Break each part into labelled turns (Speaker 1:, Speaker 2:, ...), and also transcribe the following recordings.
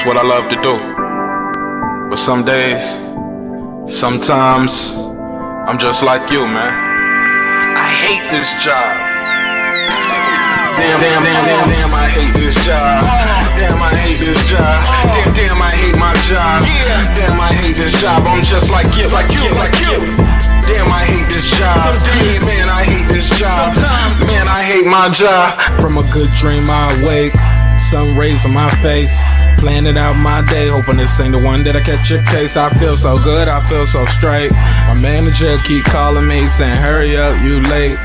Speaker 1: it's what I love to do. But some days, sometimes, I'm just like you, man. I hate this job. Damn, I hate this job. Damn, I hate this job. Damn, I hate my job. Damn, I hate this job. I'm just like you. Damn, I hate this job. Damn, man, I hate this job. Man, I hate my job.
Speaker 2: From a good dream I wake, sun rays on my face, planning out my day, hoping this ain't the one that I catch a case. I feel so good, I feel so straight. My manager keep calling me saying, hurry up, you late.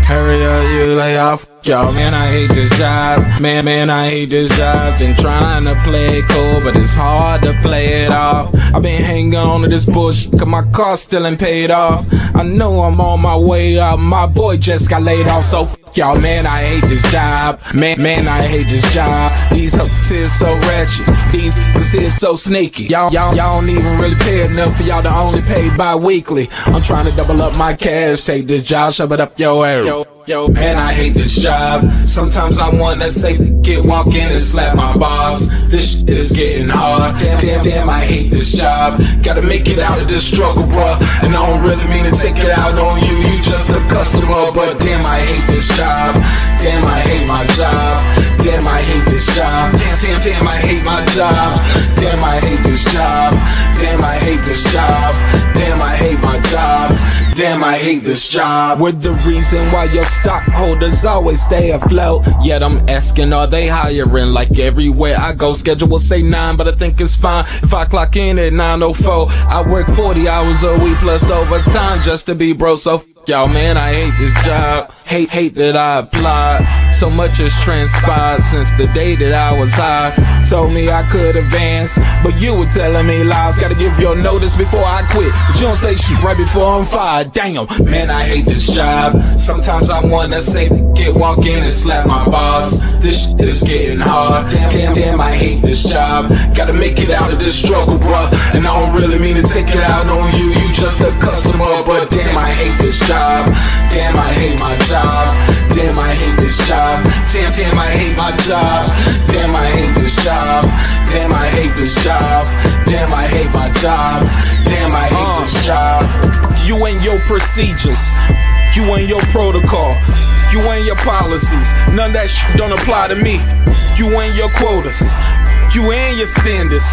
Speaker 2: Hurry up, you lay off. Y'all, man, I hate this job. Man, I hate this job. Been trying to play it cool, but it's hard to play it off. I've been hanging on to this bullshit, cause my car still ain't paid off. I know I'm on my way up, my boy just got laid off, so y'all, man, I hate this job. Man, I hate this job. These hoes here so ratchet, these niggas here so sneaky. Y'all don't even really pay enough for y'all to only pay bi-weekly. I'm trying to double up my cash, take this job, shove it up your area. Yo, man, I hate this job. Sometimes I wanna say, walk in and slap my boss. This shit is getting hard. Damn, I hate this job. Gotta make it out of this struggle, bruh. And I don't really mean to take it out on you. You just a customer, but damn, I hate this job. Damn, I hate my job. Damn, I hate this job. Damn, I hate my job. Damn, I hate this job. Damn, I hate this job. Damn, I hate my job. Damn, I hate this job. We're the reason why your stockholders always stay afloat. Yet I'm asking, are they hiring? Like everywhere I go, schedule will say 9, but I think it's fine if I clock in at 9:04. I work 40 hours a week plus overtime just to be broke. So y'all, man, I hate this job. Hate that I applied. So much has transpired since the day that I was hired. Told me I could advance, but you were telling me lies. Gotta give your notice before I quit, but you don't say shit right before I'm fired. Damn, man, I hate this job. Sometimes I wanna say, walk in and slap my boss. This shit is getting hard. Damn, I hate this job. Gotta make it out of this struggle, bruh. And I don't really mean to take it out on you. You just a customer, but damn, I hate this job. Damn, I hate my job. Damn, I hate this job. Damn, I hate my job. Damn, I hate this job. Damn, I hate this job. Damn, I hate my job. Damn, I hate this job. You and your procedures, you and your protocol, you and your policies, none of that shit don't apply to me. You and your quotas, you and your standards,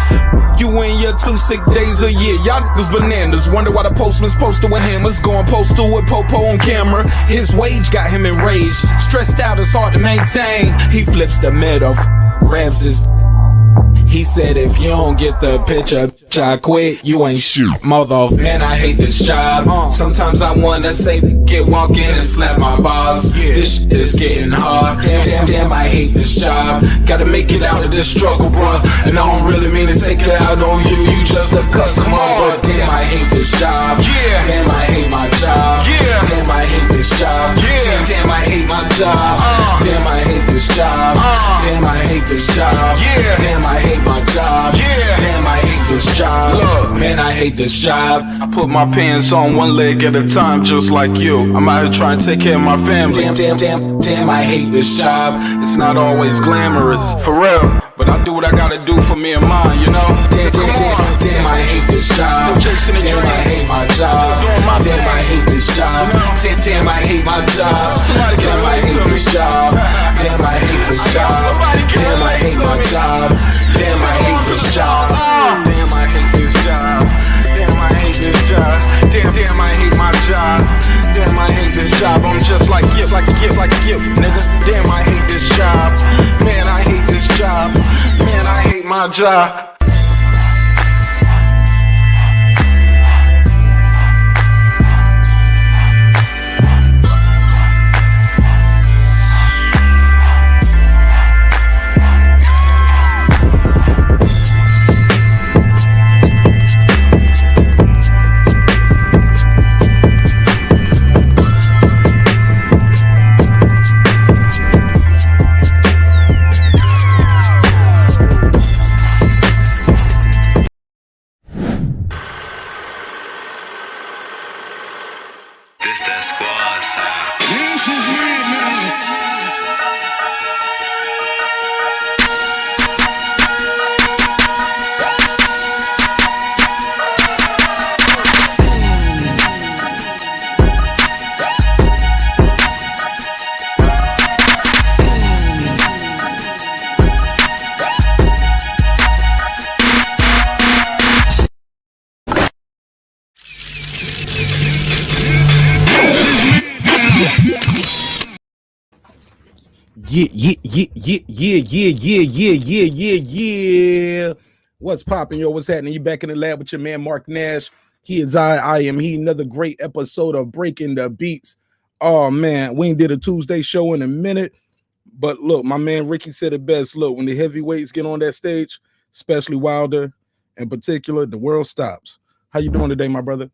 Speaker 2: you and your 2 sick days a year. Y'all niggas bananas. Wonder why the postman's posted with hammers, going postal with Popo on camera. His wage got him enraged, stressed out, it's hard to maintain. He flips the middle, grabs his. He said, if you don't get the picture, I quit. You ain't shit, mother. Man, I hate this job. Sometimes I wanna say, walk in and slap my boss. This shit is getting hard. Damn, I hate this job. Gotta make it out of this struggle, bruh. And I don't really mean to take it out on you. You just a customer, but damn, I hate this job. Damn, I hate my job. Damn, I hate this job. Damn, I hate my job. Damn, I hate this job. Damn, I hate this job. Damn, I hate my job. Damn, I hate this job. Look, man, I hate this job. I put my pants on one leg at a time, just like you. I'm out here trying to take care of my family. Damn, I hate this job. It's not always glamorous, for real, but I do what I gotta do for me and mine, you know? Damn, I hate this job. Damn, I hate my job. Damn, I hate this job. Damn, I hate my job. Damn, I hate this job. Damn, I hate this job. Damn, I hate my job. Damn, I hate this job. Damn, I hate this job. Damn, I hate this job. Damn, I hate my job. Damn, I hate this job. I'm just like you, nigga. Damn, I hate this job. Man, I hate this job. Man, I hate my job. Yeah. What's popping, yo? What's happening? You back in the lab with your man Mark Nash. He is I am he. Another great episode of Breaking the Beats. Oh man, we ain't did a Tuesday show in a minute. But look, my man Ricky said it best. Look, when the heavyweights get on that stage, especially Wilder in particular, the world stops. How you doing today, my brother?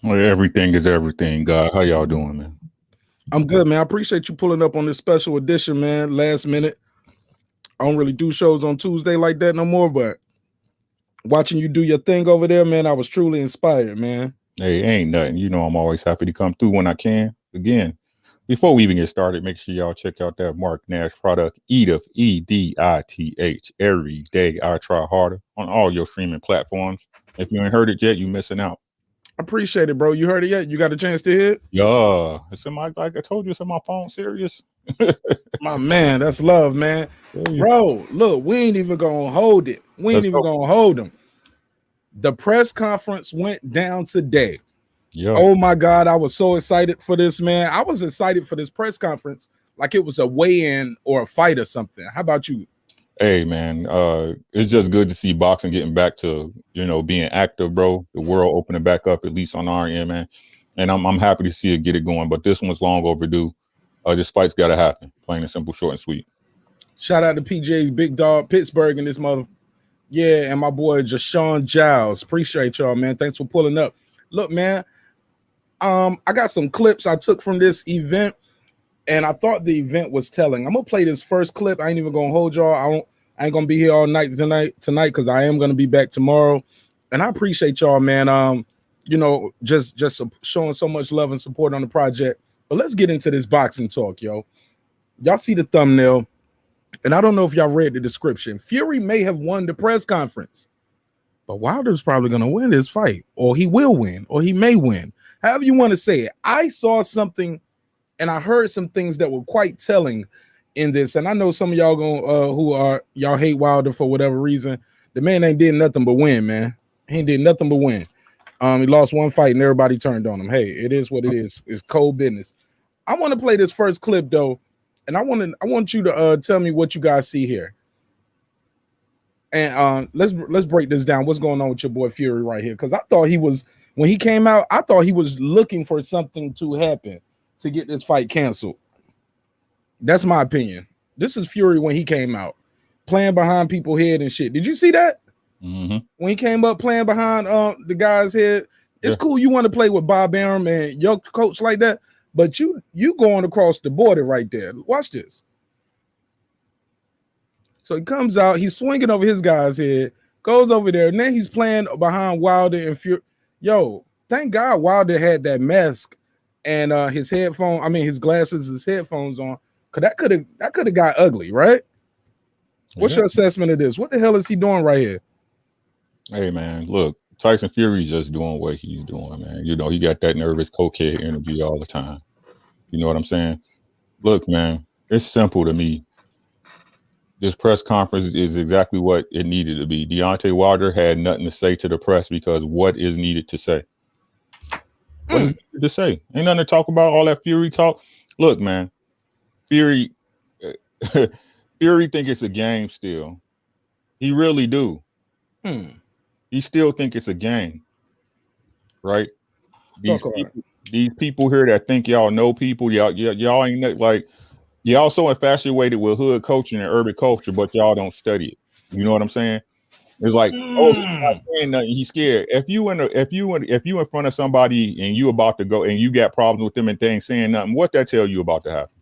Speaker 3: Well, everything is everything, God. How y'all doing, man?
Speaker 2: I'm good, man. I appreciate you pulling up on this special edition, man. Last minute. I don't really do shows on Tuesday like that no more, but watching you do your thing over there, man, I was truly inspired, man.
Speaker 3: Hey, ain't nothing. You know I'm always happy to come through when I can. Again, before we even get started, make sure y'all check out that Mark Nash product, Edith, E-D-I-T-H. Every day I try harder on all your streaming platforms. If you ain't heard it yet, you missing out.
Speaker 2: I appreciate it, bro. You heard it yet? You got a chance to hear it?
Speaker 3: Yeah. It's in my, like I told you, it's in my phone. Serious.
Speaker 2: My man, that's love, man. Bro, look, we ain't even gonna hold it. We ain't even gonna hold them. The press conference went down today.
Speaker 3: Yeah.
Speaker 2: Oh my God, I was so excited for this, man. I was excited for this press conference like it was a weigh-in or a fight or something. How about you?
Speaker 3: Hey man, it's just good to see boxing getting back to, you know, being active, bro. The world opening back up, at least on our end, man. And I'm happy to see it get it going. But this one's long overdue. This fight's got to happen. Plain and simple, short and sweet.
Speaker 2: Shout out to PJ's big dog, Pittsburgh, and this mother. Yeah, and my boy Jashawn Giles. Appreciate y'all, man. Thanks for pulling up. Look, man, I got some clips I took from this event, and I thought the event was telling. I'm gonna play this first clip. I ain't even gonna hold y'all. I ain't gonna be here all night tonight because I am gonna be back tomorrow. And I appreciate y'all, man. You know, just showing so much love and support on the project. But let's get into this boxing talk, yo. Y'all see the thumbnail, and I don't know if y'all read the description. Fury may have won the press conference, but Wilder's probably gonna win this fight, or he will win, or he may win. However you want to say it. I saw something, and I heard some things that were quite telling in this. And I know some of y'all y'all hate Wilder for whatever reason. The man ain't did nothing but win, man. He ain't did nothing but win. He lost one fight and everybody turned on him. Hey, it is what it is. It's cold business. I want to play this first clip though, and I want you to tell me what you guys see here. And let's break this down. What's going on with your boy Fury right here? Because I thought he was, when he came out, I thought he was looking for something to happen to get this fight canceled. That's my opinion. This is Fury when he came out, playing behind people's head and shit. Did you see that?
Speaker 3: Mm-hmm.
Speaker 2: When he came up playing behind the guy's head, it's cool. You want to play with Bob Arum and your coach like that, but you going across the border right there. Watch this. So he comes out, he's swinging over his guy's head, goes over there, and then he's playing behind Wilder and Fury. Yo, thank God Wilder had that mask and his glasses, his headphones on, because that could have got ugly, right? What's your assessment of this? What the hell is he doing right here?
Speaker 3: Hey man, look, Tyson Fury's just doing what he's doing, man. You know, he got that nervous cokehead energy all the time. You know what I'm saying? Look, man, it's simple to me. This press conference is exactly what it needed to be. Deontay Wilder had nothing to say to the press because what is needed to say? What is needed to say? Ain't nothing to talk about, all that Fury talk. Look, man, Fury think it's a game still. He really do. He still think it's a game, right? These people here that think y'all know people, y'all ain't like, y'all so infatuated with hood coaching and urban culture, but y'all don't study it. You know what I'm saying? It's like, oh, he's not saying nothing. He's scared. If you in front of somebody and you about to go and you got problems with them and things saying nothing, what that tell you about to happen?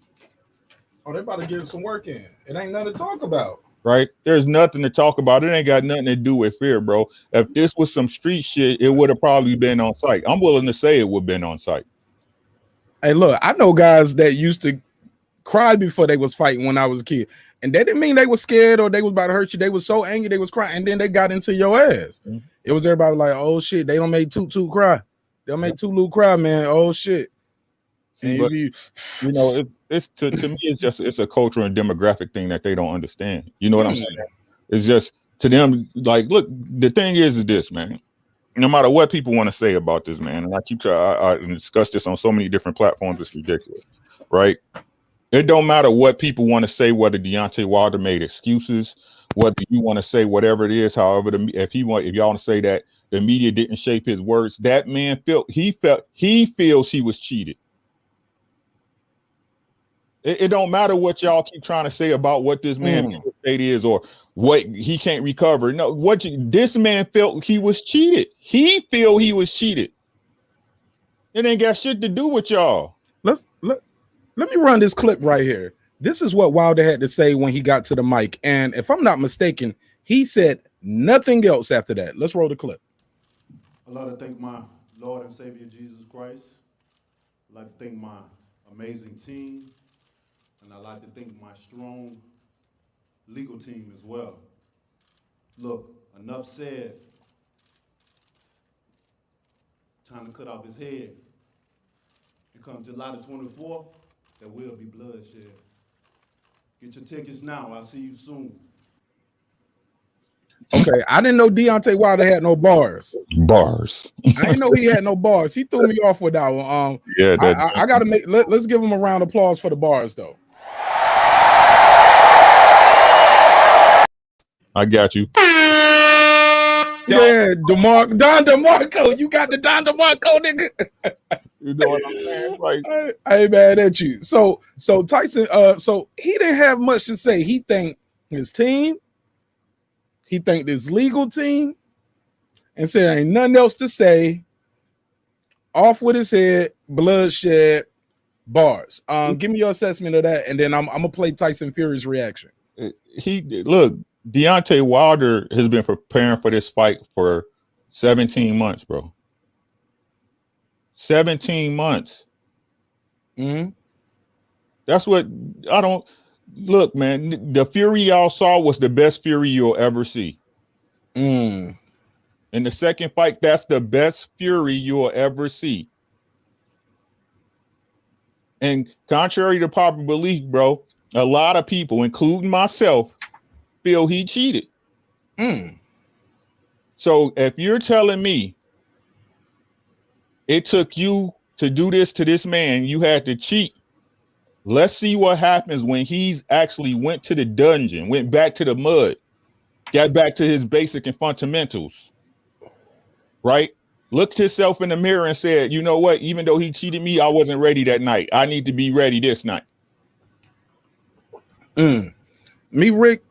Speaker 2: Oh, they about to get some work in. It ain't nothing to talk about.
Speaker 3: Right? There's nothing to talk about. It ain't got nothing to do with fear, bro. If this was some street shit, it would have probably been on site. I'm willing to say it would have been on site.
Speaker 2: Hey, look, I know guys that used to cry before they was fighting when I was a kid. And that didn't mean they was scared or they was about to hurt you. They was so angry, they was crying. And then they got into your ass. It was everybody like, oh, shit, they don't make Toot cry. They'll make Tulu cry, man. Oh, shit.
Speaker 3: See, but, you know, it's to me, it's a cultural and demographic thing that they don't understand. You know what I'm saying? It's just to them, like, look, the thing is this, man. No matter what people want to say about this, man, and I keep trying, I discuss this on so many different platforms, it's ridiculous, right? It don't matter what people want to say, whether Deontay Wilder made excuses, whether you want to say whatever it is. However, if y'all want to say that the media didn't shape his words, that man he feels he was cheated. It don't matter what y'all keep trying to say about what this man's state is or what he can't recover. No, this man felt he was cheated. He feel he was cheated. It ain't got shit to do with y'all.
Speaker 4: Let me run this clip right here. This is what Wilder had to say when he got to the mic. And if I'm not mistaken, he said nothing else after that. Let's roll the clip.
Speaker 5: I'd like to thank my Lord and Savior, Jesus Christ. I'd like to thank my amazing team. And I'd like to thank my strong legal team as well. Look, enough said. Time to cut off his head. And come July the 24th, there will be bloodshed. Get your tickets now. I'll see you soon.
Speaker 4: Okay, I didn't know Deontay Wilder had no bars.
Speaker 3: Bars.
Speaker 4: I didn't know he had no bars. He threw me off with that one.
Speaker 3: Yeah,
Speaker 4: I gotta make. Let's give him a round of applause for the bars, though.
Speaker 3: I got you.
Speaker 4: Yeah, Don DeMarco. You got the Don DeMarco, nigga.
Speaker 3: You know what I'm saying? Like,
Speaker 4: I ain't mad at you. So Tyson, so he didn't have much to say. He thanked his team, he thanked his legal team, and said ain't nothing else to say. Off with his head, bloodshed, bars. Give me your assessment of that, and then I'm gonna play Tyson Fury's reaction.
Speaker 3: Look, Deontay Wilder has been preparing for this fight for 17 months, bro. 17 months. That's what I don't look, man. The Fury y'all saw was the best Fury you'll ever see. In the second fight, that's the best Fury you'll ever see. And contrary to popular belief, bro, a lot of people, including myself, feel he cheated. So if you're telling me it took you to do this to this man, you had to cheat. Let's see what happens when he's actually went to the dungeon, went back to the mud, got back to his basic and fundamentals, right? Looked himself in the mirror and said, you know what? Even though he cheated me, I wasn't ready that night. I need to be ready this night.
Speaker 4: Me, Rick,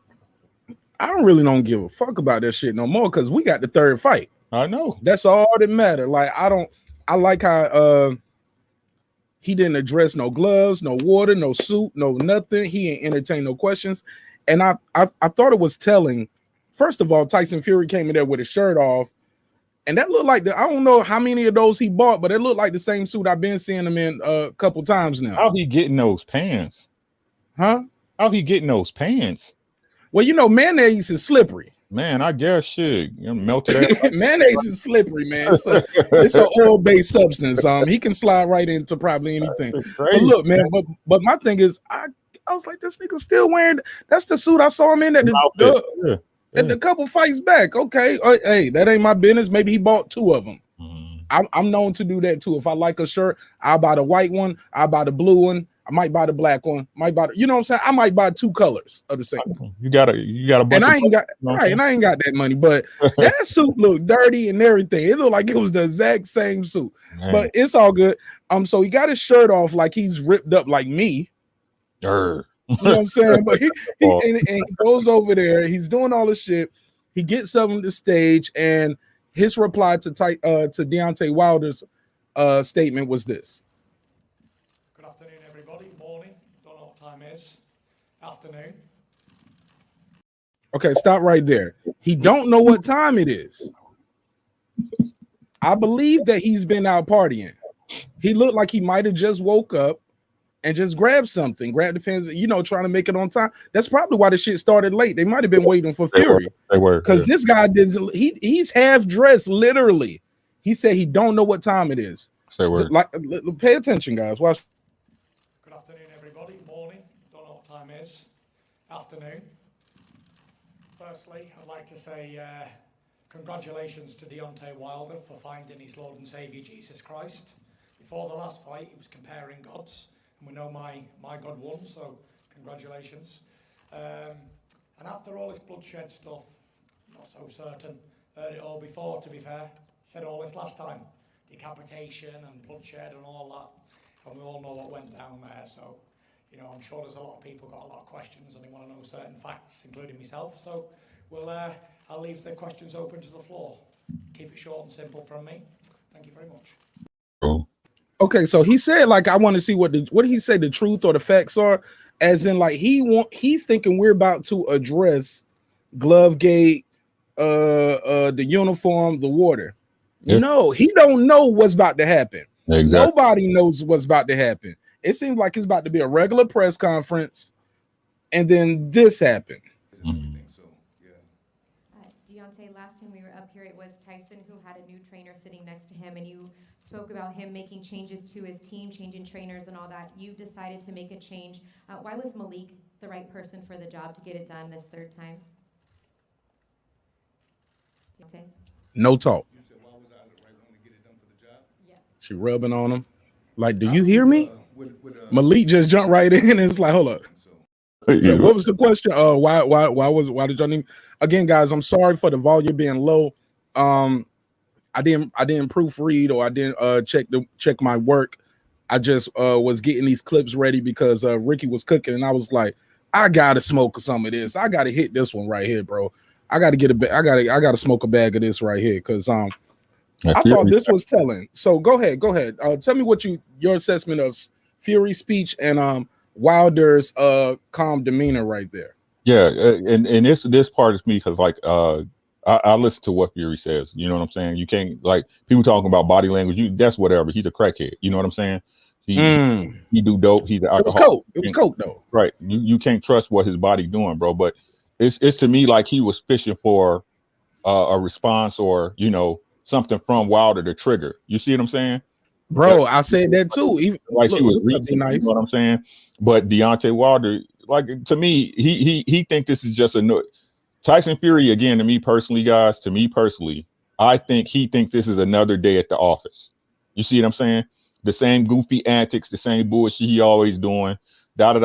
Speaker 4: I don't give a fuck about that shit no more because we got the third fight.
Speaker 3: I know.
Speaker 4: That's all that matter. Like, I like how he didn't address no gloves, no water, no suit, no nothing. He ain't entertain no questions. And I thought it was telling. First of all, Tyson Fury came in there with his shirt off. And that looked like I don't know how many of those he bought, but it looked like the same suit I've been seeing him in a couple times now.
Speaker 3: How he getting those pants?
Speaker 4: Huh?
Speaker 3: How he getting those pants?
Speaker 4: Well, you know, mayonnaise is slippery.
Speaker 3: Man, I guess shit. Melted out.
Speaker 4: Mayonnaise is slippery, man. It's an oil-based substance. He can slide right into probably anything. But look, man, but my thing is, I was like, this nigga still wearing. That's the suit I saw him in at the couple fights back. Okay, hey, that ain't my business. Maybe he bought two of them. I'm known to do that too. If I like a shirt, I'll buy the white one. I'll buy the blue one. I might buy the black one. You know what I'm saying? I might buy two colors of the same.
Speaker 3: You got a bunch.
Speaker 4: And I ain't got and I ain't got that money. But that suit looked dirty and everything. It looked like it was the exact same suit. Man. But it's all good. So he got his shirt off like he's ripped up like me. You know what I'm saying? But he goes over there. He's doing all this shit. He gets up on the stage, and his reply to Deontay Wilder's statement was this.
Speaker 6: Good afternoon, everybody. Morning. Don't know what time it is. Afternoon.
Speaker 4: Okay, stop right there. He don't know what time it is. I believe that he's been out partying. He looked like he might have just woke up and just grabbed something, grabbed the pens, trying to make it on time. That's probably why the shit started late. They might have been waiting for Fury.
Speaker 3: They were.
Speaker 4: Because this guy he's half dressed, literally. He said he don't know what time it is.
Speaker 3: Say word.
Speaker 4: Like, pay attention, guys. Watch.
Speaker 6: Good afternoon, everybody. Morning. Don't know what time it is. Afternoon. Firstly, I'd like to say congratulations to Deontay Wilder for finding his Lord and Savior, Jesus Christ. Before the last fight, he was comparing gods. We know my God won, so congratulations. And after all this bloodshed stuff, not so certain. Heard it all before, to be fair. Said all this last time. Decapitation and bloodshed and all that. And we all know what went down there, so, you know, I'm sure there's a lot of people got a lot of questions and they want to know certain facts, including myself. So I'll leave the questions open to the floor. Keep it short and simple from me. Thank you very much.
Speaker 4: Okay, so he said, like, I want to see what did he say the truth or the facts are, as in, like, he's thinking we're about to address Glovegate, the uniform, the water. Yeah. No, he don't know what's about to happen. Exactly. Nobody knows what's about to happen. It seems like it's about to be a regular press conference, and then this happened.
Speaker 7: Deontay, last time we were up here, it was Tyson who had a new trainer sitting next to him, and you spoke about him making changes to his team, changing trainers and all that. You decided to make a change. Why was Malik the right person for the job to get it done this third time? Deontay?
Speaker 4: No talk. You said, why was I the right one to get it done for the job? Yeah. She rubbing on him. Like, do you hear me? Malik just jumped right in and it's like, hold up. So what was the question? Why did y'all need? Again, guys, I'm sorry for the volume being low. I didn't proofread, or I didn't check my work. I just was getting these clips ready because Ricky was cooking, and I was like, I gotta smoke some of this. I gotta hit this one right here, bro. I gotta get I gotta smoke a bag of this right here because I thought this was telling. So go ahead. Tell me what your assessment of Fury's speech and Wilder's calm demeanor right there.
Speaker 3: Yeah, and this part is me because like I listen to what Fury says. You know what I'm saying? You can't, like, people talking about body language. That's whatever. He's a crackhead. You know what I'm saying? He do dope. He's an alcoholic.
Speaker 4: It was coke though.
Speaker 3: Right. You can't trust what his body doing, bro. But it's to me like he was fishing for a response or, you know, something from Wilder to trigger. You see what I'm saying?
Speaker 4: Bro, I said that too. Even
Speaker 3: like he was reaching, nice. You know what I'm saying? But Deontay Wilder, like, to me, he think this is just a Tyson Fury, again, to me personally, guys, I think he thinks this is another day at the office. You see what I'm saying? The same goofy antics, the same bullshit he always doing, But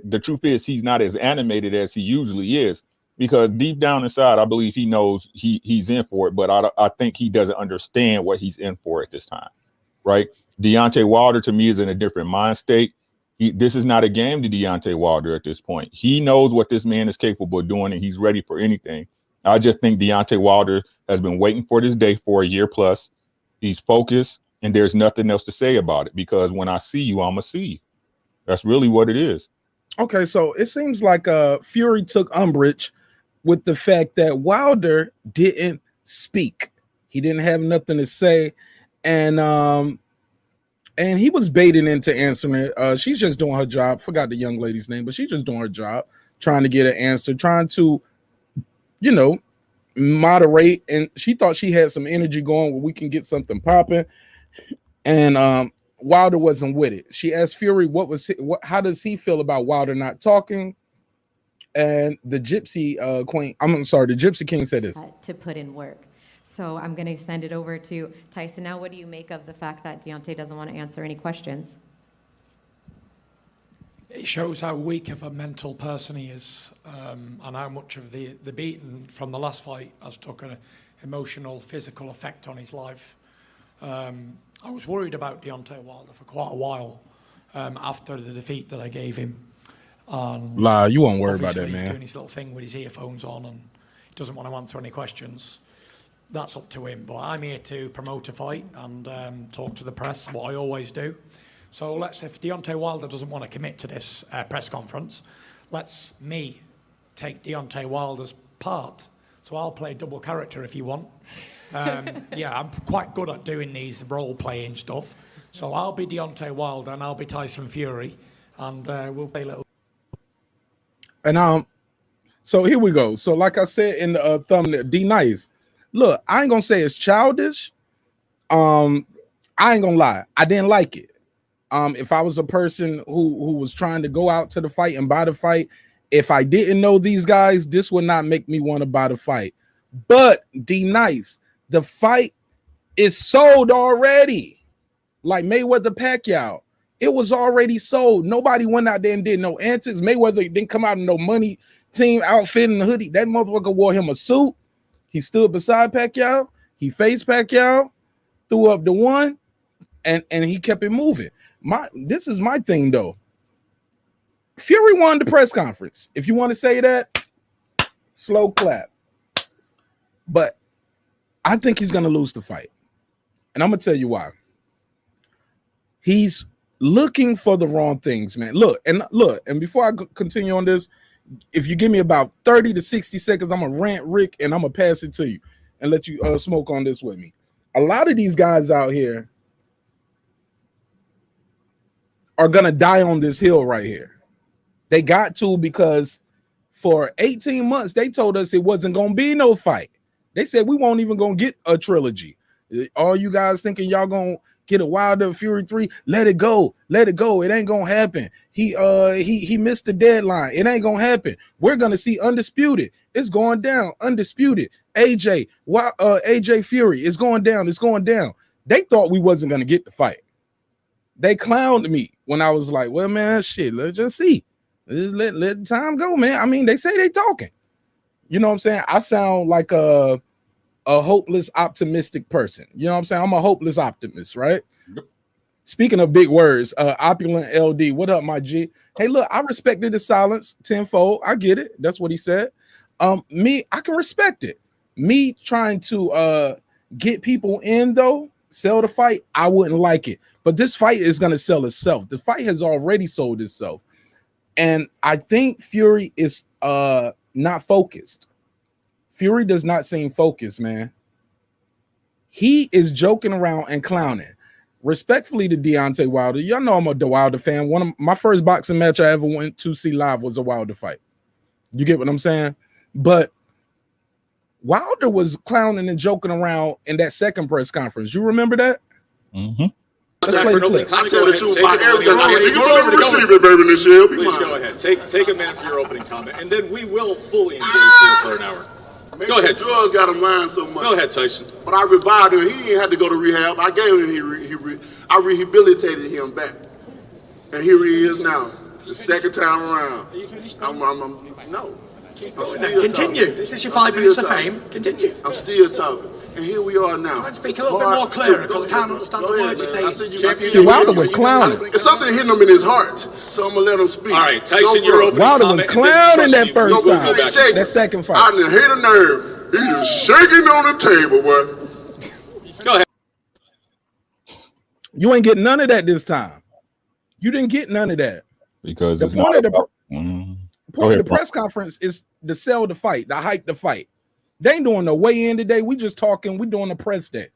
Speaker 3: the truth is he's not as animated as he usually is, because deep down inside, I believe he knows he's in for it, but I think he doesn't understand what he's in for at this time, right? Deontay Wilder, to me, is in a different mind state. This is not a game to Deontay Wilder at this point. He knows what this man is capable of doing, and he's ready for anything. I just think Deontay Wilder has been waiting for this day for a year plus. He's focused, and there's nothing else to say about it, because when I see you, I'm going to see you. That's really what it is.
Speaker 4: Okay, so it seems like Fury took umbrage with the fact that Wilder didn't speak. He didn't have nothing to say, and he was baiting into answering it. She's just doing her job. Forgot the young lady's name, but she's just doing her job, trying to get an answer, trying to, you know, moderate. And she thought she had some energy going where we can get something popping. And Wilder wasn't with it. She asked Fury how does he feel about Wilder not talking? And the Gypsy Queen, the Gypsy King said this.
Speaker 7: To put in work. So I'm going to send it over to Tyson. Now, what do you make of the fact that Deontay doesn't want to answer any questions?
Speaker 6: It shows how weak of a mental person he is, and how much of the beating from the last fight has took an emotional, physical effect on his life. I was worried about Deontay Wilder for quite a while after the defeat that I gave him.
Speaker 4: You won't worry about that, man.
Speaker 6: He's doing his little thing with his earphones on, and he doesn't want to answer any questions. That's up to him, but I'm here to promote a fight and talk to the press, what I always do. So if Deontay Wilder doesn't want to commit to this press conference, let's me take Deontay Wilder's part. So I'll play double character if you want. Yeah, I'm quite good at doing these role-playing stuff. So I'll be Deontay Wilder and I'll be Tyson Fury, and we'll play a little.
Speaker 4: And so here we go. So like I said in the thumbnail, D-Nice. Look, I ain't gonna say it's childish. I ain't gonna lie, I didn't like it. If I was a person who was trying to go out to the fight and buy the fight, if I didn't know these guys, this would not make me want to buy the fight. But D-Nice, the fight is sold already. Like Mayweather Pacquiao. It was already sold. Nobody went out there and did no antics. Mayweather didn't come out in no money team outfit in the hoodie. That motherfucker wore him a suit. He stood beside Pacquiao. He faced Pacquiao, threw up the one, and he kept it moving. This is my thing though. Fury won the press conference. If you want to say that, slow clap. But I think he's gonna lose the fight, and I'm gonna tell you why. He's looking for the wrong things, man. Look, and before I continue on this, if you give me about 30 to 60 seconds, I'm gonna rant Rick and I'm gonna pass it to you and let you smoke on this with me. A lot of these guys out here are gonna die on this hill right here. They got to, because for 18 months they told us it wasn't gonna be no fight. They said we won't even gonna get a trilogy. All you guys thinking y'all gonna get a Wilder Fury 3, let it go. It ain't gonna happen. He missed the deadline. It ain't gonna happen. We're gonna see Undisputed. It's going down. Undisputed. AJ Fury is going down. It's going down. They thought we wasn't gonna get the fight. They clowned me when I was like, well, man, shit, let's just see. Let time go, man. I mean, they say they talking. You know what I'm saying? I sound like a hopeless, optimistic person. You know what I'm saying? I'm a hopeless optimist, right? Yep. Speaking of big words, opulent LD, what up, my G? Hey, look, I respected the silence tenfold. I get it. That's what he said. Me, I can respect it. Me trying to get people in, though, sell the fight, I wouldn't like it. But this fight is going to sell itself. The fight has already sold itself. And I think Fury is not focused. Fury does not seem focused, man. He is joking around and clowning. Respectfully to Deontay Wilder, y'all know I'm a Wilder fan. One of my first boxing match I ever went to see live was a Wilder fight. You get what I'm saying? But Wilder was clowning and joking around in that second press conference. You remember that?
Speaker 8: Mm-hmm.
Speaker 4: Let's play the clip.
Speaker 8: Please go ahead. Take a minute for your opening comment, and then we will fully engage here for an hour.
Speaker 9: Maybe
Speaker 8: Go ahead.
Speaker 9: Drugs got him lying so much.
Speaker 8: Go ahead, Tyson.
Speaker 9: But I revived him. He didn't have to go to rehab. I gave him. I rehabilitated him back, and here he is now. The second time around.
Speaker 6: Are you finished?
Speaker 9: No.
Speaker 6: Keep going then. Continue. This is your 5 minutes of fame. Continue.
Speaker 9: I'm still talking. And here we are now.
Speaker 6: Try and speak a little bit more clearer, because I can't understand the words you're saying.
Speaker 4: See, Wilder was clowning.
Speaker 9: It's something hitting him in his heart, so I'm going to let him speak.
Speaker 8: All right, Tyson, you're opening
Speaker 4: Wilder was clowning that first
Speaker 9: No,
Speaker 4: time. That second fight.
Speaker 9: I didn't hit a nerve. He just shaking on the table, boy.
Speaker 8: Go ahead.
Speaker 4: You ain't getting none of that this time. You didn't get none of that.
Speaker 3: Because
Speaker 4: The
Speaker 3: it's
Speaker 4: point
Speaker 3: not
Speaker 4: of the
Speaker 3: about,
Speaker 4: point of the press conference is to sell the fight, to hype the fight. They ain't doing no weigh-in today. We just talking. We doing the press day.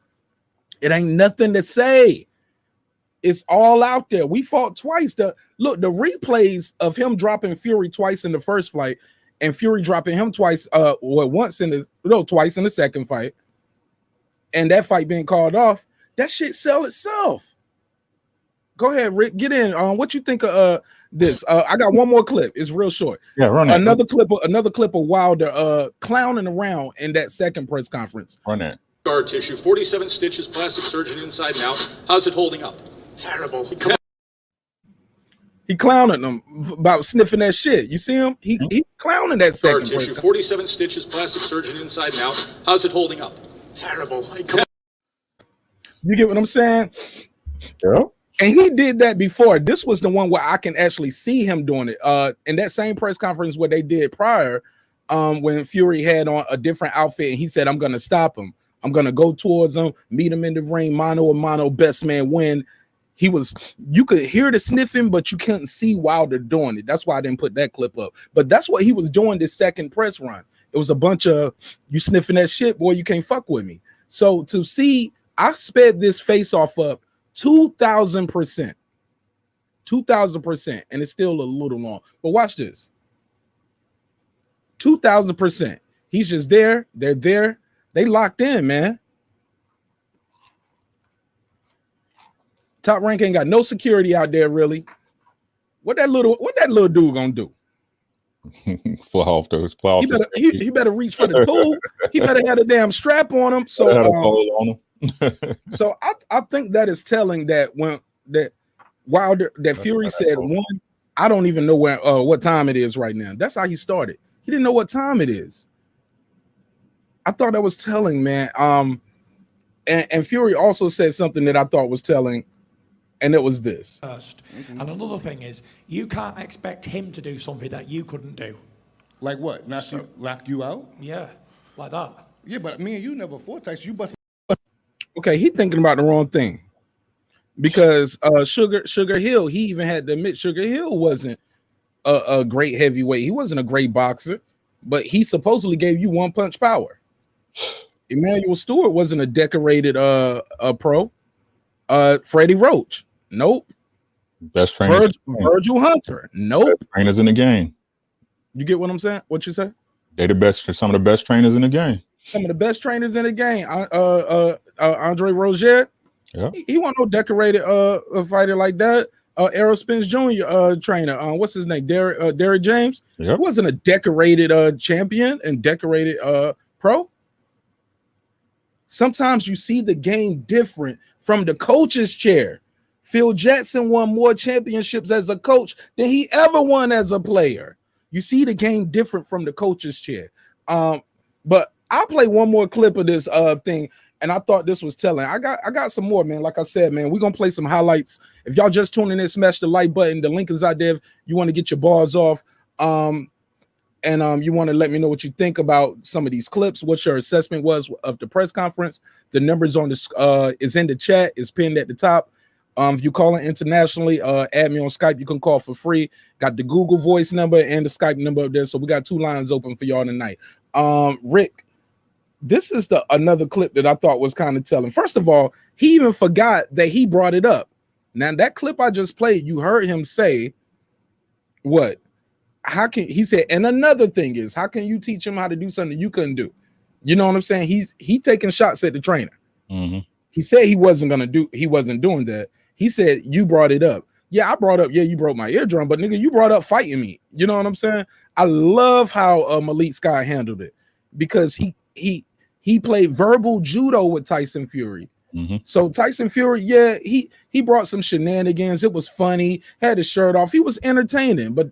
Speaker 4: It ain't nothing to say. It's all out there. We fought twice. Look, the replays of him dropping Fury twice in the first fight and Fury dropping him twice, twice in the second fight, and that fight being called off, that shit sell itself. Go ahead, Rick. Get in. What you think of this? I got one more clip. It's real short.
Speaker 3: Yeah, run that.
Speaker 4: Another clip of Wilder clowning around in that second press conference.
Speaker 3: Run that.
Speaker 8: Scar tissue, 47 stitches, plastic surgeon inside and out. How's it holding up?
Speaker 6: Terrible.
Speaker 4: He clowning them about sniffing that shit. You see him? He clowning that
Speaker 8: Scar
Speaker 4: second press
Speaker 8: tissue, 47 stitches, plastic surgeon inside and out. How's it holding up?
Speaker 6: Terrible.
Speaker 4: You get what I'm saying?
Speaker 3: Yeah.
Speaker 4: And he did that before. This was the one where I can actually see him doing it. In that same press conference where they did prior, when Fury had on a different outfit and he said, I'm going to stop him. I'm going to go towards him, meet him in the ring, mano a mano, best man win. You could hear the sniffing, but you couldn't see Wilder doing it. That's why I didn't put that clip up. But that's what he was doing this second press run. It was a bunch of, you sniffing that shit, boy, you can't fuck with me. So to see, I sped this face off up 2,000%. 2,000%, and it's still a little long. But watch this. 2,000%. He's just there. They're there. They locked in, man. Top Rank ain't got no security out there, really. What that little dude gonna do?
Speaker 3: Fly off those. Fly off
Speaker 4: He better reach for the tool. He better have a damn strap on him. So,
Speaker 3: on him.
Speaker 4: so I think that is telling that Wilder, that Fury said one. I don't even know what time it is right now. That's how he started. He didn't know what time it is. I thought that was telling, man. And Fury also said something that I thought was telling, and it was this.
Speaker 6: And another thing is, you can't expect him to do something that you couldn't do.
Speaker 10: Like what? Knock you out?
Speaker 6: Yeah, like that.
Speaker 10: Yeah, but me and you never fought, Tyson. You bust.
Speaker 4: Okay, he thinking about the wrong thing. Because Sugar Hill, he even had to admit Sugar Hill wasn't a great heavyweight. He wasn't a great boxer, but he supposedly gave you one punch power. Emmanuel Stewart wasn't a decorated pro. Freddie Roach, nope.
Speaker 3: Best trainers.
Speaker 4: Virgil Hunter, nope.
Speaker 3: Best trainers in the game.
Speaker 4: You get what I'm saying? What you say?
Speaker 3: They the best. Some of the best trainers in the game.
Speaker 4: Some of the best trainers in the game. Andre Rozier.
Speaker 3: Yeah.
Speaker 4: He wasn't no decorated a fighter like that. Errol Spence Jr. Trainer. What's his name? Derrick James.
Speaker 3: Yep.
Speaker 4: He wasn't a decorated champion and decorated pro. Sometimes you see the game different from the coach's chair. Phil Jackson won more championships as a coach than he ever won as a player. You see the game different from the coach's chair. But I'll play one more clip of this thing. And I thought this was telling. I got some more, man. Like I said, man, we're gonna play some highlights. If y'all just tuning in, smash the like button. The link is out there if you want to get your bars off. And you want to let me know what you think about some of these clips, what your assessment was of the press conference. The numbers on the is in the chat, is pinned at the top. If you calling internationally, add me on Skype. You can call for free. Got the Google Voice number and the Skype number up there. So we got 2 lines open for y'all tonight. Rick. This is another clip that I thought was kind of telling. First of all, he even forgot that he brought it up. Now, that clip I just played, you heard him say, what? How can he said, and another thing is, how can you teach him how to do something you couldn't do? You know what I'm saying? He taking shots at the trainer.
Speaker 3: Mm-hmm.
Speaker 4: He said he wasn't doing that. He said, you brought it up. Yeah, I brought up, yeah, you broke my eardrum, but nigga, you brought up fighting me. You know what I'm saying? I love how Malik Scott handled it because he played verbal judo with Tyson Fury.
Speaker 3: Mm-hmm. So
Speaker 4: Tyson Fury, yeah, he brought some shenanigans. It was funny. Had his shirt off. He was entertaining, but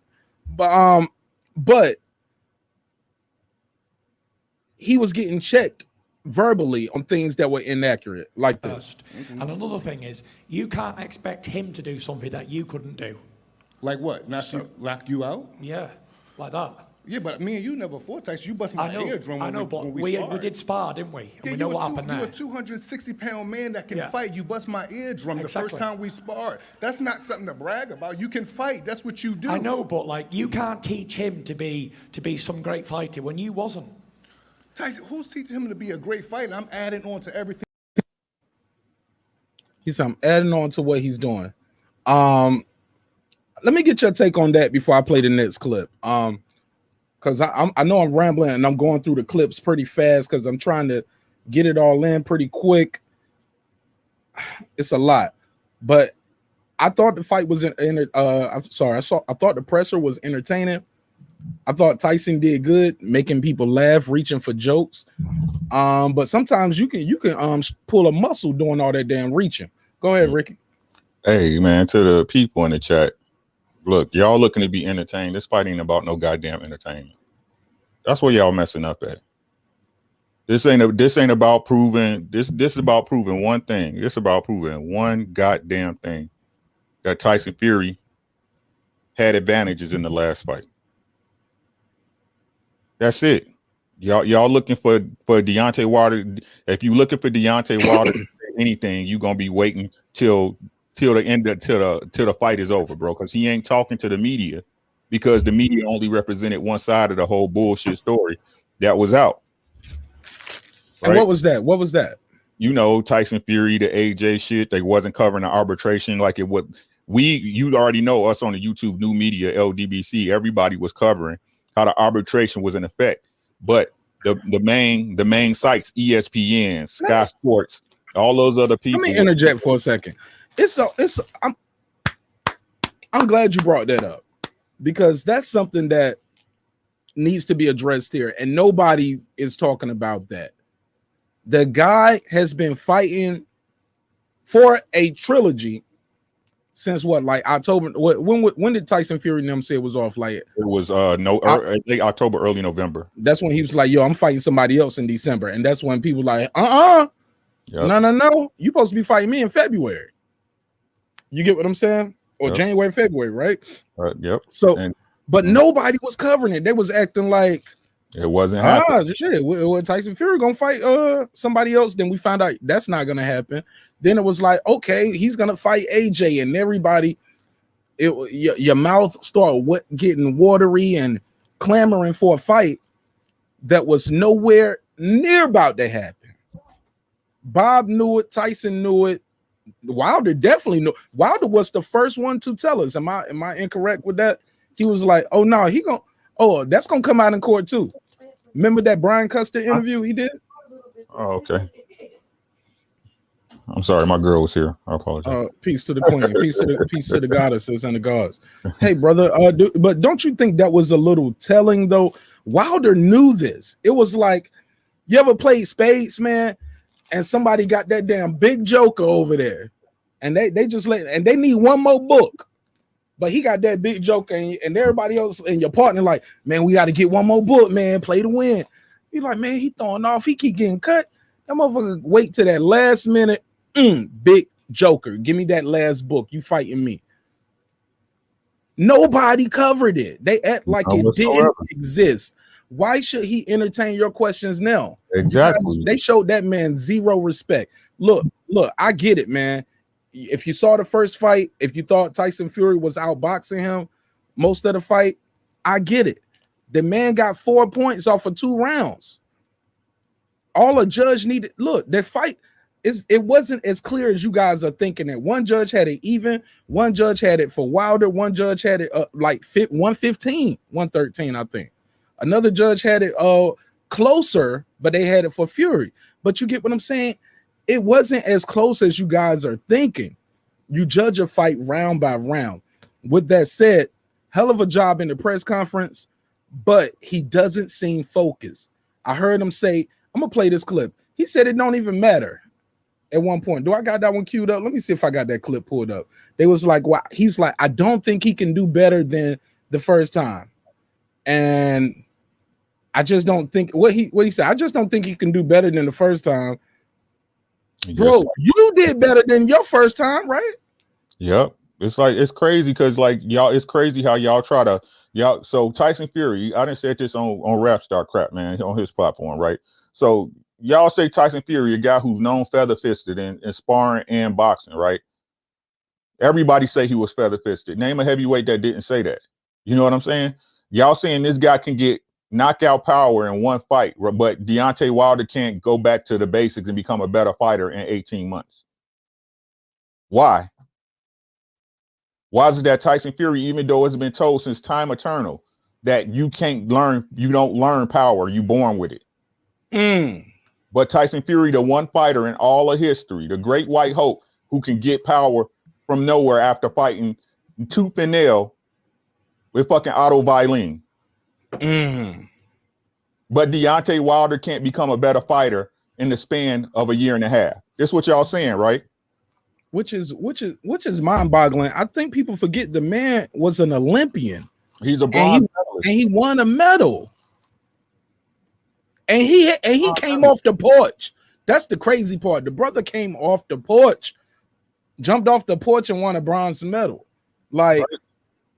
Speaker 4: he was getting checked verbally on things that were inaccurate, like this.
Speaker 6: And another thing is, you can't expect him to do something that you couldn't do.
Speaker 10: Like what? Knock you out?
Speaker 6: Yeah, like that.
Speaker 10: Yeah, but me and you never fought, Tyson. You bust my eardrum.
Speaker 6: I know, but we did spar, didn't we? And we know what happened there.
Speaker 10: You're a 260-pound man that can fight. You bust my eardrum the first time we sparred. That's not something to brag about. You can fight. That's what you do.
Speaker 6: I know, but like you can't teach him to be some great fighter when you wasn't.
Speaker 10: Tyson, who's teaching him to be a great fighter? I'm adding on to everything.
Speaker 4: I'm adding on to what he's doing. Let me get your take on that before I play the next clip. Because I know I'm rambling and I'm going through the clips pretty fast because I'm trying to get it all in pretty quick. It's a lot, but I thought the fight was I thought the presser was entertaining. I thought Tyson did good, making people laugh, reaching for jokes. But sometimes you can pull a muscle doing all that damn reaching. Go ahead, Ricky.
Speaker 3: Hey man, to the people in the chat. Look, y'all looking to be entertained. This fight ain't about no goddamn entertainment. That's where y'all messing up at. This ain't about proving. This is about proving one thing. This is about proving one goddamn thing, that Tyson Fury had advantages in the last fight. That's it. Y'all looking for Deontay Wilder. If you looking for Deontay Wilder to say anything, you gonna be waiting till the end till the fight is over, bro, because he ain't talking to the media, because the media only represented one side of the whole bullshit story that was out.
Speaker 4: Right? And what was that?
Speaker 3: You know, Tyson Fury, the AJ shit, they wasn't covering the arbitration like it would. You already know us on the YouTube new media, LDBC, everybody was covering how the arbitration was in effect. But the main sites, ESPN, Sky Sports, all those other people.
Speaker 4: Let me interject for a second. I'm glad you brought that up, because that's something that needs to be addressed here, and nobody is talking about that. The guy has been fighting for a trilogy Since what, like October? When did Tyson Fury and them say it was off? Like
Speaker 3: it was late October, early November.
Speaker 4: That's when he was like, "Yo, I'm fighting somebody else in December," and that's when people like, no, you supposed to be fighting me in February. You get what I'm saying? Or January, February, right?
Speaker 3: Yep.
Speaker 4: So, but nobody was covering it. They was acting like
Speaker 3: it wasn't happening.
Speaker 4: Shit, well, Tyson Fury gonna fight somebody else. Then we found out that's not gonna happen. Then it was like, okay, he's gonna fight AJ, and everybody, your mouth started getting watery and clamoring for a fight that was nowhere near about to happen. Bob knew it, Tyson knew it, Wilder definitely knew. Wilder was the first one to tell us. Am I incorrect with that? He was like, "Oh no, that's gonna come out in court too." Remember that Brian Custer interview he did?
Speaker 3: Oh, okay. I'm sorry, my girl was here. I apologize.
Speaker 4: Peace to the queen, peace to the goddesses and the gods. Hey, brother, but don't you think that was a little telling though? Wilder knew this. It was like, you ever played spades, man, and somebody got that damn big joker over there, and they just and they need one more book, but he got that big joker, and everybody else and your partner like, man, we got to get one more book, man, play to win. You're like, man, he throwing off, he keep getting cut. That motherfucker wait to that last minute. Big joker, give me that last book. You fighting me? Nobody covered it. They act like it didn't exist. Why should he entertain your questions now?
Speaker 3: Exactly.
Speaker 4: They showed that man zero respect. Look, I get it, man. If you saw the first fight, if you thought Tyson Fury was outboxing him most of the fight, I get it. The man got 4 points off of 2 rounds. All a judge needed. Look, that fight. It wasn't as clear as you guys are thinking it. One judge had it even, one judge had it for Wilder, one judge had it like 115, 113, I think. Another judge had it closer, but they had it for Fury. But you get what I'm saying? It wasn't as close as you guys are thinking. You judge a fight round by round. With that said, hell of a job in the press conference, but he doesn't seem focused. I heard him say, I'm gonna play this clip. He said it don't even matter. At one point, do I got that one queued up? Let me see if I got that clip pulled up. They was like, "Wow," he's like, "I don't think he can do better than the first time," and I just don't think what he said. I just don't think he can do better than the first time, bro. You did better than your first time, right?
Speaker 3: Yep. It's crazy because like y'all, it's crazy how y'all try to So Tyson Fury, I didn't say this on Rap Star Crap, man, on his platform, right? So y'all say Tyson Fury, a guy who's known feather-fisted in sparring and boxing, right? Everybody say he was feather-fisted. Name a heavyweight that didn't say that. You know what I'm saying? Y'all saying this guy can get knockout power in one fight, but Deontay Wilder can't go back to the basics and become a better fighter in 18 months. Why? Why is it that Tyson Fury, even though it's been told since time eternal that you don't learn power, you born with it. But Tyson Fury, the one fighter in all of history, the great white hope who can get power from nowhere after fighting tooth and nail with fucking Otto Violin. But Deontay Wilder can't become a better fighter in the span of a year and a half. That's what y'all saying, right?
Speaker 4: Which is mind-boggling. I think people forget the man was an Olympian.
Speaker 3: He's a bronze medalist.
Speaker 4: And he won a medal. And he came off the porch. That's the crazy part. The brother came off the porch, jumped off the porch and won a bronze medal. Like,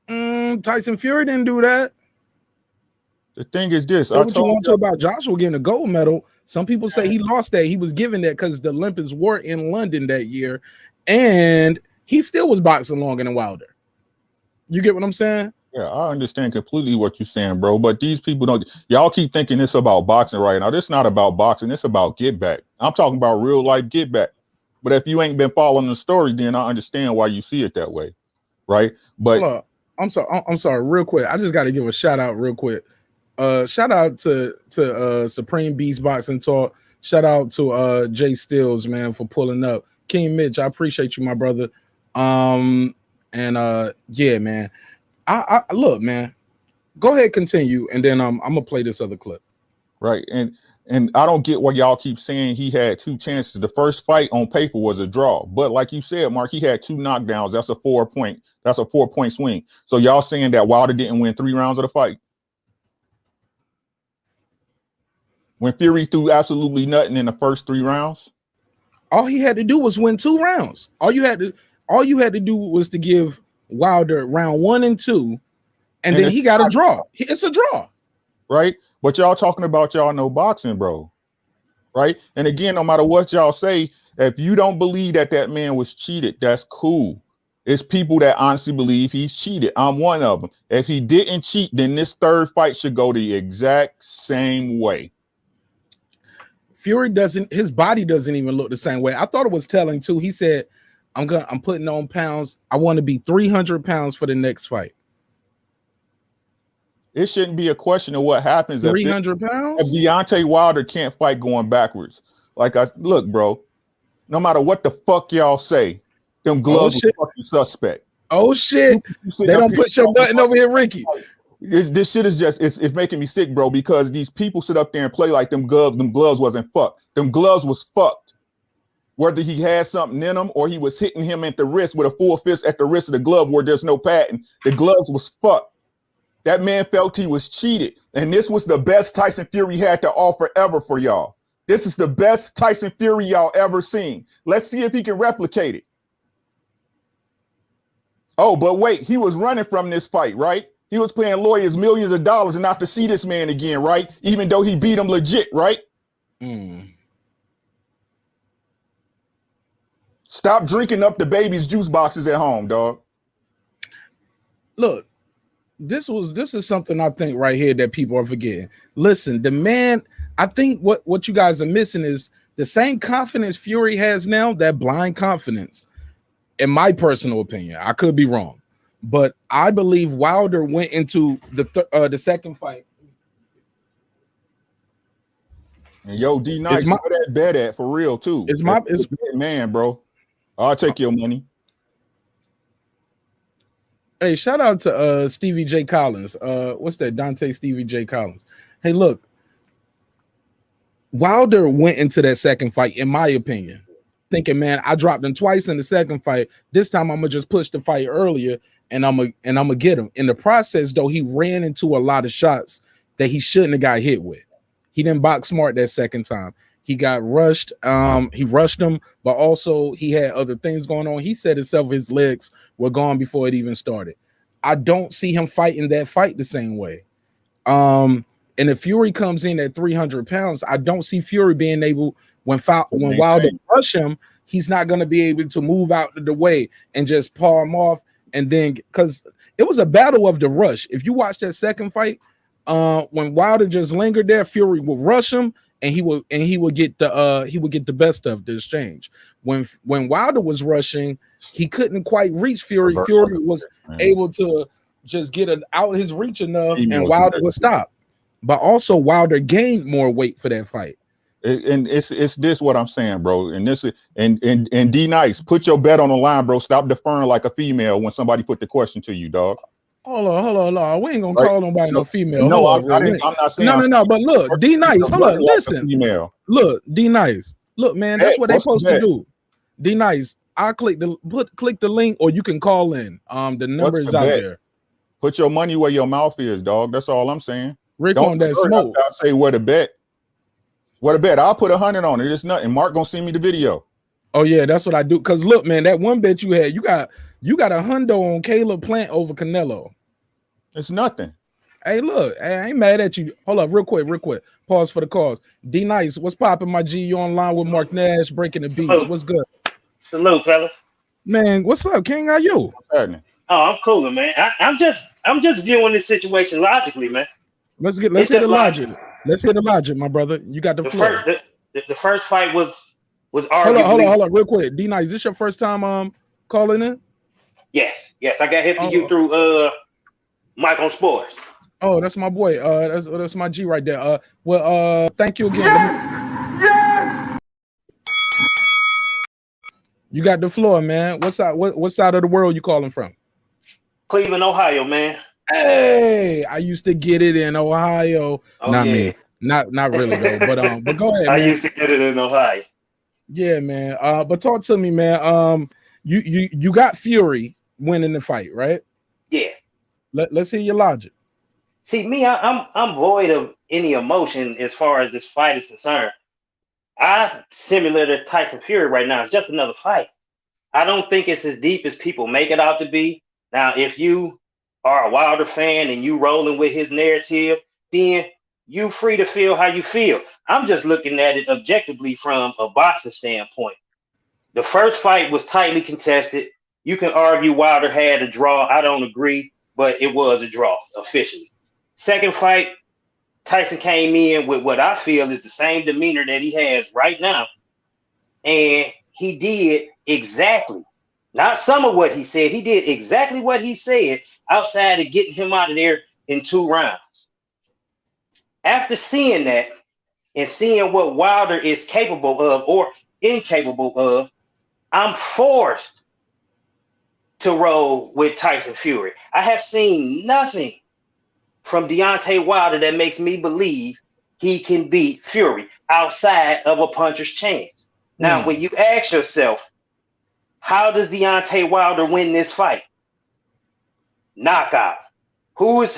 Speaker 4: Tyson Fury didn't do that.
Speaker 3: The thing is this.
Speaker 4: So what you want to talk about Joshua getting a gold medal? Some people say he lost that. He was given that because the Olympics were in London that year, and he still was boxing longer than Wilder. You get what I'm saying?
Speaker 3: Yeah, I understand completely what you're saying, bro. But these people don't. Y'all keep thinking it's about boxing right now. This not about boxing. It's about get back. I'm talking about real life get back. But if you ain't been following the story, then I understand why you see it that way, right? But
Speaker 4: I'm sorry. Real quick, I just got to give a shout out real quick. Shout out to Supreme Beast Boxing Talk. Shout out to Jay Stills, man, for pulling up. King Mitch, I appreciate you, my brother. Yeah, man. I look, man. Go ahead, continue, and then I'm gonna play this other clip.
Speaker 3: Right, and And I don't get what y'all keep saying he had 2 chances. The first fight on paper was a draw. But like you said, Mark, he had 2 knockdowns. That's a 4-point swing. So y'all saying that Wilder didn't win 3 rounds of the fight? When Fury threw absolutely nothing in the first 3 rounds?
Speaker 4: All he had to do was win 2 rounds. All you had to do was to give Wilder round 1 and 2, and then he got a draw. It's a draw.
Speaker 3: Right? But y'all talking about y'all know boxing, bro. Right? And again, no matter what y'all say, if you don't believe that that man was cheated, that's cool. It's people that honestly believe he's cheated. I'm one of them. If he didn't cheat, then this 3rd fight should go the exact same way.
Speaker 4: Fury his body doesn't even look the same way. I thought it was telling too. He said, I'm putting on pounds. I want to be 300 pounds for the next fight.
Speaker 3: It shouldn't be a question of what happens
Speaker 4: 300 pounds.
Speaker 3: If Deontay Wilder can't fight going backwards. Like, look, bro, no matter what the fuck y'all say, them gloves are fucking suspect.
Speaker 4: Oh shit. They don't push your button over here, Ricky.
Speaker 3: This shit is just it's making me sick, bro, because these people sit up there and play like them gloves wasn't fucked. Them gloves was fucked. Whether he had something in them or he was hitting him at the wrist with a full fist at the wrist of the glove where there's no patent, the gloves was fucked. That man felt he was cheated. And this was the best Tyson Fury had to offer ever for y'all. This is the best Tyson Fury y'all ever seen. Let's see if he can replicate it. Oh, but wait, he was running from this fight, right? He was paying lawyers millions of dollars and not to see this man again, right? Even though he beat him legit, right? Stop drinking up the baby's juice boxes at home, dog.
Speaker 4: Look, this is something I think right here that people are forgetting. Listen, the man, I think what you guys are missing is the same confidence Fury has now, that blind confidence. In my personal opinion, I could be wrong, but I believe Wilder went into the second fight.
Speaker 3: And yo, D Nice, where that bet at for real too?
Speaker 4: It's
Speaker 3: man, bro. I'll take your money.
Speaker 4: Hey, shout out to Stevie J. Collins. What's that? Dante Stevie J. Collins. Hey, look, Wilder went into that second fight, in my opinion, thinking, man, I dropped him twice in the second fight. This time I'm gonna just push the fight earlier and I'm gonna get him. In the process, though, he ran into a lot of shots that he shouldn't have got hit with. He didn't box smart that second time. He got rushed. He rushed him, but also he had other things going on. He said himself his legs were gone before it even started. I don't see him fighting that fight the same way. And if Fury comes in at 300 pounds, I don't see Fury being able, when Wilder rush him, he's not going to be able to move out of the way and just paw him off. And then, because it was a battle of the rush. If you watch that second fight, when Wilder just lingered there, Fury will rush him. And he will get the best of the exchange. When Wilder was rushing, he couldn't quite reach Fury. Fury was able to just get it out his reach enough, and Wilder would stop. But also Wilder gained more weight for that fight.
Speaker 3: And it's this what I'm saying, bro. And this and D Nice, put your bet on the line, bro. Stop deferring like a female when somebody put the question to you, dog.
Speaker 4: Hold on. We ain't gonna call nobody no female.
Speaker 3: No, I'm not saying.
Speaker 4: No. But look, D Nice. Hold on, listen. Look, D Nice. Look, man, that's what they supposed to do. D Nice. I'll click the link, or you can call in. The number is out there.
Speaker 3: Put your money where your mouth is, dog. That's all I'm saying.
Speaker 4: Rick on that smoke.
Speaker 3: I say where to bet. Where to bet? I'll put 100 on it. It's nothing. Mark gonna send me the video.
Speaker 4: Oh yeah, that's what I do. Cause look, man, that one bet you had, you got a hundo on Caleb Plant over Canelo.
Speaker 3: It's nothing.
Speaker 4: Hey, look, I ain't mad at you. Hold up, real quick. Pause for the cause. D Nice, what's popping, my G? You online with marqnash, breaking the beats. What's good?
Speaker 11: Salute, fellas.
Speaker 4: Man, what's up, King? How you?
Speaker 11: What's happening? Oh, I'm cool, man. I'm just viewing this situation logically, man.
Speaker 4: Let's hit the logic. Let's hit the logic, my brother. You got the floor.
Speaker 11: The first fight was arguably.
Speaker 4: Hold on, real quick. D Nice, this your first time calling in?
Speaker 11: Yes. I got hit for you through Mike on Sports.
Speaker 4: Oh, that's my boy. That's my G right there. Thank you again. Yes! You got the floor, man. What side of the world you calling from?
Speaker 11: Cleveland, Ohio, man.
Speaker 4: Hey, I used to get it in Ohio. Not Not really though. But go ahead, man.
Speaker 11: I used to get it in Ohio.
Speaker 4: Yeah, man. But talk to me, man. You got Fury winning the fight, right?
Speaker 11: Yeah.
Speaker 4: Let's hear your logic.
Speaker 11: See, me, I'm void of any emotion as far as this fight is concerned. Similar to Tyson Fury right now, it's just another fight. I don't think it's as deep as people make it out to be. Now, if you are a Wilder fan and you rolling with his narrative, then you free to feel how you feel. I'm just looking at it objectively from a boxing standpoint. The first fight was tightly contested. You can argue Wilder had a draw. I don't agree, but it was a draw officially. Second fight, Tyson came in with what I feel is the same demeanor that he has right now. And he did exactly, not some of what he said, he did exactly what he said outside of getting him out of there in 2 rounds. After seeing that and seeing what Wilder is capable of or incapable of, I'm forced to roll with Tyson Fury. I have seen nothing from Deontay Wilder that makes me believe he can beat Fury outside of a puncher's chance. Now, when you ask yourself, how does Deontay Wilder win this fight? Knockout. Who has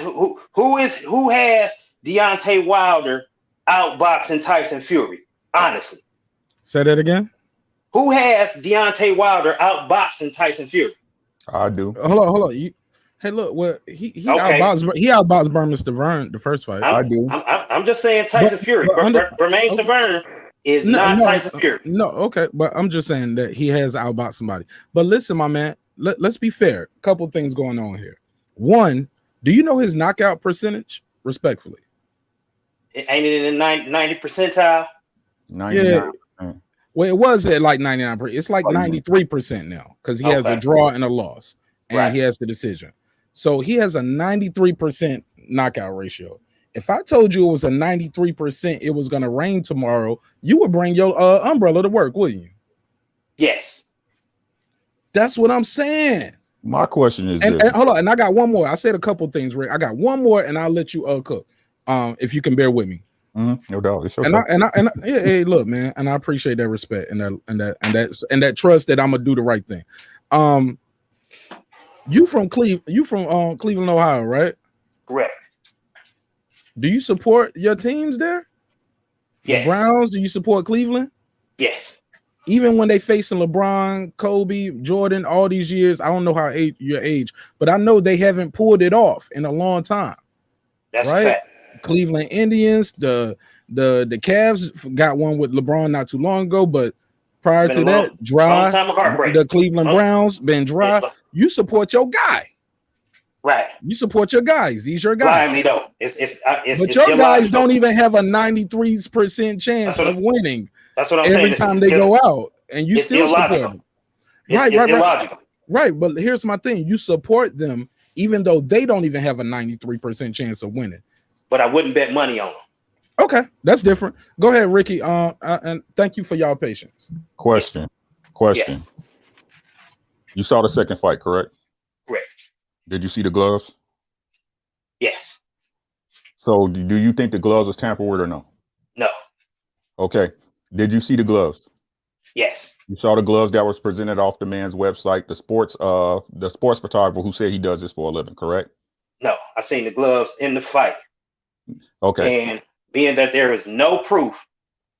Speaker 11: Deontay Wilder outboxing Tyson Fury? Honestly.
Speaker 4: Say that again.
Speaker 11: Who has Deontay Wilder outboxing Tyson Fury?
Speaker 3: I do.
Speaker 4: Hold on. Hey, look, well, he outboxed Berman Stavern the first fight.
Speaker 3: I do.
Speaker 11: I'm just saying Tyson Fury. Berman Stavern is not Tyson Fury.
Speaker 4: No, okay, but I'm just saying that he has outboxed somebody. But listen, my man, let's be fair. A couple things going on here. One, do you know his knockout percentage? Respectfully,
Speaker 11: ain't it in the 90 percentile?
Speaker 3: 99%.
Speaker 4: Yeah. Well, it was at like 99%. It's like 93% now because he has a draw and a loss, and he has the decision. So he has a 93% knockout ratio. If I told you it was a 93%, it was going to rain tomorrow, you would bring your umbrella to work, wouldn't you?
Speaker 11: Yes.
Speaker 4: That's what I'm saying.
Speaker 3: My question is
Speaker 4: and hold on, and I got one more. I said a couple things, Rick. I got one more, and I'll let you cook. If you can bear with me.
Speaker 3: No doubt. It's
Speaker 4: Hey, look, man, and I appreciate that respect and that trust that I'm gonna do the right thing. You from Cleveland, Ohio, right?
Speaker 11: Correct.
Speaker 4: Do you support your teams there?
Speaker 11: Yes.
Speaker 4: The Browns, do you support Cleveland?
Speaker 11: Yes.
Speaker 4: Even when they facing LeBron, Kobe, Jordan, all these years, I don't know your age, but I know they haven't pulled it off in a long time.
Speaker 11: That's
Speaker 4: right.
Speaker 11: A fact.
Speaker 4: Cleveland Indians, the Cavs got one with LeBron not too long ago, but prior to that, dry. The Cleveland Browns been dry. You support your guy,
Speaker 11: right?
Speaker 4: You support your guys. These your guys.
Speaker 11: Blindly though,
Speaker 4: but your guys don't even have a 93% chance of winning.
Speaker 11: That's what I'm
Speaker 4: saying. Every time they go out, and you still support them. Right. But here's my thing: you support them even though they don't even have a 93% chance of winning.
Speaker 11: But I wouldn't bet money on them.
Speaker 4: Okay, that's different. Go ahead, Ricky. And thank you for y'all patience.
Speaker 3: Question. Yeah. You saw the second fight, correct?
Speaker 11: Correct.
Speaker 3: Did you see the gloves?
Speaker 11: Yes.
Speaker 3: So do you think the gloves was tampered with or no?
Speaker 11: No.
Speaker 3: Okay. Did you see the gloves?
Speaker 11: Yes.
Speaker 3: You saw the gloves that was presented off the man's website, the sports photographer who said he does this for a living, correct?
Speaker 11: No, I seen the gloves in the fight.
Speaker 3: Okay.
Speaker 11: And being that there is no proof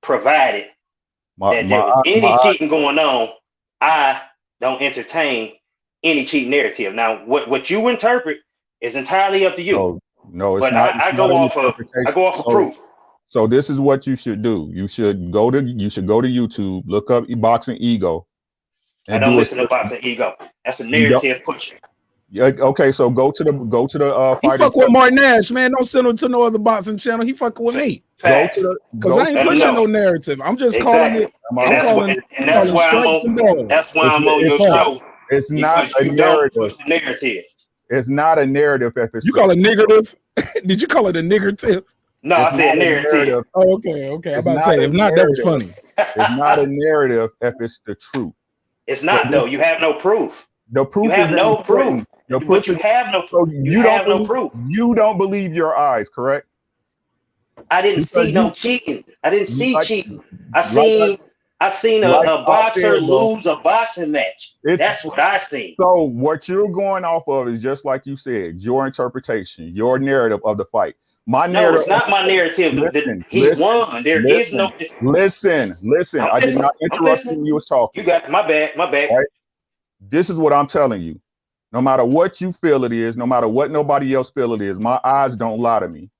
Speaker 11: provided that there was any cheating going on, I don't entertain any cheating narrative. Now, what you interpret is entirely up to you.
Speaker 3: No, it's
Speaker 11: but
Speaker 3: not.
Speaker 11: I go off of proof.
Speaker 3: So this is what you should do. You should go to YouTube, look up Boxing Ego.
Speaker 11: I don't listen to Boxing Ego. That's a narrative pushing.
Speaker 3: Yeah, okay, so go to the
Speaker 4: he fuck with marqnash, man. Don't send him to no other boxing channel. He fucking with me. Because I ain't pushing no narrative. I'm just calling it.
Speaker 11: That's why I'm on your show.
Speaker 3: It's not a narrative. It's not a narrative.
Speaker 4: You call it negative? Did you call it a negative?
Speaker 11: No, I said narrative.
Speaker 4: Oh, okay. I'm about to say, if not, that was funny.
Speaker 3: It's not a narrative if it's the truth.
Speaker 11: It's not, though. You have no proof.
Speaker 3: The proof
Speaker 11: you have no proof.
Speaker 3: But you have no proof. You don't believe your eyes, correct?
Speaker 11: I didn't see no cheating. I didn't see cheating. I seen a boxer lose a boxing match. That's what I seen.
Speaker 3: So what you're going off of is just like you said, your interpretation, your narrative of the fight. My narrative.
Speaker 11: It's not my narrative. He won. There is no.
Speaker 3: Listen. I did not interrupt you when you was talking.
Speaker 11: You got my bad.
Speaker 3: Right? This is what I'm telling you. No matter what you feel it is, no matter what nobody else feel it is, my eyes don't lie to me.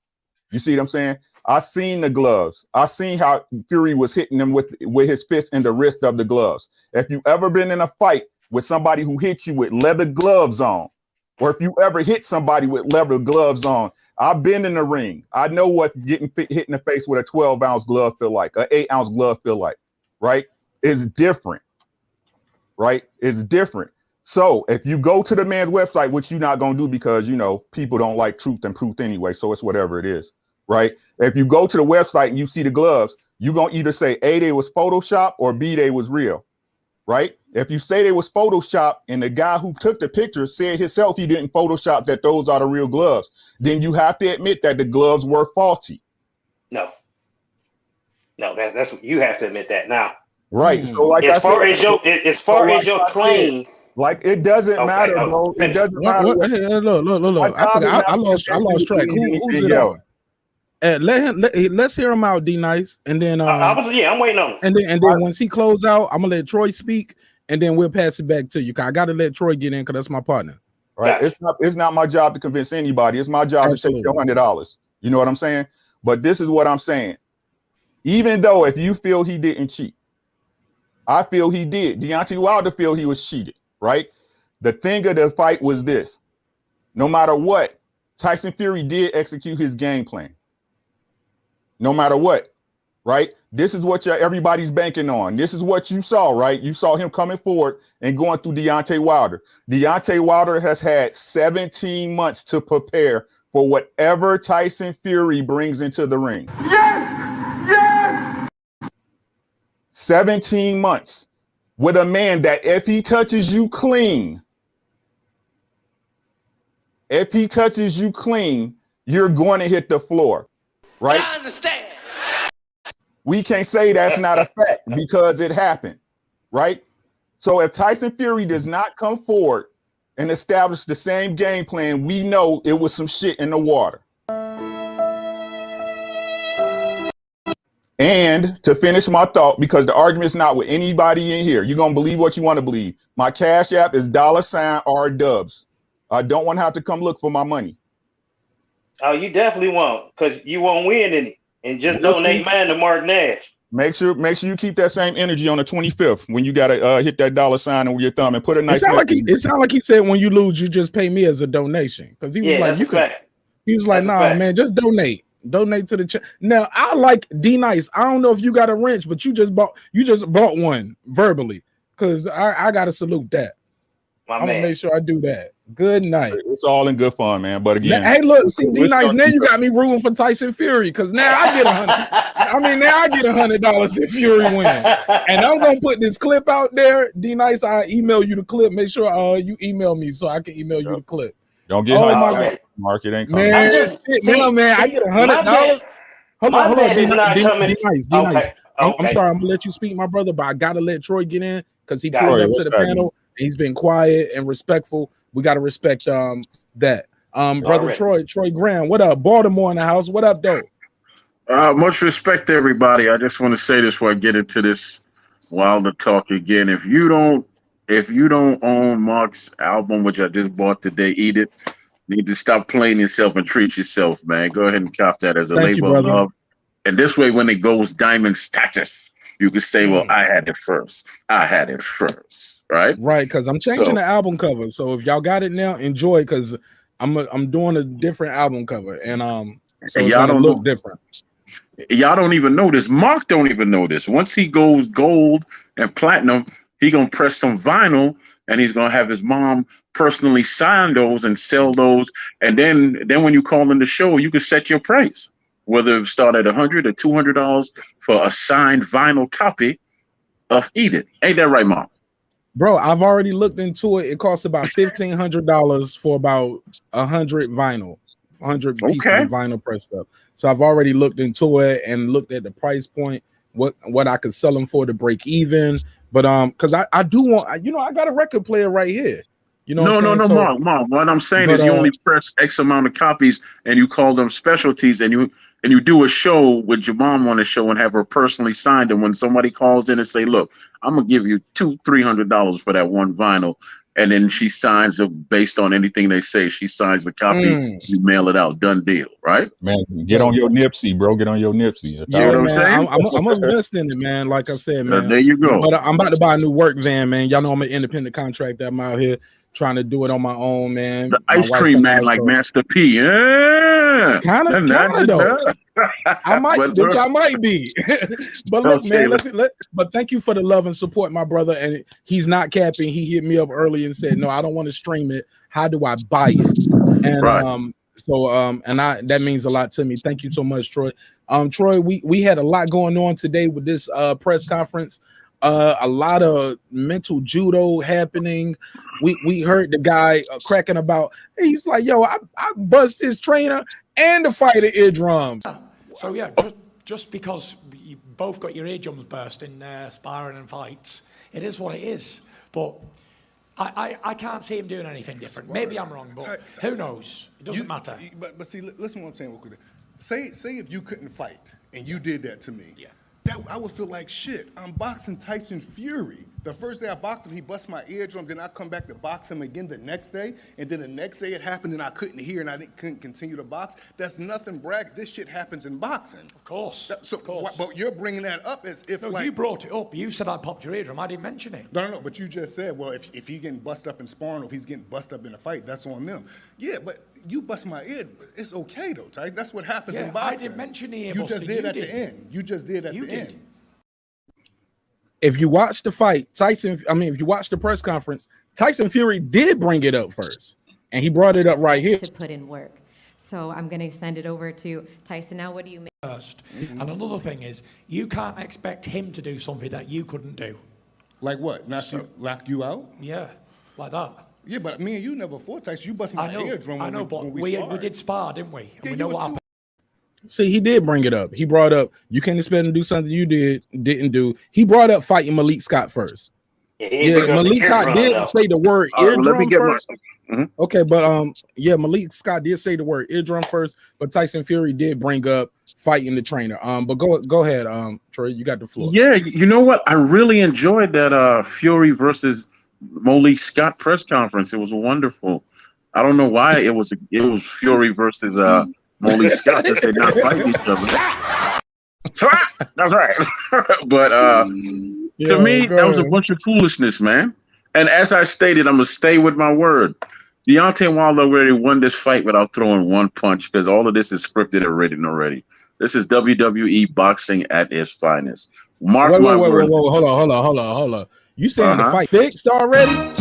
Speaker 3: You see what I'm saying? I seen the gloves. I seen how Fury was hitting him with his fist in the wrist of the gloves. If you ever been in a fight with somebody who hit you with leather gloves on, or if you ever hit somebody with leather gloves on, I've been in the ring. I know what getting hit in the face with a 12-ounce glove feel like, an 8-ounce glove feel like, right? It's different, right? It's different. So if you go to the man's website, which you're not going to do because, you know, people don't like truth and proof anyway, so it's whatever it is, right? If you go to the website and you see the gloves, you're going to either say A, they was Photoshop, or B, they was real, right? If you say they was Photoshop and the guy who took the picture said himself he didn't Photoshop that those are the real gloves, then you have to admit that the gloves were faulty.
Speaker 11: No, that's you have to admit that now.
Speaker 3: Right. So like
Speaker 11: as far as your claims,
Speaker 3: like it doesn't matter, bro. It doesn't matter.
Speaker 4: Look. I lost track. Who's it on? Let's hear him out, D Nice, and then
Speaker 11: I'm waiting on him.
Speaker 4: And then once he close out, I'm gonna let Troy speak, and then we'll pass it back to you. Cause I gotta let Troy get in, cause that's my partner.
Speaker 3: Right. It's not my job to convince anybody. It's my job to take your $100. You know what I'm saying? But this is what I'm saying. Even though if you feel he didn't cheat, I feel he did. Deontay Wilder feel he was cheated. Right. The thing of the fight was this: no matter what, Tyson Fury did execute his game plan. No matter what, right? This is what everybody's banking on. This is what you saw, right? You saw him coming forward and going through Deontay Wilder. Deontay Wilder has had 17 months to prepare for whatever Tyson Fury brings into the ring. Yes! 17 months with a man that if he touches you clean, you're going to hit the floor. Right?
Speaker 12: I understand.
Speaker 3: We can't say that's not a fact because it happened, right? So if Tyson Fury does not come forward and establish the same game plan, we know it was some shit in the water. And to finish my thought, because the argument's not with anybody in here, you're going to believe what you want to believe. My Cash App is $R-Dubs. I don't want to have to come look for my money.
Speaker 11: Oh, you definitely won't, because you won't win any. And just donate mine to marqnash.
Speaker 3: Make sure you keep that same energy on the 25th when you gotta hit that $sign with your thumb and put a nice.
Speaker 4: It sound like he said when you lose, you just pay me as a donation. Because he was like, you could. He was like, nah, man, just donate to the. Now I like D Nice. I don't know if you got a wrench, but you just bought one verbally. Because I gotta salute that. I'm gonna make sure I do that. Good night.
Speaker 3: It's all in good fun, man. But again,
Speaker 4: hey, look, see, D Nice. Now you got me rooting for Tyson Fury because now I get $100 if Fury win, and I'm gonna put this clip out there. D Nice, I email you the clip. Make sure you email me so I can email you the clip.
Speaker 3: Don't get hot, Mark. It ain't coming.
Speaker 4: Man, I get $100. Hold on, D Nice. I'm sorry, I'm gonna let you speak, my brother, but I gotta let Troy get in because he pulled up to the panel. He's been quiet and respectful. We got to respect that. Brother Troy Graham, what up? Baltimore in the house. What up, though?
Speaker 13: Much respect to everybody. I just want to say this before I get into this Wilder talk again. If you don't own Mark's album, which I just bought today, eat it. You need to stop playing yourself and treat yourself, man. Go ahead and cop that as a label of love. And this way, when it goes diamond status, you can say, well, I had it first. Right?
Speaker 4: Right, because I'm changing the album cover. So if y'all got it now, enjoy, because I'm doing a different album cover. And so
Speaker 13: and y'all don't
Speaker 4: look different.
Speaker 13: Y'all don't even know this. Mark don't even know this. Once he goes gold and platinum, he gonna press some vinyl and he's gonna have his mom personally sign those and sell those. And then when you call in the show, you can set your price. Whether it start at $100 or $200 for a signed vinyl copy of Eat It. Ain't that right, Mark?
Speaker 4: Bro, I've already looked into it. It costs about $1,500 for about 100 vinyl. 100 pieces of vinyl pressed up. So I've already looked into it and looked at the price point, what I could sell them for to break even. But because I do want, I got a record player right here. You know,
Speaker 13: no, Mark. What I'm saying is, you only press X amount of copies, and you call them specialties, and you do a show with your mom on the show and have her personally signed. And when somebody calls in and say, "Look, I'm gonna give you $200-300 for that one vinyl," and then she signs it based on anything they say. She signs the copy. You mail it out. Done deal, right?
Speaker 3: Man, get on your Nipsey, bro. Get on your Nipsey.
Speaker 13: See what I'm saying?
Speaker 4: I'm investing in it, man. Like I said, man.
Speaker 13: There you go.
Speaker 4: But I'm about to buy a new work van, man. Y'all know I'm an independent contractor. I'm out here trying to do it on my own, man.
Speaker 13: The ice cream man, like Master P. Yeah,
Speaker 4: kind of though. I might be. But look, man. But thank you for the love and support, my brother. And he's not capping. He hit me up early and said, "No, I don't want to stream it. How do I buy it?" And that means a lot to me. Thank you so much, Troy. Troy, we had a lot going on today with this press conference. A lot of mental judo happening. We heard the guy cracking about. He's like, "Yo, I bust his trainer and the fighter eardrums."
Speaker 6: So yeah, just because you both got your eardrums burst in sparring and fights, it is what it is. But I can't see him doing anything different. Maybe I'm wrong, but who knows? It doesn't matter.
Speaker 10: But see, listen what I'm saying real quick. Say if you couldn't fight and you did that to me.
Speaker 6: Yeah.
Speaker 10: I would feel like shit. I'm boxing Tyson Fury. The first day I boxed him, he bust my eardrum. Then I come back to box him again the next day. And then the next day it happened and I couldn't hear and couldn't continue to box. That's nothing brag. This shit happens in boxing.
Speaker 6: Of course.
Speaker 10: But you're bringing that up as if
Speaker 6: you brought it up. You said I popped your eardrum. I didn't mention it.
Speaker 10: No. But you just said, well, if he's getting bust up in sparring or if he's getting bust up in a fight, that's on them. Yeah, but you bust my ear. It's okay though, Ty. That's what happens in boxing.
Speaker 6: I didn't mention the ear.
Speaker 10: You just did at the end. You just did at the end.
Speaker 4: If you watch the fight, if you watch the press conference, Tyson Fury did bring it up first. And he brought it up right here.
Speaker 7: To put in work. So I'm going to send it over to Tyson. Now, what do you make?
Speaker 6: First. And another thing is, you can't expect him to do something that you couldn't do.
Speaker 10: Like what? Lock you out?
Speaker 6: Yeah, like that.
Speaker 10: Yeah, but me and you never fought, Tyson. You bust my eardrum when we
Speaker 6: did spar, didn't we? And we know what happened.
Speaker 4: See, he did bring it up. He brought up, you can't expect him to do something you didn't do. He brought up fighting Malik Scott first. Yeah, Malik Scott did say the word eardrum first. Okay, but Malik Scott did say the word eardrum first, but Tyson Fury did bring up fighting the trainer. But go ahead, Troy, you got the floor.
Speaker 13: Yeah, you know what? I really enjoyed that Fury versus Malik Scott press conference. It was wonderful. I don't know why it was Fury versus Malik Scott because they're not fighting each other. That's right. But to me, that was a bunch of foolishness, man. And as I stated, I'm gonna stay with my word. Deontay Wilder already won this fight without throwing one punch because all of this is scripted and written already. This is WWE boxing at its finest. Mark my word.
Speaker 4: Hold on. You saying the fight fixed already?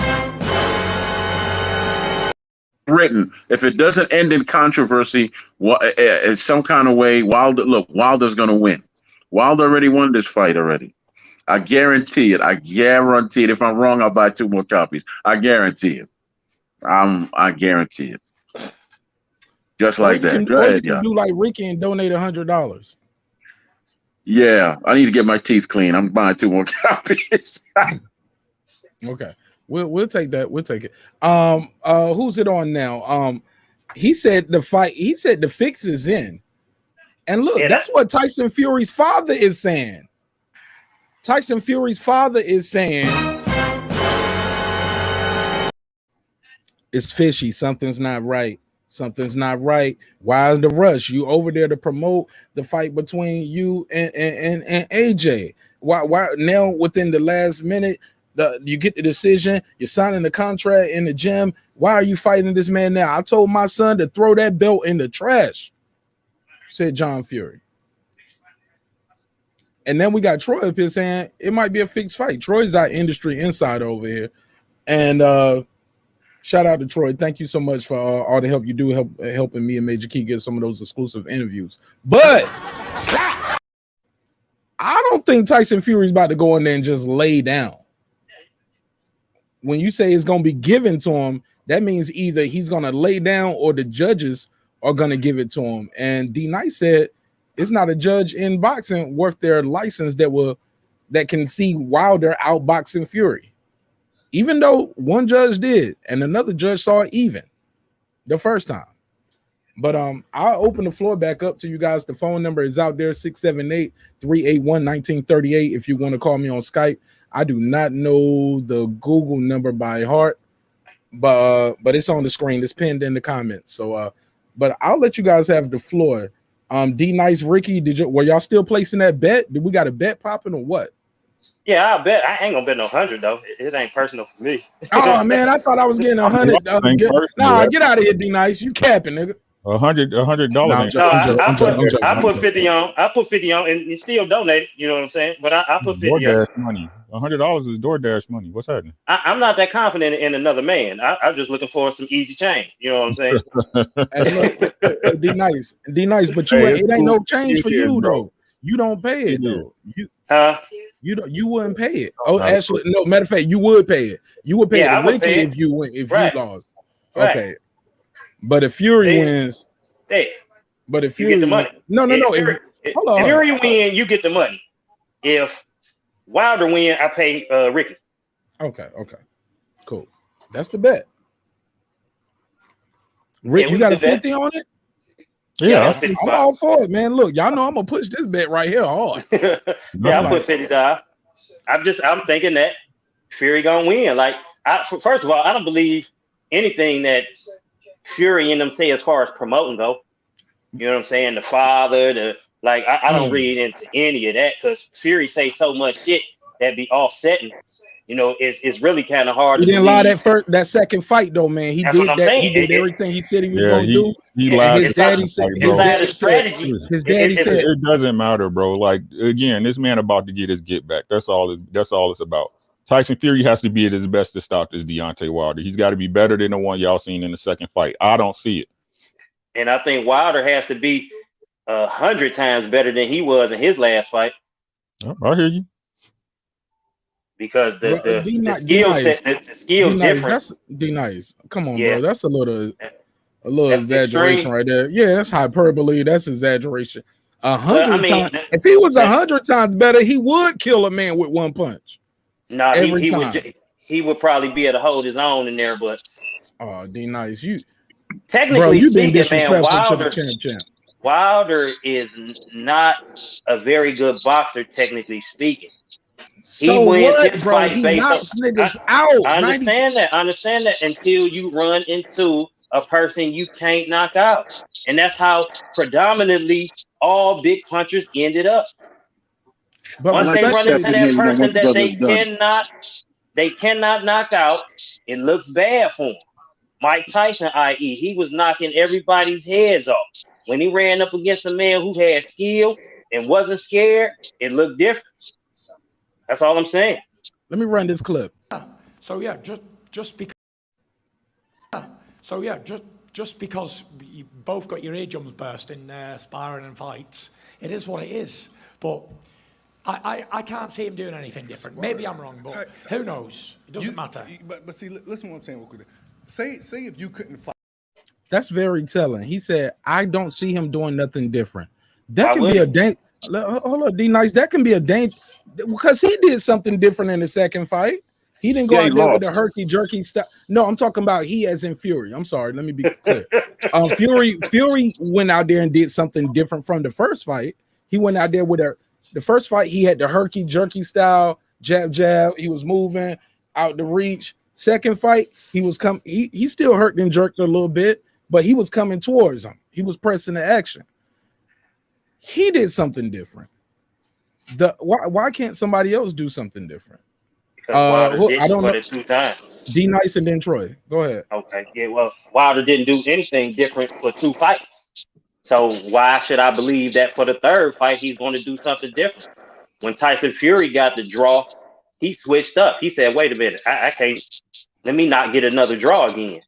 Speaker 13: Written. If it doesn't end in controversy, in some kind of way, Wilder's going to win. Wilder already won this fight already. I guarantee it. If I'm wrong, I'll buy 2 more copies. I guarantee it. I guarantee it. Just like that. Go ahead,
Speaker 4: do like Ricky and donate $100.
Speaker 13: Yeah, I need to get my teeth clean. I'm buying 2 more copies.
Speaker 4: Okay. We'll take that. We'll take it. Who's it on now? He said the fix is in. And look, that's what Tyson Fury's father is saying. Tyson Fury's father is saying it's fishy. Something's not right. Something's not right. Why is the rush? You over there to promote the fight between you and AJ. Why now within the last minute? You get the decision, you're signing the contract in the gym. Why are you fighting this man now? I told my son to throw that belt in the trash, said John Fury. And then we got Troy up here saying it might be a fixed fight. Troy's our industry insider over here. And shout out to Troy. Thank you so much for all the help you do helping me and Major Key get some of those exclusive interviews. But I don't think Tyson Fury's about to go in there and just lay down. When you say it's going to be given to him, that means either he's going to lay down or the judges are gonna give it to him. And D Nice said it's not a judge in boxing worth their license that can see Wilder outboxing Fury. Even though one judge did and another judge saw it even the first time. But I'll open the floor back up to you guys. The phone number is out there, 678-381-1938. If you want to call me on Skype. I do not know the Google number by heart, but it's on the screen. It's pinned in the comments. So but I'll let you guys have the floor. D Nice, Ricky, were y'all still placing that bet? Did we got a bet popping or what?
Speaker 11: Yeah, I bet. I ain't gonna bet no 100 though. It ain't personal for me.
Speaker 4: Oh man, I thought I was getting 100. Nah, get out of here, D Nice. You capping, nigga.
Speaker 3: $100.
Speaker 11: No, I put 50 on. I put 50 on, and you still donate. You know what I'm saying? But I put 50
Speaker 3: DoorDash
Speaker 11: on.
Speaker 3: money. $100 is DoorDash money. What's happening?
Speaker 11: I'm not that confident in another man. I'm just looking for some easy change. You know what I'm saying?
Speaker 4: Hey, D Nice, but it ain't no change for you though. You don't pay it though. You wouldn't pay it. Oh, actually, no. Matter of fact, you would pay it. You would pay it to Ricky if you lost.
Speaker 11: Right.
Speaker 4: Okay. But if Fury wins, but if Fury
Speaker 11: get the money,
Speaker 4: if
Speaker 11: Fury win, you get the money. If Wilder win, I pay Ricky.
Speaker 4: Okay, cool. That's the bet. Rick, you got a 50 on it?
Speaker 11: Yeah,
Speaker 4: I'm all for it, man. Look, y'all know I'm gonna push this bet right here hard.
Speaker 11: Yeah, I put $50. I'm thinking that Fury gonna win. Like, first of all, I don't believe anything that Fury and them say as far as promoting go. You know what I'm saying? The father, I don't read into any of that because Fury say so much shit that be offsetting. You know, it's really kind of hard.
Speaker 4: He didn't lie that second fight though, man. He did that. He did everything he said he was gonna do.
Speaker 3: He lied.
Speaker 4: His daddy said. His daddy said
Speaker 3: it doesn't matter, bro. Like again, this man about to get his get back. That's all it's about. Tyson Fury has to be at his best to stop this Deontay Wilder. He's got to be better than the one y'all seen in the second fight. I don't see it.
Speaker 11: And I think Wilder has to be 100 times better than he was in his last fight.
Speaker 3: I hear you.
Speaker 11: Because the skill set, the skill different.
Speaker 4: That's D Nice. Come on, bro. That's a little exaggeration right there. Yeah, that's hyperbole. That's exaggeration. 100 times. If he was 100 times better, he would kill a man with one punch.
Speaker 11: No, he would probably be able to hold his own in there, but
Speaker 4: D Nice,
Speaker 11: technically speaking, man, Wilder is not a very good boxer, technically speaking.
Speaker 4: So
Speaker 11: he wins
Speaker 4: what,
Speaker 11: his
Speaker 4: bro?
Speaker 11: fight
Speaker 4: He
Speaker 11: based
Speaker 4: knocks
Speaker 11: on,
Speaker 4: niggas out.
Speaker 11: I understand that until you run into a person you can't knock out, and that's how predominantly all big punchers ended up.
Speaker 4: But
Speaker 11: once they run into that person that they cannot knock out, it looks bad for them. Mike Tyson, i.e., he was knocking everybody's heads off. When he ran up against a man who had skill and wasn't scared, it looked different. That's all I'm saying.
Speaker 4: Let me run this clip.
Speaker 6: So yeah, just because. So yeah, just because you both got your eardrums burst in sparring and fights, it is what it is. But I can't see him doing anything different. Maybe I'm wrong, but who knows? It doesn't matter.
Speaker 10: But see, listen what I'm saying real quick. Say if you couldn't fight.
Speaker 4: That's very telling. He said, I don't see him doing nothing different. That can be a danger. Hold on, D Nice. That can be a danger because he did something different in the second fight. He didn't go out there with the herky jerky stuff. No, I'm talking about he as in Fury. I'm sorry. Let me be clear. Fury went out there and did something different from the first fight. He went out there with the first fight. He had the herky jerky style jab. He was moving out the reach. Second fight, he was he still hurt and jerked a little bit, but he was coming towards him. He was pressing the action. He did something different. Why can't somebody else do something different?
Speaker 11: Because Wilder did it 2 times.
Speaker 4: D Nice and then Troy. Go ahead.
Speaker 11: Okay. Yeah. Well, Wilder didn't do anything different for 2 fights. So why should I believe that for the third fight he's going to do something different? When Tyson Fury got the draw, he switched up. He said, "Wait a minute, I can't. Let me not get another draw again."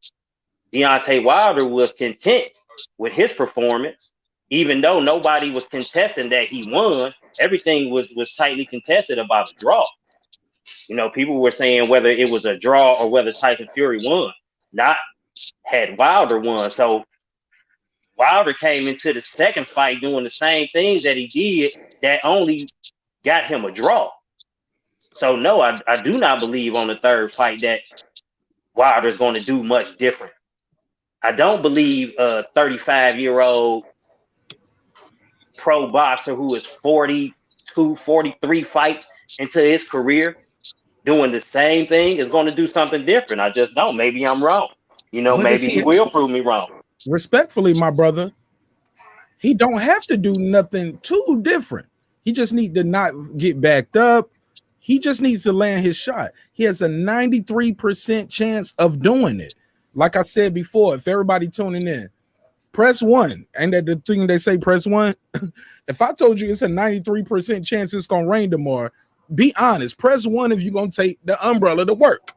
Speaker 11: Deontay Wilder was content with his performance, even though nobody was contesting that he won. Everything was tightly contested about the draw. You know, people were saying whether it was a draw or whether Tyson Fury won, not had Wilder won. So Wilder came into the second fight doing the same things that he did that only got him a draw. So no, I do not believe on the third fight that Wilder's going to do much different. I don't believe a 35-year-old pro boxer who is 42, 43 fights into his career doing the same thing is going to do something different. I just don't. Maybe I'm wrong. You know, maybe he will prove me wrong.
Speaker 4: Respectfully, my brother, he don't have to do nothing too different. He just need to not get backed up. He just needs to land his shot. He has a 93% chance of doing it. Like I said before, if everybody tuning in, press 1. Ain't that the thing they say, press 1? If I told you it's a 93% chance it's going to rain tomorrow, be honest. Press 1 if you're going to take the umbrella to work.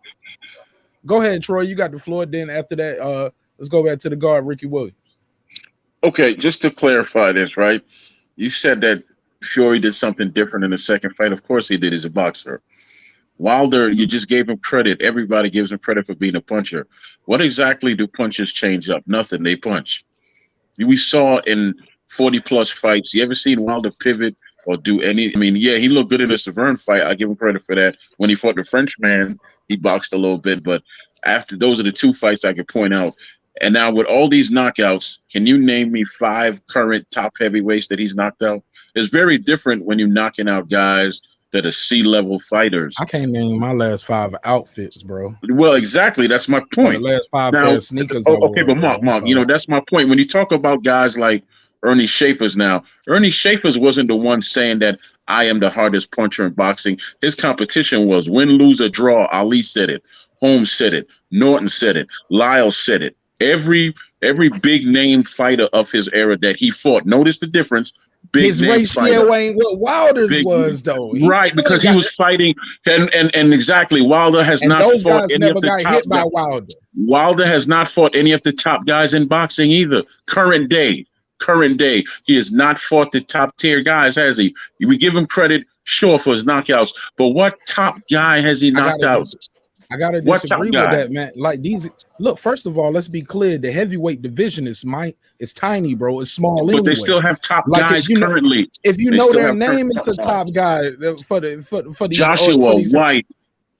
Speaker 4: Go ahead, Troy. You got the floor. Then after that, let's go back to the guard, Ricky Williams.
Speaker 13: Okay, just to clarify this, right? You said that Fury did something different in the second fight. Of course he did. He's a boxer. Wilder, you just gave him credit. Everybody gives him credit for being a puncher. What exactly do punches change up? Nothing. They punch. We saw in 40-plus fights. You ever seen Wilder pivot or do any? I mean, yeah, he looked good in the Severn fight. I give him credit for that. When he fought the Frenchman, he boxed a little bit. But after those are the 2 fights I could point out. And now with all these knockouts, can you name me 5 current top heavyweights that he's knocked out? It's very different when you're knocking out guys that are C-level fighters.
Speaker 4: I can't name my last 5 outfits, bro.
Speaker 13: Well, exactly. That's my point.
Speaker 4: The last 5
Speaker 13: now,
Speaker 4: pair of sneakers.
Speaker 13: Okay, but Mark, you know, that's my point. When you talk about guys like Ernie Schaefer's now, Ernie Schaefer's wasn't the one saying that I am the hardest puncher in boxing. His competition was win, lose, or draw. Ali said it. Holmes said it. Norton said it. Lyle said it. Every big name fighter of his era that he fought. Notice the difference.
Speaker 4: His ratio ain't what Wilder's was, though.
Speaker 13: Right, because he was fighting, and exactly, Wilder has not fought any of the top guys. Wilder has not fought any of the top guys in boxing either. Current day, he has not fought the top tier guys, has he? We give him credit, sure, for his knockouts, but what top guy has he knocked out?
Speaker 4: I gotta disagree with that, man. Like these, look. First of all, let's be clear: the heavyweight division is tiny, bro. It's small,
Speaker 13: but
Speaker 4: anyway.
Speaker 13: They still have top guys currently.
Speaker 4: If you know their name, it's a top guy for these
Speaker 13: Joshua White,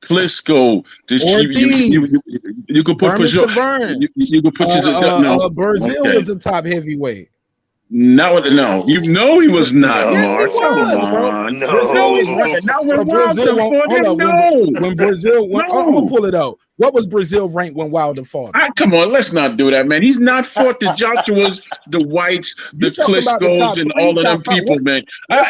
Speaker 13: Klitschko. You could put you could put
Speaker 4: Brazil was a top heavyweight.
Speaker 13: No, you know he was not, Mark.
Speaker 4: When Brazil went, I'm gonna pull it out. What was Brazil ranked when Wilder fought?
Speaker 13: Come on, let's not do that, man. He's not fought the Joshuas, the Whites, the Klitschkos, and all of them people, man.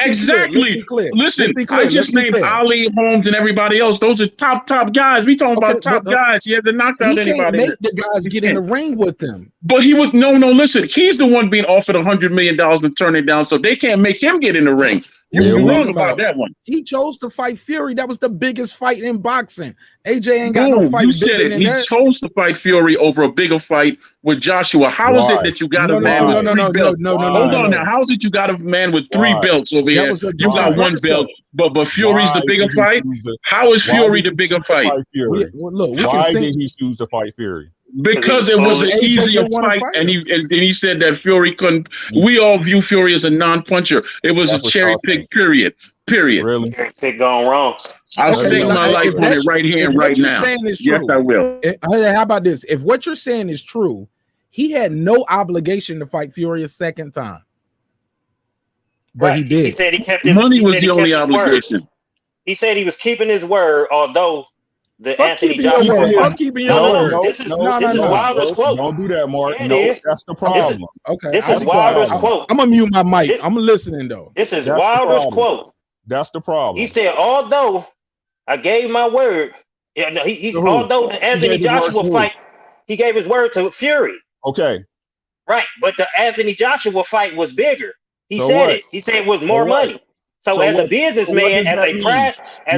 Speaker 13: Exactly. Listen, I just named Ali, Holmes, and everybody else. Those are top guys. We talking about top guys. He hasn't knocked out anybody.
Speaker 4: He can't make the guys get in the ring with them.
Speaker 13: But he was no. Listen, he's the one being offered $100 million and turn it down, so they can't make him get in the ring. You're wrong about that one.
Speaker 4: He chose to fight Fury. That was the biggest fight in boxing. AJ ain't got no fight.
Speaker 13: You said it. He chose to fight Fury over a bigger fight with Joshua. How is it that you got a man with 3 belts? Hold on now. How is it you got a man with 3 belts over here? You got 1 belt, but Fury's the bigger fight. How is Fury the bigger fight?
Speaker 3: Why did he choose to fight Fury?
Speaker 13: Because it was an easier fight, and he said that Fury couldn't. We all view Fury as a non-puncher. It was a cherry pick. Period.
Speaker 3: Really?
Speaker 11: Cherry pick gone wrong.
Speaker 13: I'll stake my life on it right here and right now. Yes, I will.
Speaker 4: How about this? If what you're saying is true, he had no obligation to fight Fury a second time, but he did.
Speaker 11: He said he kept his
Speaker 13: money was the only obligation.
Speaker 11: He said he was keeping his word, although. Anthony
Speaker 4: Joshua word. Keeping your word.
Speaker 11: This is Wilder's quote.
Speaker 3: Don't do that, Mark. No, that's the problem.
Speaker 11: This is Wilder's quote.
Speaker 4: I'm gonna mute my mic. I'm listening though.
Speaker 11: This is Wilder's quote.
Speaker 3: That's the problem.
Speaker 11: He said, although I gave my word, although the Anthony Joshua fight, he gave his word to Fury.
Speaker 3: Okay.
Speaker 11: Right, but the Anthony Joshua fight was bigger. He said it. He said it was more money. So as a businessman, as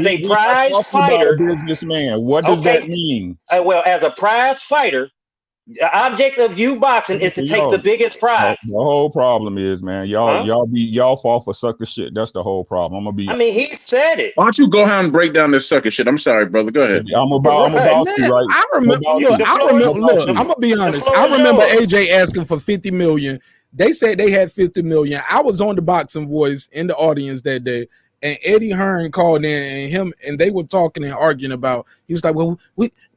Speaker 11: a prize fighter,
Speaker 3: businessman, what does that mean?
Speaker 11: Well, as a prize fighter, the object of you boxing is to take the biggest prize.
Speaker 3: The whole problem is, man, y'all fall for sucker shit. That's the whole problem.
Speaker 11: I mean, he said it.
Speaker 13: Why don't you go ahead and break down this sucker shit? I'm sorry, brother. Go ahead.
Speaker 3: I'm about to, right?
Speaker 4: I remember. Look, I'm gonna be honest. I remember AJ asking for $50 million They said they had 50 million. I was on the Boxing Voice in the audience that day, and Eddie Hearn called in, and they were talking and arguing about. He was like, "Well,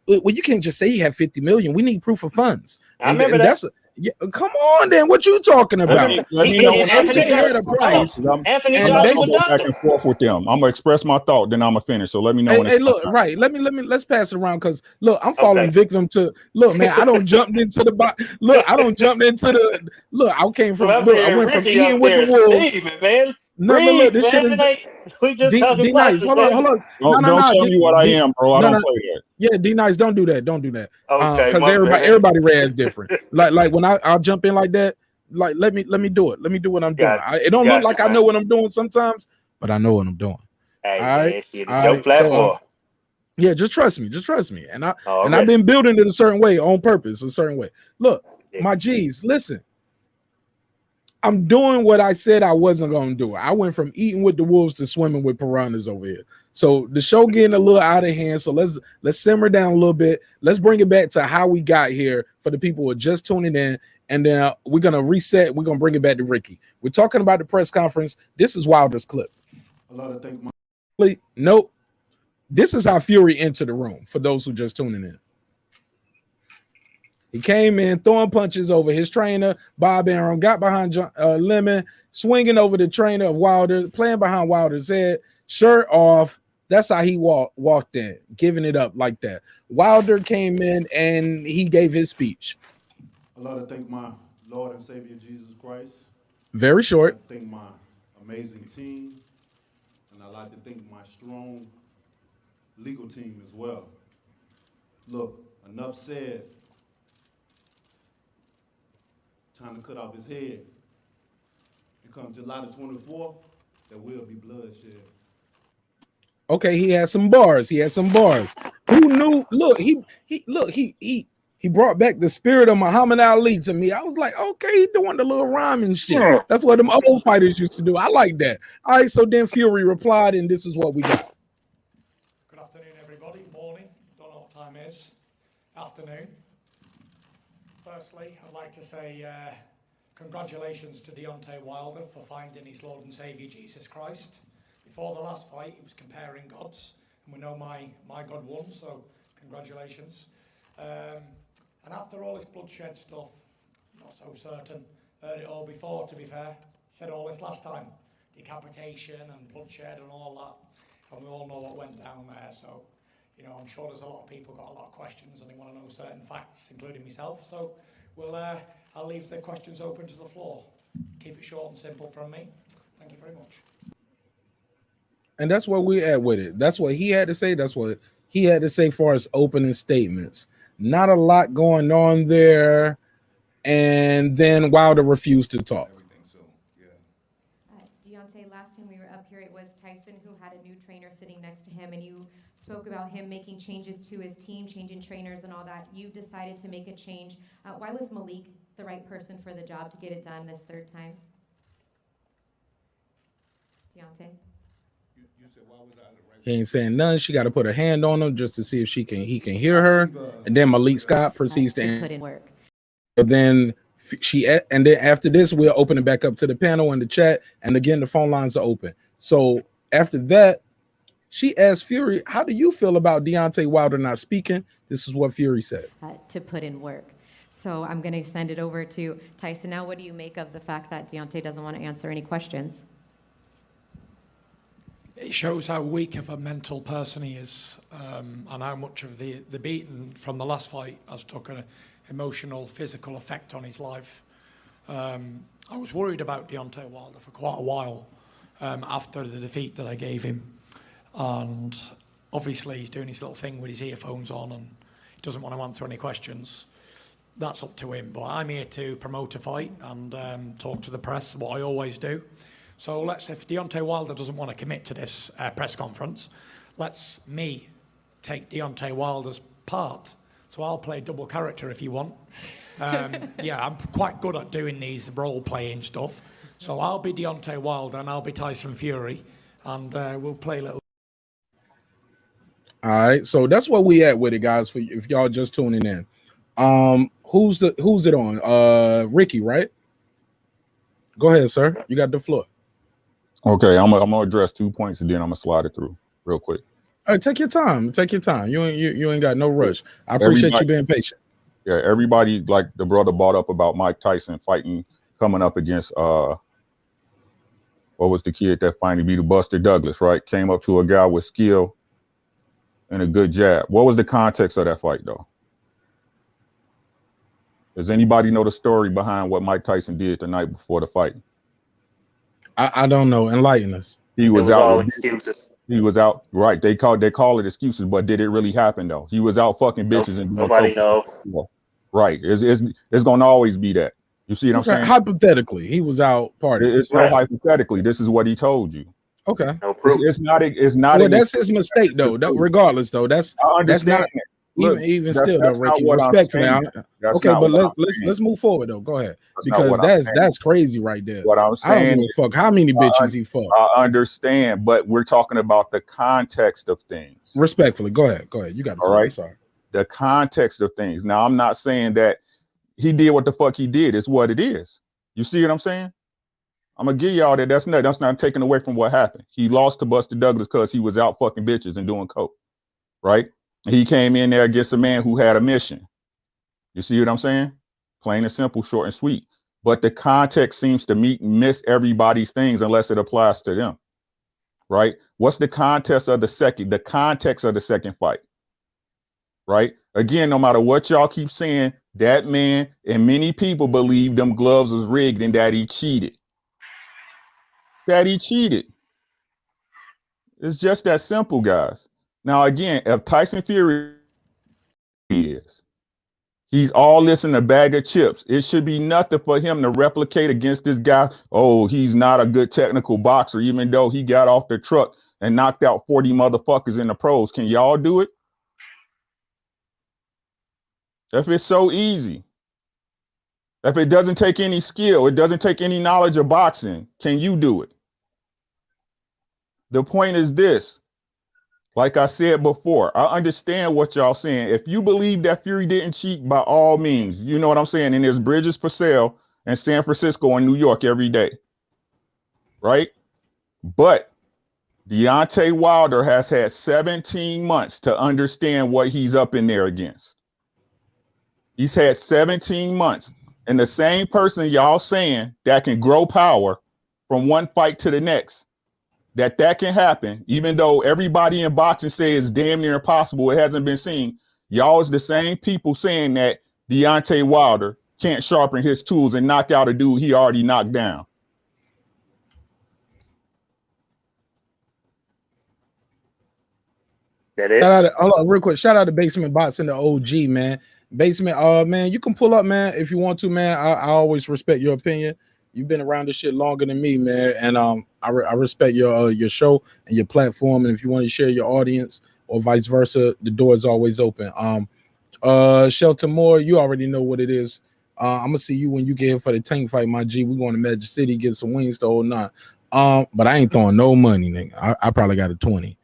Speaker 4: you can't just say you have 50 million. We need proof of funds."
Speaker 11: I remember that.
Speaker 4: Yeah, come on, then. What you talking about?
Speaker 3: Let me know when
Speaker 4: MJ had a price.
Speaker 11: Anthony
Speaker 3: I'm
Speaker 11: Johnson
Speaker 3: gonna
Speaker 11: was
Speaker 3: go back and forth with them. I'm gonna express my thought, then I'm gonna finish. So let me know when it's
Speaker 4: look,
Speaker 3: time.
Speaker 4: right. Let's pass it around because look, I'm falling victim to look, man. I don't jump into the box. Look, I don't jump into the look. I came from look. I went from eating with the wolves.
Speaker 11: Steven, man.
Speaker 4: No, look, this shit
Speaker 11: man.
Speaker 4: is
Speaker 11: We just talking
Speaker 4: D-Nice.
Speaker 11: boxing,
Speaker 4: Hold on.
Speaker 3: Don't tell me what I am, bro. I don't play that.
Speaker 4: Yeah, D-Nice, don't do that. Don't do that.
Speaker 11: Okay,
Speaker 4: because everybody reacts different. like when I'll jump in like that, like let me do it. Let me do what I'm doing. It don't look like I know what I'm doing sometimes, but I know what I'm doing.
Speaker 11: Hey,
Speaker 4: all right,
Speaker 11: man, shit, it's your platform.
Speaker 4: Yeah, just trust me. And I've been building it a certain way on purpose, a certain way. Look, my G's, listen. I'm doing what I said I wasn't going to do. I went from eating with the wolves to swimming with piranhas over here. So the show getting a little out of hand. So let's simmer down a little bit. Let's bring it back to how we got here for the people who are just tuning in. And then we're going to reset. We're going to bring it back to Ricky. We're talking about the press conference. This is Wilder's clip. Nope. This is how Fury entered the room for those who just tuning in. He came in throwing punches over his trainer, Bob Arum, got behind Lemon, swinging over the trainer of Wilder, playing behind Wilder's head, shirt off. That's how he walked in, giving it up like that. Wilder came in and he gave his speech.
Speaker 5: I'd like to thank my Lord and Savior Jesus Christ.
Speaker 4: Very short.
Speaker 5: I'd like to thank my amazing team, and I'd like to thank my strong legal team as well. Look, enough said. Time to cut off his head. And come July the 24th, there will be bloodshed.
Speaker 4: Okay, he had some bars. Who knew? Look, he brought back the spirit of Muhammad Ali to me. I was like, okay, he doing the little rhyming shit. That's what them old fighters used to do. I like that. All right, so then Fury replied, and this is what we got.
Speaker 6: Good afternoon, everybody. Morning. Don't know what time it is. Afternoon. Firstly, I'd like to say congratulations to Deontay Wilder for finding his Lord and Saviour Jesus Christ. Before the last fight, he was comparing gods, and we know my God won, so congratulations. And after all this bloodshed stuff, not so certain. Heard it all before, to be fair. Said all this last time. Decapitation and bloodshed and all that. And we all know what went down there, so you know, I'm sure there's a lot of people got a lot of questions and they want to know certain facts, including myself. So I'll leave the questions open to the floor. Keep it short and simple from me. Thank you very much.
Speaker 4: And that's where we're at with it. That's what he had to say. That's what he had to say for his opening statements. Not a lot going on there. And then Wilder refused to talk.
Speaker 7: Deontay, last time we were up here, it was Tyson who had a new trainer sitting next to him, and you spoke about him making changes to his team, changing trainers and all that. You decided to make a change. Why was Malik the right person for the job to get it done this third time? Deontay?
Speaker 10: You said why was I the right?
Speaker 4: He ain't saying nothing. She got to put her hand on him just to see if he can hear her. And then Malik Scott proceeds to
Speaker 7: put in work.
Speaker 4: But then and then after this, we'll open it back up to the panel and the chat. And again, the phone lines are open. So after that, she asked Fury, how do you feel about Deontay Wilder not speaking? This is what Fury said.
Speaker 7: To put in work. So I'm going to send it over to Tyson. Now, what do you make of the fact that Deontay doesn't want to answer any questions?
Speaker 6: It shows how weak of a mental person he is, and how much of the beating from the last fight has took an emotional, physical effect on his life. I was worried about Deontay Wilder for quite a while after the defeat that I gave him. And obviously he's doing his little thing with his earphones on and he doesn't want to answer any questions. That's up to him. But I'm here to promote a fight and talk to the press, what I always do. So if Deontay Wilder doesn't want to commit to this press conference, let's me take Deontay Wilder's part. So I'll play double character if you want. Yeah, I'm quite good at doing these role-playing stuff. So I'll be Deontay Wilder and I'll be Tyson Fury, and we'll play a little.
Speaker 4: All right, so that's where we at with it, guys. For if y'all just tuning in, who's it on? Ricky, right? Go ahead, sir. You got the floor.
Speaker 3: Okay, I'm gonna address 2 points and then I'm gonna slide it through real quick.
Speaker 4: All right, take your time. Take your time. You ain't got no rush. I appreciate you being patient.
Speaker 3: Yeah, everybody, like the brother brought up about Mike Tyson coming up against what was the kid that finally beat Buster Douglas, right? Came up to a guy with skill and a good jab. What was the context of that fight, though? Does anybody know the story behind what Mike Tyson did the night before the fight?
Speaker 4: I don't know. Enlighten us.
Speaker 3: He was out.
Speaker 11: All excuses.
Speaker 3: He was out. Right. They call it excuses, but did it really happen though? He was out fucking bitches and
Speaker 11: nobody knows.
Speaker 3: Right. It's gonna always be that. You see what I'm saying?
Speaker 4: Hypothetically, he was out partying.
Speaker 3: It's no hypothetically. This is what he told you.
Speaker 4: Okay.
Speaker 11: No proof.
Speaker 3: It's not.
Speaker 4: Well, that's his mistake though. Regardless though, that's not.
Speaker 3: Look,
Speaker 4: even still though, Ricky, respectfully. Okay, but let's move forward though. Go ahead, because that's crazy right there.
Speaker 3: What I'm saying,
Speaker 4: I don't give a fuck how many bitches he fucked.
Speaker 3: I understand, but we're talking about the context of things.
Speaker 4: Respectfully, go ahead. You got it.
Speaker 3: All right.
Speaker 4: I'm sorry.
Speaker 3: The context of things. Now, I'm not saying that he did what the fuck he did. It's what it is. You see what I'm saying? I'm gonna give y'all that. That's not taken away from what happened. He lost to Buster Douglas because he was out fucking bitches and doing coke, right? He came in there against a man who had a mission. You see what I'm saying? Plain and simple, short and sweet. But the context seems to miss everybody's things unless it applies to them, right? What's the context of the second fight, right? Again, no matter what y'all keep saying, that man and many people believe them gloves was rigged and that he cheated. It's just that simple, guys. Now, again, if Tyson Fury he's all this in a bag of chips, it should be nothing for him to replicate against this guy. Oh, he's not a good technical boxer, even though he got off the truck and knocked out 40 motherfuckers in the pros. Can y'all do it? If it's so easy, if it doesn't take any skill, it doesn't take any knowledge of boxing, can you do it? The point is this. Like I said before, I understand what y'all saying. If you believe that Fury didn't cheat, by all means, you know what I'm saying? And there's bridges for sale in San Francisco and New York every day, right? But Deontay Wilder has had 17 months to understand what he's up in there against. He's had 17 months. And the same person y'all saying that can grow power from one fight to the next, that can happen, even though everybody in boxing says it's damn near impossible, it hasn't been seen. Y'all is the same people saying that Deontay Wilder can't sharpen his tools and knock out a dude he already knocked down.
Speaker 11: That it?
Speaker 4: Hold on, real quick. Shout out to Basement Boxing, the OG, man. Basement, man, you can pull up, man, if you want to, man. I always respect your opinion. You've been around this shit longer than me, man, and I respect your show and your platform. And if you want to share your audience or vice versa, the door is always open. Shelton Moore, you already know what it is. I'm gonna see you when you get here for the tank fight, my G. We're going to Magic City, get some wings the whole night. But I ain't throwing no money, nigga. I probably got a 20,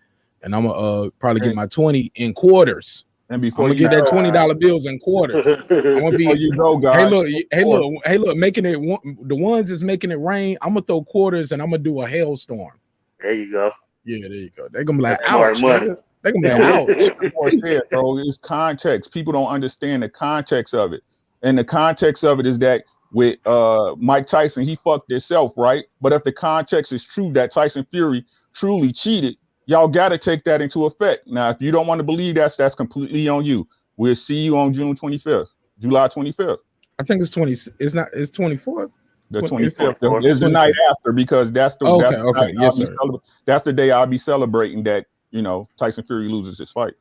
Speaker 4: and I'm gonna probably get my 20 in quarters.
Speaker 3: And before
Speaker 4: I'm gonna get that $20 bills in quarters. I'm gonna be.
Speaker 3: You know, guys.
Speaker 4: Hey, look, making it the ones is making it rain. I'm gonna throw quarters and I'm gonna do a hailstorm.
Speaker 11: There you go.
Speaker 4: Yeah, there you go. They're gonna be like, ouch. They're gonna be like, ouch.
Speaker 3: Bro, it's context. People don't understand the context of it, and the context of it is that with Mike Tyson, he fucked himself, right? But if the context is true that Tyson Fury truly cheated, y'all got to take that into effect. Now, if you don't want to believe that's completely on you. We'll see you on July 25th.
Speaker 4: I think it's 20. It's not. It's 24th.
Speaker 3: The 25th is the night after, because that's the
Speaker 4: okay. Yes, sir.
Speaker 3: That's the day I'll be celebrating that, you know, Tyson Fury loses his fight.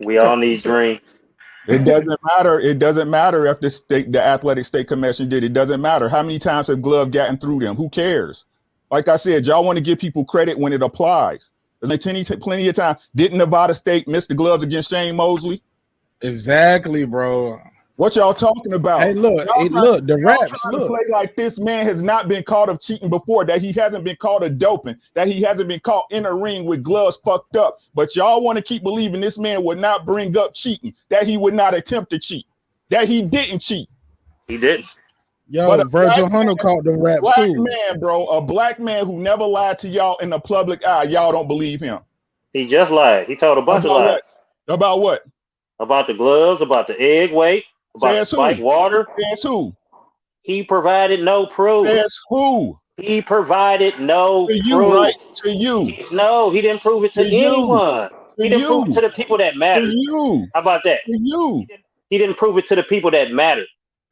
Speaker 11: We all need dreams.
Speaker 3: It doesn't matter. It doesn't matter if the Athletic State Commission did. It doesn't matter how many times have Glove gotten through them. Who cares? Like I said, y'all want to give people credit when it applies. There's plenty of time. Didn't Nevada State miss the gloves against Shane Mosley?
Speaker 4: Exactly, bro.
Speaker 3: What y'all talking about?
Speaker 4: Hey, look, the raps.
Speaker 3: Look, play like this man has not been caught of cheating before, that he hasn't been caught of doping, that he hasn't been caught in a ring with gloves fucked up. But y'all want to keep believing this man would not bring up cheating, that he would not attempt to cheat, that he didn't cheat.
Speaker 11: He didn't.
Speaker 4: Yo,
Speaker 3: But
Speaker 4: Virgil Hunter caught them raps
Speaker 3: black
Speaker 4: too.
Speaker 3: man, bro, a black man who never lied to y'all in the public eye, y'all don't believe him.
Speaker 11: He just lied. He told a bunch of lies.
Speaker 3: About what?
Speaker 11: About the gloves, about the egg weight, about the spiked water.
Speaker 3: Says who?
Speaker 11: He provided no proof.
Speaker 3: Says who?
Speaker 11: He provided no
Speaker 3: to
Speaker 11: proof.
Speaker 3: You, right? To you.
Speaker 11: No, he didn't prove it to anyone. He didn't prove it to the people that matter.
Speaker 3: To you.
Speaker 11: How about that?
Speaker 3: To you.
Speaker 11: He didn't prove it to the people that matter.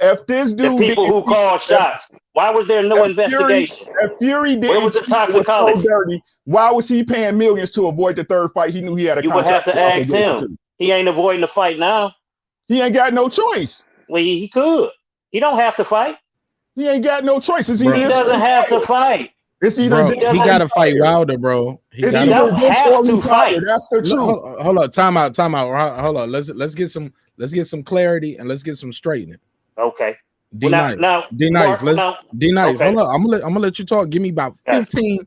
Speaker 3: If this dude,
Speaker 11: the people who called shots, why was there no investigation?
Speaker 3: If Fury didn't,
Speaker 11: where was the toxicology?
Speaker 3: Was so dirty, why was he paying millions to avoid the third fight? He knew he had a contract.
Speaker 11: You would have to ask him. He ain't avoiding the fight now.
Speaker 3: He ain't got no choice.
Speaker 11: Well, he could. He don't have to fight.
Speaker 3: He ain't got no choice. He
Speaker 11: doesn't have to fight.
Speaker 3: It's either
Speaker 4: he got to fight Wilder, bro. He
Speaker 3: don't have to fight. That's the truth.
Speaker 4: Hold on, time out. Hold on. Let's get some clarity and let's get some straightening.
Speaker 11: Okay.
Speaker 4: D-Nice. D-Nice.
Speaker 11: Okay.
Speaker 4: Hold on. I'm gonna let you talk. Give me about 15,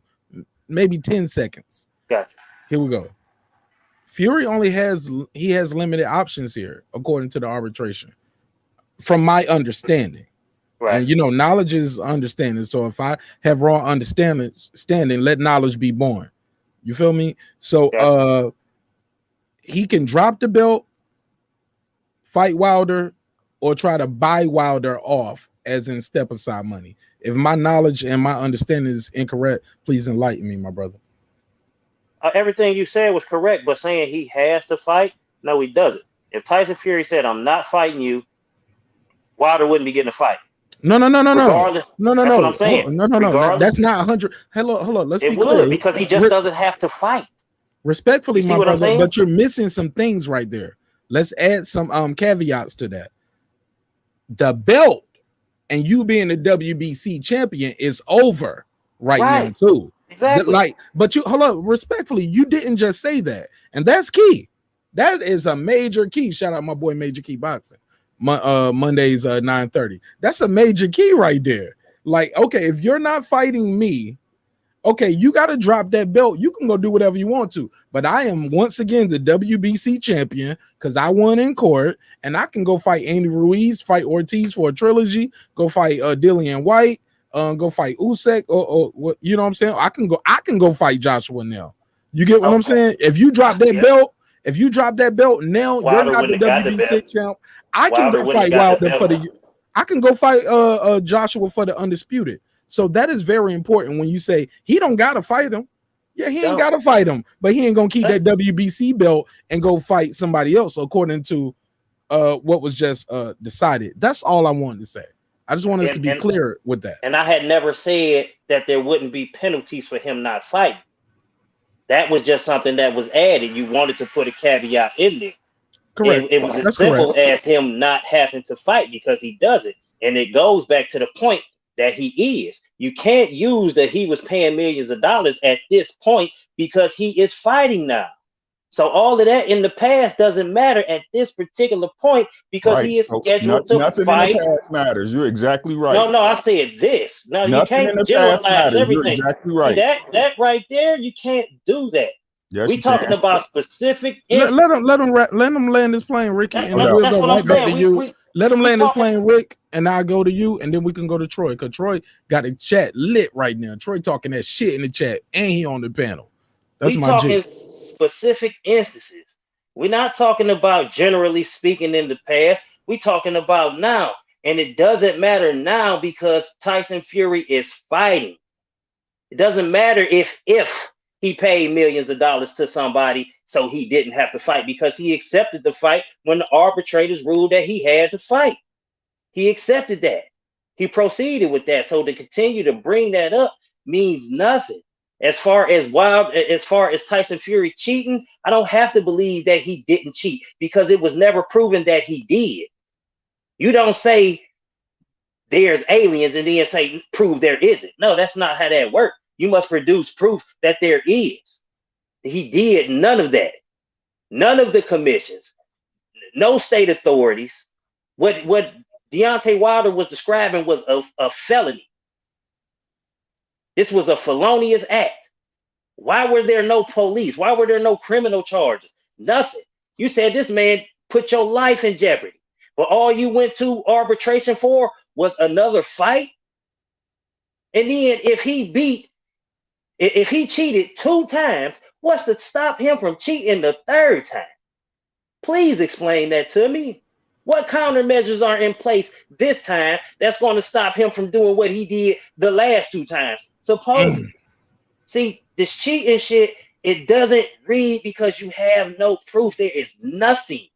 Speaker 4: maybe 10 seconds.
Speaker 11: Gotcha.
Speaker 4: Here we go. Fury has limited options here, according to the arbitration, from my understanding.
Speaker 11: Right.
Speaker 4: And knowledge is understanding. So if I have wrong understanding, let knowledge be born. You feel me? So he can drop the belt, fight Wilder, or try to buy Wilder off, as in step aside money. If my knowledge and my understanding is incorrect, please enlighten me, my brother.
Speaker 11: Everything you said was correct, but saying he has to fight, no, he doesn't. If Tyson Fury said, "I'm not fighting you," Wilder wouldn't be getting a fight.
Speaker 4: No.
Speaker 11: That's what I'm saying.
Speaker 4: No. That's not 100. Hello. Let's be clear.
Speaker 11: Because he just doesn't have to fight.
Speaker 4: Respectfully, my brother, but you're missing some things right there. Let's add some caveats to that. The belt and you being the WBC champion is over right now too.
Speaker 11: Exactly.
Speaker 4: But you hold on, respectfully, you didn't just say that, and that's key. That is a major key. Shout out my boy Major Key Boxing. Mondays 9:30. That's a major key right there. Like, okay, if you're not fighting me, okay, you got to drop that belt. You can go do whatever you want to, but I am once again the WBC champion because I won in court, and I can go fight Andy Ruiz, fight Ortiz for a trilogy, go fight Dillian White, go fight Usyk, or what, you know what I'm saying? I can go fight Joshua now. You get what I'm saying? If you drop that belt, now
Speaker 11: Wilder
Speaker 4: you're not the WBC champ. I can go fight Wilder I can go fight Joshua for the undisputed. So that is very important when you say he don't gotta fight him. Yeah, he ain't gotta fight him, but he ain't gonna keep that WBC belt and go fight somebody else according to what was just decided. That's all I wanted to say. I just want us to be clear with that.
Speaker 11: And I had never said that there wouldn't be penalties for him not fighting. That was just something that was added. You wanted to put a caveat in there.
Speaker 4: Correct.
Speaker 11: It was as simple as him not having to fight because he does it. And it goes back to the point that he is. You can't use that he was paying millions of dollars at this point because he is fighting now. So all of that in the past doesn't matter at this particular point because he is scheduled to
Speaker 3: nothing
Speaker 11: fight.
Speaker 3: In the past matters. You're exactly right.
Speaker 11: No, I said this. No, you can't generalize everything.
Speaker 3: You're exactly right.
Speaker 11: See, that right there, you can't do that.
Speaker 3: Yes,
Speaker 11: we talking about specific.
Speaker 4: Let him land this plane, Ricky, and we'll go right back to you. Let him land this plane, Rick, and I'll go to you, and then we can go to Troy because Troy got the chat lit right now. Troy talking that shit in the chat, and he on the panel. That's my G.
Speaker 11: Specific instances. We're not talking about generally speaking in the past. We're talking about now, and it doesn't matter now because Tyson Fury is fighting. It doesn't matter if he paid millions of dollars to somebody so he didn't have to fight because he accepted the fight when the arbitrators ruled that he had to fight. He accepted that. He proceeded with that. So to continue to bring that up means nothing. As far as Tyson Fury cheating, I don't have to believe that he didn't cheat because it was never proven that he did. You don't say there's aliens and then say prove there isn't. No, that's not how that works. You must produce proof that there is. He did none of that. None of the commissions, no state authorities. What Deontay Wilder was describing was a felony. This was a felonious act. Why were there no police? Why were there no criminal charges? Nothing. You said this man put your life in jeopardy. But all you went to arbitration for was another fight. And then if he cheated 2 times, what's to stop him from cheating the 3rd time? Please explain that to me. What countermeasures are in place this time that's going to stop him from doing what he did the last 2 times? Supposedly. See, this cheating shit, it doesn't read because you have no proof. There is nothing,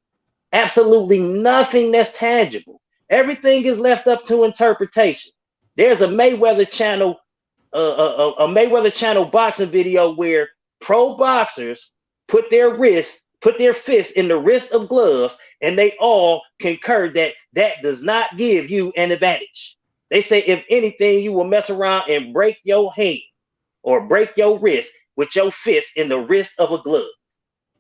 Speaker 11: absolutely nothing that's tangible. Everything is left up to interpretation. There's a Mayweather channel, boxing video where pro boxers put their fist in the wrist of gloves, and they all concur that that does not give you an advantage. They say, if anything, you will mess around and break your hand or break your wrist with your fist in the wrist of a glove.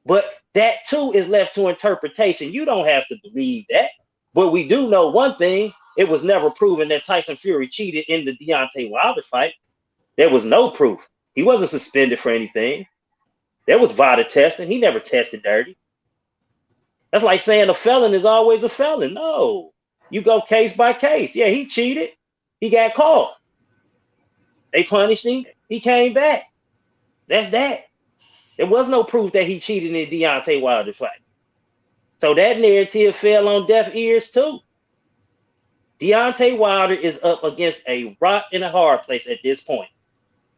Speaker 11: But that too is left to interpretation. You don't have to believe that. But we do know one thing. It was never proven that Tyson Fury cheated in the Deontay Wilder fight. There was no proof. He wasn't suspended for anything. There was VADA testing. He never tested dirty. That's like saying a felon is always a felon. No. You go case by case. Yeah, he cheated. He got caught. They punished him. He came back. That's that. There was no proof that he cheated in the Deontay Wilder fight. So that narrative fell on deaf ears too. Deontay Wilder is up against a rock and a hard place at this point.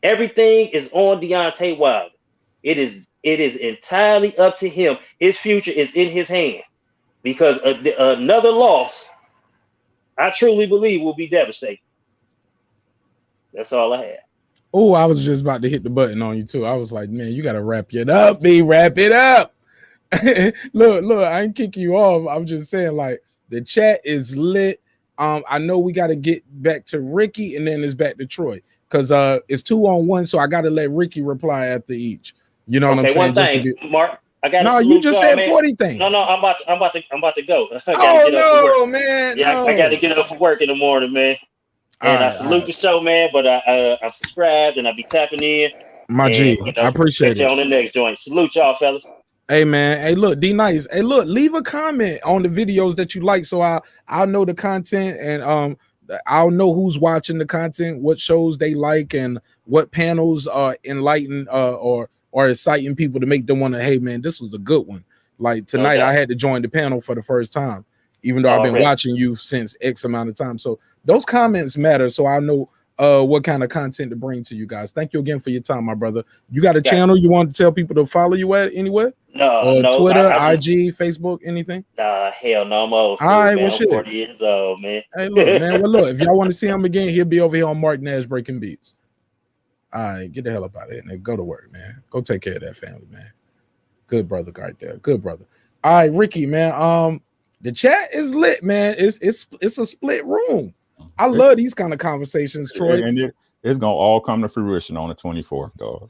Speaker 11: Everything is on Deontay Wilder. It is entirely up to him. His future is in his hands, because another loss, I truly believe, will be devastating. That's all I have.
Speaker 4: Oh, I was just about to hit the button on you too. I was like, man, you got to wrap it up, B. Wrap it up. look, I ain't kicking you off. I'm just saying, like, the chat is lit. I know we got to get back to Ricky, and then it's back to Troy, because it's 2 on 1. So I got to let Ricky reply after each. You know what I'm saying?
Speaker 11: One thing, Mark. I got.
Speaker 4: No, you just said 40 things.
Speaker 11: No, I'm about to go.
Speaker 4: Oh no, man!
Speaker 11: Yeah,
Speaker 4: no.
Speaker 11: I got to get up for work in the morning, man. And I salute the show, man. But I'm subscribed and I be tapping in.
Speaker 4: My G, I appreciate it.
Speaker 11: On the next joint. Salute y'all, fellas.
Speaker 4: Hey man, hey look, D Nice. Hey look, leave a comment on the videos that you like, so I'll know the content, and I'll know who's watching the content, what shows they like, and what panels are enlightening or exciting people to make them want to, hey man, this was a good one. Like tonight, okay. I had to join the panel for the first time, even though I've been watching you since X amount of time. So those comments matter, so I know what kind of content to bring to you guys. Thank you again for your time, my brother. You got a channel you want to tell people to follow you at anywhere?
Speaker 11: No,
Speaker 4: Twitter, IG, Facebook, anything?
Speaker 11: Nah, hell no, I'm old school,
Speaker 4: all right,
Speaker 11: man.
Speaker 4: well, shit.
Speaker 11: 40 years old, man.
Speaker 4: Hey, look, man. Well, look, if y'all want to see him again, he'll be over here on marqnash Breaking Beats. All right, get the hell up out of here, nigga. Go to work, man. Go take care of that family, man. Good brother right there. Good brother. All right, Ricky, man. The chat is lit, man. It's a split room. I love these kind of conversations, Troy.
Speaker 3: And it's gonna all come to fruition on the 24th, dog.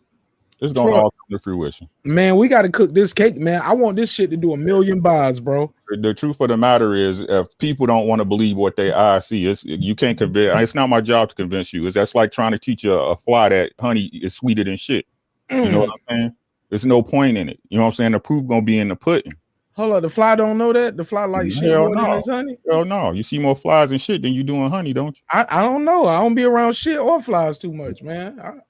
Speaker 3: It's gonna all come to fruition.
Speaker 4: Man, we got to cook this cake, man. I want this shit to do 1 million buys, bro.
Speaker 3: The truth of the matter is, if people don't want to believe what they eyes see, you can't convince. It's not my job to convince you. That's like trying to teach a fly that honey is sweeter than shit. You know what I'm saying? There's no point in it. You know what I'm saying? The proof gonna be in the pudding.
Speaker 4: Hold on, the fly don't know that? The fly like shit more than his honey?
Speaker 3: Hell no. You see more flies and shit than you doing honey, don't you?
Speaker 4: I don't know. I don't be around shit or flies too much, man.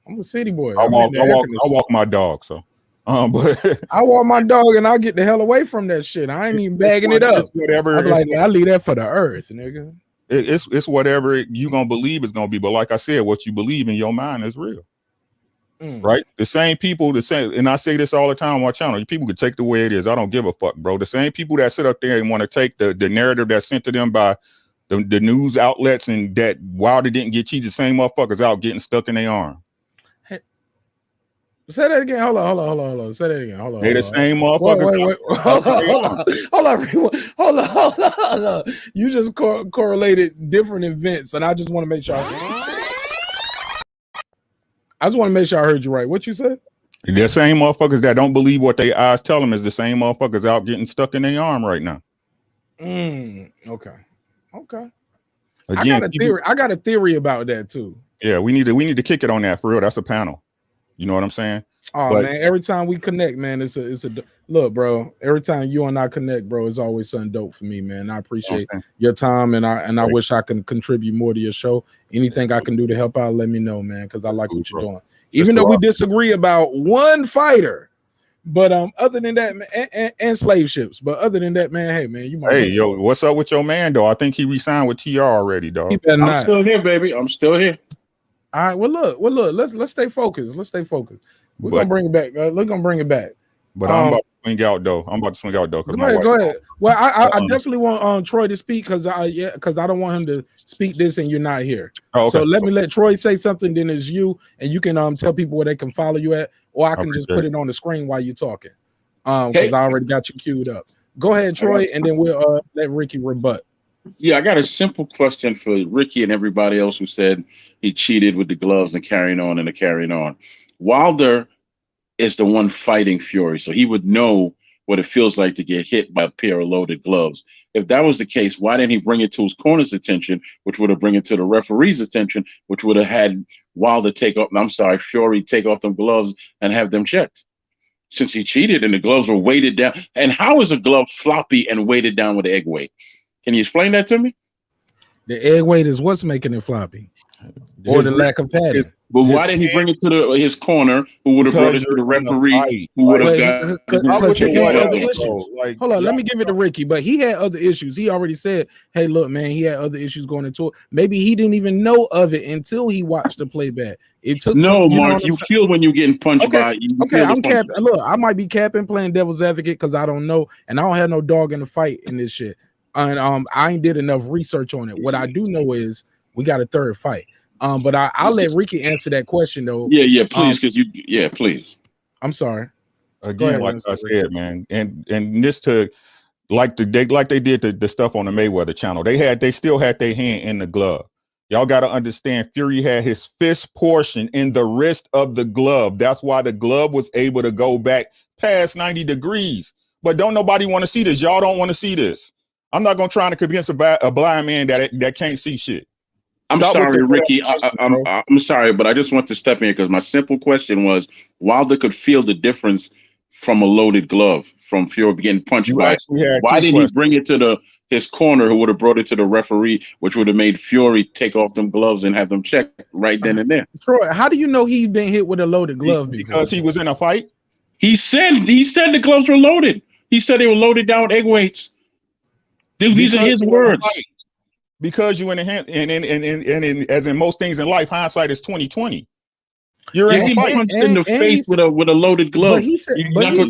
Speaker 4: I'm a city boy.
Speaker 3: I walk my dog, so but
Speaker 4: I walk my dog and I'll get the hell away from that shit. I ain't even bagging it up.
Speaker 3: Whatever.
Speaker 4: I'm like, I leave that for the earth, nigga.
Speaker 3: It's whatever you gonna believe it's gonna be. But like I said, what you believe in your mind is real. Right? The same people, and I say this all the time on my channel, people could take the way it is. I don't give a fuck, bro. The same people that sit up there and want to take the narrative that's sent to them by the news outlets and that Wilder didn't get cheated, the same motherfuckers out getting stuck in their arm.
Speaker 4: Hey, say that again. Hold on. Say that again. Hold on.
Speaker 3: They the same motherfuckers.
Speaker 4: Hold on. You just correlated different events, and I just want to make sure. I just want to make sure I heard you right. What you said?
Speaker 3: The same motherfuckers that don't believe what their eyes tell them is the same motherfuckers out getting stuck in their arm right now.
Speaker 4: Okay.
Speaker 3: Again,
Speaker 4: I got a theory about that too.
Speaker 3: Yeah, we need to kick it on that for real. That's a panel. You know what I'm saying?
Speaker 4: Oh
Speaker 3: But
Speaker 4: man, every time we connect, man, it's a look, bro. Every time you and I connect, bro, it's always something dope for me, man. I appreciate your time, and I wish I can contribute more to your show. Anything I can do to help out, let me know, man, because I like what you're doing. Even though we disagree about one fighter, but other than that, man, and slave ships. But other than that, man, hey, man, you might.
Speaker 3: Hey, yo, what's up with your man though? I think he re-signed with TR already, dog.
Speaker 13: I'm still here, baby. I'm still here.
Speaker 4: All right. Well, look. Let's stay focused. We're gonna bring it back. We're gonna bring it back.
Speaker 3: But I'm about to swing out though.
Speaker 4: Go ahead. Well, I definitely want Troy to speak because I don't want him to speak this and you're not here.
Speaker 3: Oh, okay.
Speaker 4: So let Troy say something. Then it's you, and you can tell people where they can follow you at, or I can just put it on the screen while you're talking. Because I already got you queued up. Go ahead, Troy, and then we'll let Ricky rebut.
Speaker 13: Yeah, I got a simple question for Ricky and everybody else who said he cheated with the gloves and carrying on. Wilder is the one fighting Fury, so he would know what it feels like to get hit by a pair of loaded gloves. If that was the case, why didn't he bring it to his corner's attention, which would have bring it to the referee's attention, which would have had Wilder Fury take off them gloves and have them checked? Since he cheated and the gloves were weighted down. And how is a glove floppy and weighted down with egg weight? Can you explain that to me?
Speaker 4: The egg weight is what's making it floppy, or the lack of padding.
Speaker 13: But why didn't he bring it to his corner? Who would have brought it to the referee? Who would have got?
Speaker 4: Hold on, let me give it to Ricky. But he had other issues. He already said, "Hey, look, man, he had other issues going into it. Maybe he didn't even know of it until he watched the playback." It took
Speaker 13: Mark. You feel when you're getting punched by.
Speaker 4: Okay, I'm capping. Look, I might be capping, playing devil's advocate because I don't know, and I don't have no dog in the fight in this shit. And I ain't did enough research on it. What I do know is we got a third fight. But I'll let Ricky answer that question though.
Speaker 13: Yeah, please, please.
Speaker 4: I'm sorry.
Speaker 3: Again, like I said, man, and this to like they did the stuff on the Mayweather channel. They still had their hand in the glove. Y'all got to understand, Fury had his fist portion in the wrist of the glove. That's why the glove was able to go back past 90 degrees. But don't nobody want to see this. Y'all don't want to see this. I'm not gonna try to convince a blind man that can't see shit.
Speaker 13: I'm sorry, Ricky. I'm sorry, but I just want to step in because my simple question was: Wilder could feel the difference from a loaded glove from Fury getting punched by. Why didn't he bring it to his corner, who would have brought it to the referee, which would have made Fury take off them gloves and have them checked right then and there?
Speaker 4: Troy, how do you know he'd been hit with a loaded glove?
Speaker 3: Because he was in a fight.
Speaker 13: He said the gloves were loaded. He said they were loaded down with egg weights. These are his words.
Speaker 3: Because you in a hand, and as in most things in life, hindsight is 20/20. You're in a fight.
Speaker 13: Punched in the face with a loaded glove.
Speaker 4: He said he did. He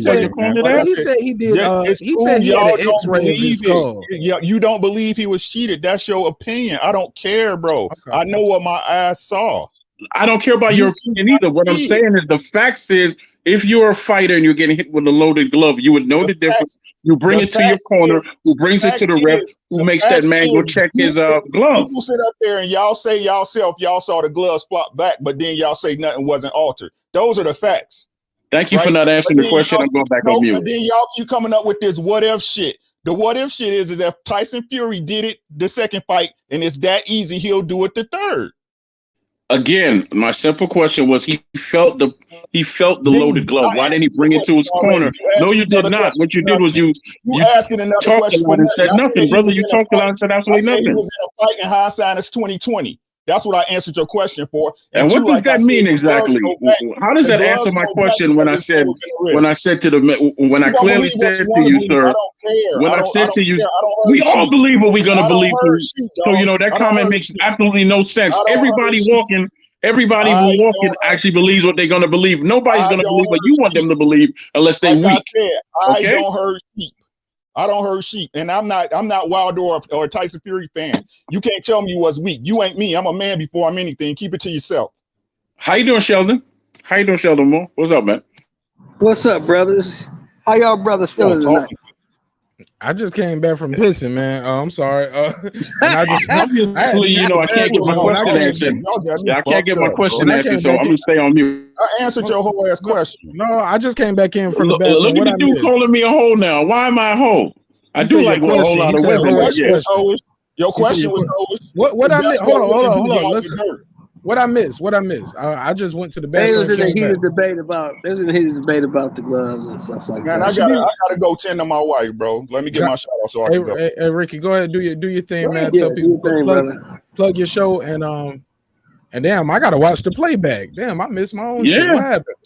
Speaker 4: said he had an X-ray of his skull.
Speaker 3: You don't believe he was cheated. That's your opinion. I don't care, bro. Okay. I know what my eyes saw.
Speaker 13: I don't care about your opinion either. What I'm saying is the facts is, if you're a fighter and you're getting hit with a loaded glove, you would know the difference. You bring it to your corner, who brings it to the ref, who makes that man go check his glove.
Speaker 3: People sit up there and y'all say y'all saw the gloves flop back, but then y'all say nothing wasn't altered. Those are the facts.
Speaker 13: Thank you for not answering the question. I'm going back on mute.
Speaker 3: Then y'all keep coming up with this what if shit. The what if shit is if Tyson Fury did it the second fight and it's that easy, he'll do it the third.
Speaker 13: Again, my simple question was: he felt the loaded glove. Why didn't he bring it to his corner? No, you did not. What you did was you
Speaker 3: asking another question
Speaker 13: and said nothing, brother. You talked a lot and said absolutely nothing.
Speaker 3: He was in a fight in hindsight is 20/20. That's what I answered your question for.
Speaker 13: And what does that mean exactly? How does that answer my question when I said when I clearly said to you, sir, when I said to you, we all believe what we're gonna believe. So that comment makes absolutely no sense. Everybody who walking actually believes what they're gonna believe. Nobody's gonna believe what you want them to believe unless they weak.
Speaker 3: I don't hurt sheep. I don't hurt sheep, and I'm not Wilder or a Tyson Fury fan. You can't tell me what's weak. You ain't me. I'm a man before I'm anything. Keep it to yourself.
Speaker 13: How you doing, Sheldon? Moore? What's up, man?
Speaker 12: What's up, brothers? How y'all brothers feeling tonight?
Speaker 4: I just came back from pissing, man. I'm sorry. And I just
Speaker 13: obviously, I can't get my question answered. I can't get my question answered, so I'm gonna stay on mute.
Speaker 3: I answered your whole ass question.
Speaker 4: No, I just came back in from the back.
Speaker 13: Look at the dude calling me a hoe now. Why am I a hoe? I do like a whole lot of women.
Speaker 3: Your question was
Speaker 4: What I meant? Hold on. What I miss? I just went to the
Speaker 12: They
Speaker 4: bathroom.
Speaker 12: was in a heated debate about. The gloves and stuff like
Speaker 3: Man,
Speaker 12: that.
Speaker 3: I gotta go tend to my wife, bro. Let me get my shout out so I can go.
Speaker 4: Hey, Ricky, go ahead, do your thing, man.
Speaker 12: Yeah,
Speaker 4: Tell people
Speaker 12: do your thing, brother.
Speaker 4: plug your show and damn, I gotta watch the playback. Damn, I missed my own shit. What happened?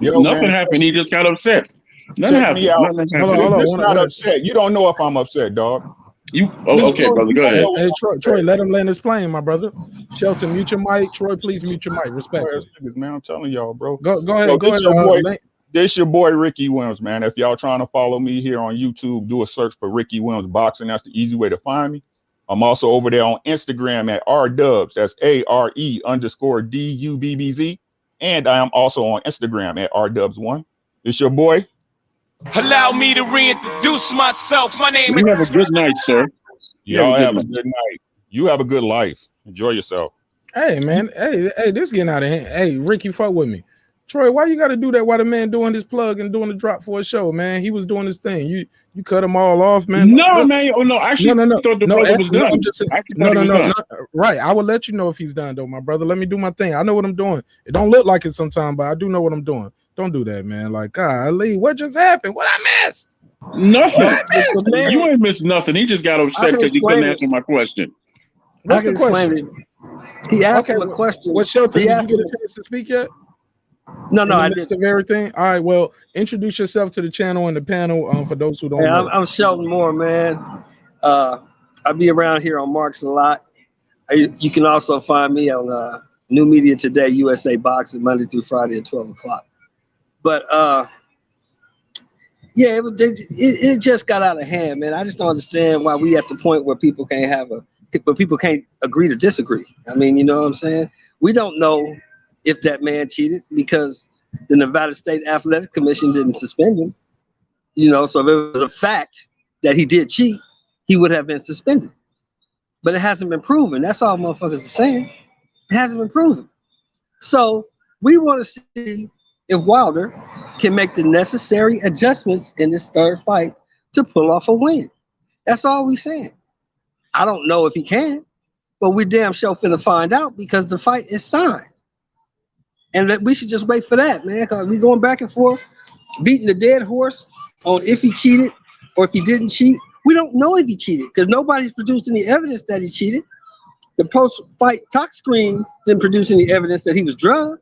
Speaker 13: Nothing happened. He just got upset. Nothing
Speaker 3: Check
Speaker 13: happened.
Speaker 3: me out.
Speaker 4: Hold on.
Speaker 3: This not upset. You don't know if I'm upset, dog.
Speaker 13: Okay, brother. Go ahead.
Speaker 4: Hey, Troy, let him land his plane, my brother. Shelton, mute your mic. Troy, please mute your mic. Respectfully.
Speaker 3: Man, I'm telling y'all, bro.
Speaker 4: Go ahead.
Speaker 3: This your boy Ricky Williams, man. If y'all trying to follow me here on YouTube, do a search for Ricky Williams Boxing. That's the easy way to find me. I'm also over there on Instagram at rdubs. That's ARE_DUBBZ. And I am also on Instagram at rdubs1. It's your boy.
Speaker 14: Allow me to reintroduce myself. My name is.
Speaker 13: You have a good night, sir.
Speaker 3: Y'all have a good night. You have a good life. Enjoy yourself.
Speaker 4: Hey, man. Hey, this getting out of hand. Hey, Ricky, fuck with me. Troy, why you got to do that while the man doing his plug and doing the drop for a show, man? He was doing his thing. You cut him all off, man.
Speaker 13: No, man. Oh, no. Actually,
Speaker 4: no.
Speaker 13: I thought the brother was done.
Speaker 4: No. Right. I will let you know if he's done, though, my brother. Let me do my thing. I know what I'm doing. It don't look like it sometimes, but I do know what I'm doing. Don't do that, man. Like, golly, what just happened? What I miss?
Speaker 13: Nothing. You ain't missed nothing. He just got upset because he couldn't answer my question.
Speaker 4: What's the question?
Speaker 12: He asked him a question.
Speaker 4: What Shelton? Did you get a chance to speak yet?
Speaker 12: No, I didn't.
Speaker 4: Of everything. All right. Well, introduce yourself to the channel and the panel for those who don't know.
Speaker 12: I'm Shelton Moore, man. I be around here on Marks a lot. You can also find me on New Media Today, USA Boxing, Monday through Friday at 12 o'clock. But yeah, it just got out of hand, man. I just don't understand why we at the point where people can't agree to disagree. I mean, you know what I'm saying? We don't know if that man cheated because the Nevada State Athletic Commission didn't suspend him. You know, so if it was a fact that he did cheat, he would have been suspended. But it hasn't been proven. That's all motherfuckers are saying. It hasn't been proven. So we want to see if Wilder can make the necessary adjustments in this third fight to pull off a win. That's all we saying. I don't know if he can, but we damn sure finna find out because the fight is signed. And that we should just wait for that, man, because we going back and forth, beating the dead horse on if he cheated or if he didn't cheat. We don't know if he cheated because nobody's produced any evidence that he cheated. The post-fight tox screen didn't produce any evidence that he was drugged.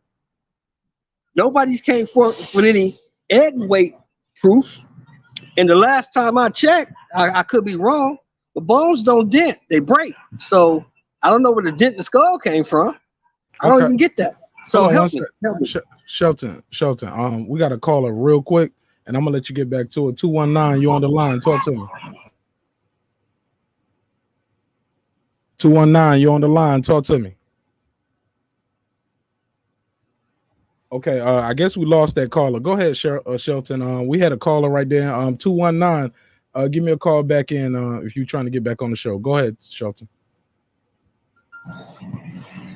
Speaker 12: Nobody's came forth with any egg weight proof. And the last time I checked, I could be wrong, the bones don't dent, they break. So I don't know where the dent in the skull came from. I don't even get that. So help me.
Speaker 4: Shelton, we got a caller real quick, and I'm gonna let you get back to it. 219, you on the line. Talk to me. 219, you on the line. Talk to me. Okay, I guess we lost that caller. Go ahead, Shelton. We had a caller right there. 219. Give me a call back in if you're trying to get back on the show. Go ahead, Shelton.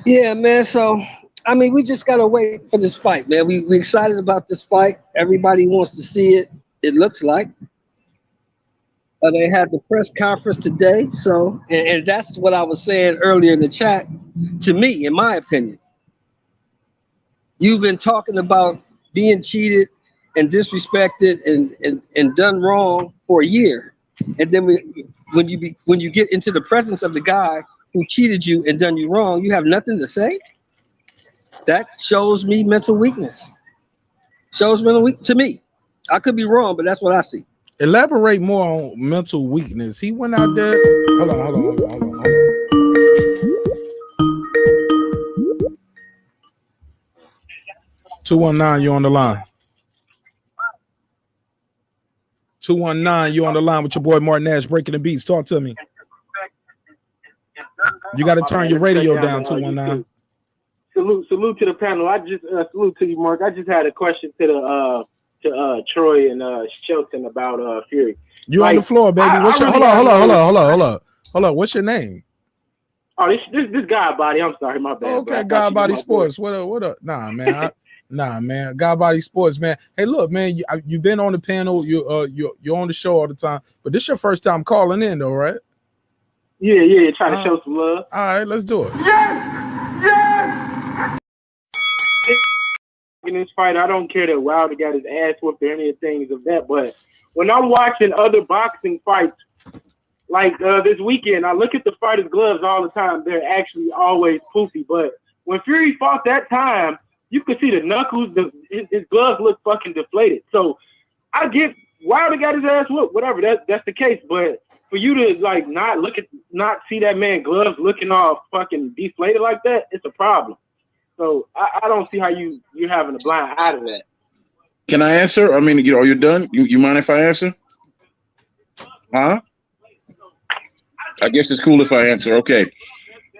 Speaker 12: Yeah, man. So I mean, we just gotta wait for this fight, man. We excited about this fight. Everybody wants to see it. It looks like. They had the press conference today, so and that's what I was saying earlier in the chat. To me, in my opinion, you've been talking about being cheated and disrespected and done wrong for a year, and then when you get into the presence of the guy who cheated you and done you wrong, you have nothing to say. That shows me mental weakness. Shows mental weakness to me. I could be wrong, but that's what I see.
Speaker 4: Elaborate more on mental weakness. He went out there. Hold on. 219, you on the line. 219, you on the line with your boy marqnash breaking the beats. Talk to me. You got to turn your radio down, 219.
Speaker 15: Salute to the panel. I just salute to you, Mark. I just had a question to Troy and Shelton about Fury.
Speaker 4: You on the floor, baby. Hold on. What's your name?
Speaker 15: Oh, this guy body. I'm sorry, my bad.
Speaker 4: Okay, God Body Sports. What up? Nah, man. Man. God Body Sports, man. Hey, look, man. You've been on the panel. You're on the show all the time, but this your first time calling in, though, right?
Speaker 15: Yeah. Trying to show some love.
Speaker 4: All right, let's do it.
Speaker 14: Yes.
Speaker 15: in this fight. I don't care that Wilder got his ass whooped or any things of that. But when I'm watching other boxing fights, like this weekend, I look at the fighters' gloves all the time. They're actually always poofy. But when Fury fought that time, you could see the knuckles, his gloves look fucking deflated. So I get Wilder got his ass whooped, whatever. That's the case. But for you to like not see that man gloves looking all fucking deflated like that, it's a problem. So I don't see how you're having a blind eye to that.
Speaker 13: Can I answer? I mean, are you done? You mind if I answer? Huh? I guess it's cool if I answer. Okay.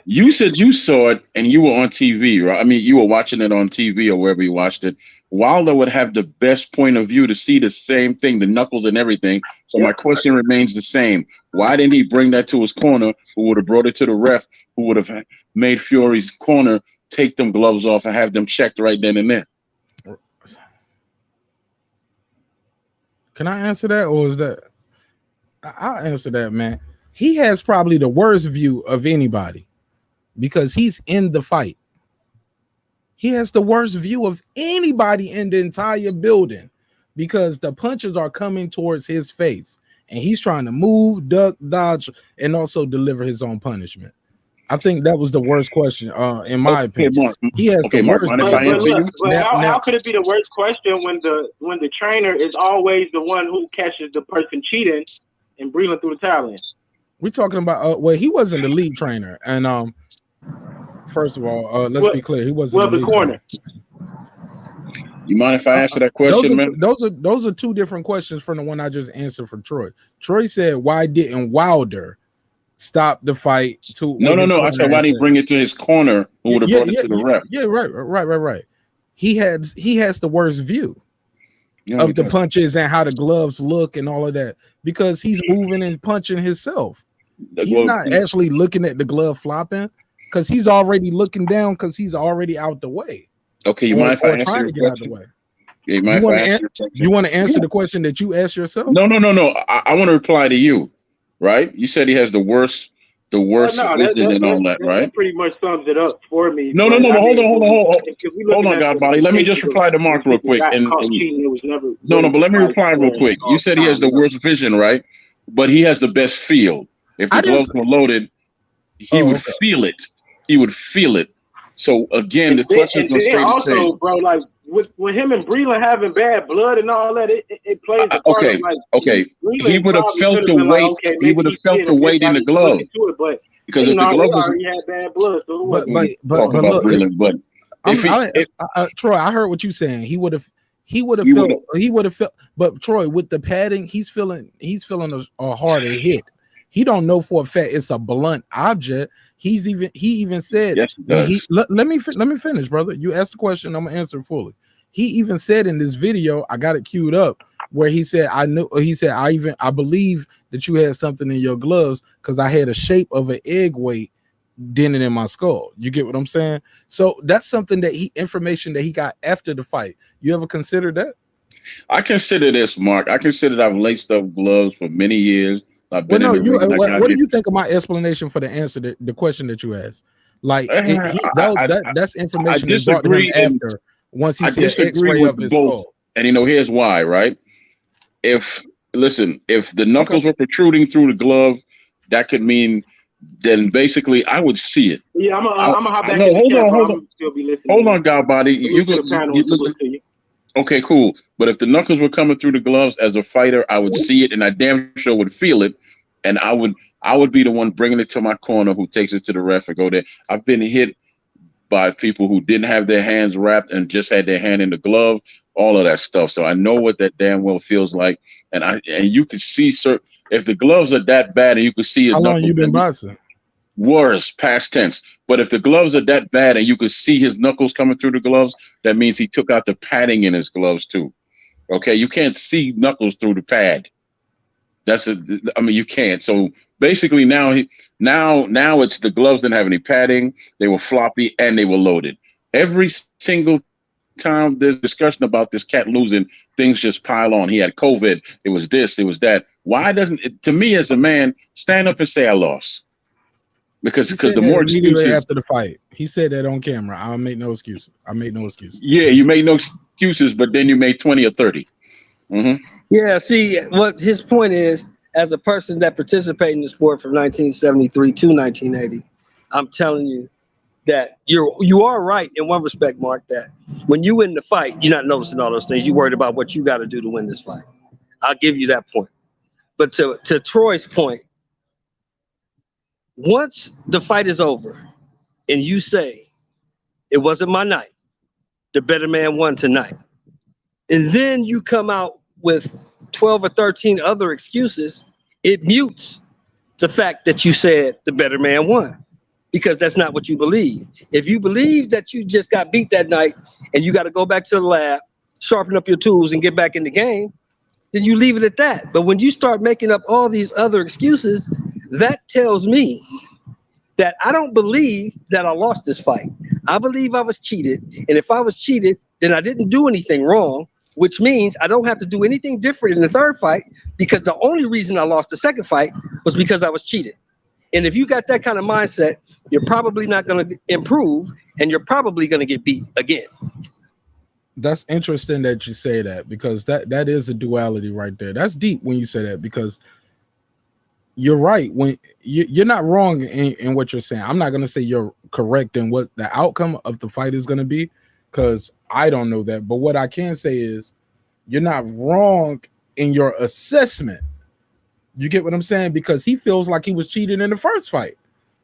Speaker 13: You said you saw it and you were on TV, right? I mean, you were watching it on TV or wherever you watched it. Wilder would have the best point of view to see the same thing, the knuckles and everything. So my question remains the same. Why didn't he bring that to his corner, who would have brought it to the ref, who would have made Fury's corner take them gloves off and have them checked right then and there?
Speaker 4: Can I answer that, or is that? I'll answer that, man. He has probably the worst view of anybody because he's in the fight. He has the worst view of anybody in the entire building because the punches are coming towards his face and he's trying to move, duck, dodge, and also deliver his own punishment. I think that was the worst question, in my opinion. He has the worst.
Speaker 15: But how could it be the worst question when the trainer is always the one who catches the person cheating and Breland through the towel in?
Speaker 4: We're talking about well, he wasn't the lead trainer, and first of all, let's be clear, he wasn't the corner.
Speaker 13: You mind if I answer that question, man?
Speaker 4: Those are two different questions from the one I just answered for Troy. Troy said, "Why didn't Wilder stop the fight?"
Speaker 13: No. I said, why didn't he bring it to his corner? Who would have brought it to the ref?
Speaker 4: Yeah, right. He has the worst view of the punches and how the gloves look and all of that because he's moving and punching himself. He's not actually looking at the glove flopping because he's already looking down because he's already out the way.
Speaker 13: Okay, you mind if I answer
Speaker 4: trying
Speaker 13: your
Speaker 4: to get out
Speaker 13: question?
Speaker 4: the way?
Speaker 13: Yeah, you
Speaker 4: want to answer the question that you asked yourself?
Speaker 13: No. I want to reply to you. Right? You said he has the worst vision and all that, right?
Speaker 15: That pretty much sums it up for me.
Speaker 13: No. Hold on, Godbody. Let me just reply to Mark real quick. But let me reply real quick. You said he has the worst vision, right? But he has the best feel. If the gloves were loaded, he would feel it. He would feel it. So again, the question is going to stay the same.
Speaker 15: Also, bro, like with him and Breland having bad blood and all that, it plays a part of, like,
Speaker 13: he would have felt the weight. He would have felt the weight in the glove. Because if the glove was
Speaker 15: already had bad blood, so
Speaker 4: look, Troy, I heard what you saying. He would have felt. But Troy, with the padding, he's feeling a harder hit. He don't know for a fact it's a blunt object. He even said,
Speaker 13: yes, he does.
Speaker 4: Let me finish, brother. You asked the question, I'm gonna answer fully. He even said in this video, I got it queued up, where he said, I believe that you had something in your gloves because I had a shape of an egg weight dented in my skull. You get what I'm saying? So that's something information that he got after the fight. You ever consider that?
Speaker 13: I consider this, Mark. I consider that I've laced up gloves for many years. What
Speaker 4: do you think of my explanation for the answer to the question that you asked? Like that's information that brought him after once he said X-ray of his skull.
Speaker 13: And here's why, right? If the knuckles were protruding through the glove, that could mean then basically I would see it.
Speaker 15: Yeah, I'm gonna hop back.
Speaker 13: Hold on, Godbody. Okay, cool. But if the knuckles were coming through the gloves as a fighter, I would see it, and I damn sure would feel it, and I would be the one bringing it to my corner, who takes it to the ref and go there. I've been hit by people who didn't have their hands wrapped and just had their hand in the glove, all of that stuff. So I know what that damn well feels like, and you can see, sir, if the gloves are that bad, and you can see.
Speaker 4: How long you been boxing?
Speaker 13: Worse, past tense. But if the gloves are that bad and you could see his knuckles coming through the gloves, that means he took out the padding in his gloves too. Okay, you can't see knuckles through the pad. You can't. So basically now it's the gloves didn't have any padding, they were floppy, and they were loaded. Every single time there's discussion about this cat losing, things just pile on. He had COVID, it was this, it was that. Why doesn't it, to me as a man, stand up and say I lost? because the more excuses
Speaker 4: after the fight, he said that on camera. I'll make no excuses. I made no excuses.
Speaker 13: Yeah, you made no excuses, but then you made 20 or 30. Mm-hmm.
Speaker 12: Yeah, see, what his point is, as a person that participated in the sport from 1973 to 1980, I'm telling you that you are right in one respect, Mark, that when you win the fight, you're not noticing all those things. You're worried about what you got to do to win this fight. I'll give you that point. But to Troy's point, once the fight is over and you say, it wasn't my night, the better man won tonight, and then you come out with 12 or 13 other excuses, it mutes the fact that you said the better man won, because that's not what you believe. If you believe that you just got beat that night and you got to go back to the lab, sharpen up your tools and get back in the game, then you leave it at that. But when you start making up all these other excuses, that tells me that I don't believe that I lost this fight. I believe I was cheated. And if I was cheated, then I didn't do anything wrong, which means I don't have to do anything different in the third fight, because the only reason I lost the second fight was because I was cheated. And if you got that kind of mindset, you're probably not going to improve, and you're probably going to get beat again.
Speaker 4: That's interesting that you say that, because that is a duality right there. That's deep when you say that, because you're right. When you're not wrong in what you're saying. I'm not going to say you're correct in what the outcome of the fight is going to be, because I don't know that. But what I can say is you're not wrong in your assessment. You get what I'm saying? Because he feels like he was cheated in the first fight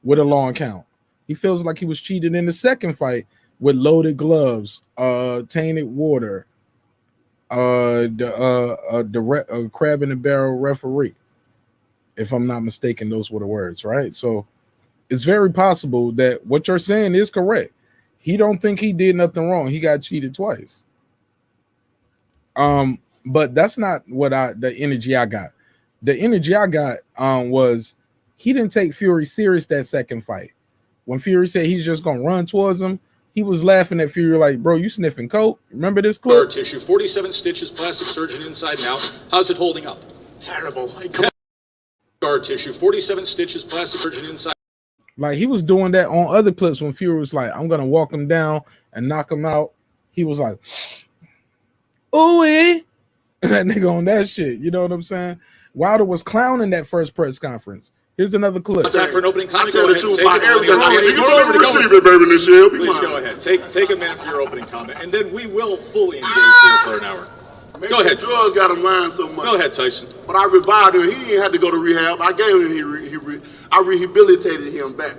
Speaker 4: with a long count. He feels like he was cheated in the second fight with loaded gloves, tainted water, the crab in the barrel referee. If I'm not mistaken, those were the words, right? So it's very possible that what you're saying is correct. He don't think he did nothing wrong. He got cheated twice. But that's not what the energy I got. The energy I got was he didn't take Fury serious that second fight. When Fury said he's just gonna run towards him, he was laughing at Fury like, bro, you sniffing coke? Remember this clip?
Speaker 8: Scar tissue, 47 stitches, plastic surgeon inside and out. How's it holding up?
Speaker 9: Terrible.
Speaker 8: Scar tissue, 47 stitches, plastic surgeon inside.
Speaker 4: Like, he was doing that on other clips when Fury was like, I'm gonna walk him down and knock him out. He was like, ooh, that nigga on that shit. You know what I'm saying? Wilder was clowning that first press conference. Here's another clip.
Speaker 8: Time for an opening comment.
Speaker 9: Go ahead.
Speaker 8: Please go ahead. Take a minute for your opening comment, and then we will fully engage here for an hour. Go ahead.
Speaker 9: Drugs got him lying so much.
Speaker 8: Go ahead, Tyson.
Speaker 9: But I revived him. He ain't had to go to rehab. I gave him. I rehabilitated him back,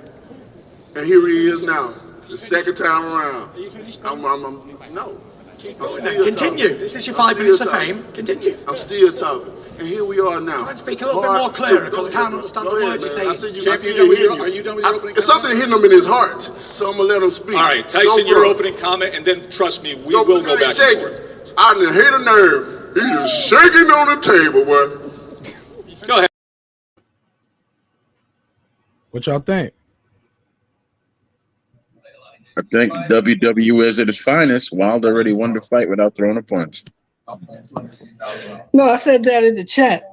Speaker 9: and here he is now. The second time around.
Speaker 6: Are you finished?
Speaker 9: No.
Speaker 6: Continue. This is your 5 minutes of fame. Continue.
Speaker 9: I'm still talking. And here we are now.
Speaker 6: Try and speak a little bit more clear. I can't understand the words you say.
Speaker 9: Are you done with your opening comment? It's something hitting him in his heart, so I'm going to let him speak.
Speaker 8: All right, Tyson, your opening comment, and then trust me, we will go back and forth.
Speaker 9: I didn't hit a nerve. He just shaking on the table, boy.
Speaker 8: Go ahead.
Speaker 4: What y'all think?
Speaker 13: I think WWE is at its finest. Wilder already won the fight without throwing a punch.
Speaker 12: No, I said that in the chat,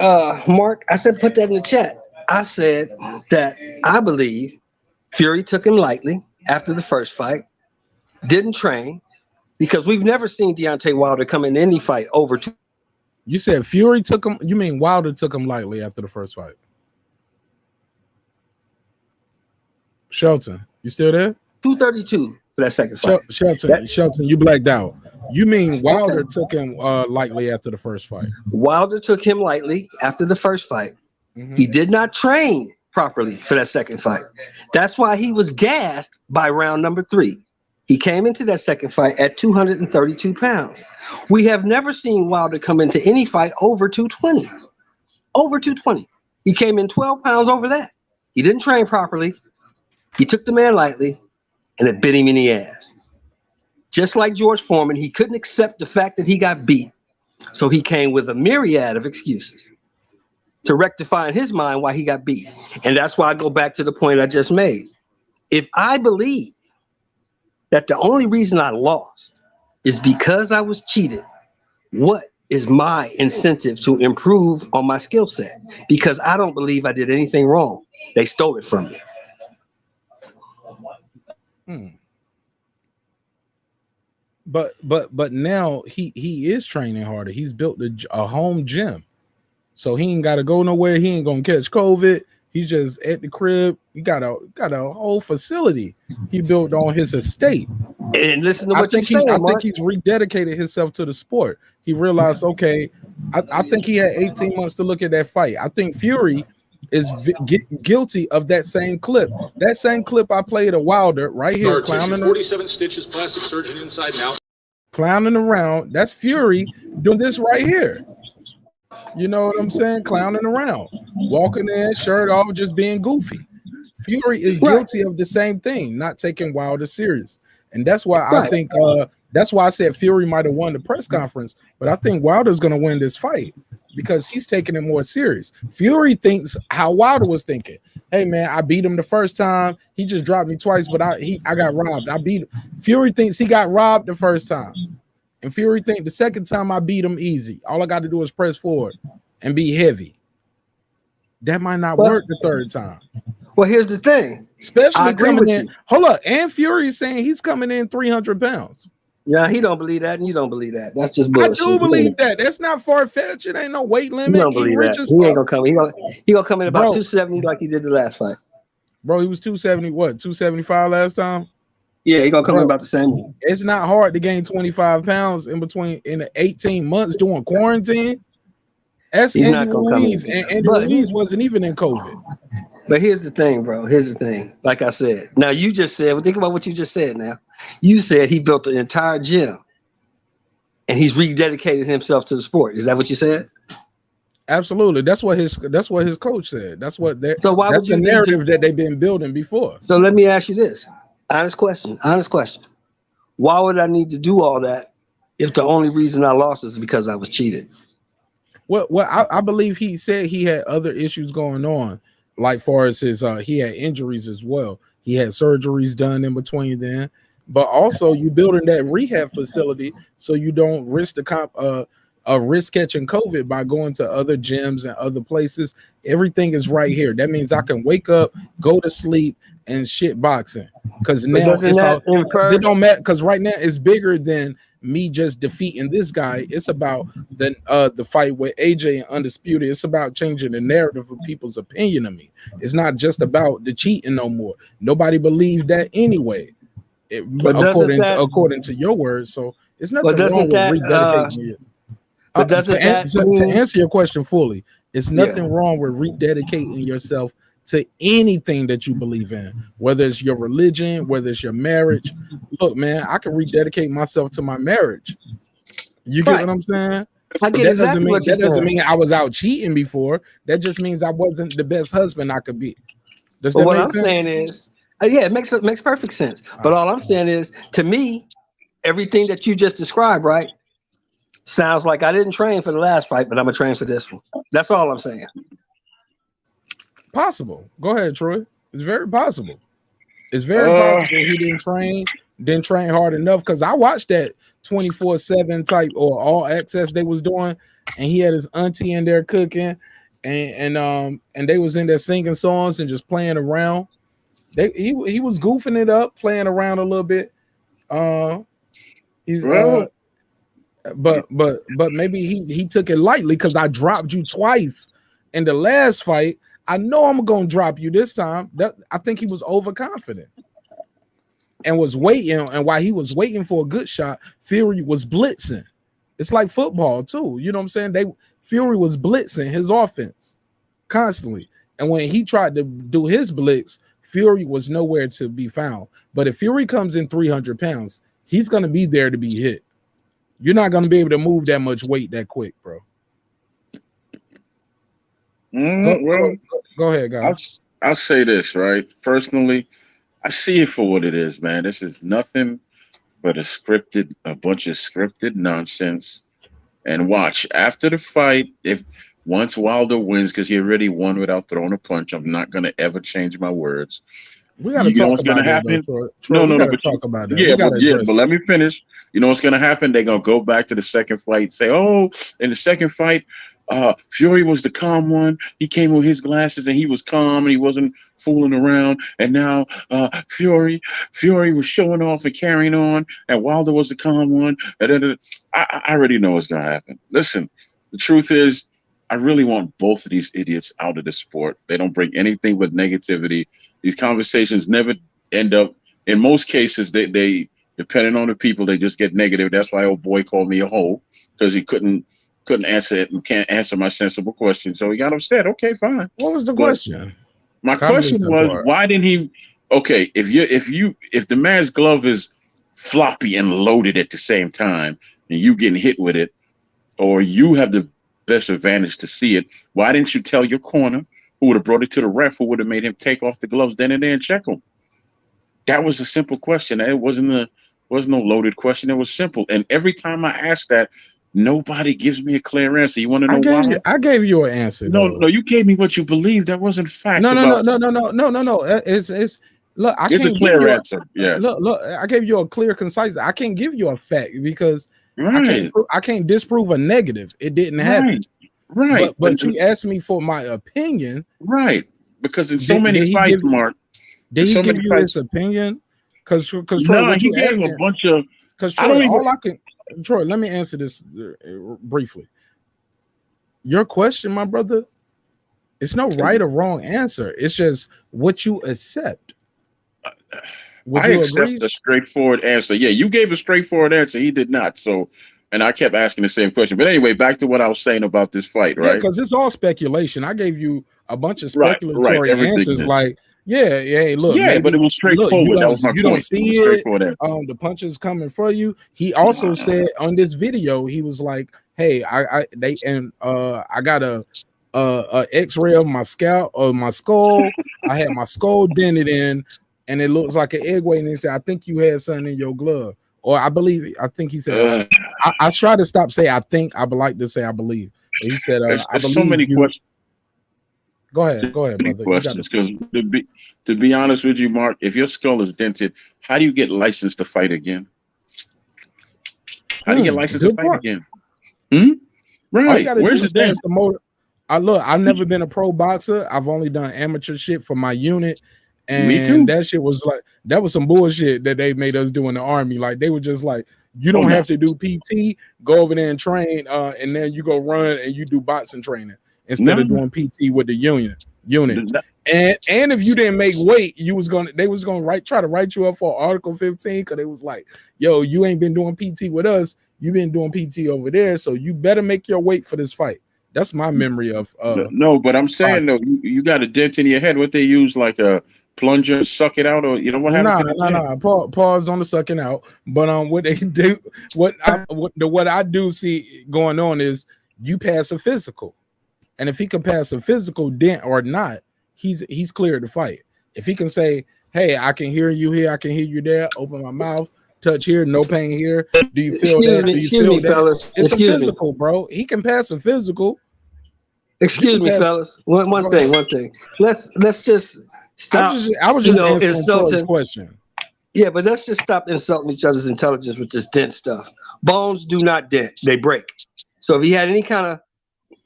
Speaker 12: Mark. I said put that in the chat. I said that I believe Fury took him lightly after the first fight, didn't train, because we've never seen Deontay Wilder come in any fight over two.
Speaker 4: You said Fury took him. You mean Wilder took him lightly after the first fight? Shelton, you still there?
Speaker 12: 232 for that second fight.
Speaker 4: Shelton, you blacked out. You mean Wilder took him lightly after the first fight?
Speaker 12: Wilder took him lightly after the first fight. Mm-hmm. He did not train properly for that second fight. That's why he was gassed by round number 3. He came into that second fight at 232 pounds. We have never seen Wilder come into any fight over 220. Over 220. He came in 12 pounds over that. He didn't train properly. He took the man lightly, and it bit him in the ass. Just like George Foreman, he couldn't accept the fact that he got beat. So he came with a myriad of excuses to rectify in his mind why he got beat. And that's why I go back to the point I just made. If I believe that the only reason I lost is because I was cheated, what is my incentive to improve on my skill set? Because I don't believe I did anything wrong. They stole it from me.
Speaker 4: But now he is training harder. He's built a home gym, so he ain't got to go nowhere. He ain't gonna catch COVID. He's just at the crib. He got a whole facility he built on his estate.
Speaker 12: And listen to what
Speaker 4: I
Speaker 12: you're saying,
Speaker 4: I
Speaker 12: Mark.
Speaker 4: think he's rededicated himself to the sport. He realized, okay, I think he had 18 months to look at that fight. I think Fury is guilty of that same clip. That same clip I played of Wilder right here,
Speaker 8: Scar tissue, 47 stitches, plastic surgeon inside and out.
Speaker 4: clowning around. That's Fury doing this right here. You know what I'm saying? Clowning around, walking in, shirt off, just being goofy. Fury is guilty of the same thing, not taking Wilder serious. And that's why I think that's why I said Fury might have won the press conference, but I think Wilder's gonna win this fight because he's taking it more serious. Fury thinks how Wilder was thinking. Hey man, I beat him the first time. He just dropped me twice, but I got robbed. I beat him. Fury thinks he got robbed the first time. And Fury think the second time I beat him easy. All I got to do is press forward and be heavy. That might not work the third time.
Speaker 12: Well, here's the thing.
Speaker 4: Especially coming in. Hold up. And Fury is saying he's coming in 300 pounds.
Speaker 12: Yeah, he don't believe that, and you don't believe that. That's just bullshit.
Speaker 4: I do believe that. That's not far-fetched. It ain't no weight limit.
Speaker 12: You don't believe that. He ain't gonna come. He gonna come in about 270 like he did the last fight.
Speaker 4: Bro, he was 270, what, 275 last time?
Speaker 12: Yeah, he gonna come in about the same.
Speaker 4: It's not hard to gain 25 pounds in the 18 months doing quarantine. That's
Speaker 12: He's
Speaker 4: Andy
Speaker 12: not gonna
Speaker 4: Ruiz.
Speaker 12: come in.
Speaker 4: And Andy Ruiz wasn't even in COVID.
Speaker 12: But here's the thing, bro. Here's the thing. Like I said, now you just said, well, think about what you just said now. You said he built an entire gym and he's rededicated himself to the sport. Is that what you said?
Speaker 4: Absolutely. That's what his coach said. That's what
Speaker 12: so why
Speaker 4: that's
Speaker 12: would you
Speaker 4: the narrative that they've been building before.
Speaker 12: So let me ask you this. Honest question. Why would I need to do all that if the only reason I lost is because I was cheated?
Speaker 4: Well, I believe he said he had other issues going on, like far as his he had injuries as well. He had surgeries done in between then, but also you building that rehab facility so you don't risk risk catching COVID by going to other gyms and other places. Everything is right here. That means I can wake up, go to sleep, and shit boxing. Because now it don't matter. Because right now it's bigger than me just defeating this guy. It's about the fight with AJ and Undisputed. It's about changing the narrative of people's opinion of me. It's not just about the cheating no more. Nobody believed that anyway. According to your words, so it's nothing wrong with rededicating it. But to answer your question fully, it's nothing wrong with rededicating yourself to anything that you believe in, whether it's your religion, whether it's your marriage. Look, man, I can rededicate myself to my marriage. You get what I'm saying? That doesn't mean I was out cheating before. That just means I wasn't the best husband I could be. Does that make sense?
Speaker 12: Saying is, yeah, it makes perfect sense. But all I'm saying is, to me, everything that you just described, right, sounds like I didn't train for the last fight, but I'm gonna train for this one. That's all I'm saying.
Speaker 4: Possible. Go ahead, Troy. It's very possible. It's very possible he didn't train hard enough, because I watched that 24/7 type or all access they was doing, and he had his auntie in there cooking, and they was in there singing songs and just playing around. He was goofing it up, playing around a little bit. But maybe he took it lightly because I dropped you twice in the last fight. I know I'm gonna drop you this time. I think he was overconfident and was waiting. And while he was waiting for a good shot, Fury was blitzing. It's like football too. You know what I'm saying? Fury was blitzing his offense constantly. And when he tried to do his blitz, Fury was nowhere to be found. But if Fury comes in 300 pounds, he's gonna be there to be hit. You're not gonna be able to move that much weight that quick, bro. Go ahead, guys.
Speaker 13: I'll say this, right? Personally, I see it for what it is, man. This is nothing but a bunch of scripted nonsense. And watch, after the fight, once Wilder wins, because he already won without throwing a punch, I'm not gonna ever change my words.
Speaker 4: We gotta talk about that. Talk about that.
Speaker 13: Yeah, but let me finish. You know what's gonna happen? They're gonna go back to the second fight, say, "Oh, in the second fight, Fury was the calm one. He came with his glasses and he was calm and he wasn't fooling around. And now Fury was showing off and carrying on, and Wilder was the calm one. I already know what's gonna happen. Listen, the truth is, I really want both of these idiots out of the sport. They don't bring anything but negativity. These conversations never end up. In most cases, they depending on the people, they just get negative. That's why old boy called me a hoe, because he couldn't answer it and can't answer my sensible question. So he got upset. Okay, fine.
Speaker 4: What was the question?
Speaker 13: My question was, why didn't he? Okay, if the man's glove is floppy and loaded at the same time, and you getting hit with it, or you have the best advantage to see it, why didn't you tell your corner, who would have brought it to the ref, who would have made him take off the gloves then and there and check him? That was a simple question. It wasn't no loaded question. It was simple. And every time I asked that, nobody gives me a clear answer. You want to know why?
Speaker 4: I gave you an answer.
Speaker 13: No, you gave me what you believe. That wasn't fact.
Speaker 4: No. It's look. I
Speaker 13: It's
Speaker 4: can't
Speaker 13: a clear
Speaker 4: give you
Speaker 13: answer. Yeah.
Speaker 4: Look. I gave you a clear, concise. I can't give you a fact because
Speaker 13: Right.
Speaker 4: I can't disprove a negative. It didn't happen.
Speaker 13: Right.
Speaker 4: But you asked me for my opinion.
Speaker 13: Right. Because in so many fights, Mark.
Speaker 4: Did he give you his opinion? Because Troy,
Speaker 13: no, he gave a bunch of.
Speaker 4: Because Troy, Troy, let me answer this briefly. Your question, my brother, it's no right or wrong answer. It's just what you accept.
Speaker 13: I accept a straightforward answer. Yeah, you gave a straightforward answer. He did not. So, and I kept asking the same question. But anyway, back to what I was saying about this fight, right?
Speaker 4: Because it's all speculation. I gave you a bunch of speculatory answers,
Speaker 13: is.
Speaker 4: like, hey, look,
Speaker 13: yeah, but it was straightforward.
Speaker 4: Look,
Speaker 13: that was my
Speaker 4: you
Speaker 13: point.
Speaker 4: Don't see it. The punches coming for you. He also said on this video, he was like, "Hey, I got a X-ray of my scalp or my skull. I had my skull dented in, and it looks like an egg weight." And he said, "I think you had something in your glove." Or I think he said, I try to stop saying I think. I would like to say I believe. But he said, I believe
Speaker 13: so many questions.
Speaker 4: Go ahead, brother.
Speaker 13: Questions, because to be honest with you, Mark, if your skull is dented, how do you get licensed to fight again? How do you get licensed to fight again? Right. Where's the dent?
Speaker 4: I've never been a pro boxer. I've only done amateur shit for my unit. And
Speaker 13: Me too.
Speaker 4: That shit was like, that was some bullshit that they made us do in the army. Like, they were just like, you don't have to do PT, go over there and train, and then you go run and you do boxing training instead of doing PT with the unit. And if you didn't make weight, they was gonna try to write you up for Article 15, because they was like, yo, you ain't been doing PT with us, you've been doing PT over there, so you better make your weight for this fight. That's my memory of
Speaker 13: no, but I'm saying though, you got a dent in your head. What they use, like a plunger, suck it out, or you know what happened?
Speaker 4: No. Pause on the sucking out. But what they do, what I do see going on is you pass a physical. And if he can pass a physical dent or not, he's clear to fight. If he can say, hey, I can hear you here, I can hear you there, open my mouth, touch here, no pain here. Do you feel that?
Speaker 12: Excuse me, fellas.
Speaker 4: It's a physical, bro. He can pass a physical.
Speaker 12: Excuse me, fellas. One thing. Let's just stop.
Speaker 4: I was just answering Troy's question.
Speaker 12: Yeah, but let's just stop insulting each other's intelligence with this dent stuff. Bones do not dent; they break. So if he had any kind of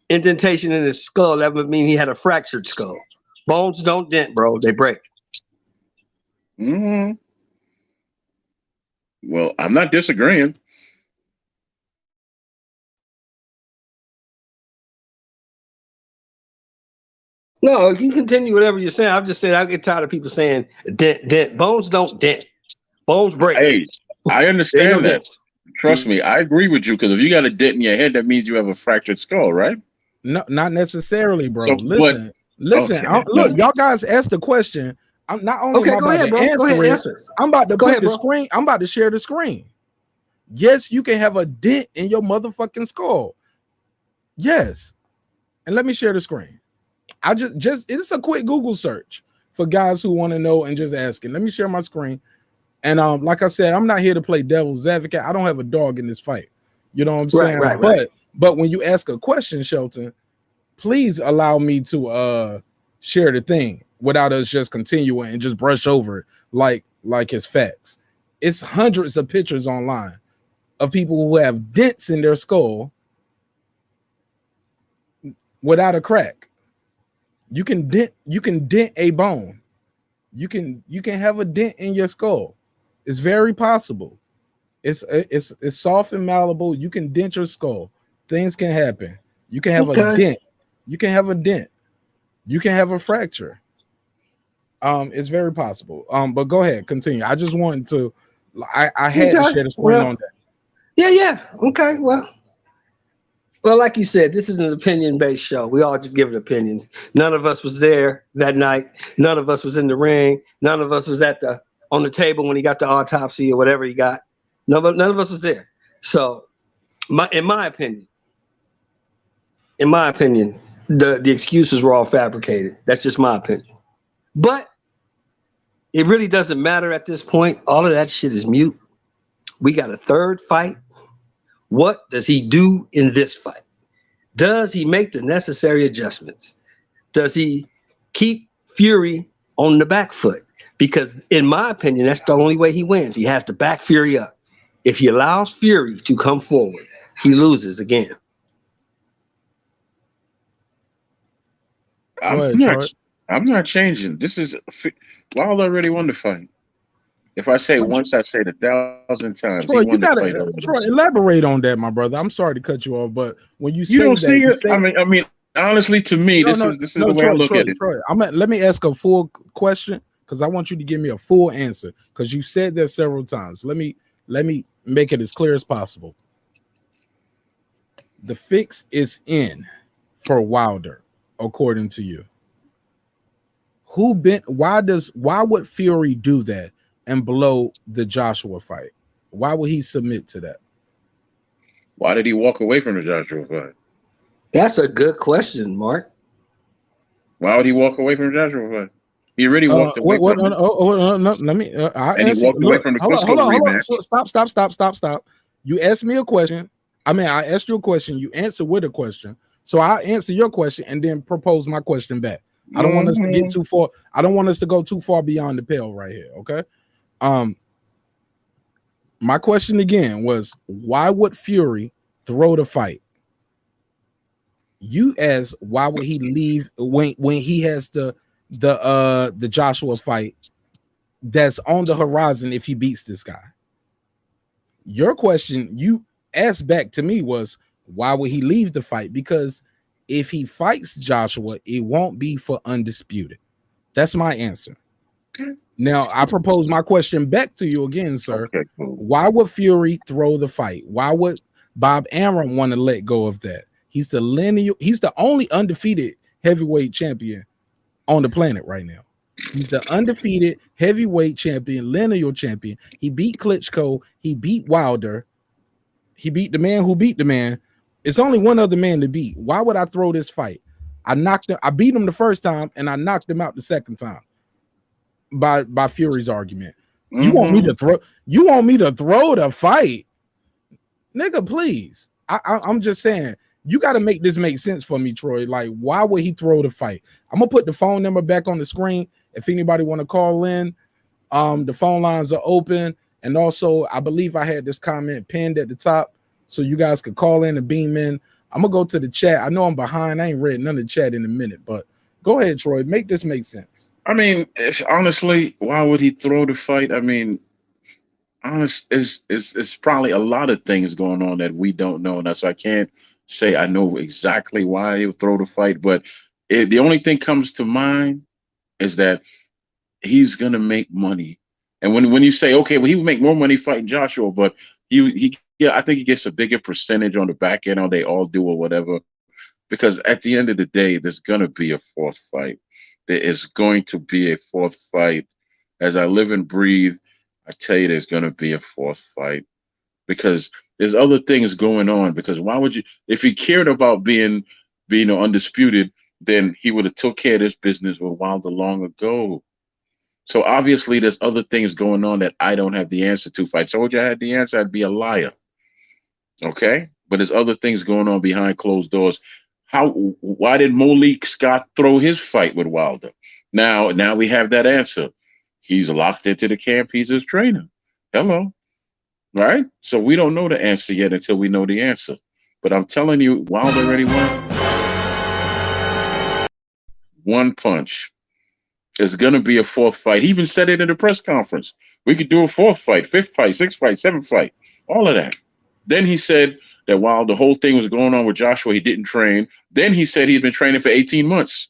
Speaker 12: indentation in his skull, that would mean he had a fractured skull. Bones don't dent, bro; they break.
Speaker 13: Well, I'm not disagreeing.
Speaker 12: No, you can continue whatever you're saying. I'm just saying I get tired of people saying dent. Bones don't dent. Bones break.
Speaker 13: Hey, I understand that. Trust me, I agree with you, because if you got a dent in your head, that means you have a fractured skull, right?
Speaker 4: No, not necessarily, bro.
Speaker 13: So,
Speaker 4: listen. Okay. Look, y'all guys asked the question. I'm not only about to answer it. I'm about to put the screen. I'm about to share the screen. Yes, you can have a dent in your motherfucking skull. Yes, and let me share the screen. I just it's a quick Google search for guys who want to know and just asking. Let me share my screen. And like I said, I'm not here to play devil's advocate. I don't have a dog in this fight. You know what I'm saying?
Speaker 12: Right.
Speaker 4: But when you ask a question, Shelton, please allow me to share the thing without us just continuing and just brush over it like it's facts. It's hundreds of pictures online of people who have dents in their skull without a crack. You can dent a bone. You can have a dent in your skull. It's very possible. It's soft and malleable. You can dent your skull. Things can happen. You can have a dent. You can have a dent. You can have a fracture. It's very possible. But go ahead, continue. I just wanted to. I had to share this point on that.
Speaker 12: Yeah. Okay. Well, like you said, this is an opinion-based show. We all just give an opinion. None of us was there that night. None of us was in the ring. None of us was on the table when he got the autopsy or whatever he got. None of us was there. So, in my opinion, the excuses were all fabricated. That's just my opinion. But it really doesn't matter at this point. All of that shit is mute. We got a third fight. What does he do in this fight? Does he make the necessary adjustments? Does he keep Fury on the back foot? Because in my opinion, that's the only way he wins. He has to back Fury up. If he allows Fury to come forward, he loses again.
Speaker 13: I'm not changing. This is Wilder already won the fight. If I say once, I say it 1,000 times.
Speaker 4: Troy, you gotta elaborate on that, my brother. I'm sorry to cut you off, but when you say
Speaker 13: don't see
Speaker 4: that,
Speaker 13: it. I mean, honestly, to me, this is the way I look at it.
Speaker 4: Troy, let me ask a full question because I want you to give me a full answer because you said that several times. Let me make it as clear as possible. The fix is in for Wilder, according to you. Why would Fury do that and blow the Joshua fight? Why would he submit to that?
Speaker 13: Why did he walk away from the Joshua fight?
Speaker 12: That's a good question, Mark.
Speaker 13: Why would he walk away from the Joshua fight? He already walked away from it.
Speaker 4: Let me.
Speaker 13: And he walked away from the Cusco rematch.
Speaker 4: So stop. You asked me a question. I asked you a question. You answered with a question. So I answer your question and then propose my question back. I don't want us to get too far. I don't want us to go too far beyond the pale right here. Okay. My question again was, why would Fury throw the fight? You asked, why would he leave when he has the Joshua fight that's on the horizon if he beats this guy? Your question you asked back to me was, why would he leave the fight? Because if he fights Joshua, it won't be for undisputed. That's my answer. Now, I propose my question back to you again, sir.
Speaker 13: Okay, cool.
Speaker 4: Why would Fury throw the fight? Why would Bob Arum want to let go of that? He's the only undefeated heavyweight champion on the planet right now. He's the undefeated heavyweight champion, lineal champion. He beat Klitschko. He beat Wilder. He beat the man who beat the man. It's only one other man to beat. Why would I throw this fight? I beat him the first time, and I knocked him out the second time by Fury's argument. You want me to throw? You want me to throw the fight, nigga? Please. I'm just saying. You got to make this make sense for me, Troy. Like, why would he throw the fight? I'm gonna put the phone number back on the screen. If anybody want to call in, the phone lines are open. And also, I believe I had this comment pinned at the top, so you guys could call in and beam in. I'm gonna go to the chat. I know I'm behind. I ain't read none of the chat in a minute, but go ahead, Troy. Make this make sense.
Speaker 13: I mean, honestly, why would he throw the fight? I mean, it's probably a lot of things going on that we don't know, and that's why I can't say I know exactly why he would throw the fight. But the only thing comes to mind is that he's gonna make money. And when you say, okay, well, he would make more money fighting Joshua, but I think he gets a bigger percentage on the back end, or they all do, or whatever. Because at the end of the day, there's gonna be a fourth fight. There is going to be a fourth fight. As I live and breathe, I tell you, there's gonna be a fourth fight because there's other things going on. Because why would you, if he cared about being undisputed, then he would have took care of this business with Wilder long ago. So obviously there's other things going on that I don't have the answer to. If I told you I had the answer, I'd be a liar. Okay? But there's other things going on behind closed doors. Why did Malik Scott throw his fight with Wilder? Now we have that answer. He's locked into the camp. He's his trainer. Hello. Right? So we don't know the answer yet until we know the answer. But I'm telling you, Wilder already won. one punch. There's going to be a fourth fight. He even said it in the press conference. We could do a fourth fight, fifth fight, sixth fight, seventh fight, all of that. Then he said that while the whole thing was going on with Joshua, he didn't train. Then he said he'd been training for 18 months.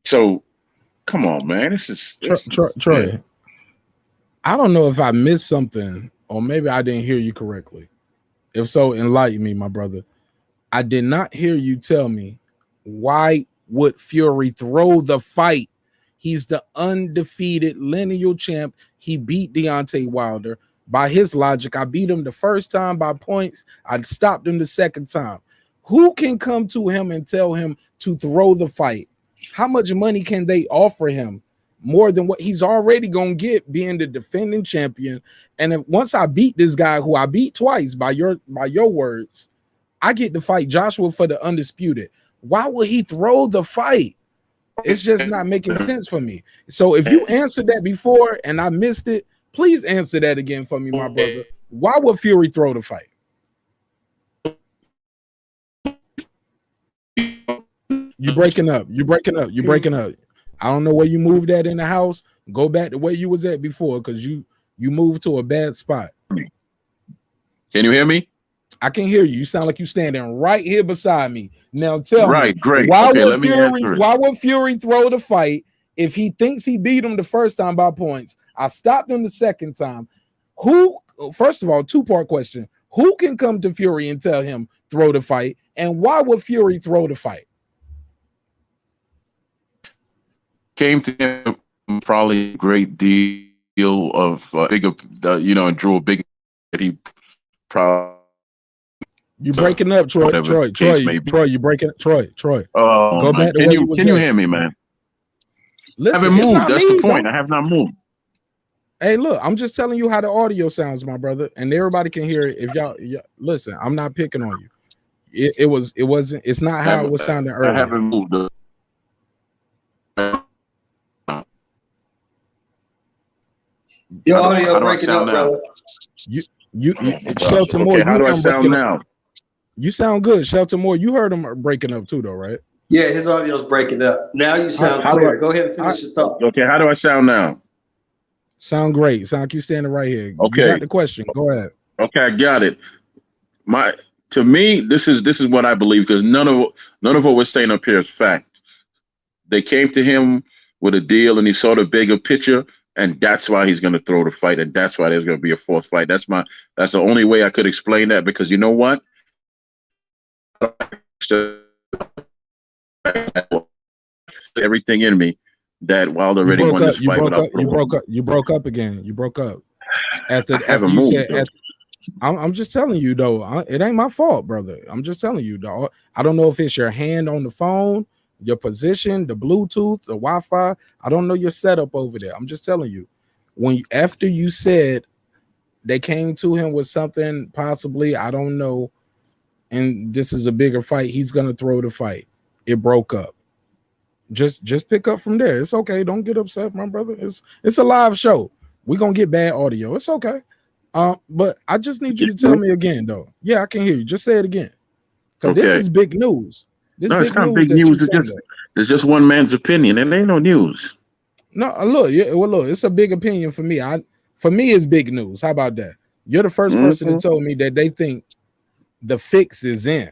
Speaker 13: So, come on, man. This is
Speaker 4: Troy.
Speaker 13: Yeah.
Speaker 4: I don't know if I missed something, or maybe I didn't hear you correctly. If so, enlighten me, my brother. I did not hear you tell me why would Fury throw the fight. He's the undefeated lineal champ. He beat Deontay Wilder. By his logic, I beat him the first time by points. I stopped him the second time. Who can come to him and tell him to throw the fight? How much money can they offer him? More than what he's already gonna get being the defending champion. And if once I beat this guy who I beat twice by your words, I get to fight Joshua for the undisputed. Why would he throw the fight? It's just not making sense for me. So if you answered that before and I missed it, please answer that again for me, my brother. Why would Fury throw the fight? You breaking up. I don't know where you moved at in the house. Go back to where you was at before, because you moved to a bad spot.
Speaker 13: Can you hear me?
Speaker 4: I can hear you. You sound like you standing right here beside me. Now tell me,
Speaker 13: great.
Speaker 4: Why
Speaker 13: Okay,
Speaker 4: would Fury throw the fight if he thinks he beat him the first time by points? I stopped him the second time. First of all, two-part question. Who can come to Fury and tell him throw the fight? And why would Fury throw the fight?
Speaker 13: Came to him probably a great deal of bigger, and drew a big. He probably.
Speaker 4: You breaking up, Troy. Troy, you breaking up, Troy.
Speaker 13: Go back. Can you hear me, man?
Speaker 4: Listen,
Speaker 13: I haven't moved. That's the point. I have not moved.
Speaker 4: Hey, look, I'm just telling you how the audio sounds, my brother, and everybody can hear it. If y'all listen, I'm not picking on you. It's not how it was sounding earlier.
Speaker 13: I haven't moved.
Speaker 12: Your audio breaking up, bro.
Speaker 4: Shelton Moore.
Speaker 13: How do I sound now?
Speaker 4: You sound good, Shelton Moore. You heard him breaking up too, though, right?
Speaker 12: Yeah, his audio's breaking up. Now you sound clear. Go ahead and finish your thought.
Speaker 13: Okay, how do I sound now?
Speaker 4: Sound great. Sound like you standing right here.
Speaker 13: Okay.
Speaker 4: You got the question. Go ahead.
Speaker 13: Okay, I got it. To me, this is what I believe, because none of what we're saying up here is fact. They came to him with a deal, and he saw the bigger picture, and that's why he's going to throw the fight, and that's why there's going to be a fourth fight. That's the only way I could explain that, because you know what? Everything in me that Wilder already won this fight.
Speaker 4: You broke up again. You broke up. After
Speaker 13: haven't
Speaker 4: you
Speaker 13: moved,
Speaker 4: said, I'm just telling you though, it ain't my fault, brother. I'm just telling you, dog. I don't know if it's your hand on the phone, your position, the Bluetooth, the Wi-Fi. I don't know your setup over there. I'm just telling you. After you said they came to him with something, possibly, I don't know, and this is a bigger fight, he's gonna throw the fight. It broke up. Just pick up from there. It's okay. Don't get upset, my brother. It's a live show. We're gonna get bad audio. It's okay. But I just need you to tell me again, though. Yeah, I can hear you. Just say it again. Because this is big news.
Speaker 13: It's not big news. It's just one man's opinion. It ain't no news.
Speaker 4: No, look, it's a big opinion for me. For me, it's big news. How about that? You're the first person that told me that they think the fix is in.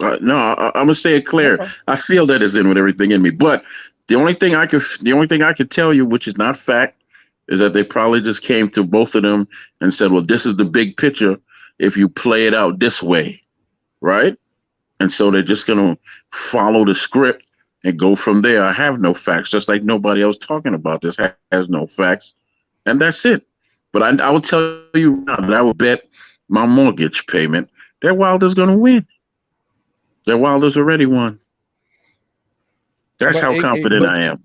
Speaker 13: No, I'm gonna say it clear. Okay. I feel that is in with everything in me. But the only thing I could tell you, which is not fact, is that they probably just came to both of them and said, "Well, this is the big picture. If you play it out this way, right?" And so they're just gonna follow the script and go from there. I have no facts, just like nobody else talking about this has no facts, and that's it. But I will tell you now that I will bet my mortgage payment that Wilder's gonna win. That Wilder's already won. That's how confident I am.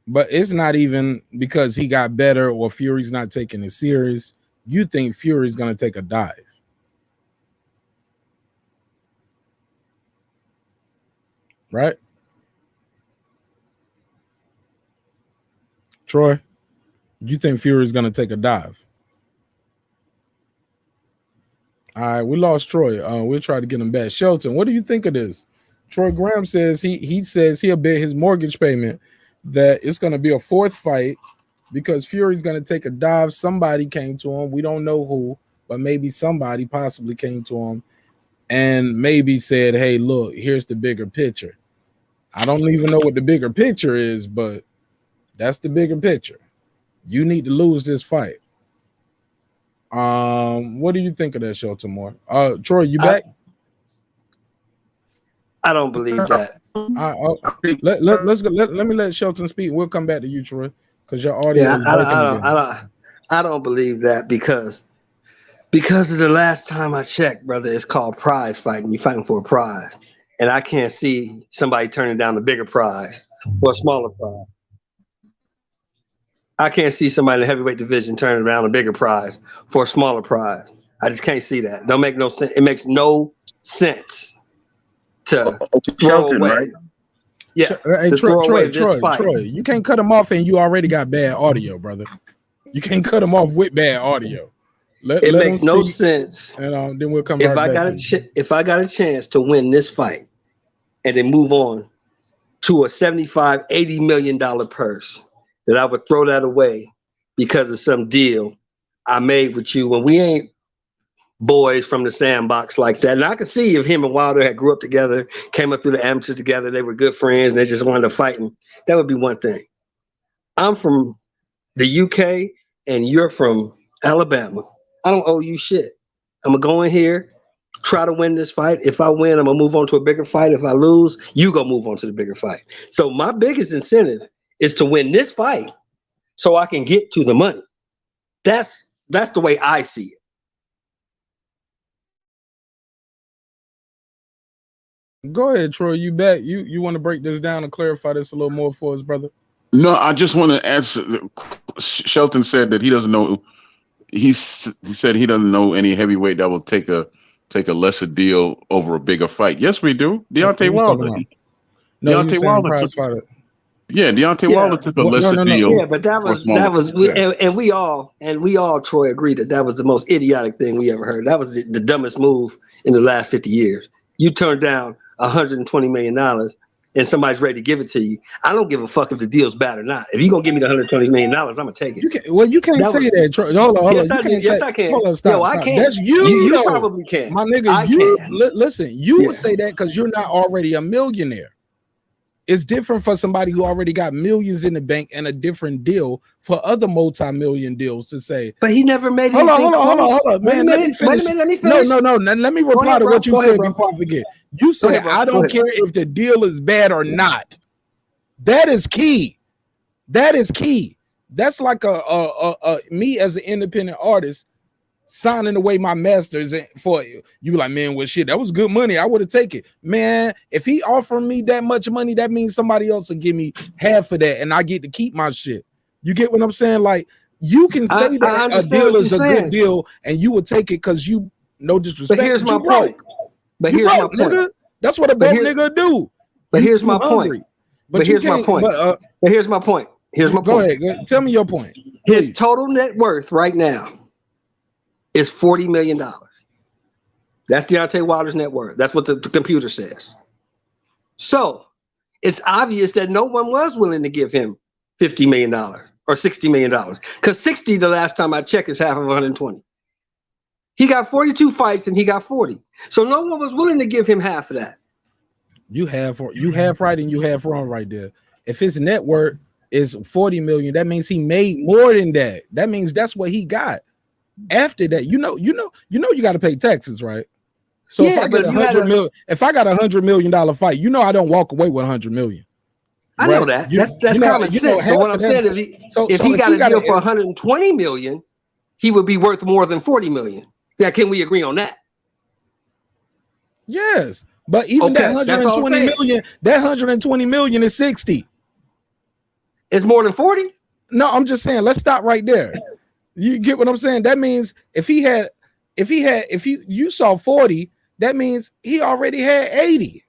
Speaker 4: But it's not even because he got better or Fury's not taking it serious. You think Fury's going to take a dive. Right? Troy, you think Fury's going to take a dive? All right, we lost Troy. We'll try to get him back. Shelton, what do you think of this? Troy Graham says he says he'll bet his mortgage payment that it's going to be a fourth fight because Fury's going to take a dive. Somebody came to him. We don't know who, but maybe somebody possibly came to him and maybe said, hey, look, here's the bigger picture. I don't even know what the bigger picture is, but that's the bigger picture. You need to lose this fight. What do you think of that, Shelton Moore? Troy, you back?
Speaker 12: I don't believe that.
Speaker 4: Let me let Shelton speak. We'll come back to you, Troy, because your audio is breaking again.
Speaker 12: I don't believe that because of the last time I checked, brother, it's called prize fighting. You're fighting for a prize. And I can't see somebody turning down the bigger prize or a smaller prize. I can't see somebody in the heavyweight division turning around a bigger prize for a smaller prize. I just can't see that. Don't make no sense. It makes no sense to throw away. Right? Yeah.
Speaker 4: Hey, Troy, you can't cut him off and you already got bad audio, brother. You can't cut him off with bad audio.
Speaker 12: It makes no sense.
Speaker 4: And then we'll come right back.
Speaker 12: If I got a chance to win this fight and then move on to a $75, $80 million purse, that I would throw that away because of some deal I made with you when we ain't boys from the sandbox like that. And I could see if him and Wilder had grew up together, came up through the amateurs together, they were good friends, and they just wanted to fight. And that would be one thing. I'm from the UK and you're from Alabama. I don't owe you shit. I'm going to go in here, try to win this fight. If I win, I'm going to move on to a bigger fight. If I lose, you go move on to the bigger fight. So my biggest incentive is to win this fight so I can get to the money. That's the way I see
Speaker 4: it. Go ahead, Troy. You back? You want to break this down and clarify this a little more for us, brother?
Speaker 13: No, I just want to answer. Shelton said that he doesn't know. He said he doesn't know any heavyweight that will take a lesser deal over a bigger fight. Yes, we do. Deontay Wilder.
Speaker 4: Deontay Wilder took fighter.
Speaker 13: Yeah, Deontay Wilder took a lesser deal.
Speaker 12: Yeah, but that was and we all Troy agreed that was the most idiotic thing we ever heard. That was the dumbest move in the last 50 years. You turned down $120 million and somebody's ready to give it to you. I don't give a fuck if the deal's bad or not. If you're gonna give me the $120 million, I'm gonna take it.
Speaker 4: You can't say that, Troy. Hold on.
Speaker 12: Yes, I can.
Speaker 4: Hold on, stop.
Speaker 12: I can.
Speaker 4: That's you.
Speaker 12: You probably can.
Speaker 4: My nigga, listen, you would say that because you're not already a millionaire. It's different for somebody who already got millions in the bank and a different deal for other multi-million deals to say.
Speaker 12: But he never made anything.
Speaker 4: Hold on, man. Let me finish.
Speaker 12: Let me finish.
Speaker 4: No. Let me reply to what you said before I forget. You said, I don't care if the deal is bad or not. That is key. That's like a me as an independent artist signing away my masters for you. You like, man, well, shit, that was good money. I would have taken it. Man, if he offered me that much money, that means somebody else will give me half of that and I get to keep my shit. You get what I'm saying? Like, you can say that a deal is a good deal and you would take it because you, no disrespect.
Speaker 12: But here's my point.
Speaker 4: Nigga. That's what a broke nigga do.
Speaker 12: But here's my point. But here's my point. But here's my point.
Speaker 4: Go ahead. Tell me your point.
Speaker 12: His total net worth right now is $40 million. That's Deontay Wilder's net worth. That's what the computer says. So it's obvious that no one was willing to give him $50 million or $60 million. Because 60, the last time I checked, is half of 120. He got 42 fights and he got 40. So no one was willing to give him half of that.
Speaker 4: You half right and you half wrong right there. If his net worth is 40 million, that means he made more than that. That means that's what he got. After that, you got to pay taxes, right? So if I get if I got $100 million fight, I don't walk away with $100 million.
Speaker 12: I know that. That's common sense. But what I'm saying, if he got a deal for $120 million, he would be worth more than $40 million. Now, can we agree on that?
Speaker 4: Yes, but even that $120 million is 60.
Speaker 12: It's more than 40.
Speaker 4: No, I'm just saying. Let's stop right there. You get what I'm saying? That means if you saw 40, that means he already had 80.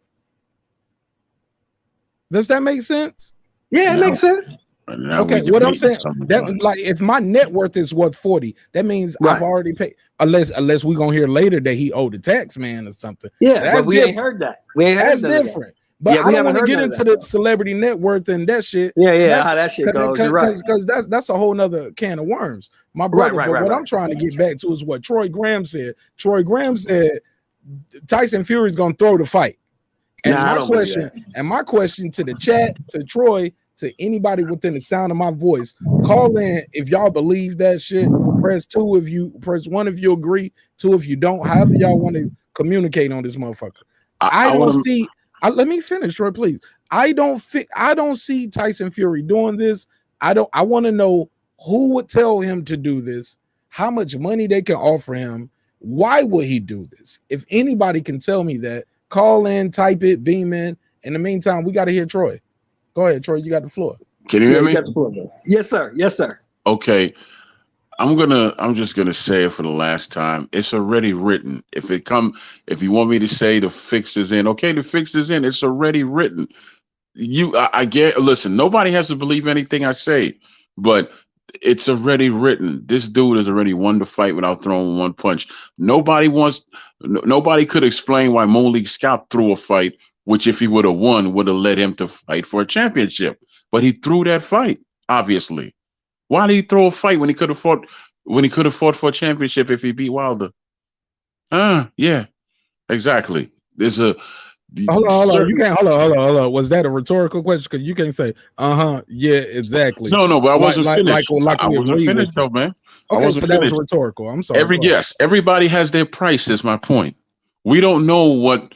Speaker 4: Does that make sense?
Speaker 12: Yeah, it makes sense.
Speaker 4: Okay, what I'm saying, that like if my net worth is what 40, that means I've already paid. Unless we're gonna hear later that he owed the tax man or something.
Speaker 12: Yeah, but we ain't heard that. We ain't heard
Speaker 4: that's different. But I don't want to get into the celebrity net worth and that shit.
Speaker 12: Yeah, how that shit goes. You're right.
Speaker 4: Because that's a whole nother can of worms, my brother. But what I'm trying to get back to is what Troy Graham said. Troy Graham said Tyson Fury's gonna throw the fight. And my question to the chat, to Troy, to anybody within the sound of my voice, call in if y'all believe that shit. Press 2 if you press 1 if you agree, 2 if you don't. However y'all want to communicate on this motherfucker. Let me finish, Troy, please. I don't see Tyson Fury doing this. I want to know who would tell him to do this, how much money they can offer him. Why would he do this? If anybody can tell me that, call in, type it, beam in. In the meantime, we got to hear Troy. Go ahead, Troy. You got the floor.
Speaker 13: Can you hear me?
Speaker 12: Yes, sir. Yes, sir.
Speaker 13: Okay. I'm just gonna say it for the last time. It's already written. If you want me to say the fix is in, okay, the fix is in. It's already written. I get. Listen, nobody has to believe anything I say, but it's already written. This dude has already won the fight without throwing one punch. Nobody could explain why Malik Scott threw a fight, which if he would have won, would have led him to fight for a championship. But he threw that fight, obviously. Why did he throw a fight when he could have fought for a championship if he beat Wilder? Yeah, exactly. There's a
Speaker 4: hold on. You can't hold on. Was that a rhetorical question? Because you can't say, yeah, exactly.
Speaker 13: No, but I wasn't finished. I wasn't finished, though, man.
Speaker 4: Okay, so that was rhetorical. I'm sorry.
Speaker 13: Everybody has their price, is my point. We don't know what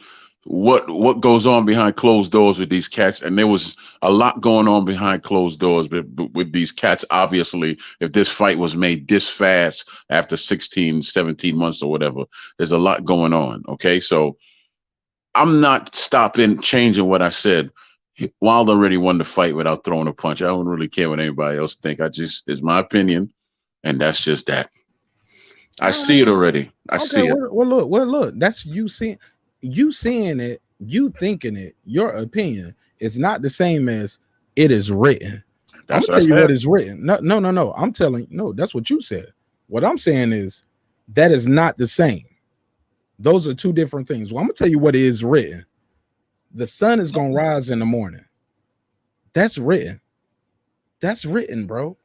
Speaker 13: goes on behind closed doors with these cats, and there was a lot going on behind closed doors with these cats. Obviously, if this fight was made this fast after 16, 17 months or whatever, there's a lot going on. Okay, so I'm not changing what I said. Wilder already won the fight without throwing a punch. I don't really care what anybody else think. It's my opinion, and that's just that. I see it already. I see it.
Speaker 4: Well, look. That's you seeing it, you thinking it. Your opinion is not the same as it is written. I'm gonna tell you what is written. No. I'm telling no. That's what you said. What I'm saying is that is not the same. Those are two different things. Well, I'm gonna tell you what is written. The sun is gonna rise in the morning. That's written. That's written, bro.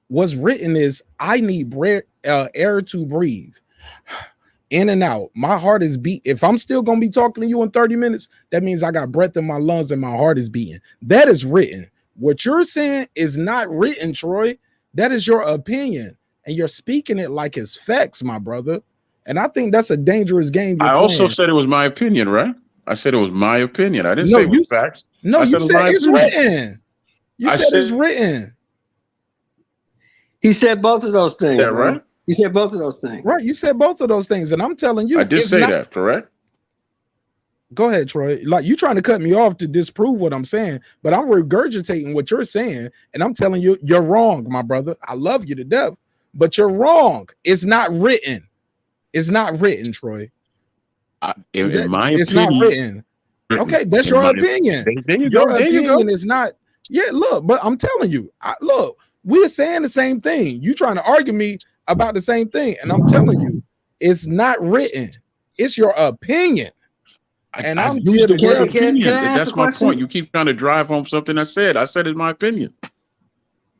Speaker 4: What's written is I need air to breathe. In and out. My heart is beat. If I'm still gonna be talking to you in 30 minutes, that means I got breath in my lungs and my heart is beating. That is written. What you're saying is not written, Troy. That is your opinion, and you're speaking it like it's facts, my brother. And I think that's a dangerous game.
Speaker 13: I also said it was my opinion, right? I said it was my opinion. I didn't say it was facts.
Speaker 4: No, you said it's written. You said it's written.
Speaker 12: He said both of those things.
Speaker 13: Is that right?
Speaker 12: You said both of those things.
Speaker 4: Right. You said both of those things. And I'm telling you.
Speaker 13: I did say that, correct?
Speaker 4: Go ahead, Troy. Like, you trying to cut me off to disprove what I'm saying, but I'm regurgitating what you're saying. And I'm telling you, you're wrong, my brother. I love you to death, but you're wrong. It's not written. It's not written, Troy.
Speaker 13: In my opinion.
Speaker 4: It's not written. Okay, that's your opinion. Your opinion is not. Yeah, look, but I'm telling you, look, we're saying the same thing. You trying to argue me about the same thing, and I'm telling you, it's not written. It's your opinion.
Speaker 13: And I'm used the word opinion. That's my point. You keep trying to drive home something I said. I said it's my opinion.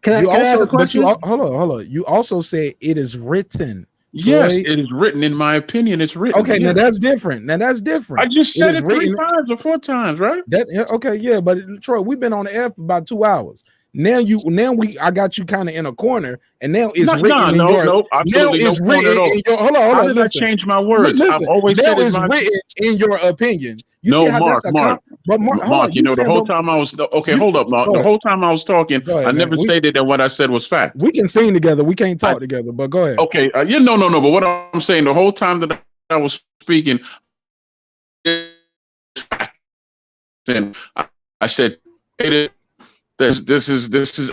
Speaker 12: Can I ask a question?
Speaker 4: Hold on. You also said it is written.
Speaker 13: Yes, it is written. In my opinion, it's written.
Speaker 4: Okay, now that's different. I
Speaker 13: just said it 3 times or 4 times, right?
Speaker 4: Okay, yeah, but Troy, we've been on the air for about 2 hours. I got you kind of in a corner, and now it's written.
Speaker 13: No, absolutely no corner at all.
Speaker 4: Hold on.
Speaker 13: How did I change my words? I've always said it's
Speaker 4: written in your opinion.
Speaker 13: Mark. You know, the whole time I was hold up, Mark. The whole time I was talking, I never stated that what I said was fact.
Speaker 4: We can sing together. We can't talk together, but go ahead.
Speaker 13: Okay, no. But what I'm saying, the whole time that I was speaking, then I said, this is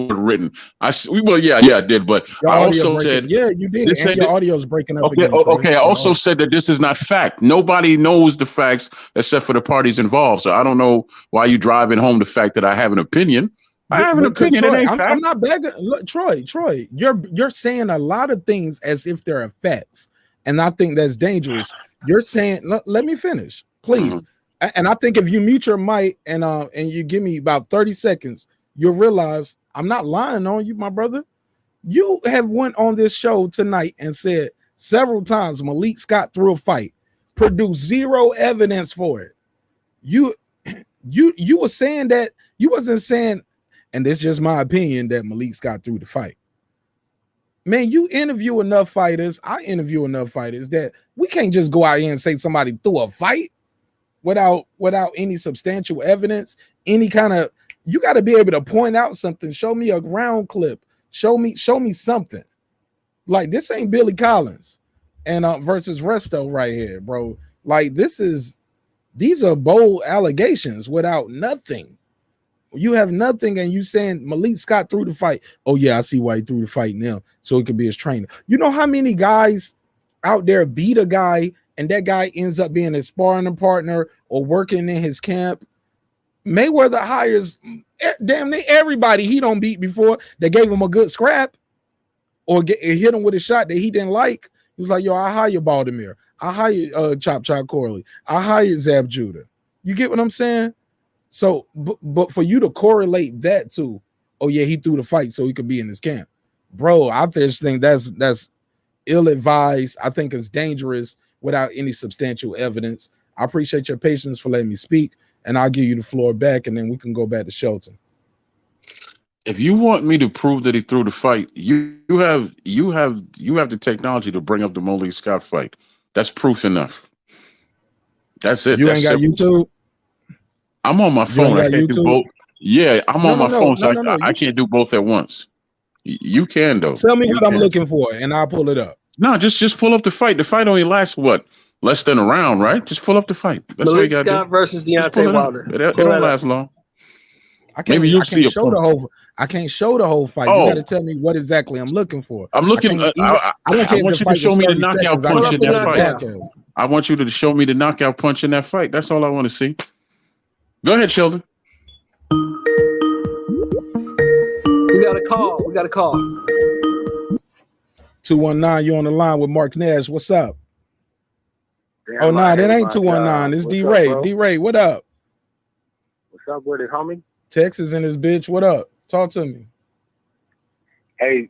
Speaker 13: written. Well, yeah, I did, but
Speaker 4: Your
Speaker 13: I
Speaker 4: audio
Speaker 13: also
Speaker 4: breaking.
Speaker 13: said,
Speaker 4: Yeah, you did,
Speaker 13: this
Speaker 4: and
Speaker 13: said
Speaker 4: your
Speaker 13: that-
Speaker 4: audio's breaking up
Speaker 13: okay,
Speaker 4: again. Trey.
Speaker 13: okay. I also said that this is not fact. Nobody knows the facts except for the parties involved. So I don't know why you driving home the fact that I have an opinion. I have an
Speaker 4: Because
Speaker 13: opinion.
Speaker 4: Troy,
Speaker 13: It ain't
Speaker 4: I'm
Speaker 13: fact.
Speaker 4: not begging. Look, Troy, you're saying a lot of things as if they're facts, and I think that's dangerous. You're saying, let me finish, please. And I think if you mute your mic and you give me about 30 seconds, you'll realize I'm not lying on you, my brother. You have went on this show tonight and said several times Malik Scott threw a fight, produced zero evidence for it. You were saying that you wasn't saying, and this is just my opinion, that Malik Scott threw the fight. Man, you interview enough fighters. I interview enough fighters that we can't just go out here and say somebody threw a fight without any substantial evidence. Any kind of, you got to be able to point out something. Show me a ground clip. Show me something. Like, this ain't Billy Collins and versus Resto right here, bro. Like, these are bold allegations without nothing. You have nothing, and you saying Malik Scott threw the fight. Oh yeah, I see why he threw the fight now, so he could be his trainer. You know how many guys out there beat a guy, and that guy ends up being his sparring partner or working in his camp? Mayweather hires damn near everybody he don't beat before that gave him a good scrap or hit him with a shot that he didn't like. He was like, yo, I hire Baltimore. I hire Chop Corley. I hire Zab Judah. You get what I'm saying? So, but for you to correlate that to, oh yeah, he threw the fight so he could be in his camp, bro, I just think that's ill-advised. I think it's dangerous without any substantial evidence. I appreciate your patience for letting me speak, and I'll give you the floor back, and then we can go back to Shelton.
Speaker 13: If you want me to prove that he threw the fight, you have the technology to bring up the Malik Scott fight. That's proof enough. That's it.
Speaker 4: You
Speaker 13: That's
Speaker 4: ain't got
Speaker 13: simple.
Speaker 4: YouTube?
Speaker 13: I'm on my phone. I can't do both. Yeah, I'm on my phone, so I can't do both at once. You can though.
Speaker 4: Tell me what I'm looking for, and I'll pull it up.
Speaker 13: No, just pull up the fight. The fight only lasts what? Less than a round, right? Just pull up the fight. That's all you
Speaker 12: Malik
Speaker 13: got to do.
Speaker 12: Scott versus
Speaker 13: Just pull
Speaker 12: Deontay
Speaker 13: it
Speaker 12: Wilder.
Speaker 13: It don't last long.
Speaker 4: Maybe
Speaker 13: you'll see a
Speaker 4: show the whole. I can't show the whole fight. You got to tell me what exactly I'm looking for.
Speaker 13: I'm looking. I want you to show me the knockout punch in that fight. I want you to show me the knockout punch in that fight. That's all I want to see. Go ahead, Sheldon.
Speaker 12: We got a call.
Speaker 4: 219, you on the line with marqnash. What's up? Oh, nah, that ain't 219. It's D-Ray. D-Ray, what up?
Speaker 16: What's up with it, homie?
Speaker 4: Texas in this bitch. What up? Talk to me.
Speaker 16: Hey,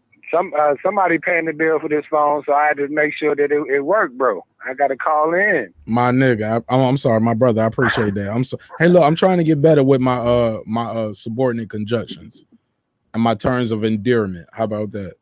Speaker 16: somebody paying the bill for this phone, so I had to make sure that it worked, bro. I got to call in.
Speaker 4: My nigga, I'm sorry, my brother. I appreciate that. I'm so. Hey, look, I'm trying to get better with my my subordinate conjunctions and my terms of endearment. How about that?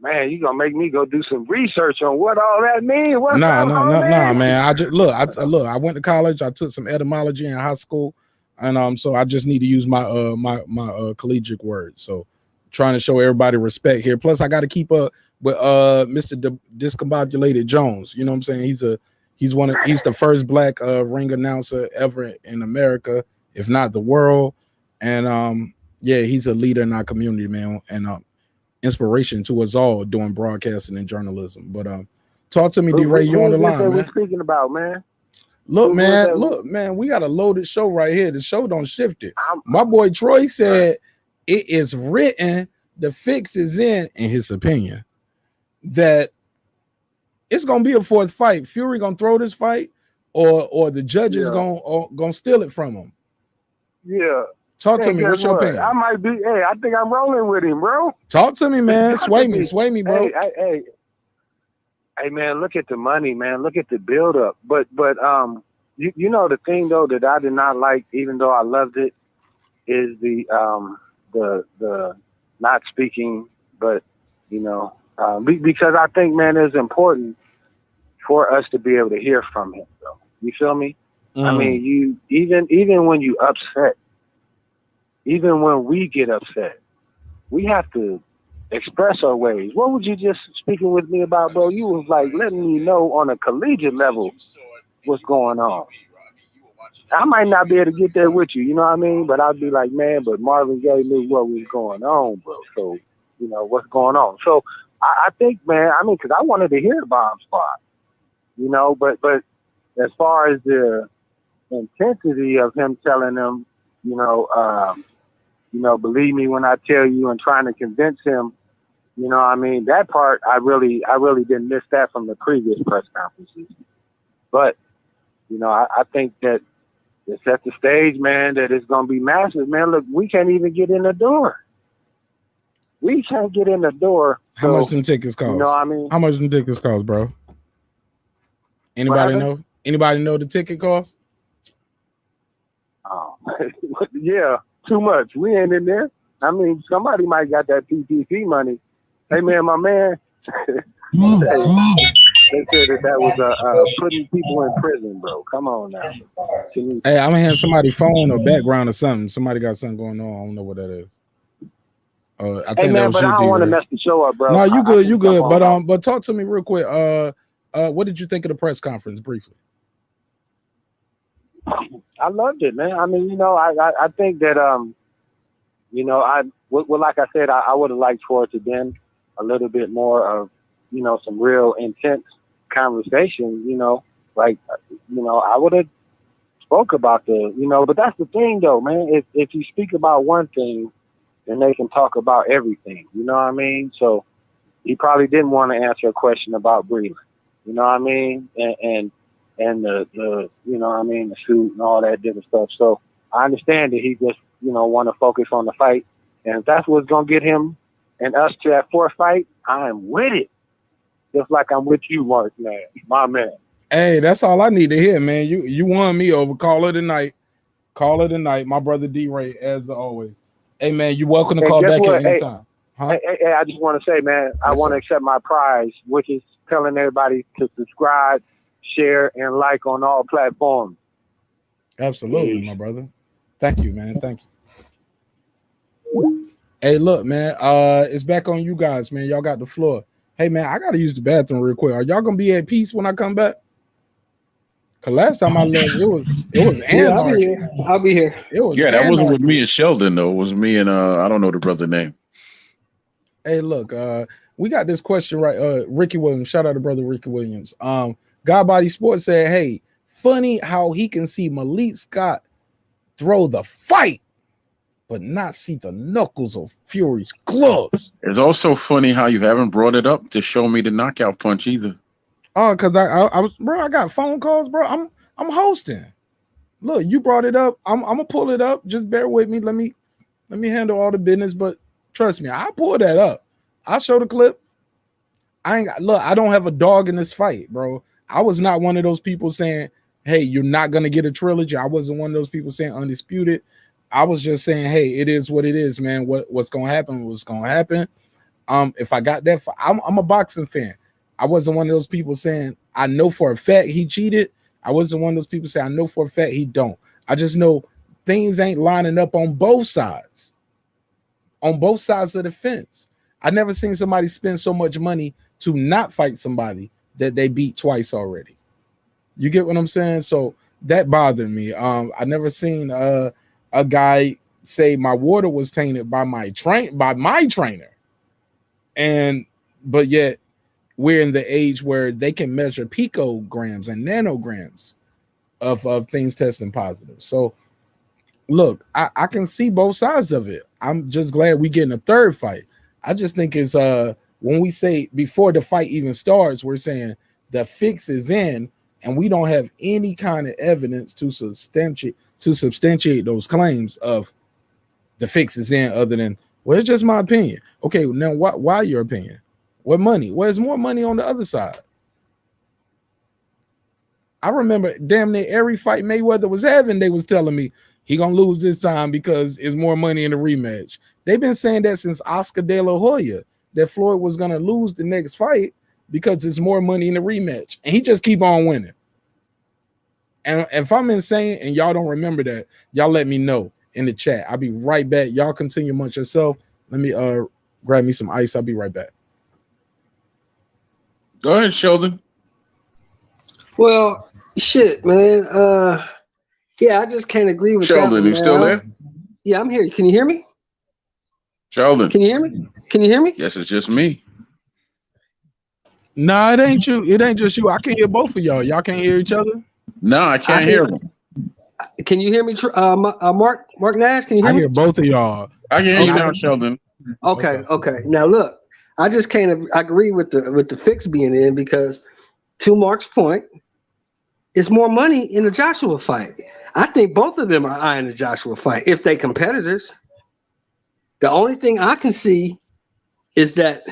Speaker 16: Man, you gonna make me go do some research on what all that means?
Speaker 4: Nah, man. I just look. I went to college. I took some etymology in high school, and so I just need to use my my collegiate words. So, trying to show everybody respect here. Plus, I got to keep up with Mr. Discombobulated Jones. You know what I'm saying? He's the first black ring announcer ever in America, if not the world. And yeah, he's a leader in our community, man, and inspiration to us all doing broadcasting and journalism. But talk to me, D-Ray. You on the line, man?
Speaker 16: What we speaking about, man?
Speaker 4: Look, man, we got a loaded show right here. The show don't shift it. My boy Troy said it is written, the fix is in his opinion, that it's gonna be a fourth fight. Fury gonna throw this fight, or the judges gonna steal it from him.
Speaker 16: Yeah.
Speaker 4: Talk to me. What's your opinion?
Speaker 16: I might be. Hey, I think I'm rolling with him, bro.
Speaker 4: Talk to me, man. Sway me, bro.
Speaker 16: Hey, man. Look at the money, man. Look at the build up. But you know the thing though that I did not like, even though I loved it, is the not speaking, but you know, because I think, man, it's important for us to be able to hear from him. Though. You feel me? I mean, you even when you upset. Even when we get upset, we have to express our ways. What was you just speaking with me about, bro? You was like letting me know on a collegiate level what's going on. I might not be able to get there with you, you know what I mean? But I'd be like, man, but Marvin Gaye knew what was going on, bro. So, you know, what's going on? So I think, man, I mean, because I wanted to hear Bomb Squad, you know, but as far as the intensity of him telling them, you know, believe me when I tell you, and trying to convince him, you know what I mean? That part, I really didn't miss that from the previous press conferences. But, you know, I think that it set the stage, man, that it's going to be massive, man. Look, we can't even get in the door. We can't get in the door.
Speaker 4: How much them tickets cost?
Speaker 16: You know what I mean?
Speaker 4: How much them tickets cost, bro? Anybody know? Anybody know the ticket cost?
Speaker 16: Oh, yeah, too much. We ain't in there. I mean, somebody might got that PPP money. Hey, man, my man. They said that was putting people in prison, bro. Come on now.
Speaker 4: Hey, I'm hearing somebody's phone or background or something. Somebody got something going on. I don't know what that is. I think
Speaker 16: Hey, man,
Speaker 4: that was
Speaker 16: but
Speaker 4: you,
Speaker 16: I don't want to
Speaker 4: D-Ray.
Speaker 16: mess the show up, bro.
Speaker 4: No, you good, you good.
Speaker 16: But
Speaker 4: But talk to me real quick. What did you think of the press conference briefly?
Speaker 16: I loved it, man. I mean, you know, I think that you know, well, like I said, I would have liked for it to been a little bit more of, you know, some real intense conversation, you know, like, you know, I would have spoke about the, you know, but that's the thing though, man. If you speak about one thing, then they can talk about everything, you know what I mean? So he probably didn't want to answer a question about breathing, you know what I mean? And the you know what I mean, the suit and all that different stuff. So I understand that he just, you know, want to focus on the fight. And if that's what's going to get him and us to that fourth fight, I'm with it. Just like I'm with you, Mark, man, my man.
Speaker 4: Hey, that's all I need to hear, man. You won me over. Call it a night. Call it a night. My brother D-Ray, as always. Hey, man, you're welcome to call back at any time.
Speaker 16: Hey, I just want to say, man, I want to accept my prize, which is telling everybody to subscribe, share, and like on all platforms.
Speaker 4: Absolutely, my brother. Thank you, man. Thank you. Hey, look, man. It's back on you guys, man. Y'all got the floor. Hey, man, I gotta use the bathroom real quick. Are y'all gonna be at peace when I come back? Cause last time I left, it was anarchy.
Speaker 12: I'll be here.
Speaker 4: It was
Speaker 13: that
Speaker 4: anarchy.
Speaker 13: wasn't with me and Sheldon though. It was me and I don't know the brother name.
Speaker 4: Hey, look, we got this question right. Ricky Williams, shout out to brother Ricky Williams. Godbody Sports said, "Hey, funny how he can see Malik Scott throw the fight, but not see the knuckles of Fury's gloves."
Speaker 13: It's also funny how you haven't brought it up to show me the knockout punch either.
Speaker 4: Oh, because I was, bro, I got phone calls, bro. I'm hosting. Look, you brought it up. I'm gonna pull it up. Just bear with me. Let me handle all the business. But trust me, I'll pull that up. I'll show the clip. I don't have a dog in this fight, bro. I was not one of those people saying, hey, you're not gonna get a trilogy. I wasn't one of those people saying undisputed. I was just saying, hey, it is what it is, man. What's gonna happen? What's gonna happen? If I got that, I'm a boxing fan. I wasn't one of those people saying I know for a fact he cheated. I wasn't one of those people saying I know for a fact he don't. I just know things ain't lining up on both sides. On both sides of the fence. I never seen somebody spend so much money to not fight somebody that they beat twice already. You get what I'm saying? So that bothered me. I never seen a guy say my water was tainted by my trainer. But yet we're in the age where they can measure picograms and nanograms of things testing positive. So look, I can see both sides of it. I'm just glad we getting a third fight. I just think it's when we say before the fight even starts, we're saying the fix is in, and we don't have any kind of evidence to substantiate those claims of the fix is in, other than, well, it's just my opinion. Okay, now why your opinion? What money? Where's more money on the other side? I remember damn near every fight Mayweather was having, they was telling me he gonna lose this time because it's more money in the rematch. They've been saying that since Oscar De La Hoya, that Floyd was gonna lose the next fight because it's more money in the rematch, and he just keep on winning. And if I'm insane and y'all don't remember that, y'all let me know in the chat. I'll be right back. Y'all continue munch yourself. Let me grab me some ice. I'll be right back.
Speaker 13: Go ahead, Sheldon.
Speaker 12: Well, shit, man. Yeah, I just can't agree with
Speaker 13: Sheldon,
Speaker 12: that one,
Speaker 13: you still there?
Speaker 12: Yeah, I'm here. Can you hear me?
Speaker 13: Sheldon.
Speaker 12: Can you hear me? Can you hear me?
Speaker 13: Yes, it's just me.
Speaker 4: Nah, it ain't you. It ain't just you. I can hear both of y'all. Y'all can't hear each other?
Speaker 13: No, I can't hear them.
Speaker 12: Can you hear me, Mark Nash? Can you hear me?
Speaker 4: I hear both of y'all.
Speaker 13: I can hear you now, Sheldon.
Speaker 12: Okay. Now look, I just can't agree with the fix being in because, to Mark's point, it's more money in the Joshua fight. I think both of them are eyeing the Joshua fight if they competitors. The only thing I can see is that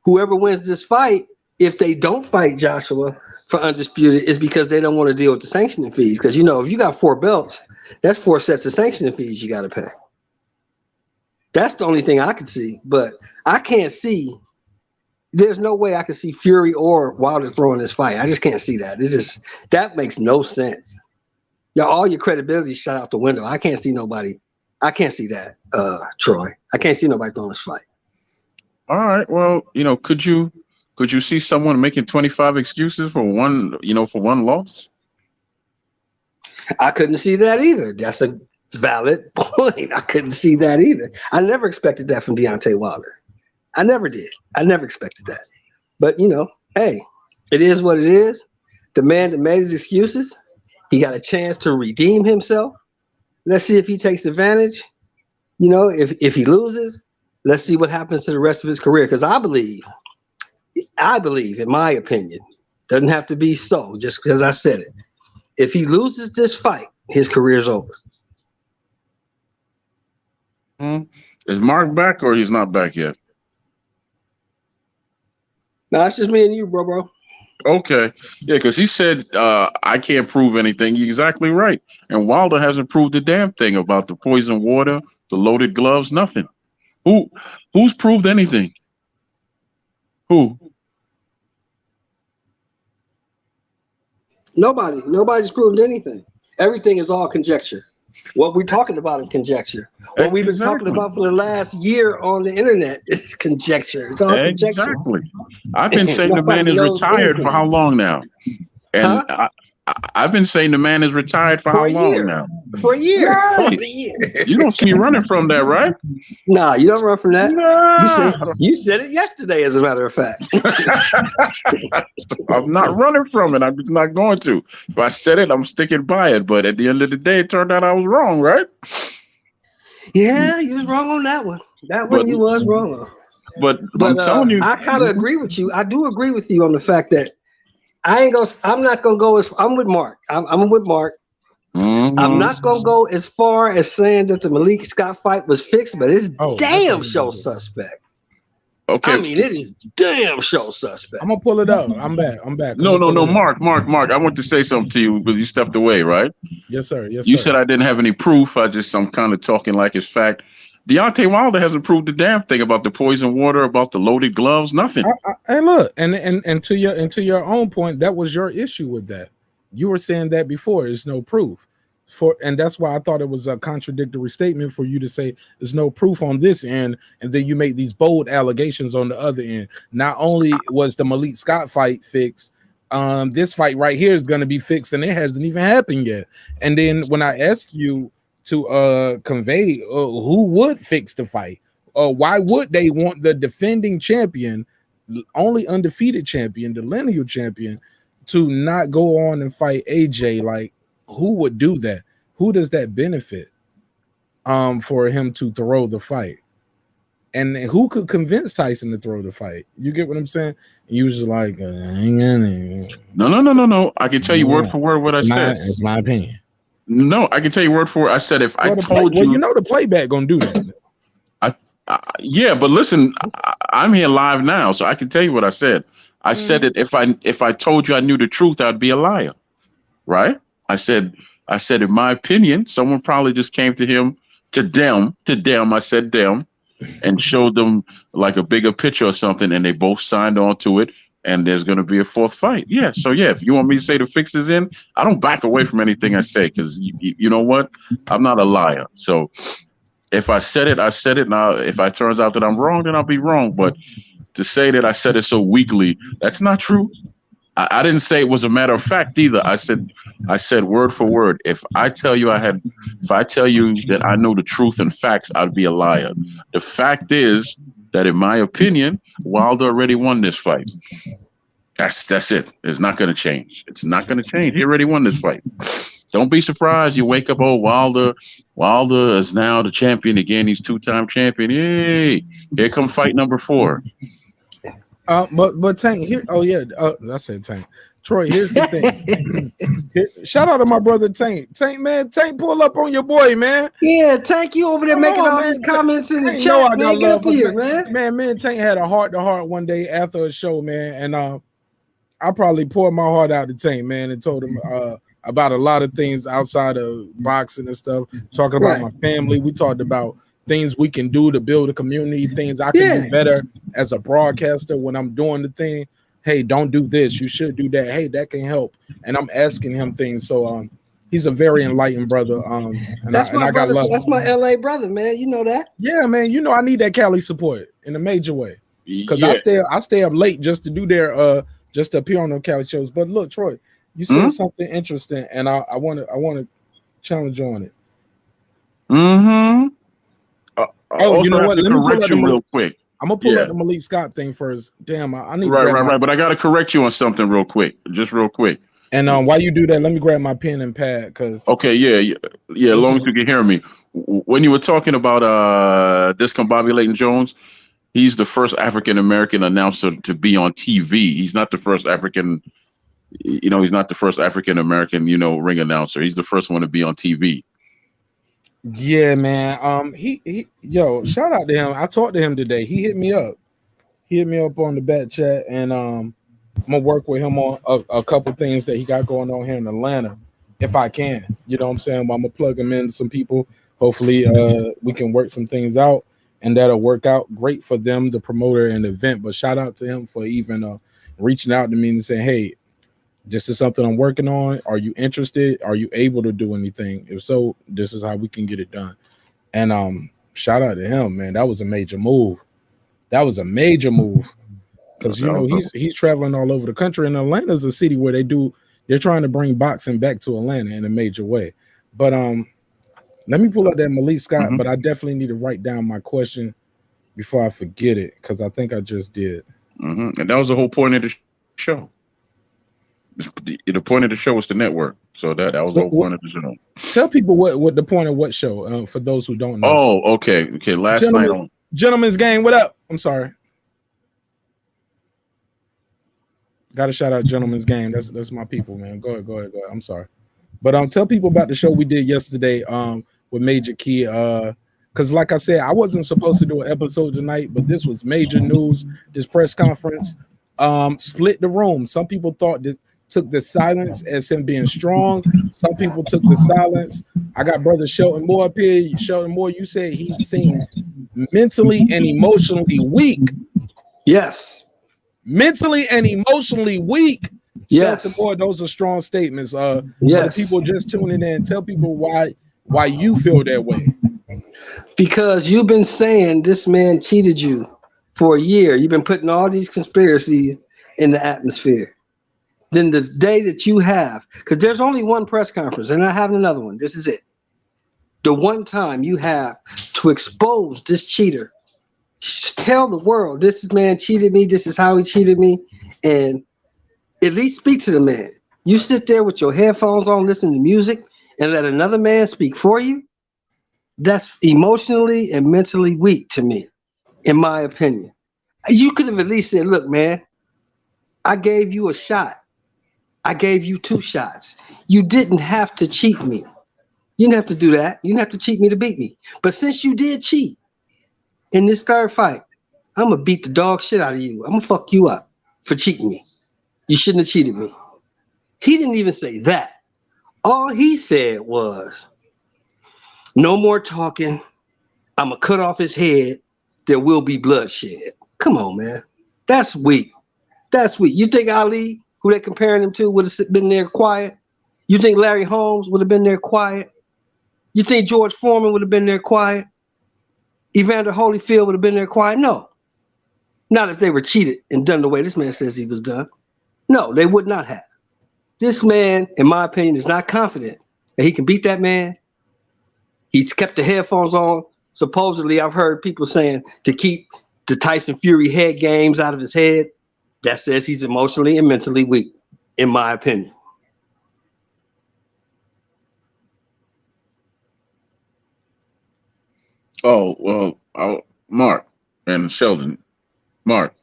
Speaker 12: whoever wins this fight, if they don't fight Joshua for undisputed, is because they don't want to deal with the sanctioning fees. Because if you got 4 belts, that's 4 sets of sanctioning fees you got to pay. That's the only thing I can see. But I can't see. There's no way I can see Fury or Wilder throwing this fight. I just can't see that. That makes no sense. All your credibility shot out the window. I can't see nobody. I can't see that, Troy. I can't see nobody throwing this fight.
Speaker 13: All right. Well, could you see someone making 25 excuses for one loss?
Speaker 12: I couldn't see that either. That's a valid point. I couldn't see that either. I never expected that from Deontay Wilder. I never did. I never expected that. But hey, it is what it is. The man that made his excuses, he got a chance to redeem himself. Let's see if he takes advantage. If he loses, let's see what happens to the rest of his career. Because I believe, in my opinion, doesn't have to be so just because I said it. If he loses this fight, his career's over.
Speaker 13: Is Mark back or he's not back yet?
Speaker 12: No, it's just me and you, bro.
Speaker 13: Okay. Yeah, because he said, I can't prove anything. You're exactly right. And Wilder hasn't proved a damn thing about the poison water, the loaded gloves, nothing. Who's proved anything? Who?
Speaker 12: Nobody. Nobody's proved anything. Everything is all conjecture. What we're talking about is conjecture. What we've been talking about for the last year on the internet is conjecture. It's all conjecture.
Speaker 13: Exactly. I've been saying the man is retired for how long now? And I've been saying the man is retired for how long now?
Speaker 12: For a year.
Speaker 13: Right. You don't see me running from that, right?
Speaker 12: Nah, you don't run from that.
Speaker 13: Nah.
Speaker 12: You said it yesterday, as a matter of fact.
Speaker 13: I'm not running from it. I'm just not going to. If I said it, I'm sticking by it. But at the end of the day, it turned out I was wrong, right?
Speaker 12: Yeah, you was wrong on that one. That one you was wrong on.
Speaker 13: But I'm telling you,
Speaker 12: I kind of agree with you. I do agree with you on the fact that I'm not gonna go as I'm with Mark. I'm with Mark.
Speaker 13: Mm-hmm.
Speaker 12: I'm not gonna go as far as saying that the Malik Scott fight was fixed, but it's damn show suspect.
Speaker 13: Okay.
Speaker 12: I mean, it is damn show suspect.
Speaker 4: I'm gonna pull it out. I'm back.
Speaker 13: No, Mark. I want to say something to you, but you stepped away, right?
Speaker 4: Yes, sir.
Speaker 13: You said I didn't have any proof. I'm kind of talking like it's fact. Deontay Wilder hasn't proved a damn thing about the poison water, about the loaded gloves, nothing.
Speaker 4: And look, and to your own point, that was your issue with that. You were saying that before. There's no proof and that's why I thought it was a contradictory statement for you to say there's no proof on this end, and then you make these bold allegations on the other end. Not only was the Malik Scott fight fixed, this fight right here is going to be fixed, and it hasn't even happened yet. And then when I asked you to convey who would fix the fight, why would they want the defending champion, only undefeated champion, the lineal champion, to not go on and fight AJ? Like, who would do that? Who does that benefit for him to throw the fight? And who could convince Tyson to throw the fight? You get what I'm saying? You was like,
Speaker 13: no. I can tell you word for word what I said.
Speaker 4: It's my opinion.
Speaker 13: No, I can tell you word for word. I said if I told you,
Speaker 4: the playback gonna do that.
Speaker 13: Yeah, but listen, I'm here live now, so I can tell you what I said. I said it. If I told you I knew the truth, I'd be a liar, right? I said, in my opinion, someone probably just came to them. I said them, and showed them like a bigger picture or something, and they both signed on to it. And there's going to be a fourth fight. Yeah. So yeah, if you want me to say the fix is in, I don't back away from anything I say, because you know what? I'm not a liar. So if I said it, I said it. Now, if it turns out that I'm wrong, then I'll be wrong. But to say that I said it so weakly, that's not true. I didn't say it was a matter of fact either. I said word for word. If I tell you that I know the truth and facts, I'd be a liar. The fact is that, in my opinion, Wilder already won this fight. That's it. It's not going to change. It's not going to change. He already won this fight. Don't be surprised. You wake up, oh, Wilder is now the champion again. He's 2-time champion. Yay! Here come fight number 4.
Speaker 4: But Tank here. Oh yeah, I said Tank. Troy, here's the thing. Shout out to my brother Tank. Tank, man, Tank, pull up on your boy, man.
Speaker 12: Yeah, Tank, you over there making all these comments in the chat, man. Get up here, man.
Speaker 4: Man, Tank had a heart-to-heart one day after a show, man, and I probably poured my heart out to Tank, man, and told him about a lot of things outside of boxing and stuff. Talking about my family, we talked about things we can do to build a community, things I can do better as a broadcaster when I'm doing the thing. Hey, don't do this. You should do that. Hey, that can help. And I'm asking him things. So he's a very enlightened brother.
Speaker 12: That's my brother. That's my LA brother, man. You know that?
Speaker 4: Yeah, man. You know I need that Cali support in a major way. Because I stay up late just to do their just to appear on the Cali shows. But look, Troy, you said something interesting, and I want to challenge you on it. You know what? Let me correct you real quick. I'm gonna pull up the Malik Scott thing first. Damn, I need
Speaker 13: right. But I gotta correct you on something real quick, just real quick.
Speaker 4: And while you do that, let me grab my pen and pad, because
Speaker 13: yeah. As long as you can hear me. When you were talking about discombobulating Jones, he's the first African American announcer to be on TV. He's not the first African. He's not the first African American, ring announcer. He's the first one to be on TV.
Speaker 4: Yeah, man. He shout out to him. I talked to him today. He hit me up. He hit me up on the back chat, and I'm gonna work with him on a couple things that he got going on here in Atlanta, if I can. You know what I'm saying? I'm gonna plug him in some people. Hopefully, we can work some things out, and that'll work out great for them, the promoter and the event. But shout out to him for even reaching out to me and saying, "Hey, this is something I'm working on. Are you interested? Are you able to do anything? If so, this is how we can get it done." And shout out to him, man. That was a major move. Because he's traveling all over the country, and Atlanta's a city where they're trying to bring boxing back to Atlanta in a major way. But let me pull up that Malik Scott, but I definitely need to write down my question before I forget it, because I think I just did.
Speaker 13: And that was the whole point of the show. The point of the show was the network, so that was the whole point of the show.
Speaker 4: Tell people what the point of what show, for those who don't know.
Speaker 13: Oh, okay. Last night on
Speaker 4: Gentleman's Game. What up? I'm sorry. Got to shout out Gentleman's Game. That's my people, man. Go ahead. I'm sorry, but tell people about the show we did yesterday with Major Key. Because like I said, I wasn't supposed to do an episode tonight, but this was major news. This press conference split the room. Some people took the silence as him being strong. Some people took the silence. I got brother Shelton Moore up here. Shelton Moore, you said he seemed mentally and emotionally weak.
Speaker 12: Yes.
Speaker 4: Mentally and emotionally weak.
Speaker 12: Yes.
Speaker 4: Shelton Moore, those are strong statements. For the people just tuning in, tell people why you feel that way.
Speaker 12: Because you've been saying this man cheated you for a year. You've been putting all these conspiracies in the atmosphere. Then the day that you have, because there's only one press conference, they're not having another one. This is it. The one time you have to expose this cheater, tell the world this man cheated me, this is how he cheated me, and at least speak to the man. You sit there with your headphones on, listening to music, and let another man speak for you. That's emotionally and mentally weak to me, in my opinion. You could have at least said, look, man, I gave you a shot. I gave you 2 shots. You didn't have to cheat me. You didn't have to do that. You didn't have to cheat me to beat me. But since you did cheat in this third fight, I'm going to beat the dog shit out of you. I'm going to fuck you up for cheating me. You shouldn't have cheated me. He didn't even say that. All he said was, no more talking. I'm going to cut off his head. There will be bloodshed. Come on, man. That's weak. That's weak. You think Ali, who they're comparing him to, would have been there quiet? You think Larry Holmes would have been there quiet? You think George Foreman would have been there quiet? Evander Holyfield would have been there quiet? No. Not if they were cheated and done the way this man says he was done. No, they would not have. This man, in my opinion, is not confident that he can beat that man. He's kept the headphones on. Supposedly, I've heard people saying to keep the Tyson Fury head games out of his head. That says he's emotionally and mentally weak, in my opinion.
Speaker 13: Oh, well, Mark and Sheldon. Mark.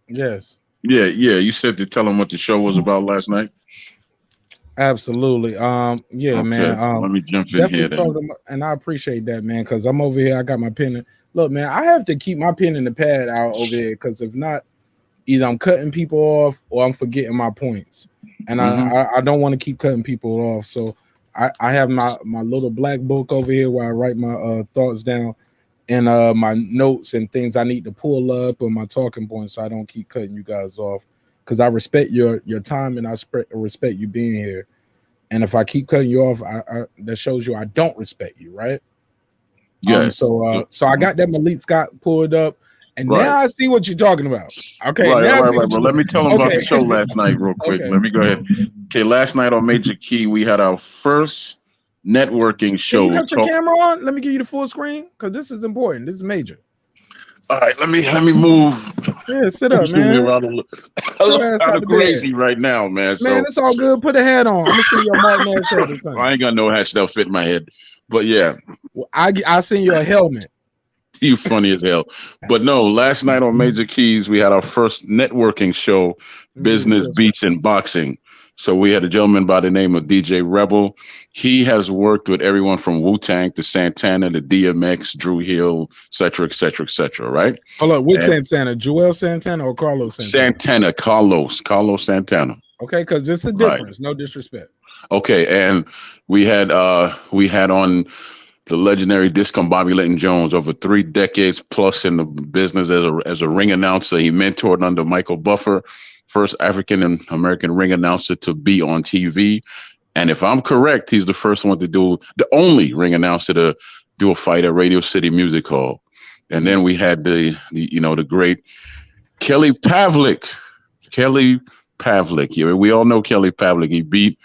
Speaker 4: Yes.
Speaker 13: Yeah. You said to tell him what the show was about last night.
Speaker 4: Absolutely. Yeah,
Speaker 13: Okay,
Speaker 4: man.
Speaker 13: let me jump in
Speaker 4: Definitely
Speaker 13: here then.
Speaker 4: talk to and I appreciate that, man, because I'm over here. I got my pen. Look, man, I have to keep my pen and the pad out over here because if not, either I'm cutting people off or I'm forgetting my points, and I don't want to keep cutting people off. So I have my little black book over here where I write my thoughts down and my notes and things I need to pull up or my talking points, so I don't keep cutting you guys off. Because I respect your time and I respect you being here. And if I keep cutting you off, that shows you I don't respect you, right?
Speaker 13: Yeah.
Speaker 4: So I got that Malik Scott pulled up, and now I see what you're talking about. Okay.
Speaker 13: Right. Well, let me tell him about the show last night real quick.
Speaker 4: Okay.
Speaker 13: Let me go ahead. Okay, last night on Major Key, we had our first networking show.
Speaker 4: Can you cut your camera on? Let me give you the full screen because this is important. This is major.
Speaker 13: All right, let me move.
Speaker 4: Yeah, sit up, man.
Speaker 13: I'm kind of crazy right now, man.
Speaker 4: Man, it's all good. Put a hat on. I'm gonna send you a marqnash shirt or something.
Speaker 13: I ain't got no hat that'll fit my head, but yeah.
Speaker 4: Well, I send you a helmet.
Speaker 13: You funny as hell. But no, last night on Major Keys, we had our first networking show, Business, Beats, and Boxing. So we had a gentleman by the name of DJ Rebel. He has worked with everyone from Wu-Tang to Santana to DMX, Drew Hill, et cetera, right?
Speaker 4: Hold on, which Santana? Joel Santana or Carlos Santana?
Speaker 13: Carlos Santana.
Speaker 4: Okay, because it's a difference. Right. No disrespect.
Speaker 13: Okay, and we had on the legendary discom Bobby Linton Jones, over 3 decades plus in the business as a ring announcer. He mentored under Michael Buffer, first African American ring announcer to be on TV. And if I'm correct, he's the only ring announcer to do a fight at Radio City Music Hall. And then we had the great Kelly Pavlik. Yeah, we all know Kelly Pavlik. He beat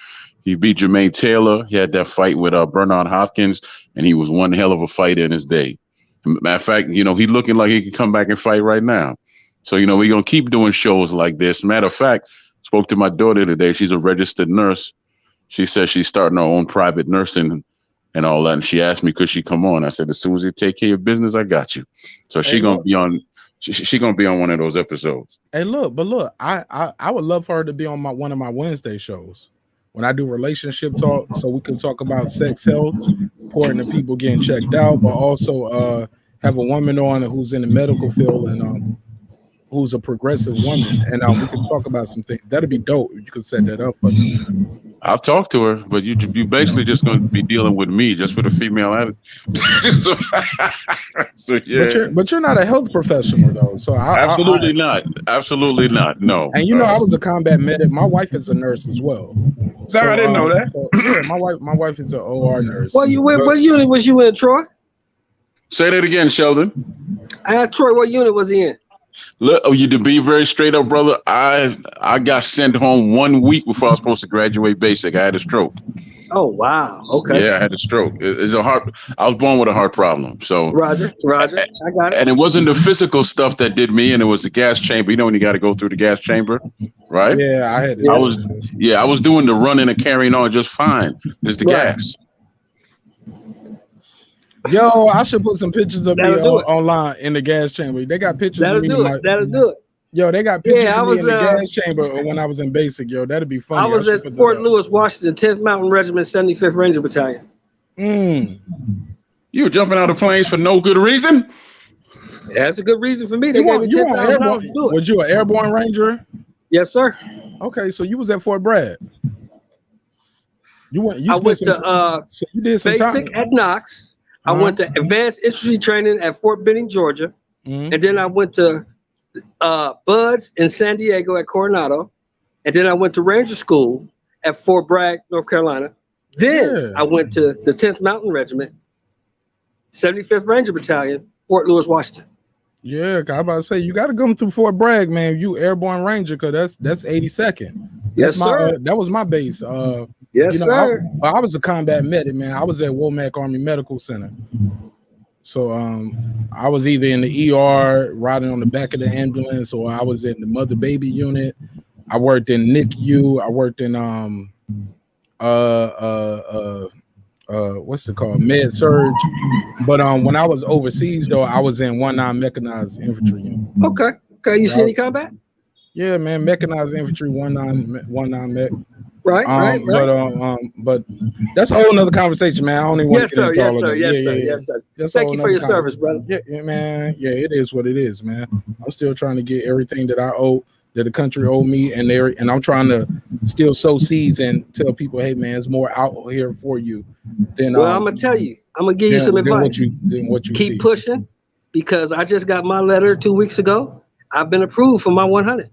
Speaker 13: Jermaine Taylor. He had that fight with Bernard Hopkins, and he was one hell of a fighter in his day. Matter of fact, he's looking like he could come back and fight right now. So, we're going to keep doing shows like this. Matter of fact, spoke to my daughter today. She's a registered nurse. She says she's starting her own private nursing and all that. And she asked me, could she come on? I said, as soon as you take care of your business, I got you. So she's going to be on. She's going to be on one of those episodes.
Speaker 4: Hey, look, I would love for her to be on one of my Wednesday shows when I do relationship talk, so we can talk about sex health, important to people getting checked out, but also have a woman on who's in the medical field and who's a progressive woman, and we can talk about some things. That'd be dope if you could set that up for me.
Speaker 13: I'll talk to her, but you basically just going to be dealing with me, just with a female attitude. So yeah.
Speaker 4: But you're not a health professional though, so
Speaker 13: absolutely not. No.
Speaker 4: And I was a combat medic. My wife is a nurse as well.
Speaker 13: So, I didn't know that.
Speaker 4: So, yeah, my wife is an OR nurse.
Speaker 12: What unit was you in, Troy?
Speaker 13: Say that again, Sheldon.
Speaker 12: I asked Troy what unit was he in.
Speaker 13: Look, to be very straight up, brother, I got sent home 1 week before I was supposed to graduate basic. I had a stroke.
Speaker 12: Oh wow! Okay.
Speaker 13: Yeah, I had a stroke. It's a heart. I was born with a heart problem. So
Speaker 12: Roger, I got it.
Speaker 13: And it wasn't the physical stuff that did me, and it was the gas chamber. You know when you got to go through the gas chamber, right?
Speaker 4: Yeah, I had.
Speaker 13: I was doing the running and carrying on just fine. It's the gas.
Speaker 4: Yo, I should put some pictures of me online in the gas chamber. They got pictures of me.
Speaker 12: That'll do it.
Speaker 4: Yo, they got pictures of me in the gas chamber when I was in basic. Yo, that'd be funny.
Speaker 12: I was at Fort Lewis, Washington, 10th Mountain Regiment, 75th Ranger Battalion.
Speaker 13: You were jumping out of planes for no good reason?
Speaker 12: Yeah, that's a good reason for me. They gave me $10,000 to do it.
Speaker 4: Was you an airborne ranger?
Speaker 12: Yes, sir.
Speaker 4: Okay, so you was at Fort Bragg.
Speaker 12: I went to
Speaker 4: so you did some
Speaker 12: basic at Knox. I went to advanced infantry training at Fort Benning, Georgia. And then I went to Buds in San Diego at Coronado. And then I went to Ranger School at Fort Bragg, North Carolina. Then I went to the 10th Mountain Regiment, 75th Ranger Battalion, Fort Lewis, Washington.
Speaker 4: Yeah, I about to say you got to come through Fort Bragg, man. You airborne ranger, cause that's 82nd.
Speaker 12: Yes, sir.
Speaker 4: That was my base.
Speaker 12: Yes, sir.
Speaker 4: I was a combat medic, man. I was at Womack Army Medical Center. So I was either in the ER riding on the back of the ambulance, or I was in the mother baby unit. I worked in NICU. I worked in what's it called, med surge. But when I was overseas though, I was in 19 mechanized infantry unit.
Speaker 12: Okay, you see any combat?
Speaker 4: Yeah, man, mechanized infantry 19 mech.
Speaker 12: Right.
Speaker 4: But that's a whole nother conversation, man. I don't even want to get into all of that.
Speaker 12: Yes, sir. Thank you for your service, brother.
Speaker 4: Yeah, man. Yeah, it is what it is, man. I'm still trying to get everything that I owe, that the country owed me, and I'm trying to still sow seeds and tell people, hey, man, there's more out here for you. Then,
Speaker 12: well, I'm gonna tell you, I'm gonna give you some advice.
Speaker 4: What you
Speaker 12: keep
Speaker 4: see.
Speaker 12: pushing, because I just got my letter 2 weeks ago. I've been approved for my 100.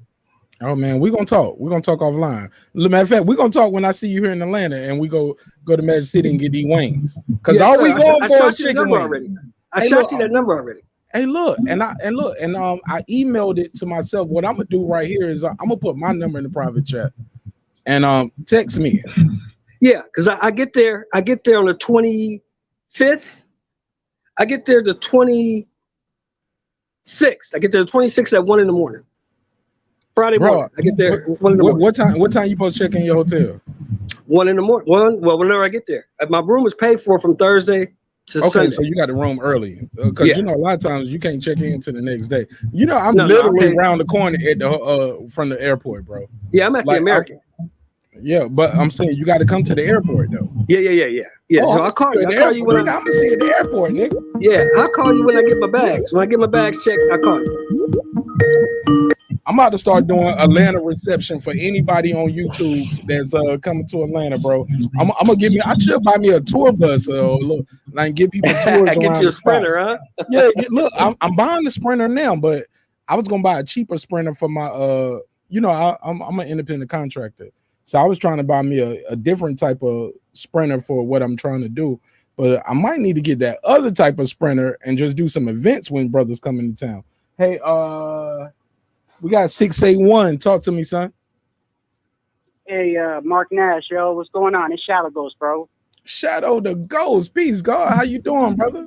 Speaker 4: Oh man, we're gonna talk. We're gonna talk offline. Matter of fact, we're gonna talk when I see you here in Atlanta, and we go to Magic City and get these wings. Because all we going for is chicken wings.
Speaker 12: Already. I shot you that number already.
Speaker 4: Hey, look, and I emailed it to myself. What I'm gonna do right here is I'm gonna put my number in the private chat, and text me.
Speaker 12: Yeah, because I get there on the 25th. I get there the 26th. I get there the 26th at 1 a.m. Friday morning. I get there 1 a.m.
Speaker 4: What time you supposed to check in your hotel?
Speaker 12: 1 a.m. Well, whenever I get there. My room is paid for from Thursday to Sunday.
Speaker 4: Okay, so you got the room early, because you know a lot of times you can't check in until the next day. You know, I'm literally around the corner at the from the airport, bro.
Speaker 12: Yeah, I'm at the American.
Speaker 4: Yeah, but I'm saying you got to come to the airport though.
Speaker 12: Yeah. So I'll call you. I'll call you when
Speaker 4: I'm gonna see you at the airport, nigga.
Speaker 12: Yeah, I'll call you when I get my bags. When I get my bags checked, I'll call you.
Speaker 4: I'm about to start doing Atlanta reception for anybody on YouTube that's coming to Atlanta, bro. I'm gonna I should buy me a tour bus or like give people tours.
Speaker 12: Get you a Sprinter, huh?
Speaker 4: Yeah, look, I'm buying the Sprinter now, but I was gonna buy a cheaper Sprinter for my I'm an independent contractor. So I was trying to buy me a different type of Sprinter for what I'm trying to do. But I might need to get that other type of Sprinter and just do some events when brothers come into town. Hey, we got 681. Talk to me, son.
Speaker 17: Hey, marqnash, yo, what's going on? It's Shadow Ghost, bro.
Speaker 4: Shadow the Ghost. Peace, God. How you doing, brother?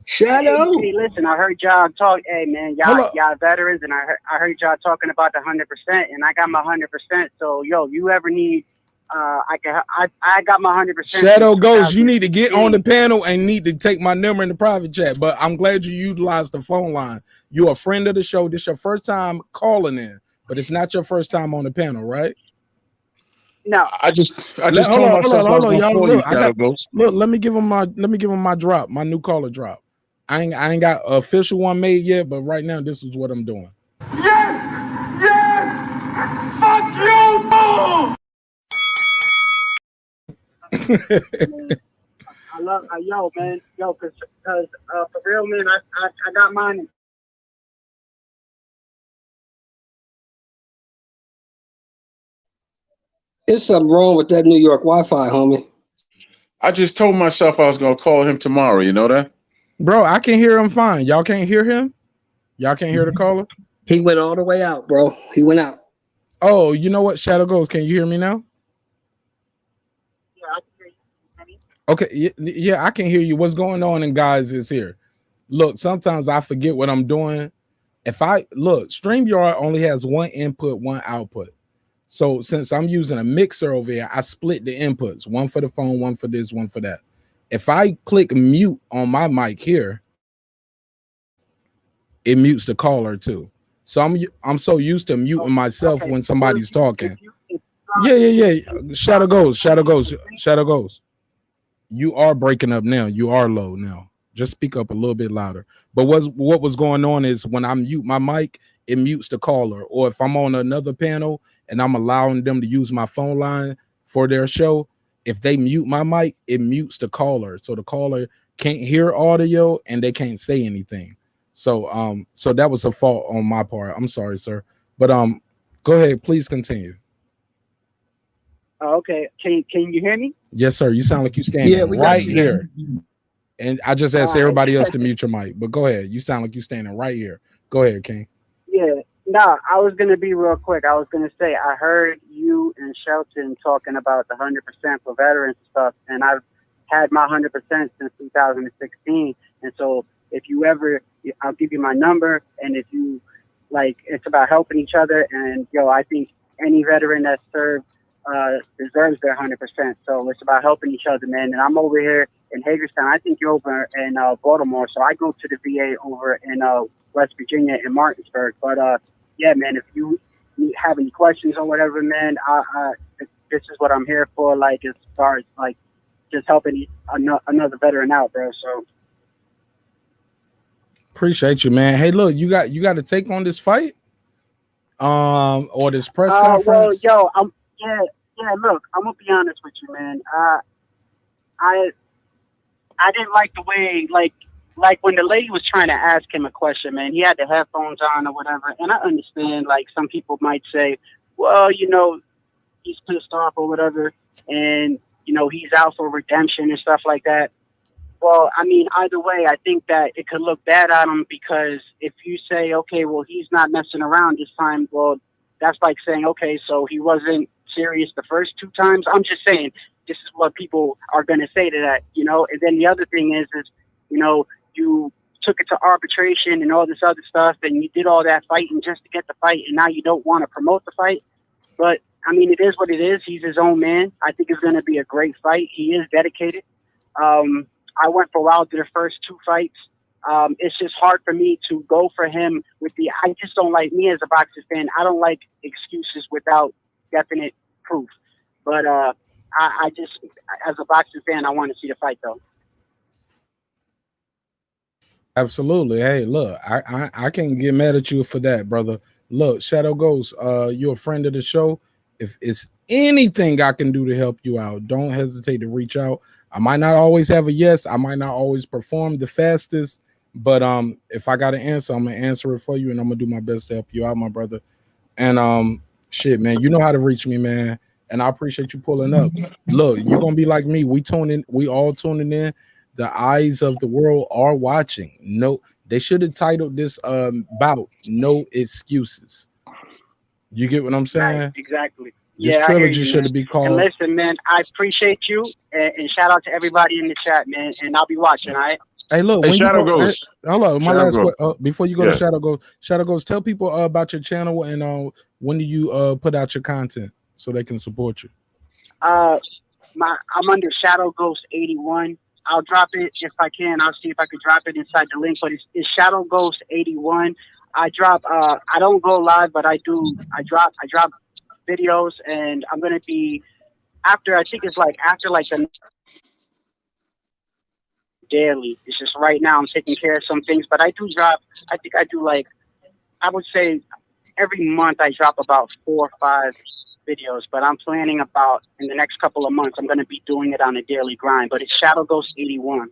Speaker 12: Shadow.
Speaker 17: Hey, listen, I heard y'all talk. Hey, man, y'all veterans, and I heard y'all talking about the 100%, and I got my 100%. So, yo, you ever need, I got my 100%.
Speaker 4: Shadow Ghost, you need to get on the panel and need to take my number in the private chat. But I'm glad you utilized the phone line. You're a friend of the show. This is your first time calling in, but it's not your first time on the panel, right?
Speaker 17: No,
Speaker 13: I just told myself I was gonna call you, Shadow Ghost.
Speaker 4: Look, let me give him my drop, my new caller drop. I ain't got an official one made yet, but right now this is what I'm doing.
Speaker 1: Yes! Fuck you!
Speaker 17: I love, yo, man, cause for real, man, I got mine.
Speaker 12: There's something wrong with that New York Wi-Fi, homie.
Speaker 13: I just told myself I was gonna call him tomorrow. You know that?
Speaker 4: Bro, I can hear him fine. Y'all can't hear him? Y'all can't hear the caller?
Speaker 12: He went all the way out, bro. He went out.
Speaker 4: Oh, you know what? Shadow Ghost, can you hear me now?
Speaker 17: Yeah, I can hear you.
Speaker 4: Okay, yeah, I can hear you. What's going on, and guys, is here. Look, sometimes I forget what I'm doing. StreamYard only has one input, one output. So since I'm using a mixer over here, I split the inputs, one for the phone, one for this, one for that. If I click mute on my mic here, it mutes the caller too. So I'm so used to muting myself when somebody's talking. Yeah. Shadow Ghost. You are breaking up now. You are low now. Just speak up a little bit louder. But what was going on is when I mute my mic, it mutes the caller. Or if I'm on another panel and I'm allowing them to use my phone line for their show, if they mute my mic, it mutes the caller. So the caller can't hear audio and they can't say anything. So so that was a fault on my part. I'm sorry, sir. But go ahead, please continue.
Speaker 17: Okay. Can you hear me?
Speaker 4: Yes, sir. You sound like you're standing right here. And I just asked everybody else to mute your mic. But go ahead. You sound like you're standing right here. Go ahead, King.
Speaker 17: Yeah, no, I was gonna be real quick. I was gonna say I heard you and Shelton talking about the 100% for veterans and stuff, and I've had my 100% since 2016. And so, if you ever, I'll give you my number, and if you like, it's about helping each other. And I think any veteran that served deserves their 100%. So it's about helping each other, man. And I'm over here in Hagerstown. I think you're over in Baltimore, so I go to the VA over in West Virginia in Martinsburg. But yeah, man, if you have any questions or whatever, man, this is what I'm here for. Like, as far as like just helping another veteran out, bro. So
Speaker 4: appreciate you, man. Hey, look, you got to take on this fight, or this press conference.
Speaker 17: Well, look, I'm gonna be honest with you, man. I didn't like the way like when the lady was trying to ask him a question, man. He had the headphones on or whatever, and I understand. Like, some people might say, well, he's pissed off or whatever, and he's out for redemption and stuff like that. Well, I mean, either way, I think that it could look bad on him, because if you say, okay, well, he's not messing around this time, well, that's like saying, okay, so he wasn't serious the first 2 times. I'm just saying, this is what people are going to say to that, And then the other thing is, you took it to arbitration and all this other stuff, and you did all that fighting just to get the fight, and now you don't want to promote the fight. But, I mean, it is what it is. He's his own man. I think it's going to be a great fight. He is dedicated. I went for Wilder the first 2 fights. It's just hard for me to go for him I just don't like, me as a boxing fan, I don't like excuses without definite proof. But I just, as a boxing fan, I want to see the fight, though.
Speaker 4: Absolutely. Hey, look, I can't get mad at you for that, brother. Look, Shadow Ghost, you're a friend of the show. If it's anything I can do to help you out, don't hesitate to reach out. I might not always have a yes. I might not always perform the fastest, but if I got an answer, I'm gonna answer it for you, and I'm gonna do my best to help you out, my brother. And shit, man, you know how to reach me, man. And I appreciate you pulling up. Look, you're gonna be like me. We all tuning in. The eyes of the world are watching. No, they should have titled this bout "No Excuses." You get what I'm saying?
Speaker 17: Right, exactly.
Speaker 4: This trilogy should be called.
Speaker 17: And listen, man, I appreciate you, and shout out to everybody in the chat, man. And I'll be watching. All right.
Speaker 4: Hey, look,
Speaker 13: hey, Shadow Ghost.
Speaker 4: Hello, my last question. Before you go to Shadow Ghost, tell people about your channel, and when do you put out your content so they can support you?
Speaker 17: I'm under Shadow Ghost 81. I'll drop it if I can. I'll see if I can drop it inside the link. But it's Shadow Ghost 81. I drop. I don't go live, but I do. I drop videos, and I'm gonna be after. I think it's after the daily. It's just right now I'm taking care of some things, but I do drop. I think I do I would say every month I drop about 4 or 5 videos, but I'm planning about in the next couple of months I'm going to be doing it on a daily grind. But it's Shadow Ghost 81.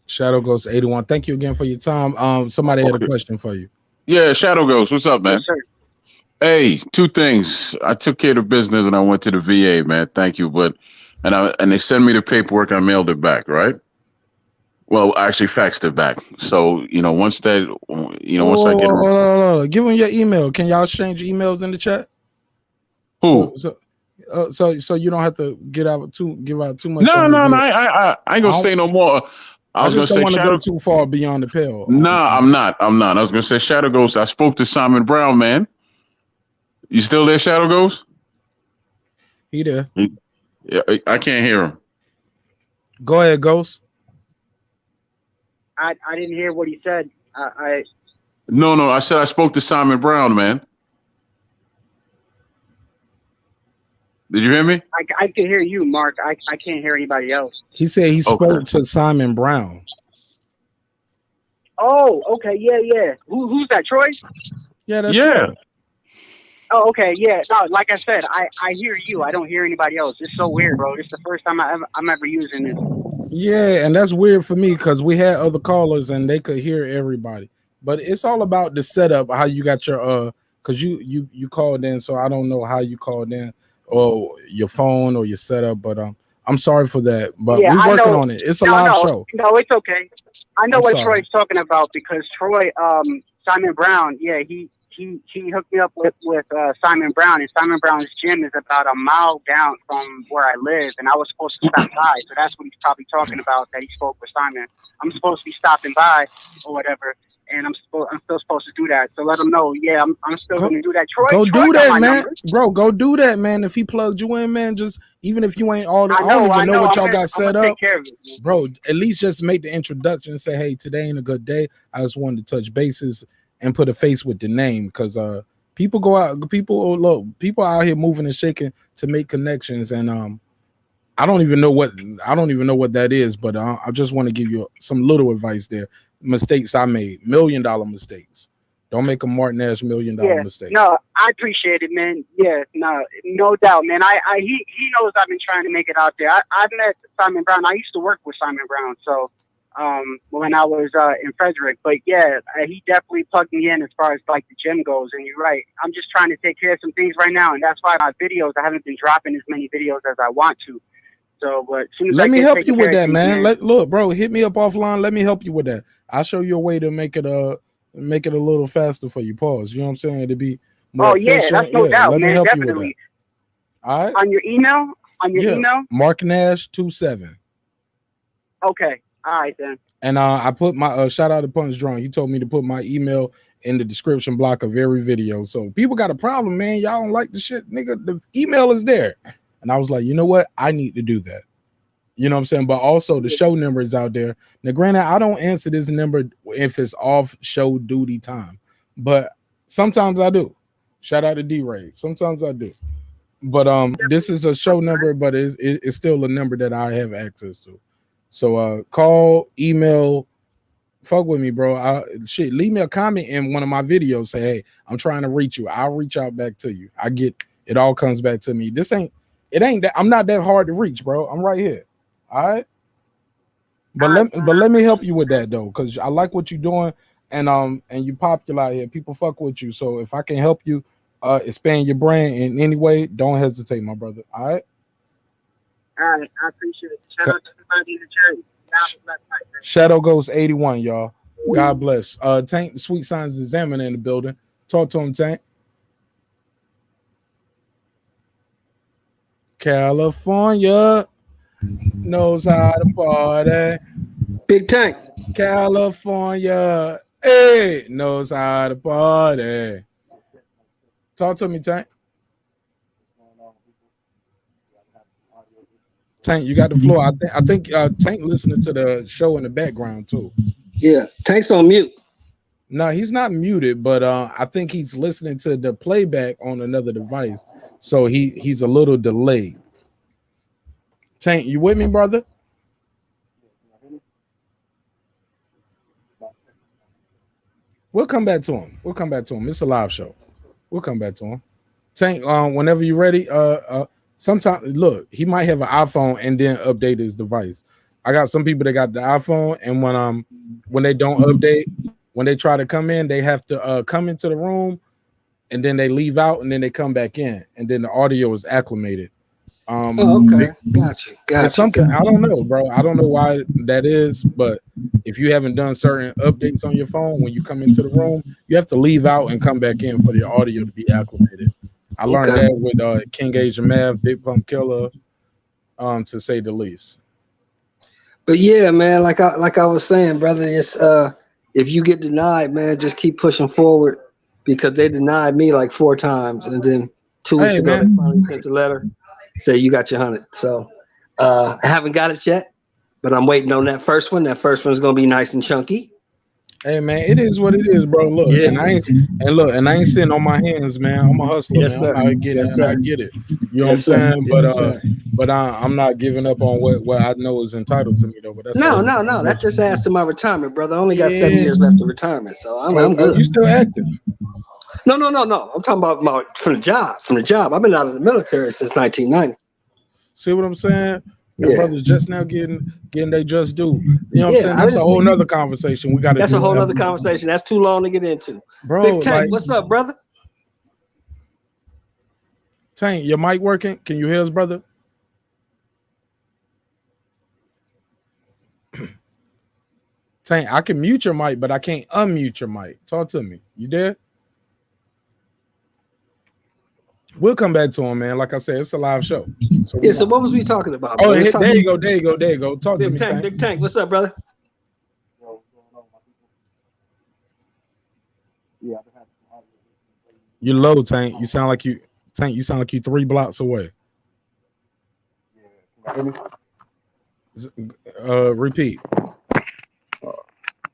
Speaker 4: Shadow Ghost 81. Thank you again for your time. Somebody had a question for you.
Speaker 13: Yeah, Shadow Ghost, what's up, man?
Speaker 17: Yes, sir.
Speaker 13: Hey, 2 things. I took care of business and I went to the VA, man. Thank you. And they sent me the paperwork. I mailed it back, right? Well, I actually faxed it back. So, once I get it.
Speaker 4: Give them your email. Can y'all exchange emails in the chat?
Speaker 13: Who?
Speaker 4: So you don't have to give out too much.
Speaker 13: No. I ain't gonna say no more. I was gonna say
Speaker 4: want to go too far beyond the pale.
Speaker 13: Nah, I'm not. I was gonna say Shadow Ghost. I spoke to Simon Brown, man. You still there, Shadow Ghost?
Speaker 4: He there.
Speaker 13: Yeah, I can't hear him.
Speaker 4: Go ahead, Ghost.
Speaker 17: I didn't hear what he said.
Speaker 13: No. I said I spoke to Simon Brown, man. Did you hear me?
Speaker 17: I can hear you, Mark. I can't hear anybody else.
Speaker 4: He said he spoke to Simon Brown.
Speaker 17: Oh, okay, yeah. Who's that, Troy?
Speaker 4: Yeah, that's Troy.
Speaker 17: Oh, okay, yeah. No, like I said, I hear you. I don't hear anybody else. It's so weird, bro. This is the first time I'm ever using this.
Speaker 4: Yeah, and that's weird for me because we had other callers and they could hear everybody. But it's all about the setup, how you got your because you called in, so I don't know how you called in or your phone or your setup. But I'm sorry for that. But we're working on it. It's a live show.
Speaker 17: No, it's okay. I know what Troy's talking about because Troy Simon Brown, yeah, he hooked me up with Simon Brown, and Simon Brown's gym is about a mile down from where I live, and I was supposed to stop by, so that's what he's probably talking about, that he spoke with Simon. I'm supposed to be stopping by or whatever, and I'm still supposed to do that. So let him know, yeah, I'm still going to do that. Troy
Speaker 4: do
Speaker 17: got
Speaker 4: that,
Speaker 17: my
Speaker 4: man.
Speaker 17: number.
Speaker 4: Bro, go do that, man. If he plugged you in, man, just even if you ain't all,
Speaker 17: I
Speaker 4: don't even know what
Speaker 17: I'm
Speaker 4: y'all got set up,
Speaker 17: take care of it,
Speaker 4: bro. At least just make the introduction and say, hey, today ain't a good day. I just wanted to touch bases and put a face with the name, because people out here moving and shaking to make connections, and I don't even know what that is, but I just want to give you some little advice there. Mistakes I made, $1 million mistakes. Don't make a marqnash $1 million mistake.
Speaker 17: No, I appreciate it, man. Yeah, no doubt, man. He knows I've been trying to make it out there. I've met Simon Brown. I used to work with Simon Brown, so when I was in Frederick. But yeah, he definitely plugged me in as far as like the gym goes. And you're right. I'm just trying to take care of some things right now, and that's why my videos, I haven't been dropping as many videos as I want to. So, but as soon as
Speaker 4: let
Speaker 17: I
Speaker 4: me
Speaker 17: get
Speaker 4: help
Speaker 17: taken
Speaker 4: you with
Speaker 17: care of
Speaker 4: that,
Speaker 17: things,
Speaker 4: man. Look, bro, hit me up offline. Let me help you with that. I'll show you a way to make it a little faster for you. Pause. You know what I'm saying? To be more efficient.
Speaker 17: Yeah, that's no doubt,
Speaker 4: let
Speaker 17: man.
Speaker 4: me help
Speaker 17: Definitely.
Speaker 4: you with that. All right.
Speaker 17: On your email?
Speaker 4: marqnash27.
Speaker 17: Okay. All right then.
Speaker 4: And I put my shout out to Punch Drunk. He told me to put my email in the description block of every video. So if people got a problem, man, y'all don't like the shit, nigga, the email is there. And I was like, you know what? I need to do that. You know what I'm saying? But also the show number is out there. Now, granted, I don't answer this number if it's off show duty time, but sometimes I do. Shout out to D-Ray. Sometimes I do. But this is a show number, but it's still a number that I have access to. So call, email, fuck with me, bro. Leave me a comment in one of my videos. Say, hey, I'm trying to reach you. I'll reach out back to you. I get it, all comes back to me. It ain't that I'm not that hard to reach, bro. I'm right here. All right. But let me help you with that though, because I like what you're doing, and you popular out here. People fuck with you. So if I can help you expand your brand in any way, don't hesitate, my brother. All right.
Speaker 17: All right, I appreciate it. Shout out to everybody in the chat.
Speaker 4: Shadow Ghost 81, y'all. God bless. Tank, the Sweet Signs Examiner in the building. Talk to him, Tank. California knows how to party.
Speaker 12: Big Tank.
Speaker 4: California, hey, knows how to party. Talk to me, Tank. Tank, you got the floor. I think Tank listening to the show in the background too.
Speaker 12: Yeah, Tank's on mute.
Speaker 4: No, he's not muted, but I think he's listening to the playback on another device, so he's a little delayed. Tank, you with me, brother? We'll come back to him. It's a live show. We'll come back to him. Tank, whenever you're ready. Sometimes look, he might have an iPhone and then update his device. I got some people that got the iPhone, and when they don't update, when they try to come in, they have to come into the room, and then they leave out, and then they come back in, and then the audio is acclimated.
Speaker 12: Okay, got you.
Speaker 4: It's something I don't know, bro. I don't know why that is, but if you haven't done certain updates on your phone when you come into the room, you have to leave out and come back in for the audio to be acclimated. I learned that with King Asian Mav, Big Pump Killer, to say the least.
Speaker 12: But yeah, man, like I was saying, brother, it's if you get denied, man, just keep pushing forward, because they denied me like 4 times, and then 2 weeks ago they finally sent a letter, say you got your 100. So I haven't got it yet, but I'm waiting on that first one. That first one's gonna be nice and chunky.
Speaker 4: Hey man, it is what it is, bro. Look, and I ain't sitting on my hands, man. I'm a hustler, man.
Speaker 12: Sir.
Speaker 4: I'm out getting it, and I get it. You know what I'm saying? But I'm not giving up on what I know is entitled to me, though. But that's
Speaker 12: no. That just adds to my retirement, brother. I only got 7 years left of retirement, so I'm good.
Speaker 4: You still active?
Speaker 12: No. I'm talking about from the job. I've been out of the military since 1990.
Speaker 4: See what I'm saying? Your brothers just now getting they just do. You know what I'm saying? That's a whole nother conversation we got to do.
Speaker 12: That's a whole other conversation. That's too long to get into.
Speaker 4: Bro,
Speaker 12: Big Tank, what's up, brother?
Speaker 4: Tank, your mic working? Can you hear us, brother? Tank, I can mute your mic, but I can't unmute your mic. Talk to me. You there? We'll come back to him, man. Like I said, it's a live show.
Speaker 12: So what was we talking about?
Speaker 4: Oh, there you go. Talk to me,
Speaker 12: Tank. Big Tank, what's up, brother?
Speaker 4: You low, Tank. You sound like you 3 blocks away. Repeat.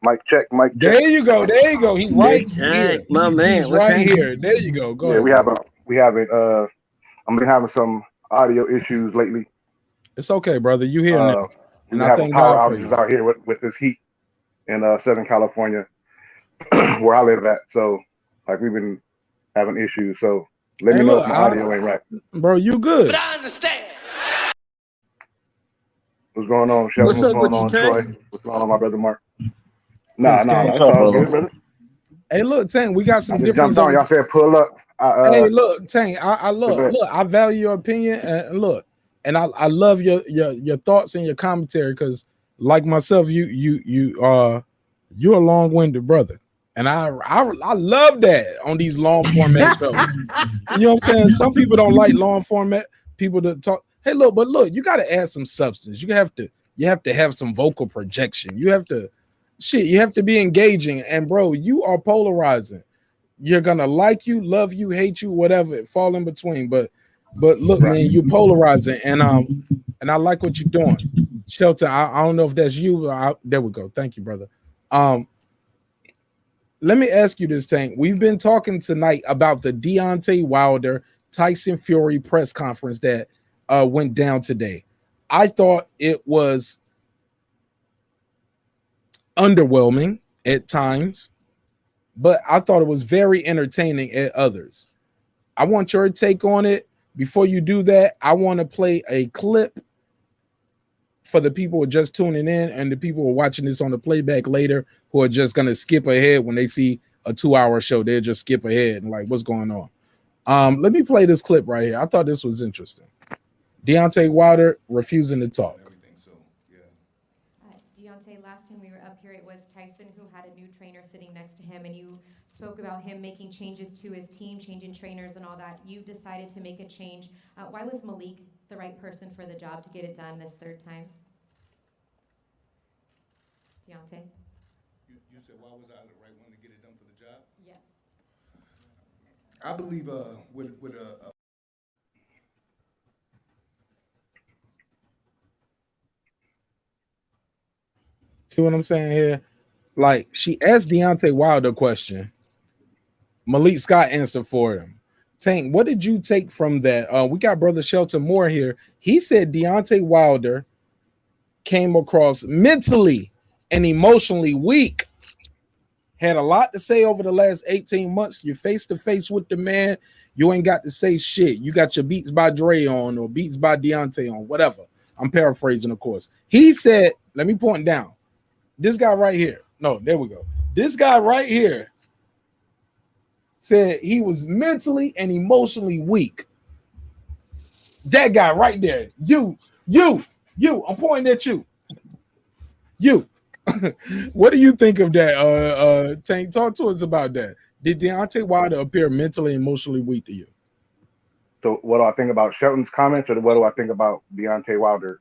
Speaker 18: Mic check.
Speaker 4: There you go. He right here.
Speaker 12: My man.
Speaker 4: He's right here. There you go. Go ahead.
Speaker 18: We haven't I've been having some audio issues lately.
Speaker 4: It's okay, brother. You here now.
Speaker 18: And I thank power outages out here with this heat in Southern California where I live at. So like we've been having issues. So let me know if my audio ain't right.
Speaker 4: Bro, you good.
Speaker 14: But I understand.
Speaker 18: What's going on, Shelton?
Speaker 12: What's up
Speaker 18: going
Speaker 12: with
Speaker 18: on,
Speaker 12: you, Tank?
Speaker 18: Troy? What's going on, my brother Mark? Nah,
Speaker 4: Tank.
Speaker 18: it's all good, brother.
Speaker 4: Hey, look, Tank, we got some different.
Speaker 18: Jumped on. Y'all said pull up.
Speaker 4: Hey, look, Tank, I value your opinion, and look, and I love your thoughts and your commentary because, like myself, you're a long-winded brother, and I love that on these long format shows. You know what I'm saying? Some people don't like long format people to talk. Hey, look, you got to add some substance. You have to have some vocal projection. You have to be engaging, and bro, you are polarizing. You're gonna like you, love you, hate you, whatever, fall in between. But look, man, you're polarizing, and I like what you're doing. Shelton, I don't know if that's you. There we go. Thank you, brother. Let me ask you this, Tank. We've been talking tonight about the Deontay Wilder Tyson Fury press conference that went down today. I thought it was underwhelming at times, but I thought it was very entertaining at others. I want your take on it. Before you do that, I want to play a clip for the people who are just tuning in and the people who are watching this on the playback later who are just going to skip ahead when they see a 2-hour show. They'll just skip ahead and like, what's going on? Let me play this clip right here. I thought this was interesting. Deontay Wilder refusing to talk.
Speaker 7: Deontay, last time we were up here, it was Tyson who had a new trainer sitting next to him, and you spoke about him making changes to his team, changing trainers and all that. You decided to make a change. Why was Malik the right person for the job to get it done this third time? Deontay?
Speaker 10: You said, why was I the right one to get it done for the job?
Speaker 7: Yes.
Speaker 10: I believe with a
Speaker 4: See what I'm saying here? Like, she asked Deontay Wilder a question. Malik Scott answered for him. Tank, what did you take from that? We got brother Shelton Moore here. He said Deontay Wilder came across mentally and emotionally weak. Had a lot to say over the last 18 months. You're face to face with the man. You ain't got to say shit. You got your Beats by Dre on or Beats by Deontay on, whatever. I'm paraphrasing, of course. He said, let me point down. This guy right here. No, there we go. This guy right here said he was mentally and emotionally weak. That guy right there. You. I'm pointing at you. You. What do you think of that? Tank, talk to us about that. Did Deontay Wilder appear mentally and emotionally weak to you?
Speaker 18: So what do I think about Shelton's comments, or what do I think about Deontay Wilder?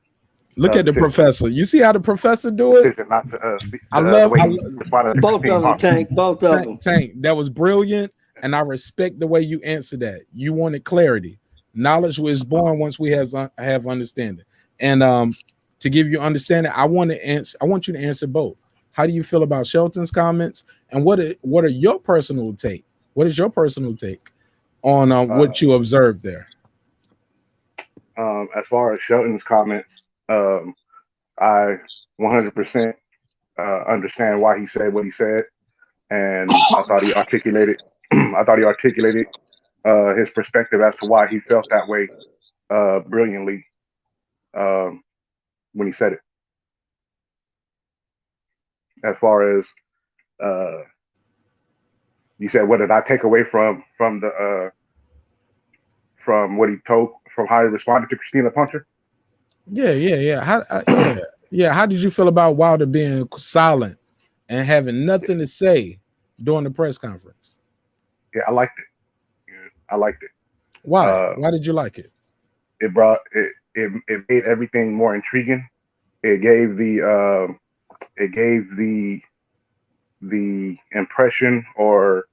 Speaker 4: Look at the professor. You see how the professor do it?
Speaker 18: Not to,
Speaker 4: I love
Speaker 12: both of them, Tank. Both of them.
Speaker 4: Tank, that was brilliant, and I respect the way you answered that. You wanted clarity. Knowledge was born once we have understanding. And to give you understanding, I want you to answer both. How do you feel about Shelton's comments, and what are your personal take? What is your personal take on what you observed there?
Speaker 18: As far as Shelton's comments, I 100% understand why he said what he said, and I thought he articulated. His perspective as to why he felt that way brilliantly when he said it. As far as you said, what did I take away from what he told, from how he responded to Christina Puncher?
Speaker 4: Yeah. How did you feel about Wilder being silent and having nothing to say during the press conference?
Speaker 18: Yeah, I liked it. Yeah, I liked it.
Speaker 4: Why? Why did you like it?
Speaker 18: It made everything more intriguing. It gave the impression or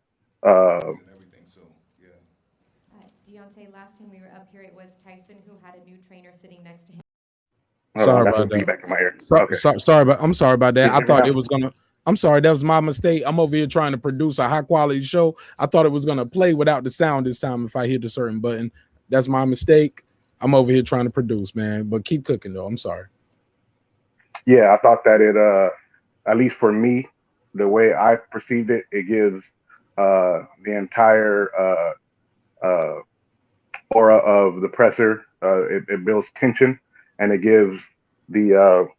Speaker 7: Deontay, last time we were up here, it was Tyson who had a new trainer sitting next to him.
Speaker 4: Sorry about that.
Speaker 18: Back in my ear.
Speaker 4: I'm sorry about that.
Speaker 18: Yeah,
Speaker 4: I thought it was gonna. I'm sorry, that was my mistake. I'm over here trying to produce a high quality show. I thought it was gonna play without the sound this time if I hit a certain button. That's my mistake. I'm over here trying to produce, man. But keep cooking though. I'm sorry.
Speaker 18: Yeah, I thought that it at least for me, the way I perceived it, it gives the entire aura of the presser. It builds tension, and it gives the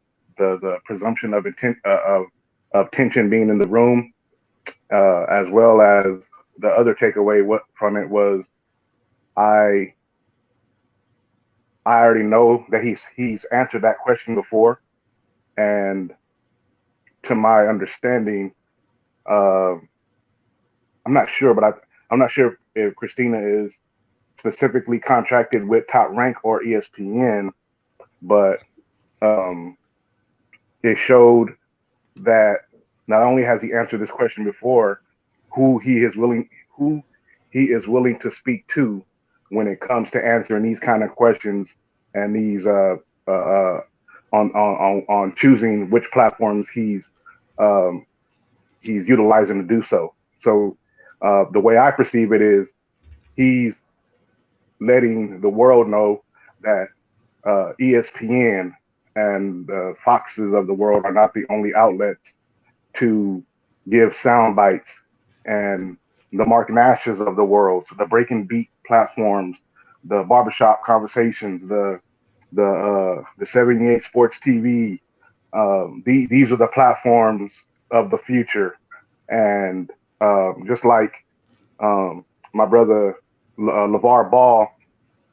Speaker 18: presumption of intent of tension being in the room, as well as the other takeaway from it was I already know that he's answered that question before, and to my understanding, I'm not sure, but I'm not sure if Christina is specifically contracted with Top Rank or ESPN, but it showed that not only has he answered this question before, who he is willing to speak to when it comes to answering these kind of questions and these on choosing which platforms he's utilizing to do so. So the way I perceive it is he's letting the world know that ESPN and Foxes of the world are not the only outlets to give sound bites, and the marqnashes of the world, so the breaking beat platforms, the barbershop conversations, the 78 Sports TV. These are the platforms of the future, and just like my brother LeVar Ball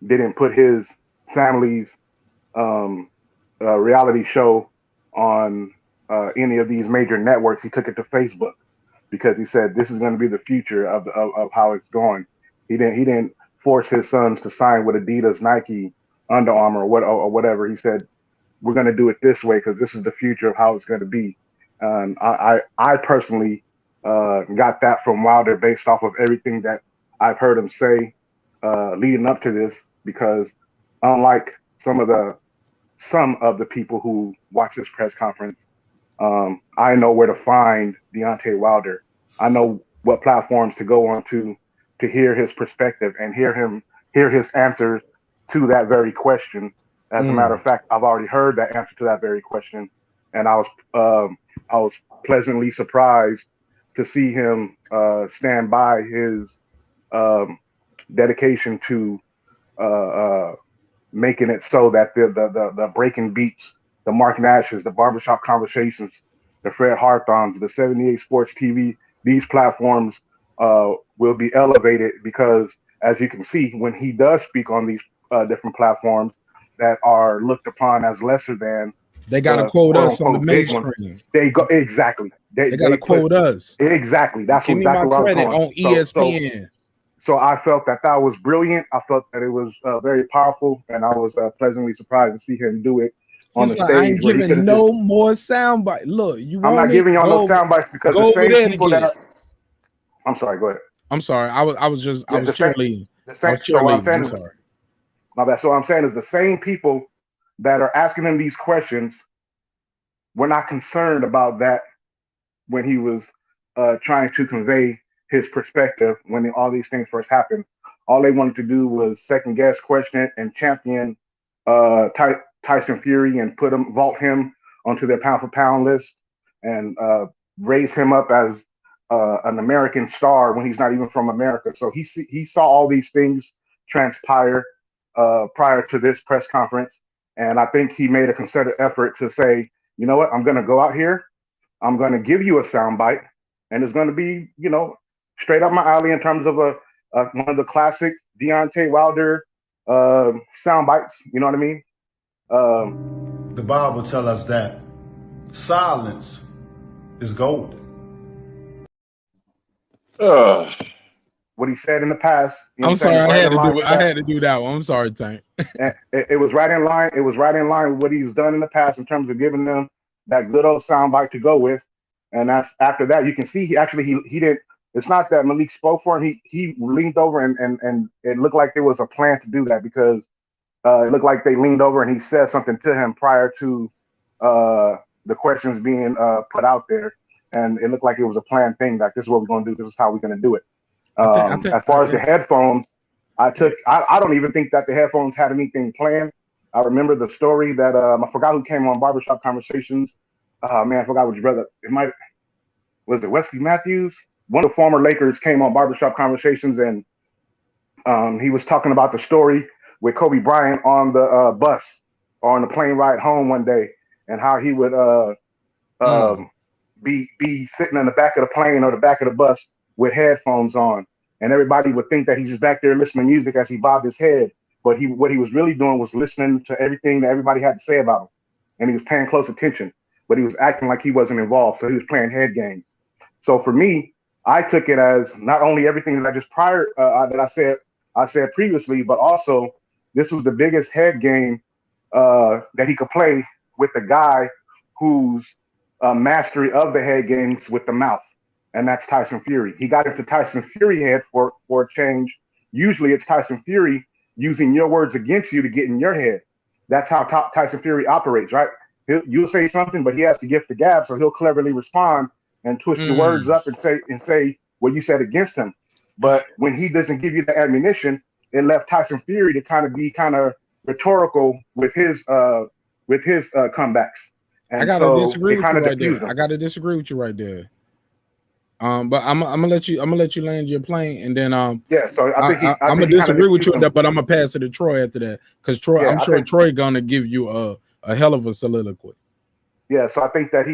Speaker 18: didn't put his family's reality show on any of these major networks. He took it to Facebook because he said this is going to be the future of how it's going. He didn't force his sons to sign with Adidas, Nike, Under Armour, or whatever. He said we're going to do it this way because this is the future of how it's going to be. I personally got that from Wilder based off of everything that I've heard him say leading up to this, because unlike some of the people who watch this press conference, I know where to find Deontay Wilder. I know what platforms to go on to hear his perspective and hear his answers to that very question. As a matter of fact, I've already heard that answer to that very question, and I was pleasantly surprised to see him stand by his dedication to making it so that the breaking beats, the marqnashes, the barbershop conversations, the Fred Harthons, the 78 Sports TV, these platforms will be elevated, because as you can see, when he does speak on these different platforms that are looked upon as lesser than,
Speaker 4: they got to quote us on the mainstream.
Speaker 18: They go exactly.
Speaker 4: They got to quote us.
Speaker 18: Exactly. That's
Speaker 4: Give me my credit on ESPN.
Speaker 18: So I felt that was brilliant. I felt that it was very powerful, and I was pleasantly surprised to see him do it on the stage.
Speaker 4: I ain't giving no more soundbite. Look,
Speaker 18: I'm not giving y'all no sound bites because the same people that are. I'm sorry. Go ahead.
Speaker 4: I'm sorry. I was cheerleading.
Speaker 18: I'm sorry. My bad. So what I'm saying is the same people that are asking him these questions were not concerned about that when he was trying to convey his perspective when all these things first happened. All they wanted to do was second guess, question, and champion Tyson Fury and vault him onto their pound for pound list and raise him up as an American star when he's not even from America. So he saw all these things transpire prior to this press conference, and I think he made a concerted effort to say, you know what, I'm going to go out here, I'm going to give you a soundbite, and it's going to be, straight up my alley in terms of one of the classic Deontay Wilder sound bites. You know what I mean?
Speaker 19: The Bible tells us that silence
Speaker 10: is gold.
Speaker 18: What he said in the past. You know
Speaker 4: I'm
Speaker 18: what saying,
Speaker 4: sorry, I
Speaker 18: right
Speaker 4: had to do that one. I'm sorry, Tank.
Speaker 18: it was right in line. It was right in line with what he's done in the past in terms of giving them that good old soundbite to go with. And after that, you can see he didn't. It's not that Malik spoke for him. He leaned over and it looked like there was a plan to do that because it looked like they leaned over and he said something to him prior to the questions being put out there, and it looked like it was a planned thing. Like, this is what we're going to do. This is how we're going to do it. As far as the headphones, I don't even think that the headphones had anything planned. I remember the story that I forgot who came on Barbershop Conversations. Man, I forgot which brother. Was it Wesley Matthews? One of the former Lakers came on Barbershop Conversations, and he was talking about the story with Kobe Bryant on the bus or on the plane ride home one day, and how he would be sitting in the back of the plane or the back of the bus with headphones on, and everybody would think that he's just back there listening to music as he bobbed his head. But what he was really doing was listening to everything that everybody had to say about him, and he was paying close attention. But he was acting like he wasn't involved, so he was playing head games. So for me, I took it as not only everything that I just that I said previously, but also this was the biggest head game that he could play with a guy whose mastery of the head games with the mouth, and that's Tyson Fury. He got into Tyson Fury head for a change. Usually it's Tyson Fury using your words against you to get in your head. That's how Tyson Fury operates, right? You'll say something, but he has to gift the gab, so he'll cleverly respond and twist the words up and say what you said against him. But when he doesn't give you the ammunition, it left Tyson Fury to be rhetorical with his comebacks. And
Speaker 4: I gotta disagree with you right there.
Speaker 18: him.
Speaker 4: I gotta disagree with you right there. But I'm gonna let you land your plane, and then
Speaker 18: yeah. So I think
Speaker 4: I'm gonna disagree with you on that, but I'm gonna pass it to Troy after that, because Troy, I'm sure Troy gonna give you a hell of a soliloquy.
Speaker 18: Yeah. So I think that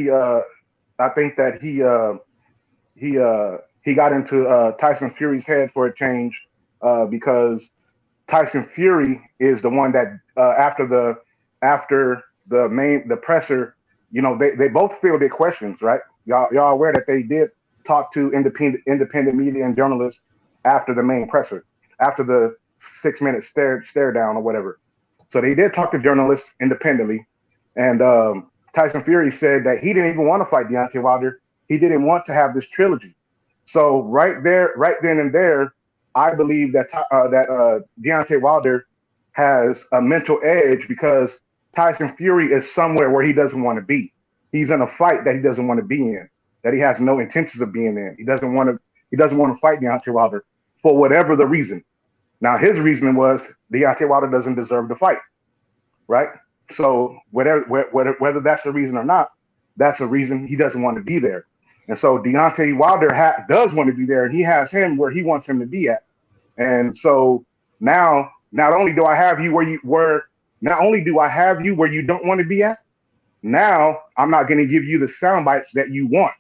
Speaker 18: he got into Tyson Fury's head for a change because Tyson Fury is the one that after the presser, you know, they both fielded questions, right? Y'all aware that they did talk to independent media and journalists after the main presser, after the 6-minute stare down or whatever. So they did talk to journalists independently, and Tyson Fury said that he didn't even want to fight Deontay Wilder. He didn't want to have this trilogy. So right then and there, I believe that Deontay Wilder has a mental edge because Tyson Fury is somewhere where he doesn't want to be. He's in a fight that he doesn't want to be in, that he has no intentions of being in. He doesn't want to fight Deontay Wilder for whatever the reason. Now his reasoning was Deontay Wilder doesn't deserve to fight, right? So whether that's the reason or not, that's a reason he doesn't want to be there. And so Deontay Wilder does want to be there, and he has him where he wants him to be at. And so now, not only do I have you where you don't want to be at, now I'm not going to give you the sound bites that you want.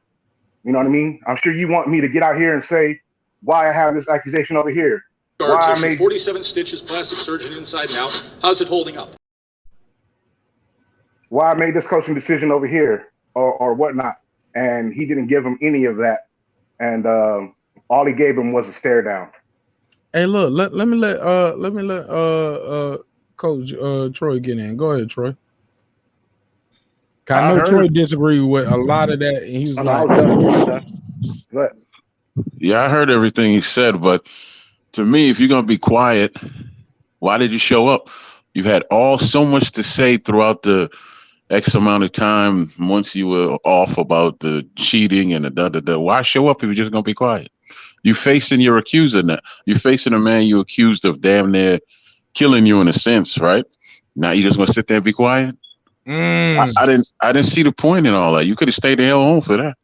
Speaker 18: You know what I mean? I'm sure you want me to get out here and say why I have this accusation over here.
Speaker 8: Scar tissue, 47 stitches, plastic surgeon inside and out. How's it holding up?
Speaker 18: Why I made this coaching decision over here or whatnot. And he didn't give him any of that. And all he gave him was a stare down.
Speaker 4: Hey, look, let me let Coach Troy get in. Go ahead, Troy. I know Troy disagreed with a lot of that, and he was like,
Speaker 13: yeah, I heard everything he said, but to me, if you're gonna be quiet, why did you show up? You've had so much to say throughout the X amount of time once you were off about the cheating and the why show up if you're just gonna be quiet? You facing your accuser now. You're facing a man you accused of damn near killing you in a sense, right? Now you just gonna sit there and be quiet? I didn't see the point in all that. You could have stayed the hell home for that.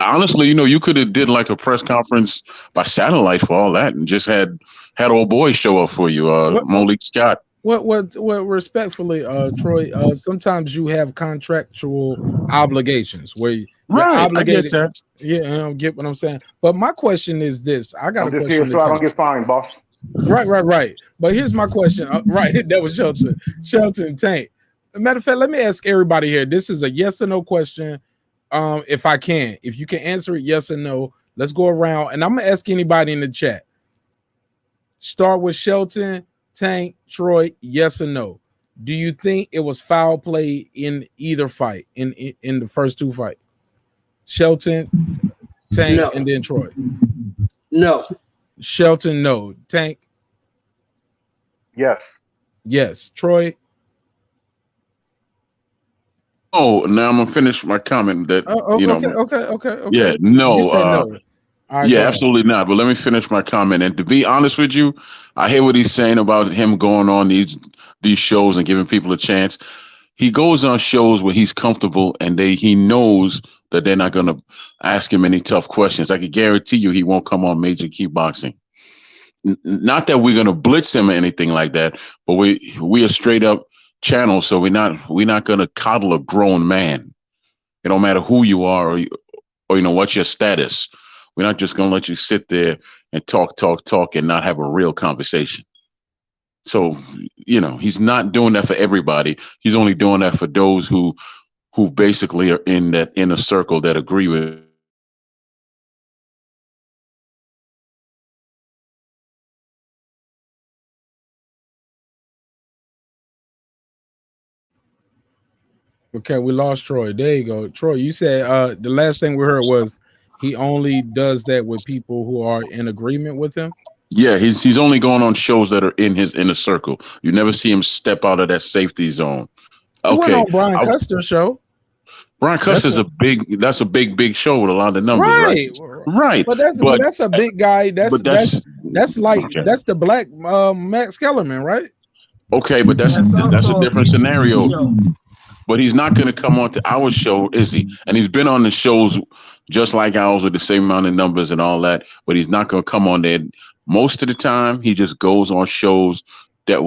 Speaker 13: Honestly, you know, you could have did like a press conference by satellite for all that and just had old boys show up for you, Malik Scott.
Speaker 4: What respectfully, Troy, sometimes you have contractual obligations where you're obligated.
Speaker 13: I get that.
Speaker 4: Yeah, I get what I'm saying. But my question is this. I got a question.
Speaker 18: Here so I don't get fined, boss.
Speaker 4: Right. But here's my question. Right, that was Shelton Tank. Matter of fact, let me ask everybody here. This is a yes or no question. if I can. If you can answer it yes or no, let's go around. And I'm gonna ask anybody in the chat. Start with Shelton, Tank, Troy, yes or no. Do you think it was foul play in either fight, in the first two fights? Shelton, Tank,
Speaker 12: No.
Speaker 4: and then Troy.
Speaker 12: No.
Speaker 4: Shelton, no. Tank,
Speaker 18: Yes.
Speaker 4: yes. Troy.
Speaker 13: Oh, now I'm gonna finish my comment that
Speaker 4: Okay.
Speaker 13: Yeah,
Speaker 4: You
Speaker 13: no.
Speaker 4: said no. All right,
Speaker 13: Yeah,
Speaker 4: go ahead.
Speaker 13: absolutely not. But let me finish my comment. And to be honest with you, I hear what he's saying about him going on these shows and giving people a chance. He goes on shows where he's comfortable and he knows that they're not gonna ask him any tough questions. I can guarantee you he won't come on Major Kickboxing. Not that we're gonna blitz him or anything like that, but we a straight up channel, so we're not gonna coddle a grown man. It don't matter who you are or what's your status. We're not just going to let you sit there and talk and not have a real conversation. So, he's not doing that for everybody. He's only doing that for those who basically are in that inner circle that agree with.
Speaker 4: Okay, we lost Troy. There you go. Troy, you said the last thing we heard was he only does that with people who are in agreement with him.
Speaker 13: Yeah, he's only going on shows that are in his inner circle. You never see him step out of that safety zone.
Speaker 4: He went
Speaker 13: Okay,
Speaker 4: on Brian Custer's show.
Speaker 13: Brian Custer's a big show with a lot of numbers, right?
Speaker 4: But that's a big guy. That's the black Max Kellerman, right?
Speaker 13: Okay, but that's a different scenario. But he's not going to come on to our show, is he? And he's been on the shows just like ours with the same amount of numbers and all that. But he's not going to come on there. Most of the time, he just goes on shows that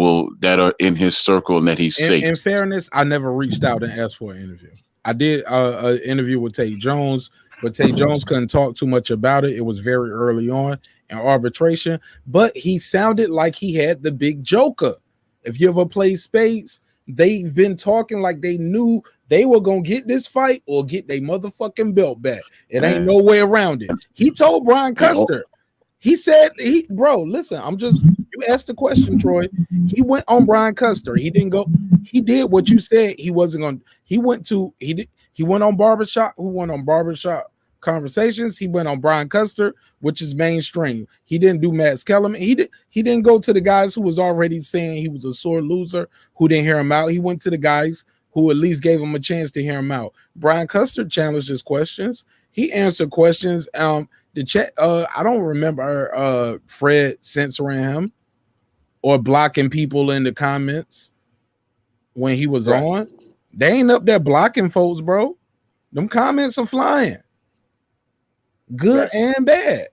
Speaker 13: are in his circle and that he's safe.
Speaker 4: In fairness, I never reached out and asked for an interview. I did an interview with Tate Jones, but Tate Jones couldn't talk too much about it. It was very early on in arbitration, but he sounded like he had the big joker. If you ever play spades, they've been talking like they knew they were gonna get this fight or get their motherfucking belt back. It ain't no way around it. He told Brian Custer, he said, listen, you asked the question, Troy. He went on Brian Custer. He didn't go, he did what you said he wasn't gonna. He went on Barbershop, who went on Barbershop Conversations. He went on Brian Custer, which is mainstream. He didn't do Max Kellerman. He didn't go to the guys who was already saying he was a sore loser, who didn't hear him out. He went to the guys who at least gave him a chance to hear him out. Brian Custer challenged his questions. He answered questions. The chat, I don't remember Fred censoring him or blocking people in the comments when he was on. They ain't up there blocking folks, bro. Them comments are flying, good and bad.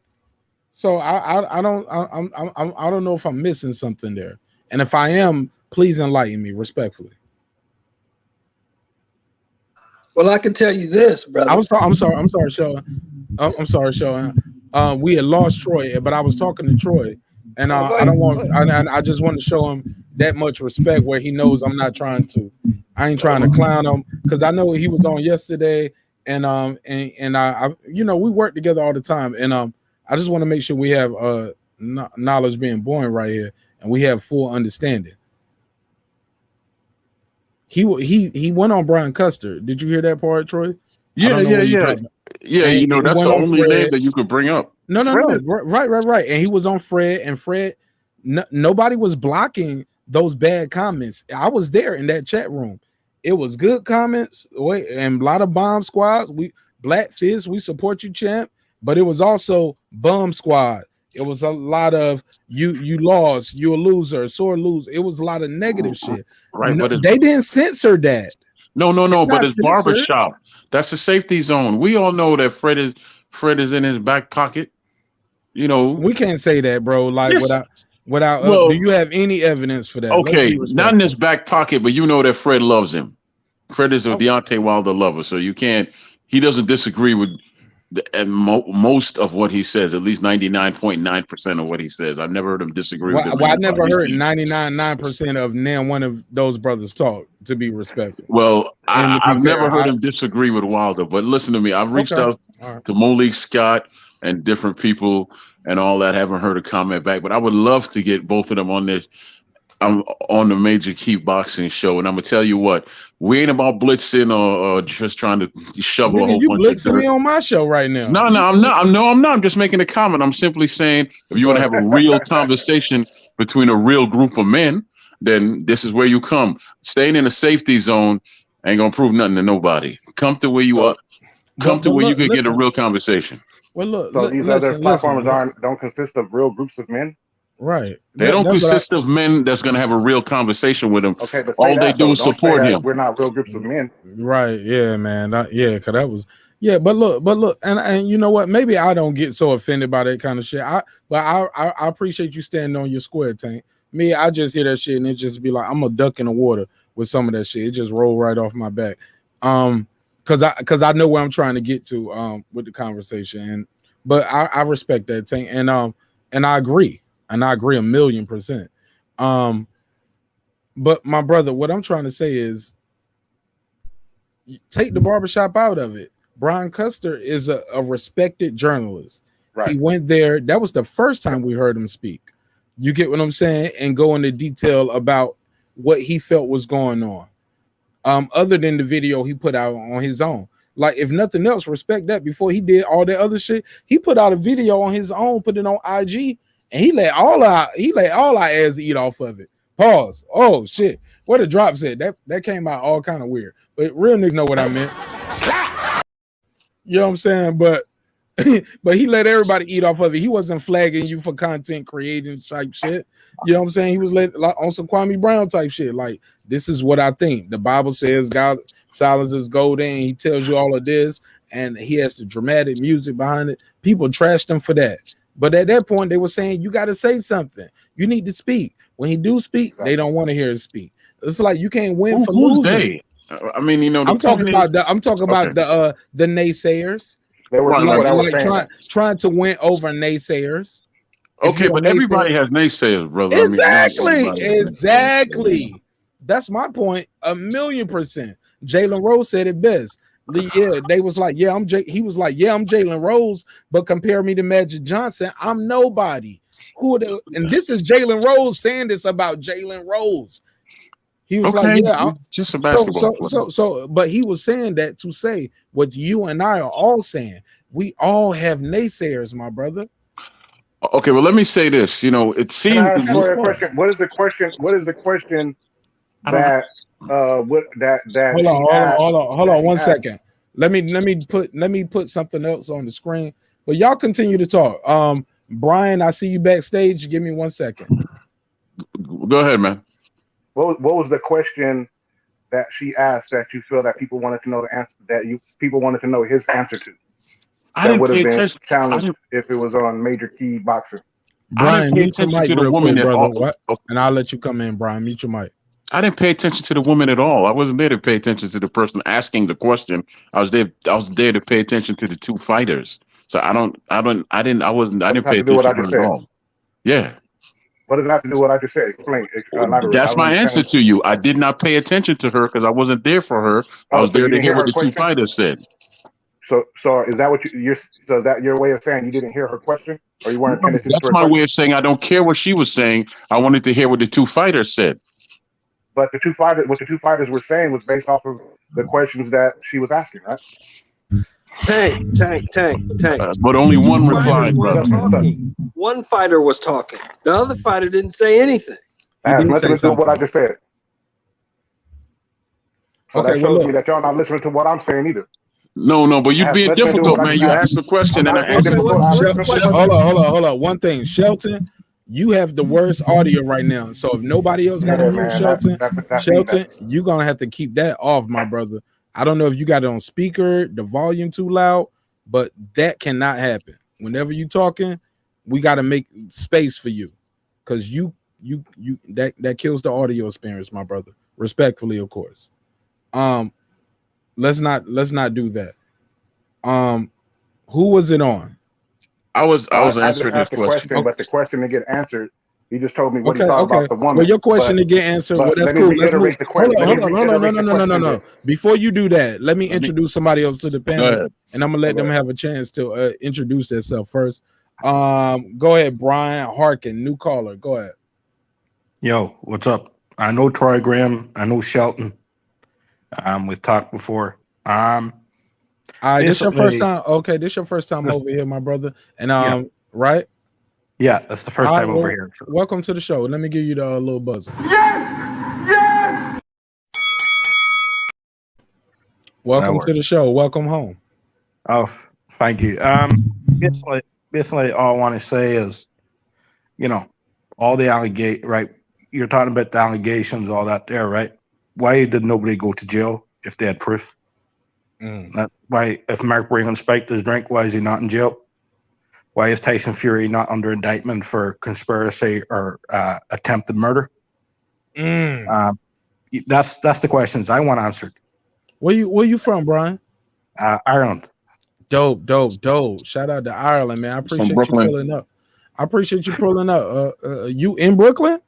Speaker 4: So I don't know if I'm missing something there, and if I am, please enlighten me respectfully.
Speaker 12: Well, I can tell you this, brother.
Speaker 4: I'm sorry, Sean. We had lost Troy, but I was talking to Troy, and I just want to show him that much respect where he knows I'm not trying to. I ain't trying to clown him because I know he was on yesterday, and I we work together all the time, and I just want to make sure we have knowledge being born right here, and we have full understanding. He went on Brian Custer. Did you hear that part, Troy?
Speaker 13: Yeah. That's the only name that you could bring up.
Speaker 4: No. Right. And he was on Fred, and Fred, nobody was blocking those bad comments. I was there in that chat room. It was good comments, and a lot of bomb squads. We Black Fist, we support you, champ. But it was also bum squad. It was a lot of you lost, you're a loser, sore loser. It was a lot of negative shit.
Speaker 13: Right, but
Speaker 4: they didn't censor that.
Speaker 13: No, but it's barbershop. That's the safety zone. We all know that Fred is in his back pocket.
Speaker 4: We can't say that, bro. Like without do you have any evidence for that?
Speaker 13: Okay, not in his back pocket, but you know that Fred loves him. Fred is a Deontay Wilder lover, so you can't. He doesn't disagree with And most of what he says, at least 99.9% of what he says, I've never heard him disagree with him.
Speaker 4: I never heard 99.9% of one of those brothers talk, to be respectful.
Speaker 13: Well, I've never
Speaker 4: fair,
Speaker 13: heard him disagree with Wilder, but listen to me. I've reached out to Malik Scott and different people and all that. Haven't heard a comment back, but I would love to get both of them on this. I'm on the Major Key Boxing Show, and I'm gonna tell you what, we ain't about blitzing or just trying to shovel a whole
Speaker 4: you
Speaker 13: bunch of
Speaker 4: blitzing me on my show right now.
Speaker 13: No, I'm not. I'm not. I'm just making a comment. I'm simply saying, if you want to have a real conversation between a real group of men, then this is where you come. Staying in a safety zone ain't gonna prove nothing to nobody. Come to where you are. Come to where you can get a real conversation.
Speaker 4: Well, look.
Speaker 18: So these other platforms don't consist of real groups of men.
Speaker 4: Right.
Speaker 13: They don't consist of men that's going to have a real conversation with him.
Speaker 18: Okay, but
Speaker 13: all they do is support him.
Speaker 18: We're not real groups of men.
Speaker 4: Right. Yeah, man. Because that was. Yeah, but look, and you know what? Maybe I don't get so offended by that kind of shit. I appreciate you standing on your square, Tank. Me, I just hear that shit and it just be like I'm a duck in the water with some of that shit. It just roll right off my back. Because I know where I'm trying to get to with the conversation, but I respect that, Tank, and I agree. And I agree 1,000,000%. But my brother, what I'm trying to say is take the barbershop out of it. Brian Custer is a respected journalist. Right. He went there. That was the first time we heard him speak. You get what I'm saying? And go into detail about what he felt was going on. Other than the video he put out on his own. Like, if nothing else, respect that. Before he did all that other shit, he put out a video on his own, put it on IG. And he let all our ass eat off of it. Pause. Oh shit. Where the drops at? That came out all kind of weird. But real niggas know what I meant. You know what I'm saying? But he let everybody eat off of it. He wasn't flagging you for content creating type shit. You know what I'm saying? He was on some Kwame Brown type shit. Like, this is what I think. The Bible says God silences golden. He tells you all of this, and he has the dramatic music behind it. People trashed him for that. But at that point, they were saying, you got to say something. You need to speak. When he do speak, they don't want to hear him speak. It's like you can't win for losing.
Speaker 13: They? I mean, you know,
Speaker 4: I'm talking about the naysayers.
Speaker 18: They were
Speaker 4: trying to win over naysayers.
Speaker 13: Okay, but everybody has naysayers, brother.
Speaker 4: Exactly. That's my point. 1,000,000%. Jalen Rose said it best. Yeah, they was like, yeah, he was like, yeah, I'm Jalen Rose, but compare me to Magic Johnson, I'm nobody. And this is Jalen Rose saying this about Jalen Rose. He was like, yeah, I'm
Speaker 13: just a basketball.
Speaker 4: So, but he was saying that to say what you and I are all saying. We all have naysayers, my brother.
Speaker 13: Okay, well, let me say this. You know, it seems.
Speaker 18: What is the question that?
Speaker 4: Hold on 1 second. Let me put something else on the screen. But y'all continue to talk. Brian, I see you backstage. Give me 1 second.
Speaker 13: Go ahead, man.
Speaker 18: What was the question that she asked that you feel that people wanted to know the answer people wanted to know his answer to? That would have been challenged if it was on Major Key Boxer.
Speaker 4: Brian, mute your mic real quick, brother. What? And I'll let you come in, Brian. Mute your mic.
Speaker 13: I didn't pay attention to the woman at all. I wasn't there to pay attention to the person asking the question. I was there to pay attention to the two fighters. So I didn't pay attention to her at all. Yeah.
Speaker 18: What does that have to do with what I just said? Explain.
Speaker 13: That's my answer to you. I did not pay attention to her because I wasn't there for her. I was there to hear what the two fighters said.
Speaker 18: So is that what so that your way of saying you didn't hear her question, or you weren't paying attention?
Speaker 13: That's my way of saying I don't care what she was saying. I wanted to hear what the two fighters said.
Speaker 18: But what the two fighters were saying was based off of the questions that she was asking, right?
Speaker 12: Tank.
Speaker 13: But only one replied, brother.
Speaker 12: One fighter was talking. The other fighter didn't say anything.
Speaker 18: That has nothing to do with what I just said. So that shows me that y'all not listening to what I'm saying either.
Speaker 13: No, but you being difficult, man. You asked the question and I answered.
Speaker 4: Hold on. One thing, Shelton, you have the worst audio right now. So if nobody else got to mute Shelton, you're gonna have to keep that off, my brother. I don't know if you got it on speaker, the volume too loud, but that cannot happen. Whenever you talking, we got to make space for you, because you that kills the audio experience, my brother. Respectfully, of course. Let's not do that. Who was it on?
Speaker 13: I was
Speaker 18: I just
Speaker 13: answering this
Speaker 18: asked the question,
Speaker 13: question.
Speaker 18: but the question didn't get answered. He just told me what he
Speaker 4: Okay,
Speaker 18: thought
Speaker 4: okay.
Speaker 18: about the woman.
Speaker 4: Well, your question to get answered. Well,
Speaker 18: But
Speaker 4: that's
Speaker 18: let me
Speaker 4: cool. Let's move.
Speaker 18: reiterate the question.
Speaker 4: Hold on. No,
Speaker 18: Then.
Speaker 4: no. Before you do that, let me introduce somebody else to the
Speaker 13: Go
Speaker 4: panel,
Speaker 13: ahead.
Speaker 4: and I'm gonna let them have a chance to introduce themselves first. Go ahead, Brian Harkin, new caller. Go ahead.
Speaker 19: Yo, what's up? I know Troy Graham. I know Shelton. We've talked before.
Speaker 4: All right, this your first
Speaker 19: basically-
Speaker 4: time. Okay, this your first time over here, my brother. And
Speaker 19: Yeah.
Speaker 4: right?
Speaker 19: Yeah, that's the first
Speaker 4: All
Speaker 19: time
Speaker 4: right,
Speaker 19: over
Speaker 4: well,
Speaker 19: here.
Speaker 4: Welcome to the show. Let me give you the little buzzer. Welcome to the show. Welcome home.
Speaker 19: Oh, thank you. Basically, all I want to say is, all the right? You're talking about the allegations, all that there, right? Why did nobody go to jail if they had proof? Why, if Mark Breland spiked his drink, why is he not in jail? Why is Tyson Fury not under indictment for conspiracy or attempted murder? That's the questions I want answered.
Speaker 4: Where you from, Brian?
Speaker 19: Ireland.
Speaker 4: Dope. Shout out to Ireland, man. I appreciate you
Speaker 3: Brooklyn.
Speaker 4: pulling up. You in Brooklyn?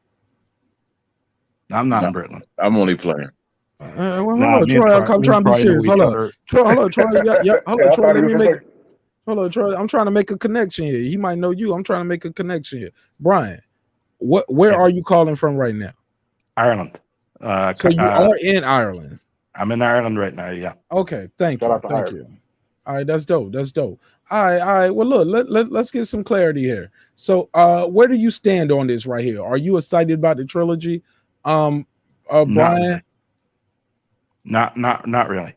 Speaker 19: I'm not in Brooklyn.
Speaker 3: I'm only playing.
Speaker 4: Well, hold on, Troy. I'm trying to be serious. Hold on, Troy. Hold on, Troy. Let me make. Hold on, Troy. I'm trying to make a connection here. He might know you. I'm trying to make a connection here. Brian, where are you calling from right now?
Speaker 19: Ireland.
Speaker 4: So you are in Ireland.
Speaker 19: I'm in Ireland right now. Yeah.
Speaker 4: Okay. Thank you. All right, that's dope. All right. Well, look, let's get some clarity here. So, where do you stand on this right here? Are you excited about the trilogy, Brian?
Speaker 19: Not really.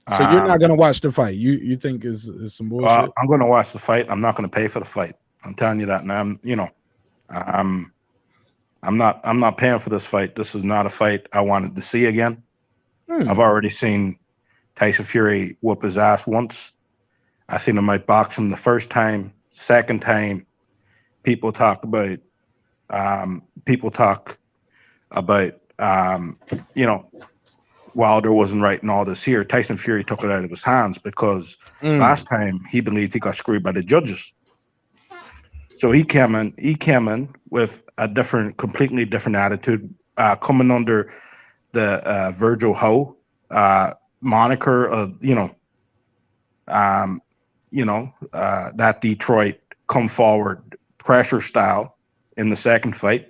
Speaker 4: So you're not gonna watch the fight? You think is some bullshit?
Speaker 19: I'm gonna watch the fight. I'm not gonna pay for the fight. I'm telling you that. And I'm not paying for this fight. This is not a fight I wanted to see again. I've already seen Tyson Fury whoop his ass once. I seen him outbox him the first time. Second time, people talk about Wilder wasn't right and all this here. Tyson Fury took it out of his hands because last time he believed he got screwed by the judges. So he came in with a completely different attitude, coming under the Virgil Ho moniker of that Detroit come forward pressure style in the second fight.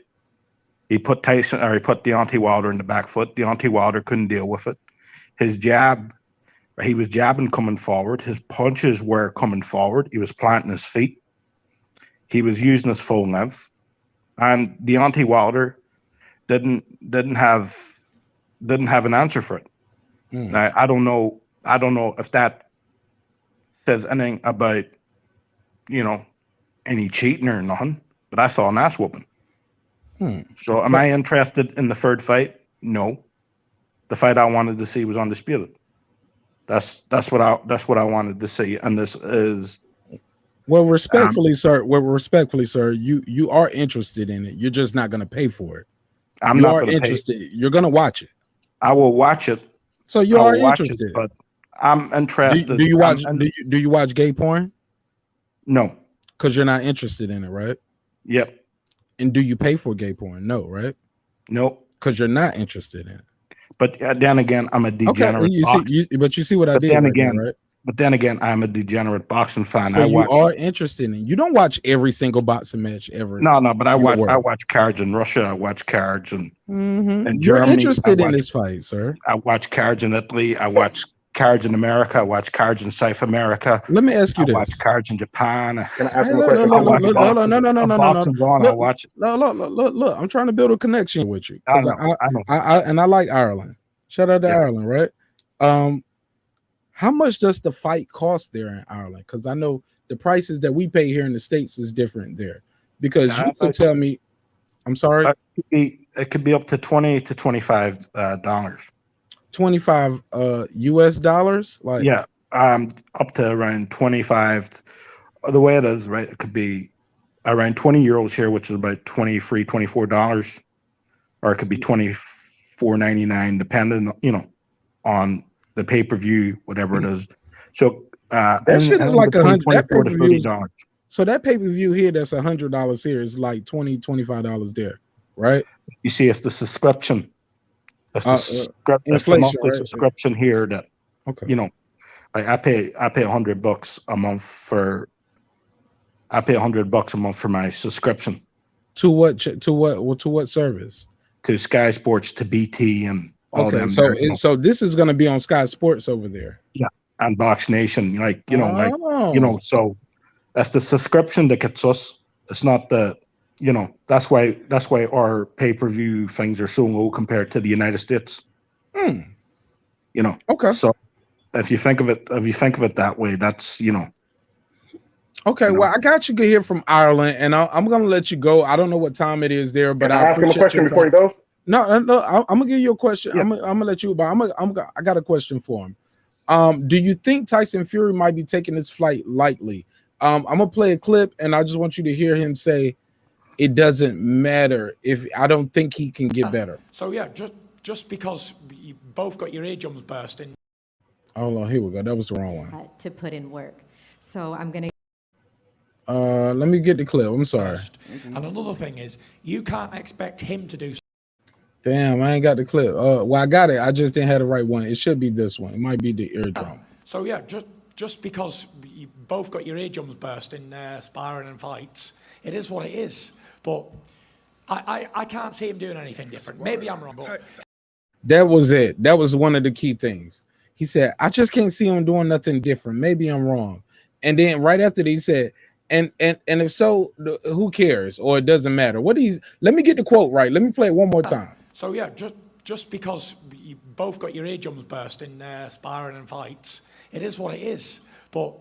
Speaker 19: He put Deontay Wilder in the back foot. Deontay Wilder couldn't deal with it. His jab, he was jabbing coming forward. His punches were coming forward. He was planting his feet. He was using his full length. And Deontay Wilder didn't have an answer for it. Now, I don't know if that says anything about any cheating or nothing, but I saw an ass whooping. So am I interested in the third fight? No. The fight I wanted to see was undisputed. That's what I wanted to see. And this is
Speaker 4: respectfully, sir, you are interested in it. You're just not gonna pay for it.
Speaker 19: I'm not gonna
Speaker 4: interested. You're gonna watch it.
Speaker 19: I will watch it.
Speaker 4: So you are interested.
Speaker 19: But I'm interested.
Speaker 4: Do you watch do you watch gay porn?
Speaker 19: No.
Speaker 4: Because you're not interested in it, right?
Speaker 19: Yep.
Speaker 4: And do you pay for gay porn? No, right?
Speaker 19: Nope.
Speaker 4: Because you're not interested in it.
Speaker 19: But then again, I'm a degenerate.
Speaker 4: Okay, you see what I did right?
Speaker 19: But then again, I'm a degenerate boxing fan.
Speaker 4: So you are interested in. You don't watch every single boxing match ever.
Speaker 19: No, but I watch cards in Russia. I watch cards in
Speaker 4: You're
Speaker 19: Germany.
Speaker 4: Interested in this fight, sir.
Speaker 19: I watch cards in Italy. I watch cards in America. I watch cards in South America.
Speaker 4: Let me ask you this.
Speaker 19: I watch cards in Japan.
Speaker 18: Can I ask you a question?
Speaker 4: No.
Speaker 19: I watch it.
Speaker 4: Look. I'm trying to build a connection with you. I like Ireland. Shout out to Ireland, right? How much does the fight cost there in Ireland? Because I know the prices that we pay here in the States is different there. Because you could tell me, I'm sorry.
Speaker 19: It could be up to $20 to $25.
Speaker 4: 25 US dollars, like
Speaker 19: up to around 25. The way it is, right? It could be around 20 euros here, which is about $23, $24, or it could be $24.99, depending, on the pay-per-view, whatever it is. So
Speaker 4: That shit is like $100. That
Speaker 19: $24 to $30.
Speaker 4: So that pay-per-view here, that's $100 here, is like $20, $25 there, right?
Speaker 19: You see, it's the subscription. That's the
Speaker 4: inflation,
Speaker 19: monthly
Speaker 4: right?
Speaker 19: subscription here that
Speaker 4: Okay.
Speaker 19: you know. I pay $100 a month for. I pay $100 a month for my subscription.
Speaker 4: To what? To what service?
Speaker 19: To Sky Sports, to BT, and all
Speaker 4: Okay,
Speaker 19: them.
Speaker 4: so
Speaker 19: there,
Speaker 4: so this is going to be on Sky Sports over there.
Speaker 19: Yeah, and Box Nation,
Speaker 4: Oh.
Speaker 19: so that's the subscription that gets us. It's not the, that's why our pay-per-view things are so low compared to the United States.
Speaker 4: Okay.
Speaker 19: So if you think of it that way, that's
Speaker 4: Okay, well, I got you here from Ireland, and I'm gonna let you go. I don't know what time it is there, but
Speaker 18: Can I ask him a question before you go?
Speaker 4: No, I'm gonna give you a question. I'm gonna let you. But I got a question for him. Do you think Tyson Fury might be taking this fight lightly? I'm gonna play a clip, and I just want you to hear him say, "It doesn't matter if I don't think he can get better."
Speaker 6: So yeah, just because you both got your eardrums bursting.
Speaker 4: Hold on, here we go. That was the wrong one.
Speaker 7: To put in work. So I'm gonna.
Speaker 4: Let me get the clip. I'm sorry.
Speaker 6: And another thing is, you can't expect him to do.
Speaker 4: Damn, I ain't got the clip. Well, I got it. I just didn't have the right one. It should be this one. It might be the eardrum.
Speaker 6: So yeah, just because you both got your eardrums bursting, sparring and fights, it is what it is. But I can't see him doing anything different. Maybe I'm wrong. But
Speaker 4: That was it. That was one of the key things. He said, "I just can't see him doing nothing different. Maybe I'm wrong." And then right after that, he said, And if so, who cares? Or it doesn't matter. Let me get the quote right. Let me play it one more time.
Speaker 6: So yeah, just because you both got your eardrums bursting, sparring and fights, it is what it is. But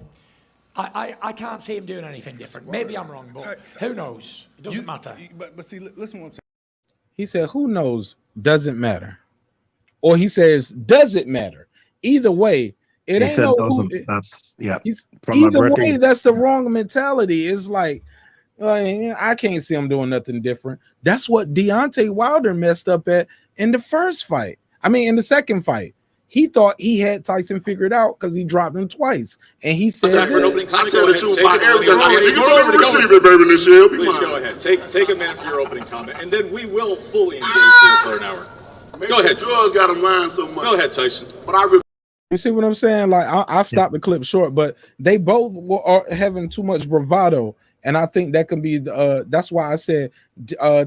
Speaker 6: I can't see him doing anything different. Maybe I'm wrong, but who knows? It doesn't matter.
Speaker 10: But see, listen what I'm saying.
Speaker 4: He said, "Who knows? Doesn't matter." Or he says, "Does it matter?" Either way, it ain't no.
Speaker 19: That's
Speaker 4: Either way, that's the wrong mentality. It's like I can't see him doing nothing different. That's what Deontay Wilder messed up at in the first fight. I mean, in the second fight, he thought he had Tyson figured out because he dropped him twice, and he said,
Speaker 8: Time for an opening comment. Go ahead. Please go ahead. Take a minute for your opening comment, and then we will fully engage here for an hour. Go ahead.
Speaker 9: Drugs got him lying so much.
Speaker 8: Go ahead, Tyson.
Speaker 9: But
Speaker 4: you see what I'm saying? Like I stopped the clip short, but they both are having too much bravado, and I think that can be that's why I said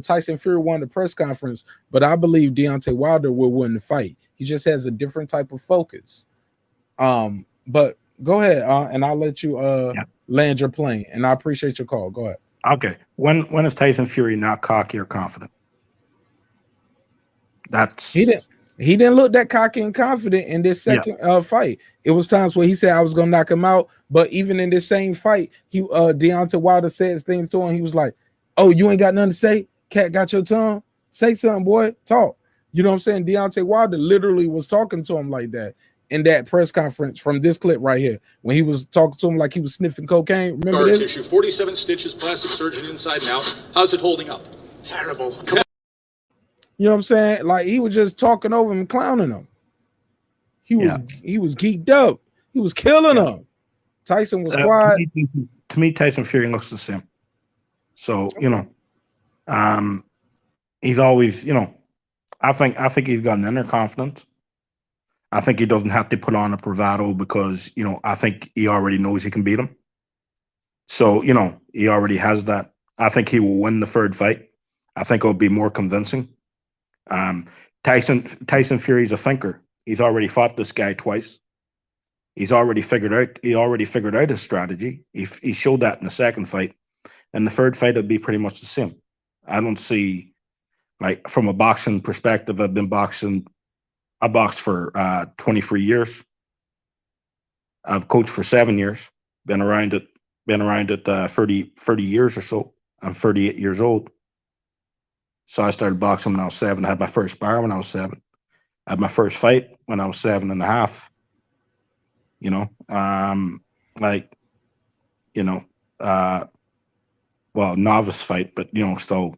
Speaker 4: Tyson Fury won the press conference, but I believe Deontay Wilder will win the fight. He just has a different type of focus. But go ahead, and I'll let you land your plane, and I appreciate your call. Go ahead.
Speaker 19: Okay. When is Tyson Fury not cocky or confident?
Speaker 4: He didn't look that cocky and confident in this second fight. It was times where he said I was gonna knock him out, but even in this same fight, Deontay Wilder said things to him. He was like, "Oh, you ain't got nothing to say? Cat got your tongue? Say something, boy. Talk." You know what I'm saying? Deontay Wilder literally was talking to him like that in that press conference from this clip right here, when he was talking to him like he was sniffing cocaine. Remember
Speaker 8: Scar
Speaker 4: this?
Speaker 8: tissue, 47 stitches, plastic surgeon inside and out. How's it holding up? Terrible.
Speaker 4: You know what I'm saying? Like he was just talking over him, clowning him. He was geeked up. He was killing him. Tyson was quiet.
Speaker 19: To me, Tyson Fury looks the same. So he's always, I think he's got an inner confidence. I think he doesn't have to put on a bravado because I think he already knows he can beat him. So he already has that. I think he will win the third fight. I think it'll be more convincing. Tyson Fury's a thinker. He's already fought this guy twice. He's already figured out his strategy. He showed that in the second fight. And the third fight would be pretty much the same. I don't see, like, from a boxing perspective, I boxed for 23 years. I've coached for 7 years. Been around it 30 years or so. I'm 38 years old. So I started boxing when I was 7. I had my first spar when I was 7. I had my first fight when I was 7.5. Novice fight, but still,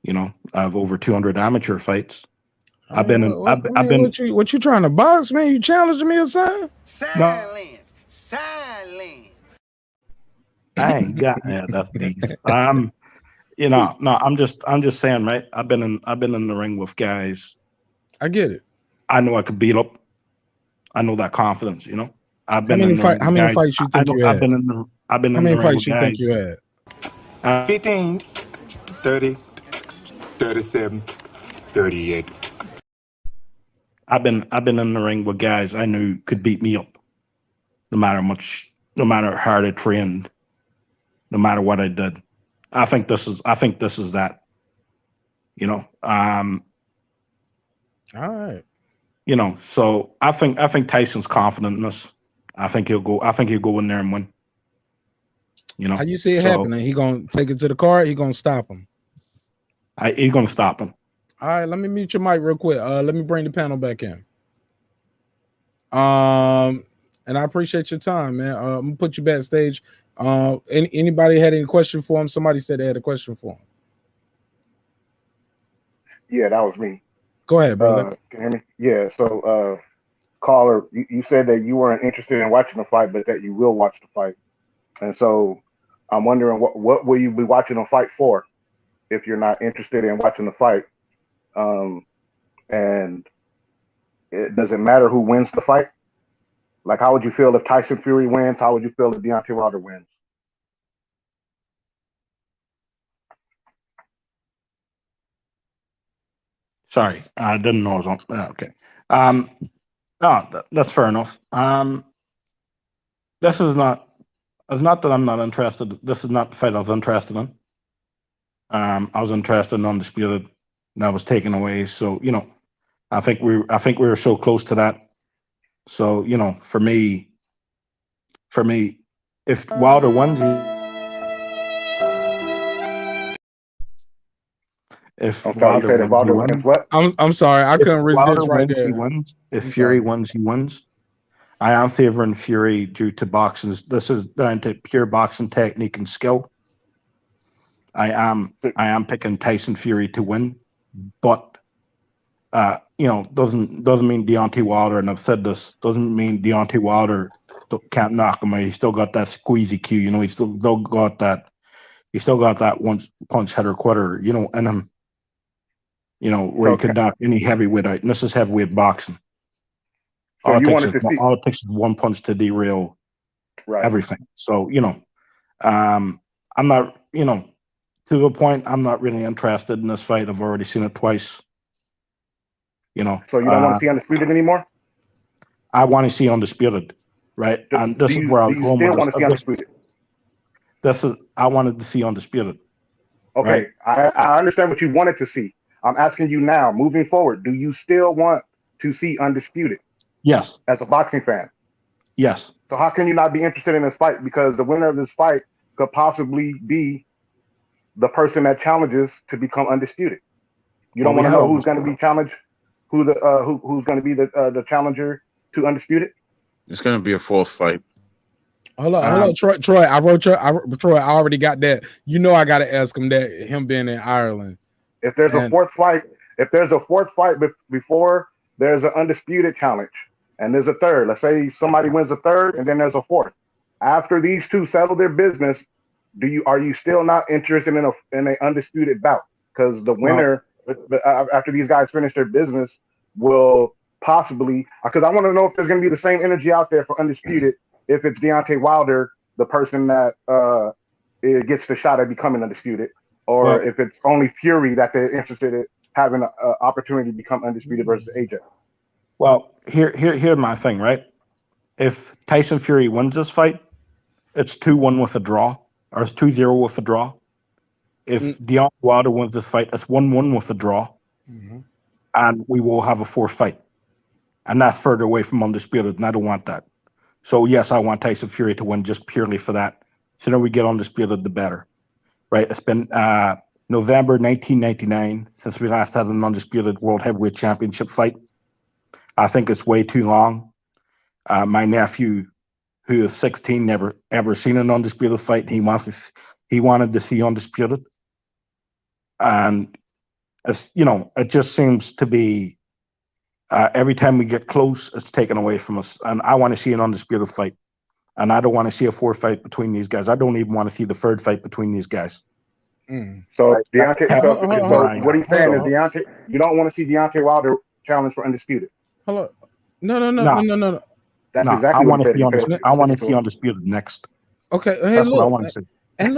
Speaker 19: I have over 200 amateur fights. What you trying to box, man? You challenging me or something? No,
Speaker 20: Silent.
Speaker 19: I ain't got that these. No, I'm just saying, right? I've been in the ring with guys.
Speaker 4: I get it.
Speaker 19: I know I could beat up. I know that confidence, I've been
Speaker 4: How
Speaker 19: in the ring
Speaker 4: many
Speaker 19: with guys.
Speaker 4: fights you think you
Speaker 19: I've
Speaker 4: had?
Speaker 19: been in the
Speaker 4: How many
Speaker 19: ring
Speaker 4: fights
Speaker 19: with
Speaker 4: you think you
Speaker 19: guys.
Speaker 4: had?
Speaker 21: 15, 30, 37, 38.
Speaker 19: I've been in the ring with guys I knew could beat me up, no matter how hard I trained, no matter what I did. I think this is that.
Speaker 4: All right.
Speaker 19: So I think Tyson's confident in this. I think he'll go in there and win.
Speaker 4: How you see it happening? He gonna take it to the card. He gonna stop him.
Speaker 19: He's gonna stop him.
Speaker 4: All right, let me mute your mic real quick. Let me bring the panel back in. And I appreciate your time, man. I'm gonna put you backstage. Anybody had any question for him? Somebody said they had a question for him.
Speaker 18: Yeah, that was me.
Speaker 4: Go ahead, brother.
Speaker 18: Can you hear me? Yeah. So, caller, you said that you weren't interested in watching the fight, but that you will watch the fight. And so, I'm wondering what will you be watching the fight for, if you're not interested in watching the fight? And does it matter who wins the fight? Like, how would you feel if Tyson Fury wins? How would you feel if Deontay Wilder wins?
Speaker 19: Sorry, I didn't know I was on. Okay. That's fair enough. This is not. It's not that I'm not interested. This is not the fight I was interested in. I was interested in Undisputed, and that was taken away. So I think we were so close to that. So for me, if Wilder wins,
Speaker 18: Wilder wins, what?
Speaker 4: I'm sorry, I couldn't resist
Speaker 19: Wilder
Speaker 4: right
Speaker 19: wins,
Speaker 4: there.
Speaker 19: he wins. If Fury wins, he wins. I am favoring Fury due to boxing. This is down to pure boxing technique and skill. I am picking Tyson Fury to win, but doesn't mean Deontay Wilder, and I've said this, doesn't mean Deontay Wilder can't knock him out. He's still got that squeezy cue, he's still got that one punch hitter quitter, in him, where he could knock any heavyweight out. And this is heavyweight boxing.
Speaker 18: So
Speaker 19: all it takes is one punch to derail everything. So, I'm not, to a point, I'm not really interested in this fight. I've already seen it twice.
Speaker 18: So you don't want to see Undisputed anymore?
Speaker 19: I want to see Undisputed, right? And this is where I was going with
Speaker 18: want to see Undisputed?
Speaker 19: I wanted to see Undisputed.
Speaker 18: Okay, right? I understand what you wanted to see. I'm asking you now, moving forward, do you still want to see Undisputed?
Speaker 19: Yes.
Speaker 18: As a boxing fan?
Speaker 19: Yes.
Speaker 18: So how can you not be interested in this fight? Because the winner of this fight could possibly be the person that challenges to become undisputed. You don't want to know who's going to be challenged, who's going to be the challenger to undisputed?
Speaker 13: It's going to be a fourth fight.
Speaker 4: Hold on, Troy. Troy, I already got that. I got to ask him that. Him being in Ireland.
Speaker 18: If there's a fourth fight, before there's an undisputed challenge, and there's a third. Let's say somebody wins a third, and then there's a fourth. After these two settle their business, are you still not interested in an undisputed bout? Because the winner, after these guys finish their business, will possibly. Because I want to know if there's going to be the same energy out there for undisputed. If it's Deontay Wilder, the person that gets the shot at becoming undisputed, or if it's only Fury that they're interested in having an opportunity to become undisputed versus AJ.
Speaker 19: Well, here's my thing, right? If Tyson Fury wins this fight, it's 2-1 with a draw, or it's 2-0 with a draw. If Deontay Wilder wins this fight, it's 1-1 with a draw, and we will have a fourth fight. And that's further away from undisputed, and I don't want that. So, yes, I want Tyson Fury to win just purely for that. The sooner we get undisputed, the better. Right? It's been November 1999 since we last had an undisputed World Heavyweight Championship fight. I think it's way too long. My nephew, who is 16, never ever seen an undisputed fight. He wanted to see undisputed, and it's it just seems to be every time we get close, it's taken away from us. And I want to see an undisputed fight. And I don't want to see a fourth fight between these guys. I don't even want to see the third fight between these guys.
Speaker 18: So Deontay, so what he's saying is
Speaker 4: on.
Speaker 18: Deontay, you don't want to see Deontay Wilder challenge for undisputed.
Speaker 4: Hold on. No.
Speaker 18: That's
Speaker 19: No,
Speaker 18: exactly
Speaker 19: I want to see I want to see
Speaker 18: on.
Speaker 19: undisputed next.
Speaker 4: Okay, hey,
Speaker 19: That's what I
Speaker 4: look,
Speaker 19: want to see.
Speaker 4: and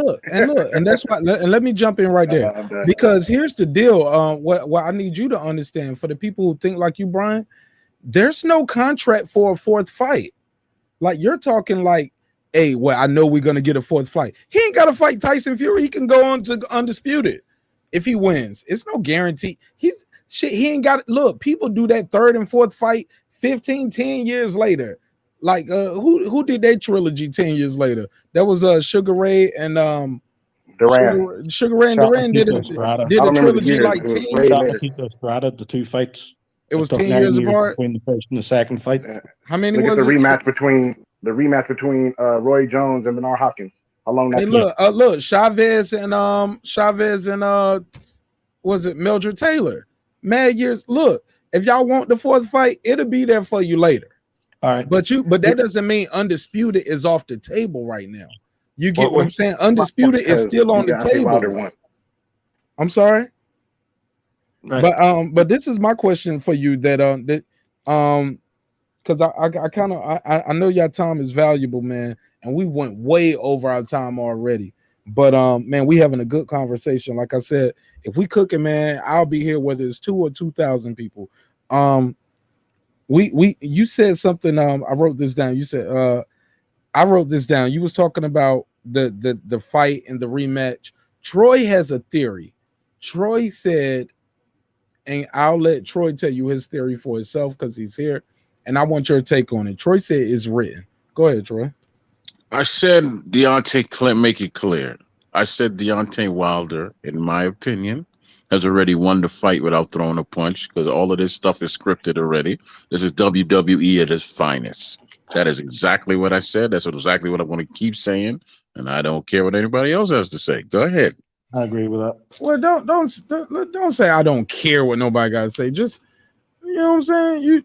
Speaker 4: that's why. And let me jump in right there, because here's the deal. What I need you to understand, for the people who think like you, Brian, there's no contract for a fourth fight. Like, you're talking like, hey, well, I know we're gonna get a fourth fight. He ain't got to fight Tyson Fury. He can go on to undisputed if he wins. It's no guarantee. He ain't got. Look, people do that third and fourth fight 15, 10 years later. Like, who did that trilogy 10 years later? That was Sugar Ray and
Speaker 18: Duran.
Speaker 4: Sugar Ray and Duran did a trilogy like 10 years.
Speaker 19: The two fights.
Speaker 4: It was 10 years apart
Speaker 19: between the first and the second fight.
Speaker 4: How many
Speaker 18: Look
Speaker 4: was
Speaker 18: at the
Speaker 4: it?
Speaker 18: rematch between Roy Jones and Bernard Hopkins. How long that?
Speaker 4: Hey, look, Chavez and was it Mildred Taylor? Mad years. Look, if y'all want the fourth fight, it'll be there for you later.
Speaker 19: All right,
Speaker 4: but that doesn't mean undisputed is off the table right now. You get what I'm saying? Undisputed is still on the table. I'm sorry, but this is my question for you. Because I kind of I know your time is valuable, man, and we went way over our time already. But man, we having a good conversation. Like I said, if we cooking, man, I'll be here whether it's 2 or 2,000 people. You said something. I wrote this down. You said I wrote this down. You was talking about the fight and the rematch. Troy has a theory. Troy said, and I'll let Troy tell you his theory for himself because he's here, and I want your take on it. Troy said it's written. Go ahead, Troy.
Speaker 13: I said Deontay, make it clear. I said Deontay Wilder, in my opinion, has already won the fight without throwing a punch, because all of this stuff is scripted already. This is WWE at its finest. That is exactly what I said. That's exactly what I'm going to keep saying, and I don't care what anybody else has to say. Go ahead.
Speaker 19: I agree with that.
Speaker 4: Well, don't say I don't care what nobody got to say. Just, you know what I'm saying?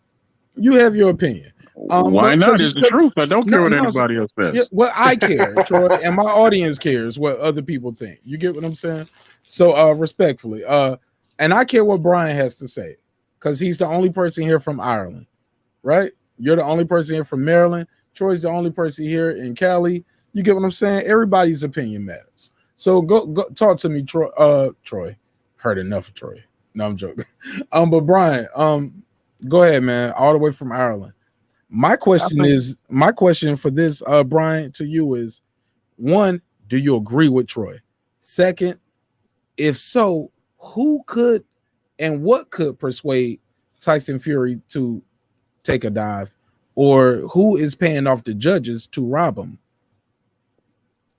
Speaker 4: You have your opinion.
Speaker 13: Why not? It's the truth. I don't care what anybody else says.
Speaker 4: Yeah, well, I care, Troy, and my audience cares what other people think. You get what I'm saying? So, respectfully, and I care what Brian has to say, because he's the only person here from Ireland, right? You're the only person here from Maryland. Troy's the only person here in Cali. You get what I'm saying? Everybody's opinion matters. So go talk to me, Troy. Troy, heard enough of Troy. No, I'm joking. But Brian, go ahead, man. All the way from Ireland. My question for this, Brian, to you is: one, do you agree with Troy? Second, if so, who could and what could persuade Tyson Fury to take a dive, or who is paying off the judges to rob him?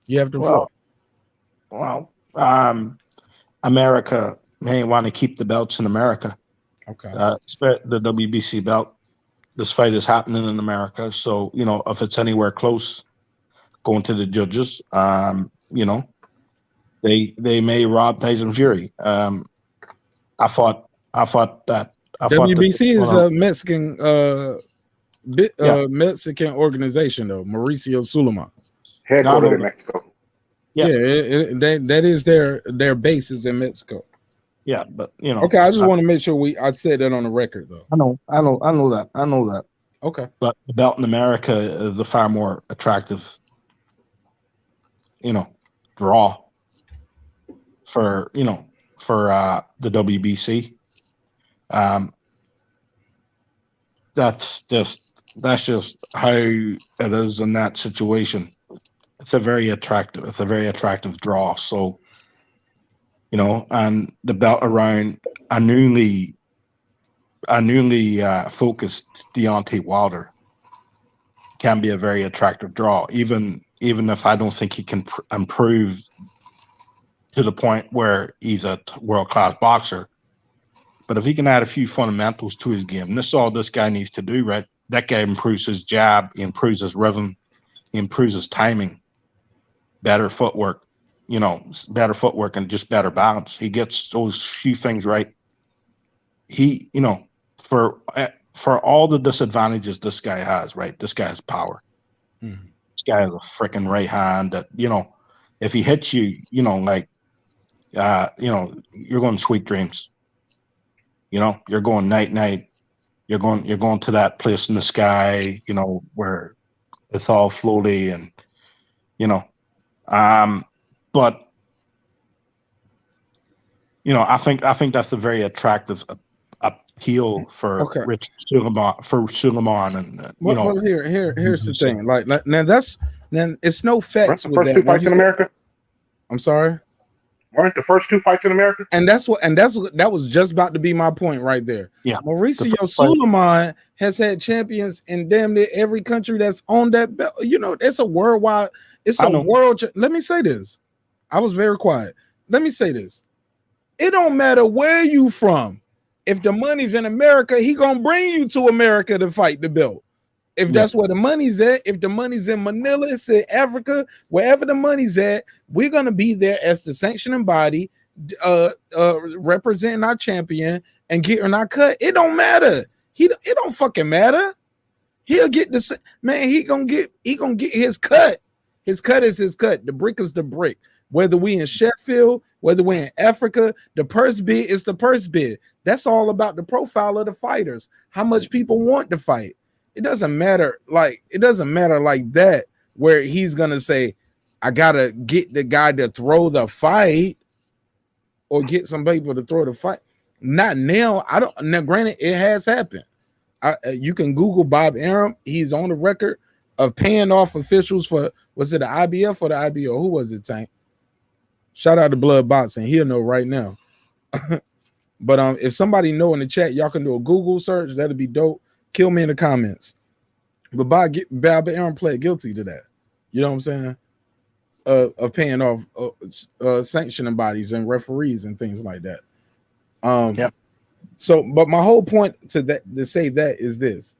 Speaker 4: You have the floor.
Speaker 19: Well, America may want to keep the belts in America.
Speaker 4: Okay.
Speaker 19: The WBC belt. This fight is happening in America, so if it's anywhere close, going to the judges, they may rob Tyson Fury. I thought that
Speaker 4: WBC is a Mexican Mexican organization, though. Mauricio Sulaiman,
Speaker 18: headquartered in Mexico.
Speaker 4: Yeah, that is their bases in Mexico.
Speaker 19: Yeah, but
Speaker 4: Okay, I just want to make sure I said that on the record, though.
Speaker 19: I know that.
Speaker 4: Okay,
Speaker 19: but the belt in America is a far more attractive, draw for the WBC. That's just how it is in that situation. It's a very attractive draw. So, and the belt around a newly focused Deontay Wilder can be a very attractive draw, even if I don't think he can improve to the point where he's a world-class boxer. But if he can add a few fundamentals to his game, and this is all this guy needs to do, right? That guy improves his jab, he improves his rhythm, he improves his timing, better footwork, and just better balance. He gets those few things right. He, for all the disadvantages this guy has, right? This guy has power.
Speaker 4: Mm-hmm.
Speaker 19: This guy is a freaking right hand that, if he hits you, you're going sweet dreams. You're going night night. You're going to that place in the sky, where it's all floaty and, but I think that's a very attractive appeal for Rich Suleiman, and
Speaker 4: Well, here's the thing. Like now it's no facts
Speaker 18: the
Speaker 4: with
Speaker 18: first
Speaker 4: that.
Speaker 18: two fights in America.
Speaker 4: I'm sorry.
Speaker 18: Weren't the first two fights in America?
Speaker 4: And that was just about to be my point right there.
Speaker 19: Yeah.
Speaker 4: Mauricio Suleiman has had champions in damn near every country that's on that belt. It's a worldwide, world. Let me say this. I was very quiet. Let me say this. It don't matter where you from. If the money's in America, he gonna bring you to America to fight the belt. If that's where the money's at, if the money's in Manila, it's in Africa, wherever the money's at, we're gonna be there as the sanctioning body, representing our champion and getting our cut. It don't matter. It don't fucking matter. He'll get the man. He gonna get his cut. His cut is his cut. The brick is the brick. Whether we in Sheffield, whether we're in Africa, the purse bid is the purse bid. That's all about the profile of the fighters. How much people want to fight. It doesn't matter like that, where he's gonna say, I gotta get the guy to throw the fight or get some people to throw the fight. Not now. Now, granted, it has happened. You can Google Bob Arum. He's on the record of paying off officials for, was it the IBF or the IBO? Who was it, Tank? Shout out to Blood Boxing. He'll know right now. But if somebody know in the chat, y'all can do a Google search. That'd be dope. Kill me in the comments. But Bob Arum pled guilty to that. You know what I'm saying? Of paying off sanctioning bodies and referees and things like that.
Speaker 19: Yeah.
Speaker 4: So, but my whole point to say that is this: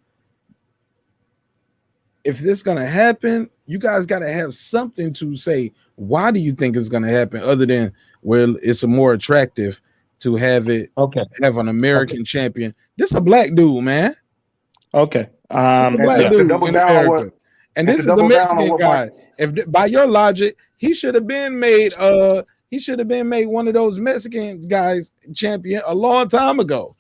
Speaker 4: if this gonna happen, you guys gotta have something to say. Why do you think it's gonna happen, other than it's more attractive to have an American champion? This is a black dude, man.
Speaker 19: Okay.
Speaker 4: Black dude in America. And this is the Mexican guy. If by your logic, he should have been made one of those Mexican guys champion a long time ago.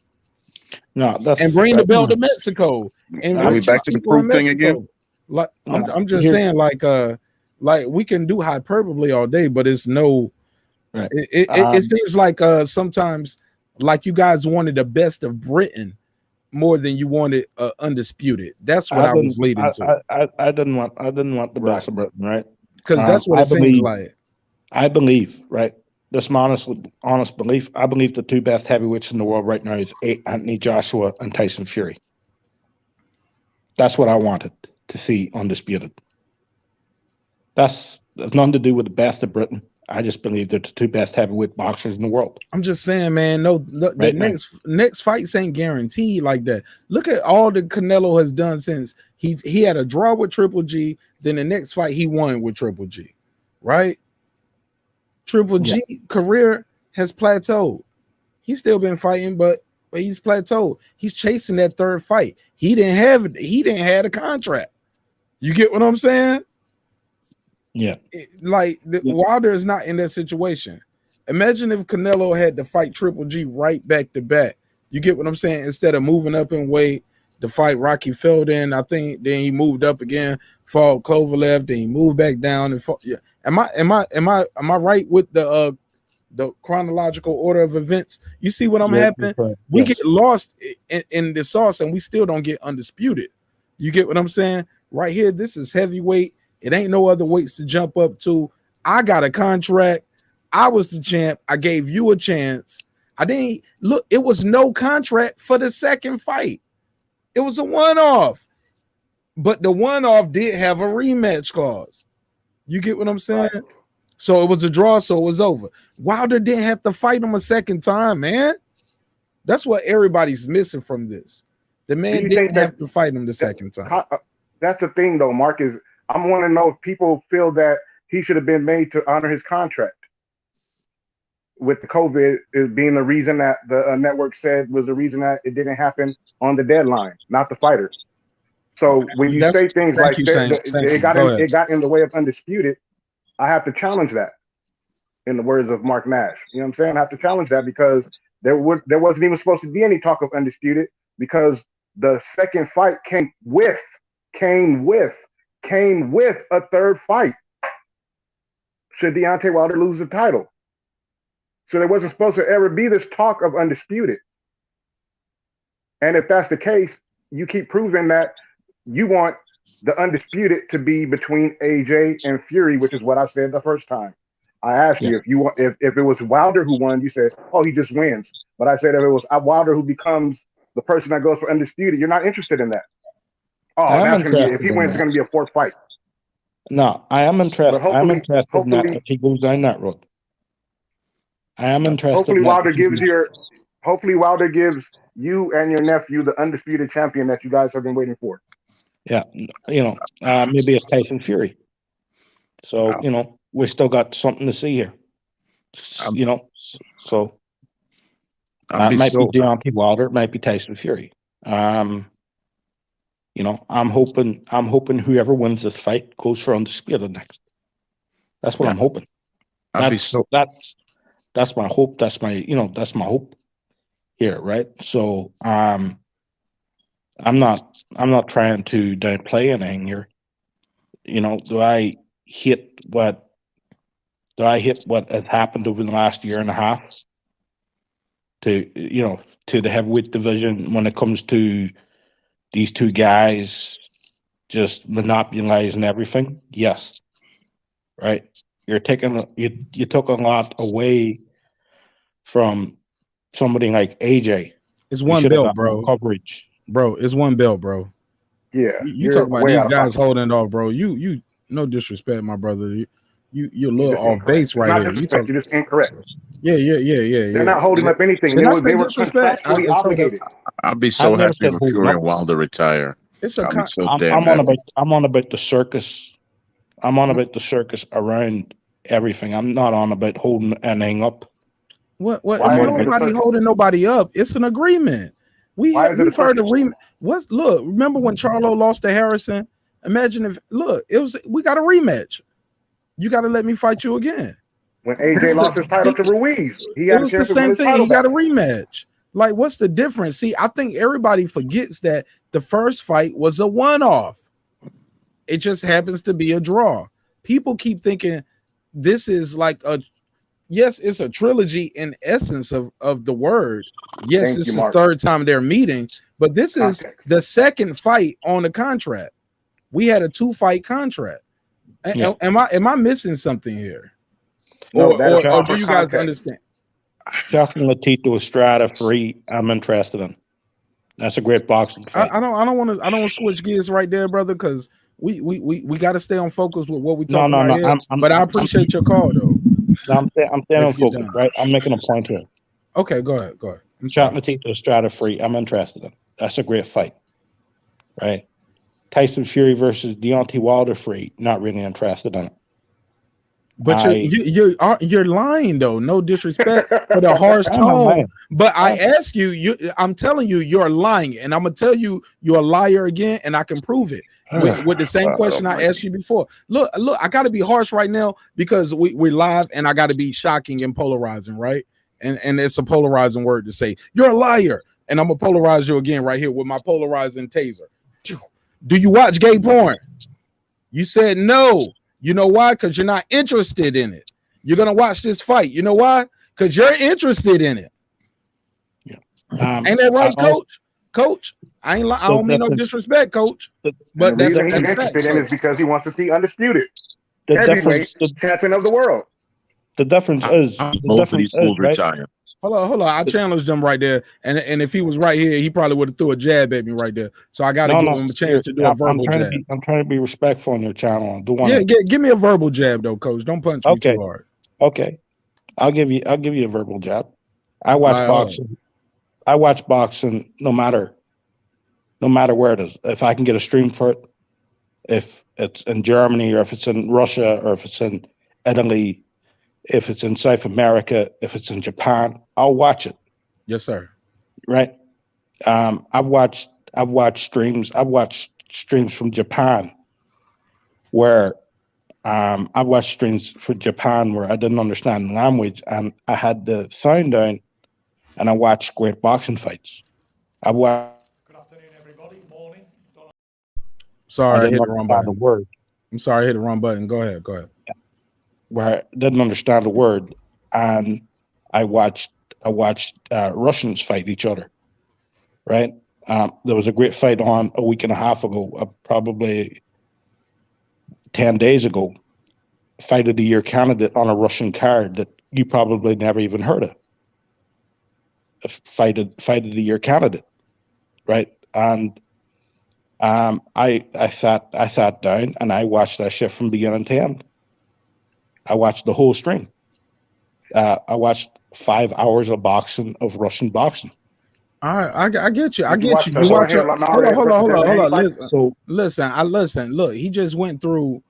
Speaker 19: No,
Speaker 4: and bring the belt to Mexico. And
Speaker 13: are we back to the proof thing again?
Speaker 4: Like I'm just saying, like we can do hyperbole all day, but it's no. Right. It seems like sometimes like you guys wanted the best of Britain more than you wanted undisputed. That's what I was leading to.
Speaker 19: I didn't want the best of Britain, right?
Speaker 4: Because that's what it seems like.
Speaker 19: I believe, right? This honest belief. I believe the two best heavyweights in the world right now is Anthony Joshua and Tyson Fury. That's what I wanted to see undisputed. That's nothing to do with the best of Britain. I just believe they're the two best heavyweight boxers in the world.
Speaker 4: I'm just saying, man. No, the next fights ain't guaranteed like that. Look at all the Canelo has done since he had a draw with Triple G. Then the next fight he won with Triple G, right? Triple G career has plateaued. He's still been fighting, but he's plateaued. He's chasing that third fight. He didn't have a contract. You get what I'm saying?
Speaker 19: Yeah.
Speaker 4: Wilder is not in that situation. Imagine if Canelo had to fight Triple G right back to back. You get what I'm saying? Instead of moving up in weight to fight Rocky Feldon, I think then he moved up again, fought Kovalev, then he moved back down and fought. Yeah. Am I right with the chronological order of events? You see what I'm happening? Right. We get lost in the sauce and we still don't get undisputed. You get what I'm saying? Right here, this is heavyweight. It ain't no other weights to jump up to. I got a contract. I was the champ. I gave you a chance. I didn't look. It was no contract for the second fight. It was a one-off, but the one-off did have a rematch clause. You get what I'm saying? Right. So it was a draw, so it was over. Wilder didn't have to fight him a second time, man. That's what everybody's missing from this. The man didn't have to fight him the second time.
Speaker 18: That's the thing, though, Mark, is I want to know if people feel that he should have been made to honor his contract. With the COVID is being the reason that the network said was the reason that it didn't happen on the deadline, not the fighters. So when you say things
Speaker 4: Thank
Speaker 18: like
Speaker 4: you,
Speaker 18: that,
Speaker 4: Saint. Thank you. Go ahead.
Speaker 18: it got in the way of Undisputed, I have to challenge that. In the words of Mark Nash, you know what I'm saying? I have to challenge that because there wasn't even supposed to be any talk of Undisputed because the second fight came with a third fight. Should Deontay Wilder lose the title? So there wasn't supposed to ever be this talk of Undisputed. And if that's the case, you keep proving that you want the Undisputed to be between AJ and Fury, which is what I said the first time. I asked you if it was Wilder who won, you said, oh, he just wins. But I said if it was Wilder who becomes the person that goes for Undisputed, you're not interested in that. Oh, that's going to be, if he wins, it's going to be a fourth fight.
Speaker 19: No, I am interested. I'm interested in that if he goes down that road. I am interested.
Speaker 18: Hopefully, hopefully Wilder gives you and your nephew the undisputed champion that you guys have been waiting for.
Speaker 19: Yeah, maybe it's Tyson Fury. So we still got something to see here. So it might be Deontay Wilder, it might be Tyson Fury. I'm hoping whoever wins this fight goes for undisputed next. That's what I'm hoping. That's my hope. That's my hope here, right? So I'm not trying to downplay anything here. Do I hit what has happened over the last year and a half to the heavyweight division when it comes to these two guys just monopolizing everything? Yes. Right. You took a lot away from somebody like AJ.
Speaker 4: It's one belt, bro.
Speaker 19: Coverage.
Speaker 4: Bro, it's one belt, bro.
Speaker 18: Yeah.
Speaker 4: You talk about these guys holding it off, bro. You no disrespect, my brother. You're a little off base right here.
Speaker 18: You're just incorrect.
Speaker 4: Yeah.
Speaker 18: They're not holding up anything. They were contractually obligated.
Speaker 13: I'll be so happy when Fury and Wilder retire.
Speaker 19: I'm on about the circus. I'm on about the circus around everything. I'm not on about holding anything up.
Speaker 4: What? It's nobody holding nobody up. It's an agreement. We've heard the agreement. Look, remember when Charlo lost to Harrison? Imagine if we got a rematch. You got to let me fight you again.
Speaker 18: When AJ lost his title to Ruiz,
Speaker 4: it was the same thing. He got a rematch. Like, what's the difference? See, I think everybody forgets that the first fight was a one-off. It just happens to be a draw. People keep thinking this is like it's a trilogy in essence of the word. Yes, it's the third time they're meeting, but this is the second fight on the contract. We had a 2-fight contract. Am I missing something here?
Speaker 18: No,
Speaker 4: or do you guys understand?
Speaker 19: Shocking Latito Estrada free. I'm interested in. That's a great boxing fight.
Speaker 4: I don't want to switch gears right there, brother, because we got to stay on focus with what we talking about here. But I appreciate your call though.
Speaker 19: I'm staying on focus, right? I'm making a point here.
Speaker 4: Okay, go ahead.
Speaker 19: Shocking Latito Estrada free. I'm interested in. That's a great fight, right? Tyson Fury versus Deontay Wilder free. Not really interested in it.
Speaker 4: But you're lying though. No disrespect for the harsh tone. But I ask you, I'm telling you, you're lying, and I'm gonna tell you you're a liar again, and I can prove it with the same question I asked you before. Look, I got to be harsh right now because we're live, and I got to be shocking and polarizing, right? And it's a polarizing word to say. You're a liar, and I'm gonna polarize you again right here with my polarizing taser. Do you watch gay porn? You said no. You know why? Because you're not interested in it. You're gonna watch this fight. You know why? Because you're interested in it.
Speaker 19: Yeah.
Speaker 4: Ain't that right, Coach? Coach, I don't mean no disrespect, Coach.
Speaker 18: But the reason he's interested in it is because he wants to see undisputed heavyweight champion of the world.
Speaker 19: The difference is
Speaker 13: both of these fools retire.
Speaker 4: Hold on. I challenged him right there, and if he was right here, he probably would have threw a jab at me right there. So I got to give him a chance to do a verbal jab.
Speaker 19: I'm trying to be respectful on your channel.
Speaker 4: Give me a verbal jab though, Coach. Don't punch me too hard.
Speaker 19: Okay, I'll give you a verbal jab. I watch boxing. I watch boxing no matter where it is. If I can get a stream for it, if it's in Germany or if it's in Russia or if it's in Italy, if it's in South America, if it's in Japan, I'll watch it.
Speaker 4: Yes, sir.
Speaker 19: Right. I've watched streams. I've watched streams from Japan where I watched streams from Japan where I didn't understand the language and I had the sound down and I watched great boxing fights. I watched.
Speaker 4: Sorry, I hit the wrong
Speaker 19: understand
Speaker 4: button.
Speaker 19: the word.
Speaker 4: I'm sorry, I hit the wrong button. Go ahead. Go ahead.
Speaker 19: Where I didn't understand the word, and I watched Russians fight each other. Right? There was a great fight on a week and a half ago, probably 10 days ago. Fight of the year candidate on a Russian card that you probably never even heard of. A fight of the year candidate, right? And I sat down and I watched that shit from beginning to end. I watched the whole stream. I watched 5 hours of boxing, of Russian boxing.
Speaker 4: I get you. I
Speaker 18: Did you
Speaker 4: get
Speaker 18: watch
Speaker 4: you.
Speaker 18: the
Speaker 4: You watch
Speaker 18: Jorge
Speaker 4: it.
Speaker 18: Linares
Speaker 4: Hold
Speaker 18: versus
Speaker 4: on.
Speaker 18: Deontay fight?
Speaker 4: Listen. Listen. Look, he just went through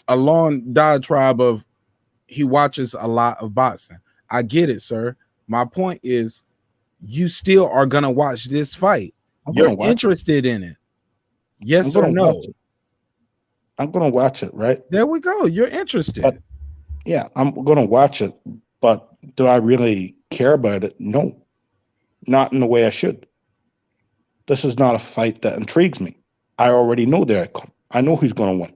Speaker 4: a long diatribe of he watches a lot of boxing. I get it, sir. My point is, you still are gonna watch this fight. You're interested in it. Yes or no?
Speaker 19: I'm gonna watch it, right?
Speaker 4: There we go. You're interested.
Speaker 19: But, yeah, I'm gonna watch it, but do I really care about it? No, not in the way I should. This is not a fight that intrigues me. I already know the outcome. I know who's gonna win.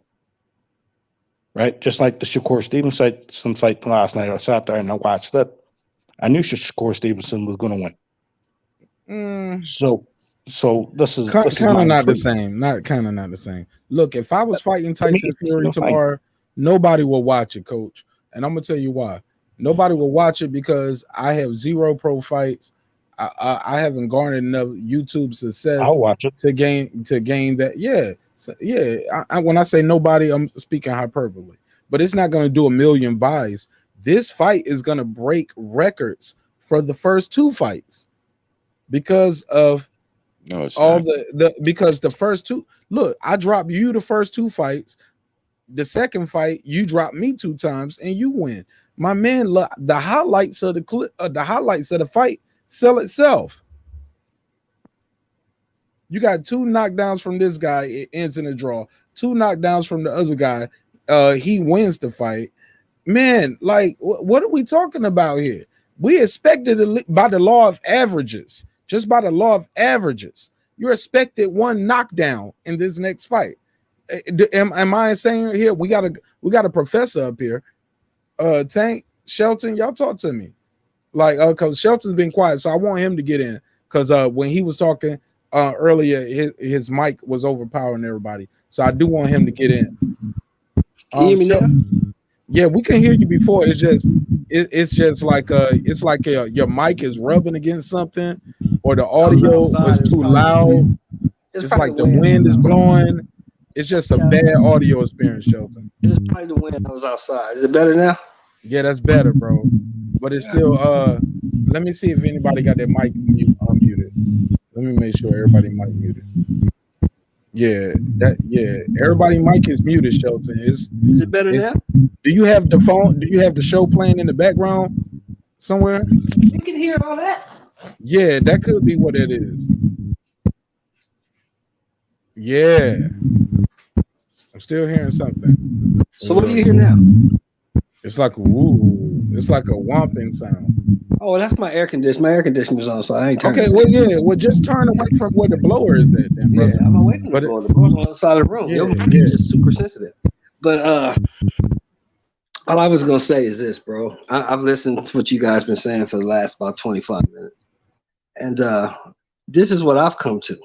Speaker 19: Right? Just like the Shakur Stevenson fight last night. I sat there and I watched it. I knew Shakur Stevenson was gonna win. So this is
Speaker 4: kind of not the same. Not the same. Look, if I was fighting Tyson Fury tomorrow, nobody will watch it, Coach. And I'm gonna tell you why. Nobody will watch it because I have 0 pro fights. I haven't garnered enough YouTube success.
Speaker 19: I'll watch it
Speaker 4: to gain that. Yeah, when I say nobody, I'm speaking hyperbole. But it's not gonna do 1 million buys. This fight is gonna break records for the first 2 fights because of because the first 2. Look, I dropped you the first 2 fights. The second fight, you dropped me 2 times and you win. My man, look, the highlights of the fight sell itself. You got 2 knockdowns from this guy, it ends in a draw. 2 knockdowns from the other guy, he wins the fight. Man, like, what are we talking about here? We expected by the law of averages, just by the law of averages, you're expected 1 knockdown in this next fight. Am I saying here? We got a professor up here. Tank, Shelton, y'all talk to me. Like, because Shelton's been quiet, so I want him to get in. Because when he was talking earlier, his mic was overpowering everybody. So I do want him to get in.
Speaker 12: Can you hear me now?
Speaker 4: Yeah, we can hear you before. It's just like your mic is rubbing against something, or the audio was too loud. It's like the wind is blowing. It's just a bad audio experience, Shelton.
Speaker 12: It's probably the wind. I was outside. Is it better now?
Speaker 4: Yeah, that's better, bro. But it's still let me see if anybody got their mic unmuted. Let me make sure everybody mic muted. Yeah, everybody mic is muted, Shelton. Is
Speaker 12: it better now?
Speaker 4: Do you have the phone? Do you have the show playing in the background somewhere?
Speaker 12: You can hear all that.
Speaker 4: Yeah, that could be what it is. Yeah. I'm still hearing something.
Speaker 12: So what do you hear now?
Speaker 4: It's like woo. It's like a whomping sound.
Speaker 12: Oh, that's my air conditioner. My air conditioner's on, so I ain't turning.
Speaker 4: Okay, well, yeah. Well, just turn away from where the blower is at, then, bro.
Speaker 12: Yeah, I'm away from the blower. The blower's on the other side of the room. Your mic is just super sensitive. But all I was gonna say is this, bro. I've listened to what you guys been saying for the last about 25 minutes, and this is what I've come to.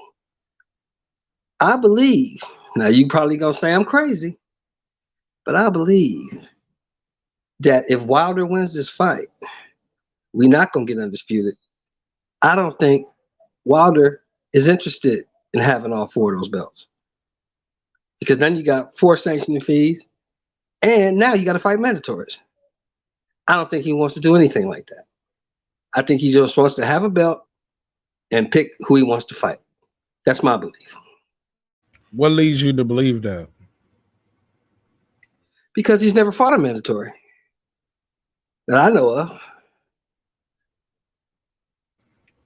Speaker 12: I believe. Now you probably gonna say I'm crazy, but I believe that if Wilder wins this fight, we're not gonna get undisputed. I don't think Wilder is interested in having all 4 of those belts, because then you got 4 sanctioning fees, and now you got to fight mandatories. I don't think he wants to do anything like that. I think he just wants to have a belt and pick who he wants to fight. That's my belief.
Speaker 4: What leads you to believe that?
Speaker 12: Because he's never fought a mandatory that I know of.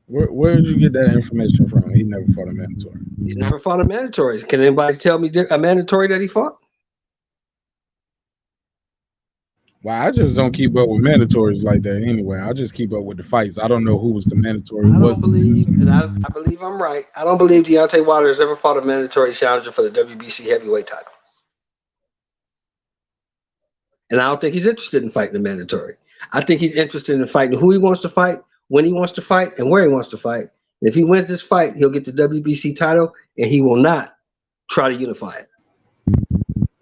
Speaker 4: Where did you get that information from? He never fought a mandatory.
Speaker 12: He's never fought a mandatory. Can anybody tell me a mandatory that he fought?
Speaker 4: Well, I just don't keep up with mandatories like that anyway. I just keep up with the fights. I don't know who was the mandatory.
Speaker 12: I don't believe, and I believe I'm right. I don't believe Deontay Wilder has ever fought a mandatory challenger for the WBC heavyweight title. And I don't think he's interested in fighting the mandatory. I think he's interested in fighting who he wants to fight, when he wants to fight, and where he wants to fight. And if he wins this fight, he'll get the WBC title, and he will not try to unify it.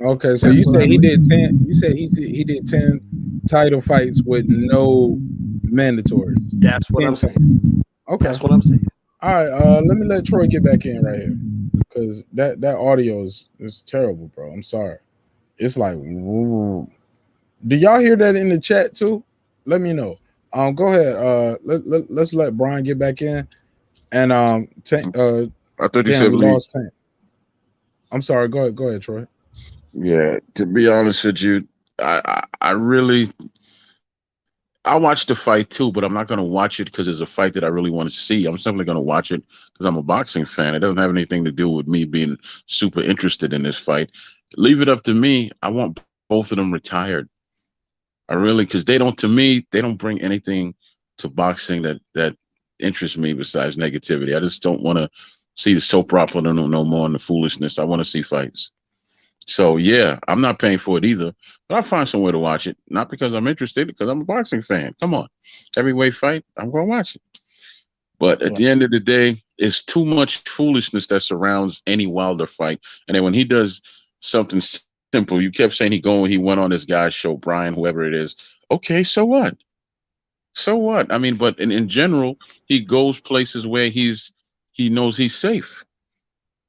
Speaker 4: Okay, so you say he did 10. You said he did 10 title fights with no mandatories.
Speaker 12: That's what I'm saying.
Speaker 4: Okay,
Speaker 12: that's what I'm saying.
Speaker 4: All right, let me let Troy get back in right here because that audio is terrible, bro. I'm sorry. It's like, do y'all hear that in the chat too? Let me know. Go ahead. Let's let Brian get back in. And
Speaker 13: I thought you said
Speaker 4: we lost Tank. I'm sorry. Go ahead, Troy.
Speaker 13: Yeah, to be honest with you, I watched the fight too, but I'm not going to watch it because it's a fight that I really want to see. I'm simply going to watch it because I'm a boxing fan. It doesn't have anything to do with me being super interested in this fight. Leave it up to me. I want both of them retired. I really, because they don't bring anything to boxing that interests me besides negativity. I just don't want to see the soap opera no more and the foolishness. I want to see fights. So yeah, I'm not paying for it either, but I'll find some way to watch it. Not because I'm interested, because I'm a boxing fan. Come on, heavyweight fight, I'm going to watch it. But at the end of the day, it's too much foolishness that surrounds any Wilder fight. And then when he does something simple, you kept saying he went on this guy's show, Brian, whoever it is. Okay, so what? So what? I mean, but in general, he goes places where he knows he's safe.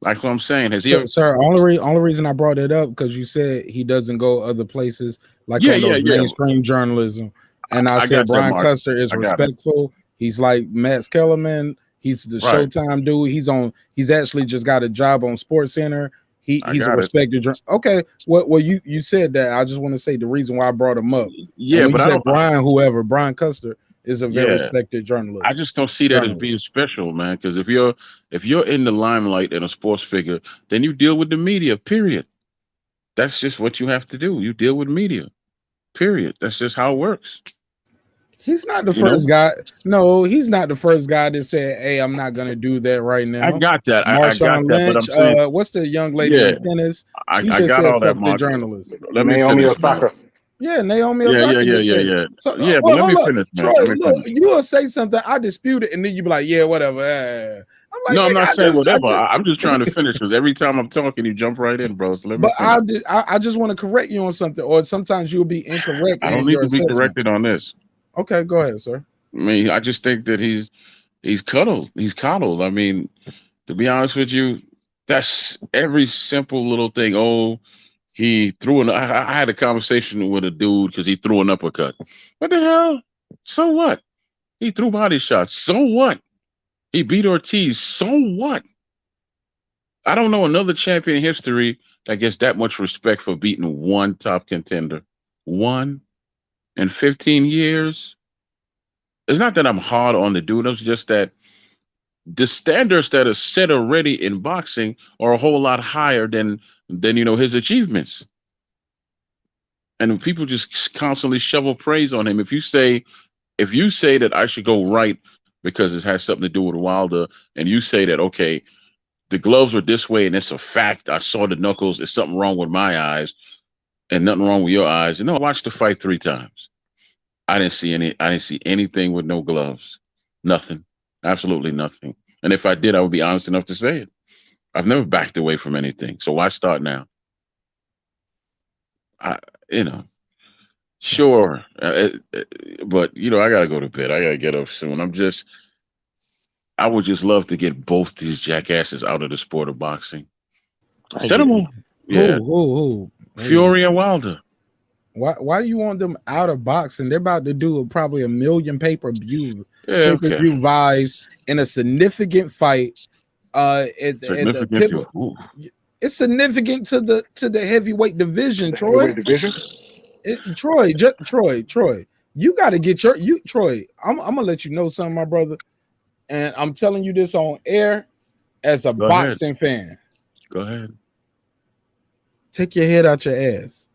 Speaker 13: Like what I'm saying.
Speaker 4: Sir, only reason I brought it up because you said he doesn't go other places like on those mainstream journalism. And I said Brian Custer is respectful. He's like Matt Kellerman. He's the Showtime dude. He's actually just got a job on Sports Center. He's a respected okay. Well, you said that. I just want to say the reason why I brought him up.
Speaker 13: Yeah, but
Speaker 4: you said Brian Custer is a very respected journalist.
Speaker 13: I just don't see that as being special, man. Because if you're in the limelight and a sports figure, then you deal with the media. Period. That's just what you have to do. You deal with media. Period. That's just how it works.
Speaker 4: He's not the first guy. No, he's not the first guy that said, "Hey, I'm not going to do that right now."
Speaker 13: I got that.
Speaker 4: Marshawn
Speaker 13: Lynch,
Speaker 4: but I'm saying, what's the young lady in tennis? She
Speaker 13: I got all that.
Speaker 4: The journalist.
Speaker 13: Let me finish.
Speaker 4: Yeah, Naomi Osaka.
Speaker 13: Yeah.
Speaker 4: So,
Speaker 13: but let me finish, man.
Speaker 4: Troy, look, you will say something, I dispute it, and then you be like, yeah, whatever. I'm like,
Speaker 13: no, I'm not saying whatever. I'm just trying to finish because every time I'm talking, you jump right in, bro. So let me finish.
Speaker 4: I just want to correct you on something, or sometimes you'll be incorrect.
Speaker 13: I don't need to be corrected on this.
Speaker 4: Okay, go ahead, sir.
Speaker 13: I mean, I just think that he's cuddled. He's coddled. I mean, to be honest with you, that's every simple little thing. Oh, he threw I had a conversation with a dude because he threw an uppercut. What the hell? So what? He threw body shots. So what? He beat Ortiz. So what? I don't know another champion in history that gets that much respect for beating one top contender. One in 15 years. It's not that I'm hard on the dude. It's just that the standards that are set already in boxing are a whole lot higher than his achievements. And people just constantly shovel praise on him. If you say that I should go right because it has something to do with Wilder, and you say that, okay, the gloves were this way and it's a fact, I saw the knuckles, there's something wrong with my eyes and nothing wrong with your eyes. I watched the fight 3 times. I didn't see anything with no gloves. Nothing. Absolutely nothing. And if I did, I would be honest enough to say it. I've never backed away from anything. So why start now? Sure. But, I got to go to bed. I got to get up soon. I would just love to get both these jackasses out of the sport of boxing. Set them on. Yeah.
Speaker 4: Who?
Speaker 13: Fury and Wilder.
Speaker 4: Why do you want them out of boxing? They're about to do probably 1 million pay-per-view buys in a significant fight. It's significant to the heavyweight division, Troy. Troy. You got to get Troy. I'm gonna let you know something, my brother. and I'm telling you this on air as a boxing fan.
Speaker 13: Go ahead.
Speaker 4: Take your head out your ass.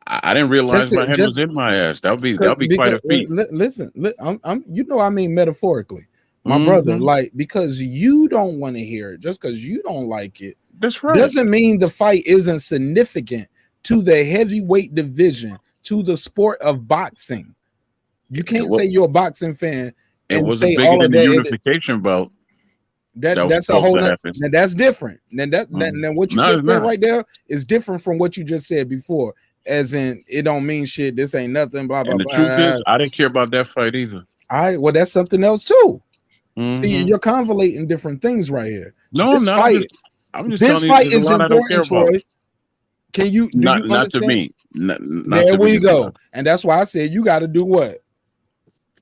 Speaker 13: I didn't realize my head was in my ass. That'll be quite a feat.
Speaker 4: Listen, I'm you know I mean metaphorically, my brother. Like, because you don't want to hear it, just because you don't like it.
Speaker 13: That's right.
Speaker 4: Doesn't mean the fight isn't significant to the heavyweight division, to the sport of boxing. You can't say you're a boxing fan.
Speaker 13: It
Speaker 4: and
Speaker 13: wasn't
Speaker 4: say
Speaker 13: bigger
Speaker 4: all
Speaker 13: than
Speaker 4: of
Speaker 13: the
Speaker 4: that.
Speaker 13: unification belt.
Speaker 4: That's a whole nother. That's different. Then what you just said right there is different from what you just said before. As in, it don't mean shit. This ain't nothing. Blah blah.
Speaker 13: And the
Speaker 4: blah.
Speaker 13: truth is, I didn't care about that fight either.
Speaker 4: All right, well, that's something else too. See, you're convoluting different things right here.
Speaker 13: No,
Speaker 4: this
Speaker 13: no,
Speaker 4: fight,
Speaker 13: I'm just
Speaker 4: this
Speaker 13: telling
Speaker 4: fight
Speaker 13: you, there's
Speaker 4: is
Speaker 13: a lot I don't care
Speaker 4: important,
Speaker 13: about.
Speaker 4: Troy. Can you? Do
Speaker 13: Not
Speaker 4: you understand?
Speaker 13: to me. Not
Speaker 4: there
Speaker 13: to
Speaker 4: we
Speaker 13: me.
Speaker 4: go. And that's why I said you got to do what?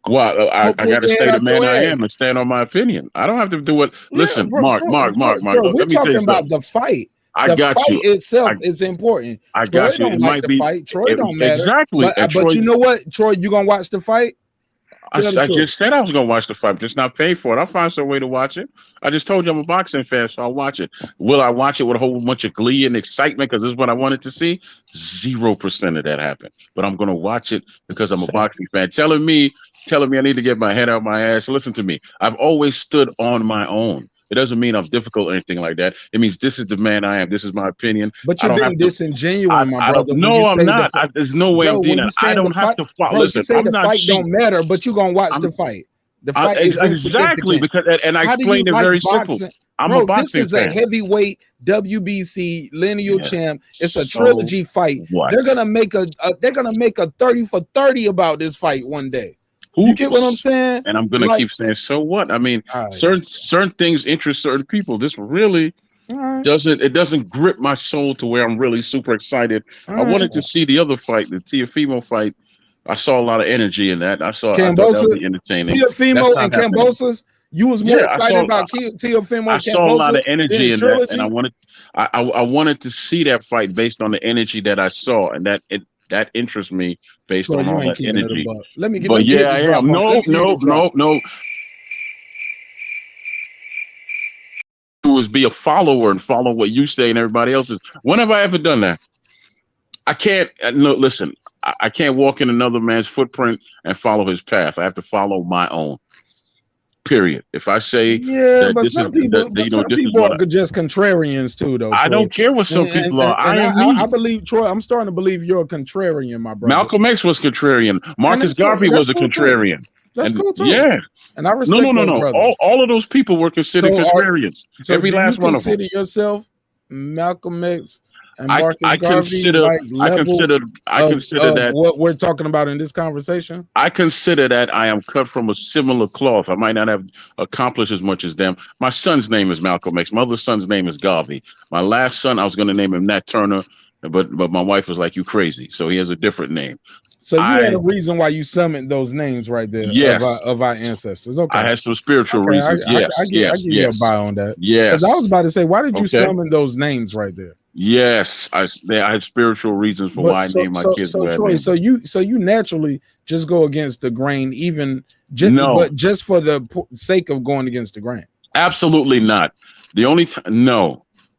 Speaker 13: Well, I got to stay the man I
Speaker 4: ass.
Speaker 13: am and stand on my opinion. I don't have to do what. Listen,
Speaker 4: bro,
Speaker 13: Mark.
Speaker 4: Bro,
Speaker 13: Let
Speaker 4: we're
Speaker 13: me tell
Speaker 4: talking
Speaker 13: you
Speaker 4: about
Speaker 13: something.
Speaker 4: the fight.
Speaker 13: I got
Speaker 4: fight
Speaker 13: you.
Speaker 4: itself is important.
Speaker 13: I
Speaker 4: Troy
Speaker 13: got you.
Speaker 4: don't
Speaker 13: It
Speaker 4: like
Speaker 13: might
Speaker 4: the
Speaker 13: be
Speaker 4: fight. Troy don't matter.
Speaker 13: Exactly.
Speaker 4: But you know what, Troy, you gonna watch the fight?
Speaker 13: I just said I was gonna watch the fight, just not pay for it. I'll find some way to watch it. I just told you I'm a boxing fan, so I'll watch it. Will I watch it with a whole bunch of glee and excitement because this is what I wanted to see? 0% of that happened. But I'm gonna watch it because I'm a boxing fan. Telling me I need to get my head out my ass. Listen to me. I've always stood on my own. It doesn't mean I'm difficult or anything like that. It means this is the man I am. This is my opinion.
Speaker 4: But you're being disingenuous, my brother.
Speaker 13: No, I'm not. There's no way I'm doing that. I don't have to fight. Listen,
Speaker 4: you say
Speaker 13: I'm
Speaker 4: the
Speaker 13: not
Speaker 4: fight
Speaker 13: cheating.
Speaker 4: don't matter, but you're gonna watch the fight. The fight is
Speaker 13: exactly because, and I explained it very simple. I'm a boxing fan.
Speaker 4: This is a heavyweight WBC lineal champ. It's a trilogy fight. They're gonna make a 30 for 30 about this fight one day. You get what I'm saying?
Speaker 13: And I'm gonna keep saying, so what? I mean, certain things interest certain people. This really doesn't grip my soul to where I'm really super excited. I wanted to see the other fight, the Teofimo fight. I saw a lot of energy in that. I thought that would be entertaining.
Speaker 4: Teofimo and Kambosos. You was more excited about Teofimo.
Speaker 13: I saw a lot of energy in that, and I wanted to see that fight based on the energy that I saw, and that interests me based on all that energy.
Speaker 4: Let me get.
Speaker 13: But yeah, I am. No. Was be a follower and follow what you say and everybody else is. When have I ever done that? I can't. No, listen. I can't walk in another man's footprint and follow his path. I have to follow my own. Period. If I say
Speaker 4: but some people are just contrarians too, though.
Speaker 13: I don't care what some people are.
Speaker 4: I believe, Troy. I'm starting to believe you're a contrarian, my brother.
Speaker 13: Malcolm X was contrarian. Marcus Garvey was a contrarian.
Speaker 4: That's cool too.
Speaker 13: Yeah.
Speaker 4: And I respect
Speaker 13: no. All of those people were considered contrarians. Every last one of them.
Speaker 4: Consider yourself Malcolm X and
Speaker 13: Marcus Garvey? I consider that
Speaker 4: what we're talking about in this conversation.
Speaker 13: I consider that I am cut from a similar cloth. I might not have accomplished as much as them. My son's name is Malcolm X. My other son's name is Garvey. My last son, I was going to name him Nat Turner, but my wife was like, "You crazy?" So he has a different name.
Speaker 4: So you had a reason why you summoned those names right there.
Speaker 13: Yes,
Speaker 4: of our ancestors. Okay,
Speaker 13: I had some spiritual reasons. I give
Speaker 4: you a buy on that.
Speaker 13: Yes,
Speaker 4: I was about to say, why did you summon those names right there?
Speaker 13: Yes, I had spiritual reasons for why I named my kids.
Speaker 4: So Troy, so you naturally just go against the grain, but just for the sake of going against the grain.
Speaker 13: Absolutely not. The only time,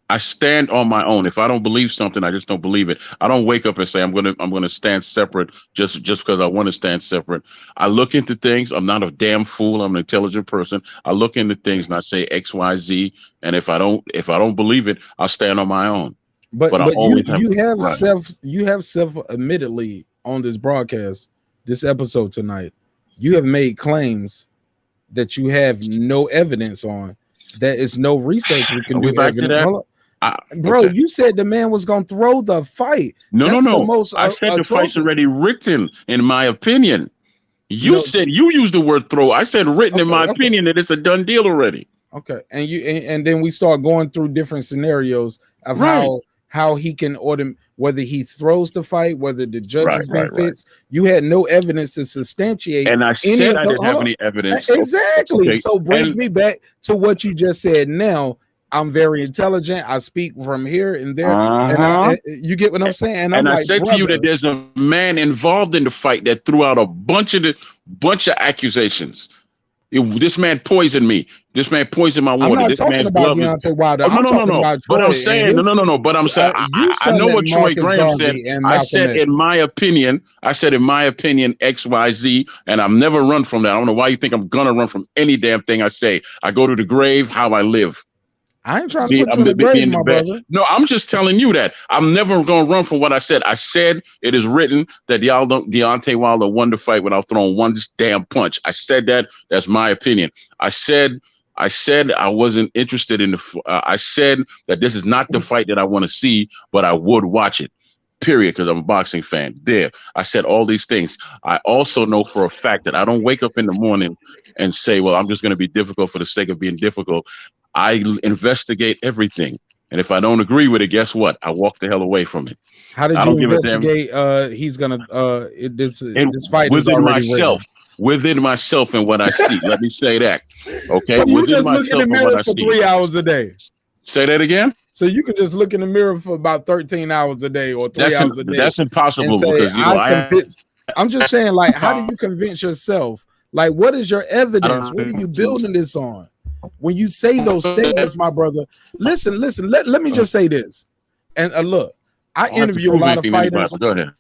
Speaker 13: I stand on my own. If I don't believe something, I just don't believe it. I don't wake up and say I'm gonna stand separate just because I want to stand separate. I look into things. I'm not a damn fool. I'm an intelligent person. I look into things and I say X, Y, Z. And if I don't believe it, I'll stand on my own.
Speaker 4: But you have self admittedly on this broadcast, this episode tonight, you have made claims that you have no evidence on. That is no research we can do.
Speaker 13: Back to that?
Speaker 4: Bro, you said the man was gonna throw the fight.
Speaker 13: No. I said the fight's already written, in my opinion. You said you used the word throw. I said written in my opinion that it's a done deal already.
Speaker 4: Okay, and then we start going through different scenarios of how he can order whether he throws the fight, whether the judges benefits. You had no evidence to substantiate.
Speaker 13: And I said I didn't have any evidence.
Speaker 4: Exactly.
Speaker 13: Okay.
Speaker 4: So brings me back to what you just said. Now I'm very intelligent. I speak from here and there. And you get what I'm saying?
Speaker 13: And I said to you that there's a man involved in the fight that threw out a bunch of accusations. This man poisoned me. This man poisoned my water.
Speaker 4: I'm not
Speaker 13: This
Speaker 4: talking
Speaker 13: man's
Speaker 4: about
Speaker 13: glove is.
Speaker 4: Deontay Wilder.
Speaker 13: Oh, no,
Speaker 4: I'm
Speaker 13: no, no,
Speaker 4: talking
Speaker 13: no.
Speaker 4: about
Speaker 13: But
Speaker 4: Troy
Speaker 13: I'm saying, no. But I'm saying,
Speaker 4: you
Speaker 13: I know
Speaker 4: selling
Speaker 13: what Troy
Speaker 4: Marcus
Speaker 13: Graham said.
Speaker 4: Garvey and
Speaker 13: I
Speaker 4: Malcolm
Speaker 13: said,
Speaker 4: X.
Speaker 13: in my opinion, X, Y, Z, and I'm never run from that. I don't know why you think I'm gonna run from any damn thing I say. I go to the grave how I live.
Speaker 4: I ain't trying to put you in the grave, my brother.
Speaker 13: No, I'm just telling you that I'm never going to run from what I said. I said it is written that Deontay Wilder won the fight without throwing one damn punch. I said that. That's my opinion. I said I wasn't interested in I said that this is not the fight that I want to see, but I would watch it. Period, because I'm a boxing fan. There, I said all these things. I also know for a fact that I don't wake up in the morning and say, well, I'm just going to be difficult for the sake of being difficult. I investigate everything. And if I don't agree with it, guess what? I walk the hell away from it.
Speaker 4: How did you investigate he's gonna this fight is
Speaker 13: within
Speaker 4: already
Speaker 13: myself.
Speaker 4: written?
Speaker 13: Within myself and what I see. Let me say that. Okay.
Speaker 4: So you
Speaker 13: within
Speaker 4: just look in the mirror for 3 hours a day.
Speaker 13: Say that again.
Speaker 4: So you can just look in the mirror for about 13 hours a day or 3 hours a day.
Speaker 13: That's impossible
Speaker 4: say,
Speaker 13: because
Speaker 4: I'm just saying, like, how do you convince yourself? Like, what is your evidence? What are you building this on? When you say those statements, my brother, listen, let me just say this. And look, I interview a lot of fighters.
Speaker 13: Go ahead.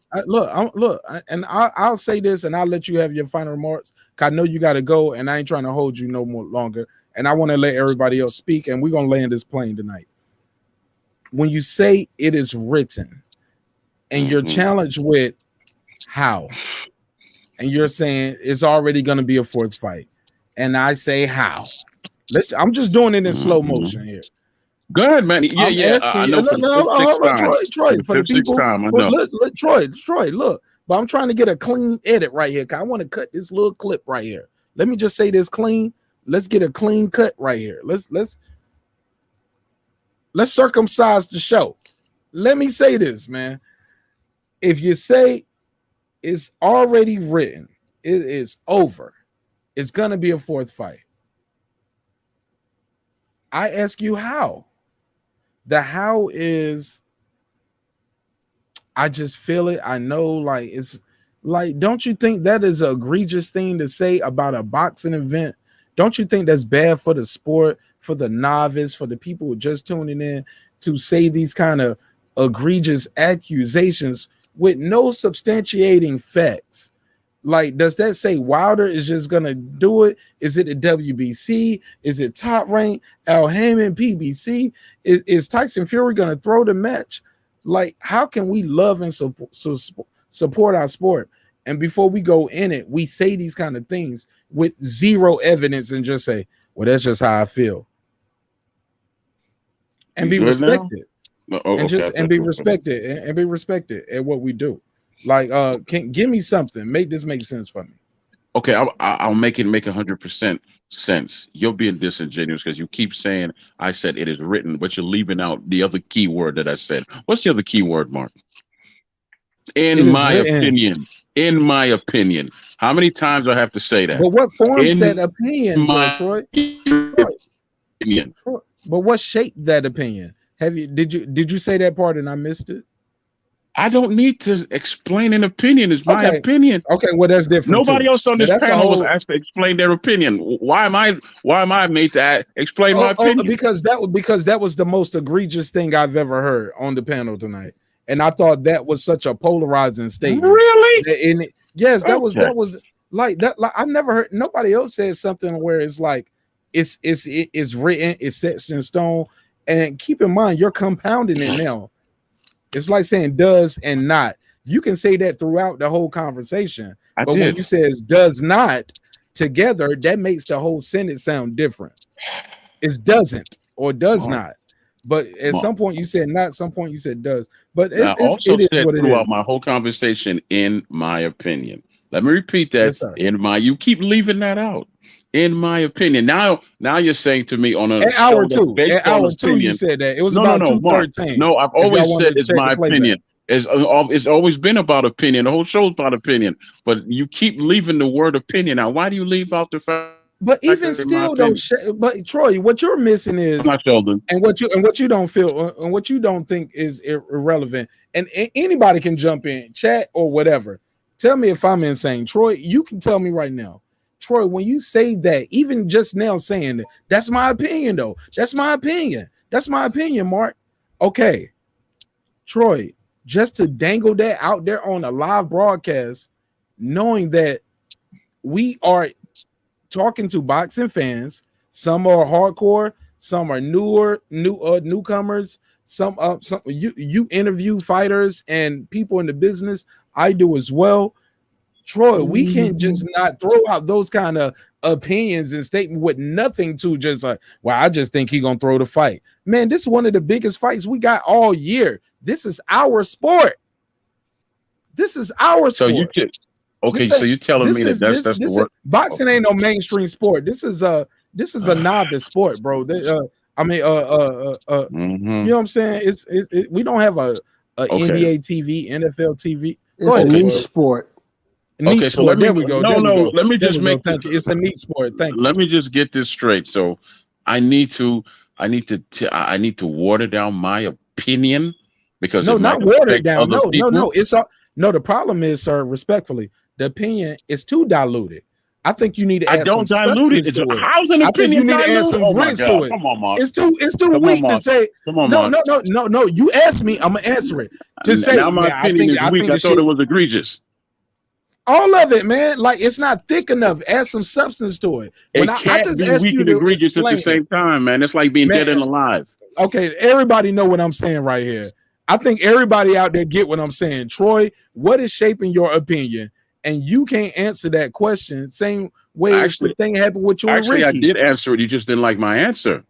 Speaker 4: I'll say this and I'll let you have your final remarks. Cause I know you got to go and I ain't trying to hold you no more longer. And I want to let everybody else speak and we're going to land this plane tonight. When you say it is written and you're challenged with how, and you're saying it's already going to be a fourth fight. And I say how. I'm just doing it in slow motion here.
Speaker 13: Go ahead, man. Yeah. I know for the
Speaker 4: Troy, for the people. Troy, look. But I'm trying to get a clean edit right here. Cause I want to cut this little clip right here. Let me just say this clean. Let's get a clean cut right here. Let's circumcise the show. Let me say this, man. If you say it's already written, it is over. It's gonna be a fourth fight. I ask you how. The how is, I just feel it. I know, like, it's like, don't you think that is an egregious thing to say about a boxing event? Don't you think that's bad for the sport, for the novice, for the people who are just tuning in, to say these kind of egregious accusations with no substantiating facts? Like, does that say Wilder is just gonna do it? Is it the WBC? Is it Top Rank? Al Haymon, PBC? Is Tyson Fury gonna throw the match? Like, how can we love and support our sport? And before we go in it, we say these kind of things with zero evidence and just say, well, that's just how I feel. And be respected. And be respected at what we do. Like, give me something. Make this make sense for me.
Speaker 13: Okay, I'll make 100% sense. You're being disingenuous because you keep saying I said it is written, but you're leaving out the other key word that I said. What's the other key word, Mark? In my opinion. How many times do I have to say that?
Speaker 4: But what forms that opinion, Troy?
Speaker 13: Opinion.
Speaker 4: But what shaped that opinion? Did you say that part and I missed it?
Speaker 13: I don't need to explain an opinion. It's my opinion.
Speaker 4: Okay, well, that's different.
Speaker 13: Nobody else on this panel was asked to explain their opinion. Why am I made to explain my opinion?
Speaker 4: Because that was the most egregious thing I've ever heard on the panel tonight. And I thought that was such a polarizing statement.
Speaker 13: Really?
Speaker 4: Yes, that was like that. Like, I never heard nobody else say something where it's like it's written, it's set in stone. And keep in mind, you're compounding it now. It's like saying does and not. You can say that throughout the whole conversation. But when you says does not together, that makes the whole sentence sound different. It's doesn't or does not. But at some point you said not, some point you said does. But
Speaker 13: I also said throughout my whole conversation, in my opinion. Let me repeat that. Yes, you keep leaving that out. In my opinion. Now you're saying to me on an
Speaker 4: hour two. At hour two, you said that. It was about 2:13.
Speaker 13: No, I've always said it's my opinion. It's always been about opinion. The whole show's about opinion. But you keep leaving the word opinion. Now, why do you leave out the fact?
Speaker 4: But even still, though, but Troy, what you're missing is, and what you don't feel, and what you don't think is irrelevant. And anybody can jump in, chat or whatever. Tell me if I'm insane, Troy. You can tell me right now. Troy, when you say that, even just now saying that, that's my opinion, though. That's my opinion. That's my opinion, Mark. Okay, Troy, just to dangle that out there on a live broadcast, knowing that we are talking to boxing fans, some are hardcore, some are newcomers, some you interview fighters and people in the business. I do as well. Troy, we can't just not throw out those kind of opinions and statement with nothing to just like, well, I just think he's gonna throw the fight. Man, this is one of the biggest fights we got all year. This is our sport. This is our sport.
Speaker 13: So you just okay. So you're telling me that that's the word.
Speaker 4: Boxing ain't no mainstream sport. This is a novice sport, bro. You know what I'm saying? We don't have a NBA TV, NFL TV.
Speaker 12: It's a niche sport.
Speaker 4: Okay, so let me go.
Speaker 13: Let me just make.
Speaker 4: Thank you. It's a neat sport. Thank you.
Speaker 13: Let me just get this straight. So I need to water down my opinion because
Speaker 4: no, not water it down. No. It's all. No, the problem is, sir, respectfully, the opinion is too diluted. I think you need to add
Speaker 13: I don't dilute it. How's an opinion diluted?
Speaker 4: Oh my God. Come on, Mark. It's too weak to say. Come on, no. You asked me, I'm gonna answer it. To say
Speaker 13: now my opinion is weak. I thought it was egregious.
Speaker 4: All of it, man. Like it's not thick enough. Add some substance to it.
Speaker 13: It can't be weak and egregious at the same time, man. It's like being dead and alive.
Speaker 4: Okay, everybody know what I'm saying right here. I think everybody out there get what I'm saying. Troy, what is shaping your opinion? And you can't answer that question same way as the thing happened with you and Ricky.
Speaker 13: I did answer it. You just didn't like my answer.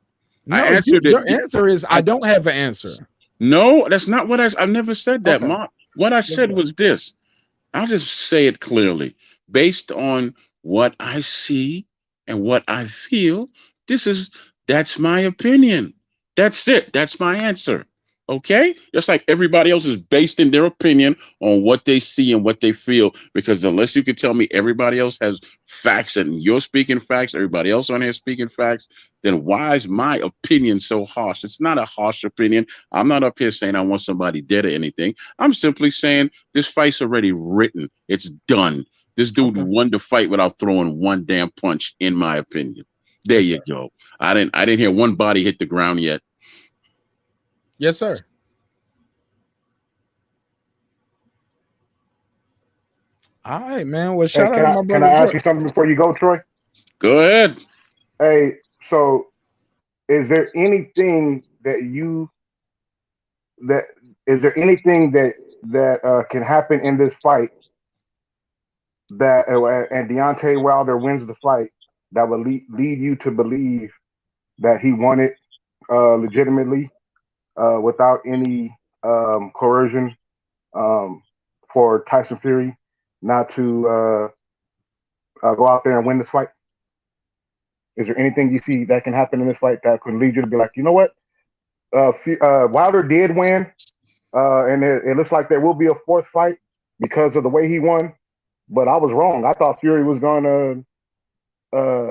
Speaker 4: No, I answered your answer is I don't have an answer.
Speaker 13: No, that's not what I never said that, Mark. What I said was this. I'll just say it clearly. Based on what I see and what I feel, that's my opinion. That's it. That's my answer. Okay? Just like everybody else is based in their opinion on what they see and what they feel. Because unless you can tell me everybody else has facts and you're speaking facts, everybody else on here speaking facts, then why is my opinion so harsh? It's not a harsh opinion. I'm not up here saying I want somebody dead or anything. I'm simply saying this fight's already written. It's done. This dude won the fight without throwing one damn punch, in my opinion. There you go. I didn't hear one body hit the ground yet.
Speaker 4: Yes, sir. All right, man. Well, shout out to my brother.
Speaker 18: Can I ask you something before you go, Troy?
Speaker 13: Go ahead.
Speaker 18: Hey, so is there anything that can happen in this fight that and Deontay Wilder wins the fight that would lead you to believe that he won it legitimately without any coercion for Tyson Fury not to go out there and win this fight? Is there anything you see that can happen in this fight that could lead you to be like, you know what? Wilder did win, and it looks like there will be a fourth fight because of the way he won. But I was wrong. I thought Fury was going to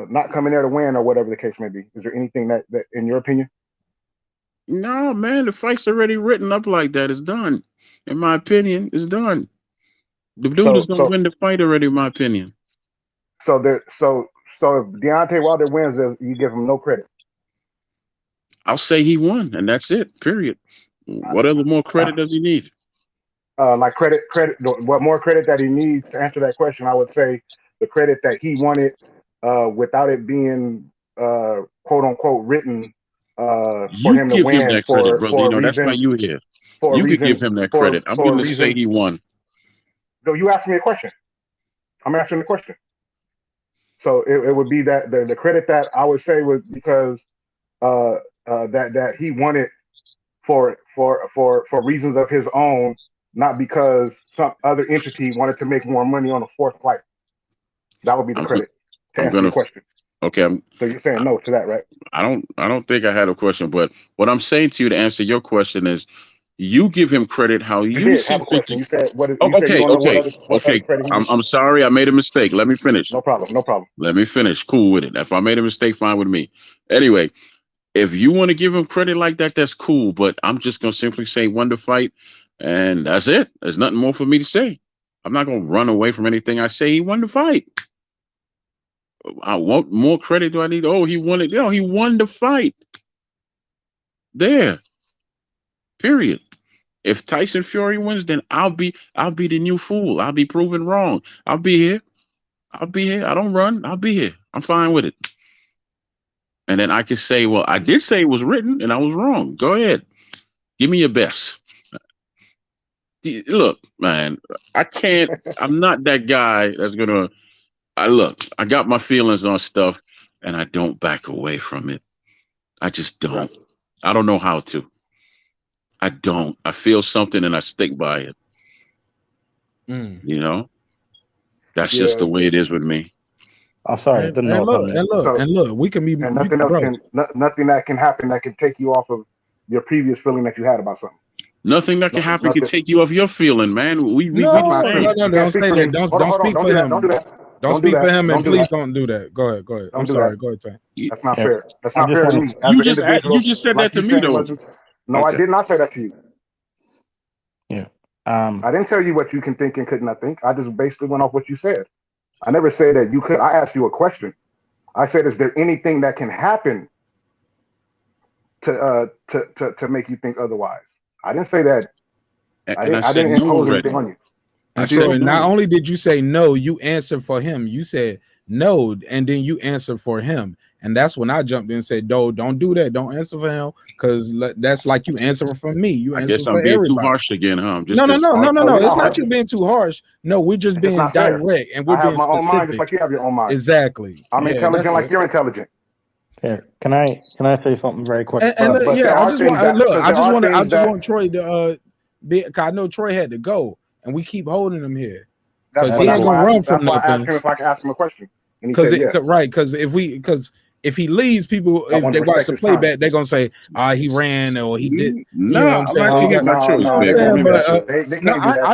Speaker 18: not come in there to win or whatever the case may be. Is there anything that in your opinion?
Speaker 13: No, man, the fight's already written up like that. It's done. In my opinion, it's done. The dude is going to win the fight already, in my opinion.
Speaker 18: So if Deontay Wilder wins, you give him no credit.
Speaker 13: I'll say he won, and that's it. Period. What other more credit does he need?
Speaker 18: Like credit. What more credit that he needs to answer that question? I would say the credit that he won it without it being quote unquote written for him to win.
Speaker 13: Him that credit, brother. That's why you here. You could give him that credit. I'm going to say he won.
Speaker 18: So you asked me a question. I'm answering the question. So it would be that the credit that I would say was because that he won it for reasons of his own, not because some other entity wanted to make more money on a fourth fight. That would be the credit to answer the question.
Speaker 13: Okay.
Speaker 18: So you're saying no to that, right?
Speaker 13: I don't think I had a question, but what I'm saying to you to answer your question is you give him credit how you see fit.
Speaker 18: You said what is,
Speaker 13: okay. I'm sorry, I made a mistake. Let me finish.
Speaker 18: No problem.
Speaker 13: Let me finish. Cool with it. If I made a mistake, fine with me. Anyway, if you want to give him credit like that, that's cool. But I'm just gonna simply say won the fight, and that's it. There's nothing more for me to say. I'm not gonna run away from anything I say. He won the fight. I want more credit. Do I need? Oh, he won it. He won the fight. There. Period. If Tyson Fury wins, then I'll be the new fool. I'll be proven wrong. I'll be here. I don't run. I'll be here. I'm fine with it. And then I can say, well, I did say it was written and I was wrong. Go ahead. Give me your best. Look, man, I'm not that guy that's gonna I got my feelings on stuff and I don't back away from it. I just don't. Right. I don't know how to. I don't. I feel something and I stick by it. You know? That's just the way it is with me.
Speaker 19: I'm sorry.
Speaker 4: And look, we can be
Speaker 18: and nothing that can happen that can take you off of your previous feeling that you had about something.
Speaker 13: Nothing that can happen can take you off your feeling, man. We
Speaker 4: don't say that. Don't speak for him. Don't speak for him, and please don't do that. Go ahead. I'm sorry. Go ahead, Tank.
Speaker 18: That's not fair. That's not fair to me.
Speaker 13: You just said that to me, though.
Speaker 18: No, I did not say that to you.
Speaker 19: Yeah.
Speaker 18: I didn't tell you what you can think and could not think. I just basically went off what you said. I never said that you could. I asked you a question. I said, is there anything that can happen to make you think otherwise? I didn't say that. I didn't impose anything on you.
Speaker 4: And so not only did you say no, you answered for him. You said no, and then you answered for him. And that's when I jumped in and said, no, don't do that. Don't answer for him, because that's like you answering for me. You answer
Speaker 13: for everybody. I guess I'm being too harsh again, huh?
Speaker 4: No. It's not you being too harsh. No, we're just being direct and we're being specific.
Speaker 18: I have my own mind just like you have your own mind.
Speaker 4: Exactly.
Speaker 18: I'm intelligent like you're intelligent.
Speaker 19: Here, can I say something very quick?
Speaker 4: I just want Troy to because I know Troy had to go, and we keep holding him here because he ain't gonna run from nothing.
Speaker 18: I asked him if I could ask him a question,
Speaker 4: because if he leaves, people, if they watch the playback, they're gonna say, he ran or he did.
Speaker 13: No,
Speaker 4: I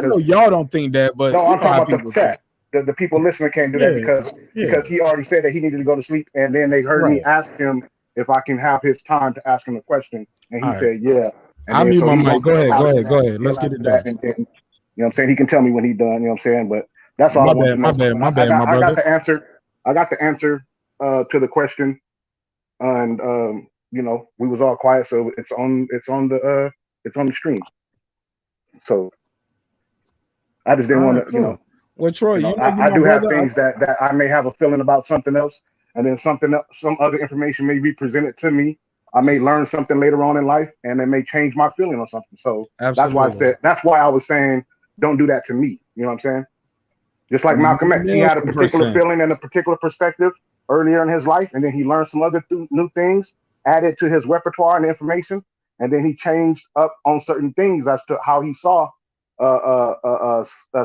Speaker 4: know y'all don't think that, but
Speaker 18: no, I'm talking about the chat. The people listening can't do that because he already said that he needed to go to sleep, and then they heard me ask him if I can have his time to ask him a question, and he said, yeah.
Speaker 4: I'll mute my mic. Go ahead. Let's get it done.
Speaker 18: And then, you know what I'm saying? He can tell me when he's done, you know what I'm saying? But that's all
Speaker 4: my bad, my brother.
Speaker 18: I got the answer to the question, and you know, we was all quiet, so it's on the stream. So I just didn't want to, you know.
Speaker 4: Well, Troy,
Speaker 18: I do have things that I may have a feeling about something else, and then some other information may be presented to me. I may learn something later on in life, and it may change my feeling on something. So that's why I was saying, don't do that to me. You know what I'm saying? Just like Malcolm X, he had a particular feeling and a particular perspective earlier in his life, and then he learned some other new things, added to his repertoire and information, and then he changed up on certain things as to how he saw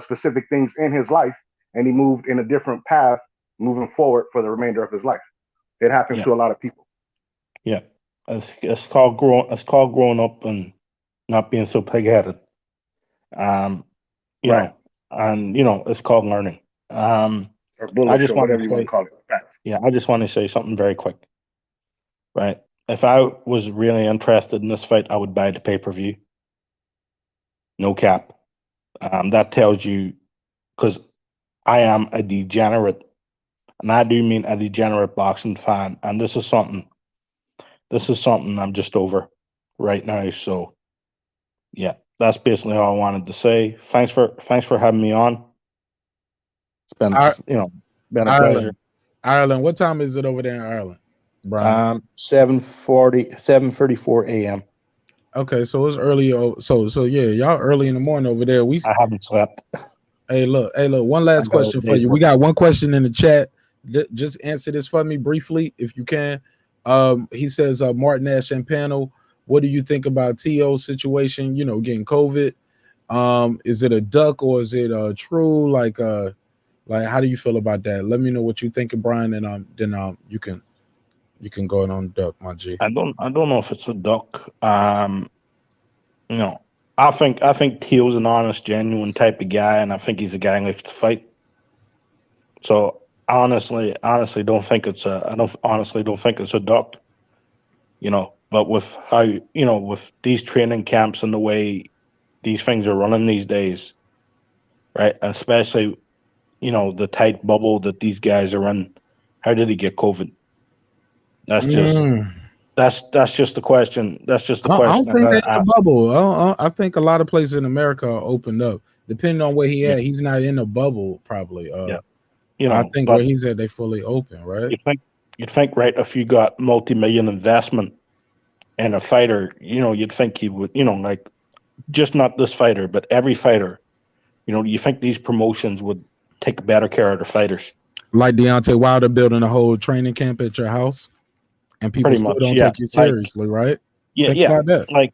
Speaker 18: specific things in his life, and he moved in a different path moving forward for the remainder of his life. It happens to a lot of people.
Speaker 19: Yeah. It's called growing up and not being so pig-headed. You know, and it's called learning. I just want to say something very quick. Right. If I was really interested in this fight, I would buy the pay-per-view. No cap. That tells you, because I am a degenerate, and I do mean a degenerate boxing fan, and this is something I'm just over right now. So yeah, that's basically all I wanted to say. Thanks for having me on. It's been been a pleasure.
Speaker 4: Ireland, what time is it over there in Ireland, Brian?
Speaker 19: 7:34 a.m.
Speaker 4: Okay, so it's early. So yeah, y'all early in the morning over there.
Speaker 19: I haven't slept.
Speaker 4: Hey, look. One last question for you. We got one question in the chat. Just answer this for me briefly, if you can. He says, marqnash and panel, what do you think about T.O.'s situation? You know, getting COVID. Is it a duck or is it true? Like how do you feel about that? Let me know what you think, Brian, and then you can go on duck, my G.
Speaker 19: I don't know if it's a duck. You know, I think T.O.'s an honest, genuine type of guy, and I think he's a guy who likes to fight. So honestly don't think it's a duck. You know, but with how with these training camps and the way these things are running these days, right? Especially, the tight bubble that these guys are in, How did he get COVID? That's just the question. That's just the
Speaker 4: I
Speaker 19: question.
Speaker 4: don't think they're in a bubble. I think a lot of places in America are opened up. Depending on where he at, he's not in a bubble probably. I think where he's at, they fully open, right?
Speaker 19: You'd think, right? If you got multi-million investment in a fighter, you'd think he would, like just not this fighter, but every fighter. You think these promotions would take better care of their fighters?
Speaker 4: Like Deontay Wilder building a whole training camp at your house, and people
Speaker 19: Pretty
Speaker 4: still
Speaker 19: much,
Speaker 4: don't
Speaker 19: yeah.
Speaker 4: take you seriously, right?
Speaker 19: Yeah,
Speaker 4: Think
Speaker 19: yeah.
Speaker 4: about that.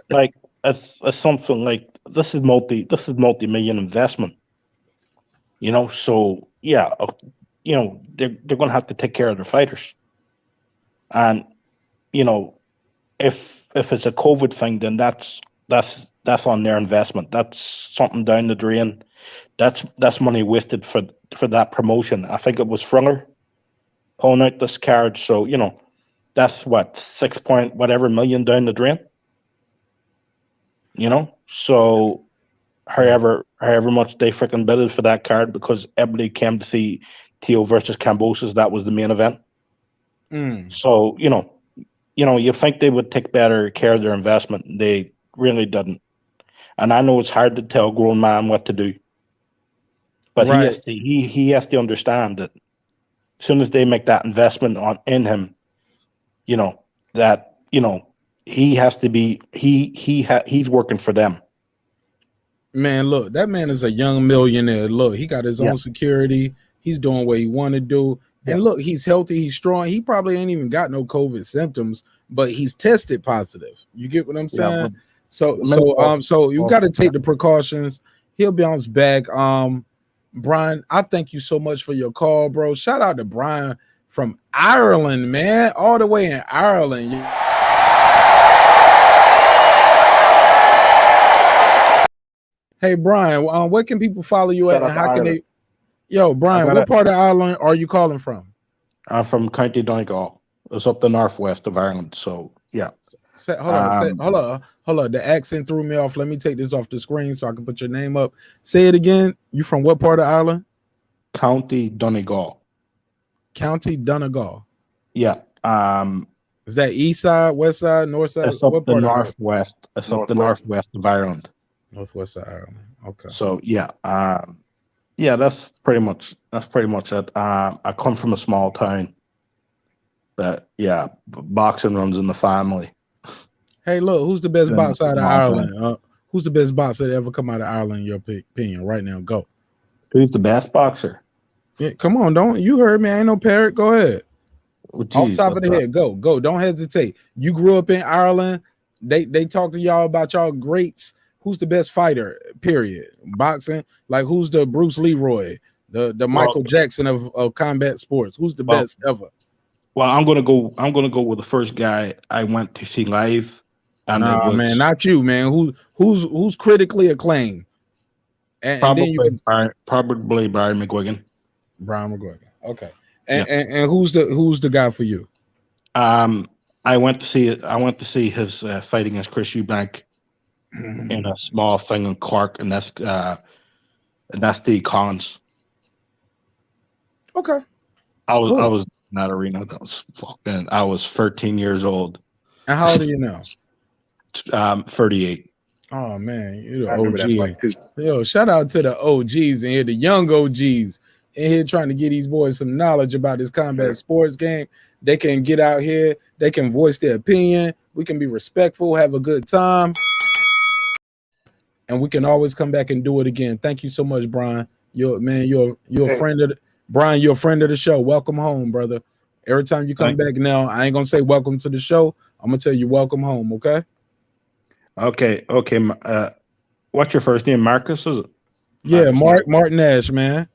Speaker 19: Like as something like this is multi-million investment. So yeah, they're gonna have to take care of their fighters, and if it's a COVID thing, then that's on their investment. That's something down the drain. That's money wasted for that promotion. I think it was Frunger pulling out this card. So that's what 6 point whatever million down the drain. So however much they freaking bidded for that card, because everybody came to see Teo versus Kambosos. That was the main event. So you think they would take better care of their investment. They really didn't. And I know it's hard to tell a grown man what to do, but he has to understand that as soon as they make that investment in him, that he has to be he's working for them.
Speaker 4: Man, look, that man is a young millionaire. Look, he got his own security. He's doing what he want to do. And look, he's healthy, he's strong. He probably ain't even got no COVID symptoms, but he's tested positive. You get what I'm saying? So you got to take the precautions. He'll bounce back. Brian, I thank you so much for your call, bro. Shout out to Brian from Ireland, man, all the way in Ireland. Hey, Brian, where can people follow you at, and how can they? Yo, Brian, what part of Ireland are you calling from?
Speaker 19: I'm from County Donegal. It's up the northwest of Ireland. So yeah.
Speaker 4: Hold on. The accent threw me off. Let me take this off the screen so I can put your name up. Say it again. You from what part of Ireland?
Speaker 19: County Donegal.
Speaker 4: County Donegal.
Speaker 19: Yeah.
Speaker 4: Is that east side, west side, north side?
Speaker 19: It's up the northwest. It's up the northwest of Ireland.
Speaker 4: Northwest of Ireland. Okay.
Speaker 19: So yeah. Yeah, that's pretty much it. I come from a small town, but yeah, boxing runs in the family.
Speaker 4: Hey, look, who's the best boxer out of Ireland? Who's the best boxer that ever come out of Ireland, in your opinion? Right now, go.
Speaker 19: Who's the best boxer?
Speaker 4: Yeah, come on, don't you heard me? I ain't no parrot. Go ahead.
Speaker 19: Well, geez,
Speaker 4: off top of the head, go. Don't hesitate. You grew up in Ireland. They talk to y'all about y'all greats. Who's the best fighter? Period. Boxing. Like who's the Bruce Leroy, the Michael Jackson of combat sports? Who's the best ever?
Speaker 19: Well, I'm gonna go with the first guy I went to see live. And
Speaker 4: man, not you, man. Who's critically acclaimed? And then you can
Speaker 19: probably Brian McGuigan.
Speaker 4: Brian McGuigan. Okay. And who's the guy for you?
Speaker 19: I went to see his fight against Chris Eubank in a small thing in Cork, and that's the Collins.
Speaker 4: Okay.
Speaker 19: I was in that arena. That was fucking. I was 13 years old.
Speaker 4: And how old are you now?
Speaker 19: 38.
Speaker 4: Oh man, you're the OG. Yo, shout out to the OGs in here, the young OGs in here trying to get these boys some knowledge about this combat sports game. They can get out here, they can voice their opinion. We can be respectful, have a good time, and we can always come back and do it again. Thank you so much, Brian. You're a friend of Brian. You're a friend of the show. Welcome home, brother. Every time you come back now, I ain't gonna say welcome to the show. I'm gonna tell you welcome home. Okay.
Speaker 19: Okay. What's your first name? Marcus, is it?
Speaker 4: Yeah, marqnash, man.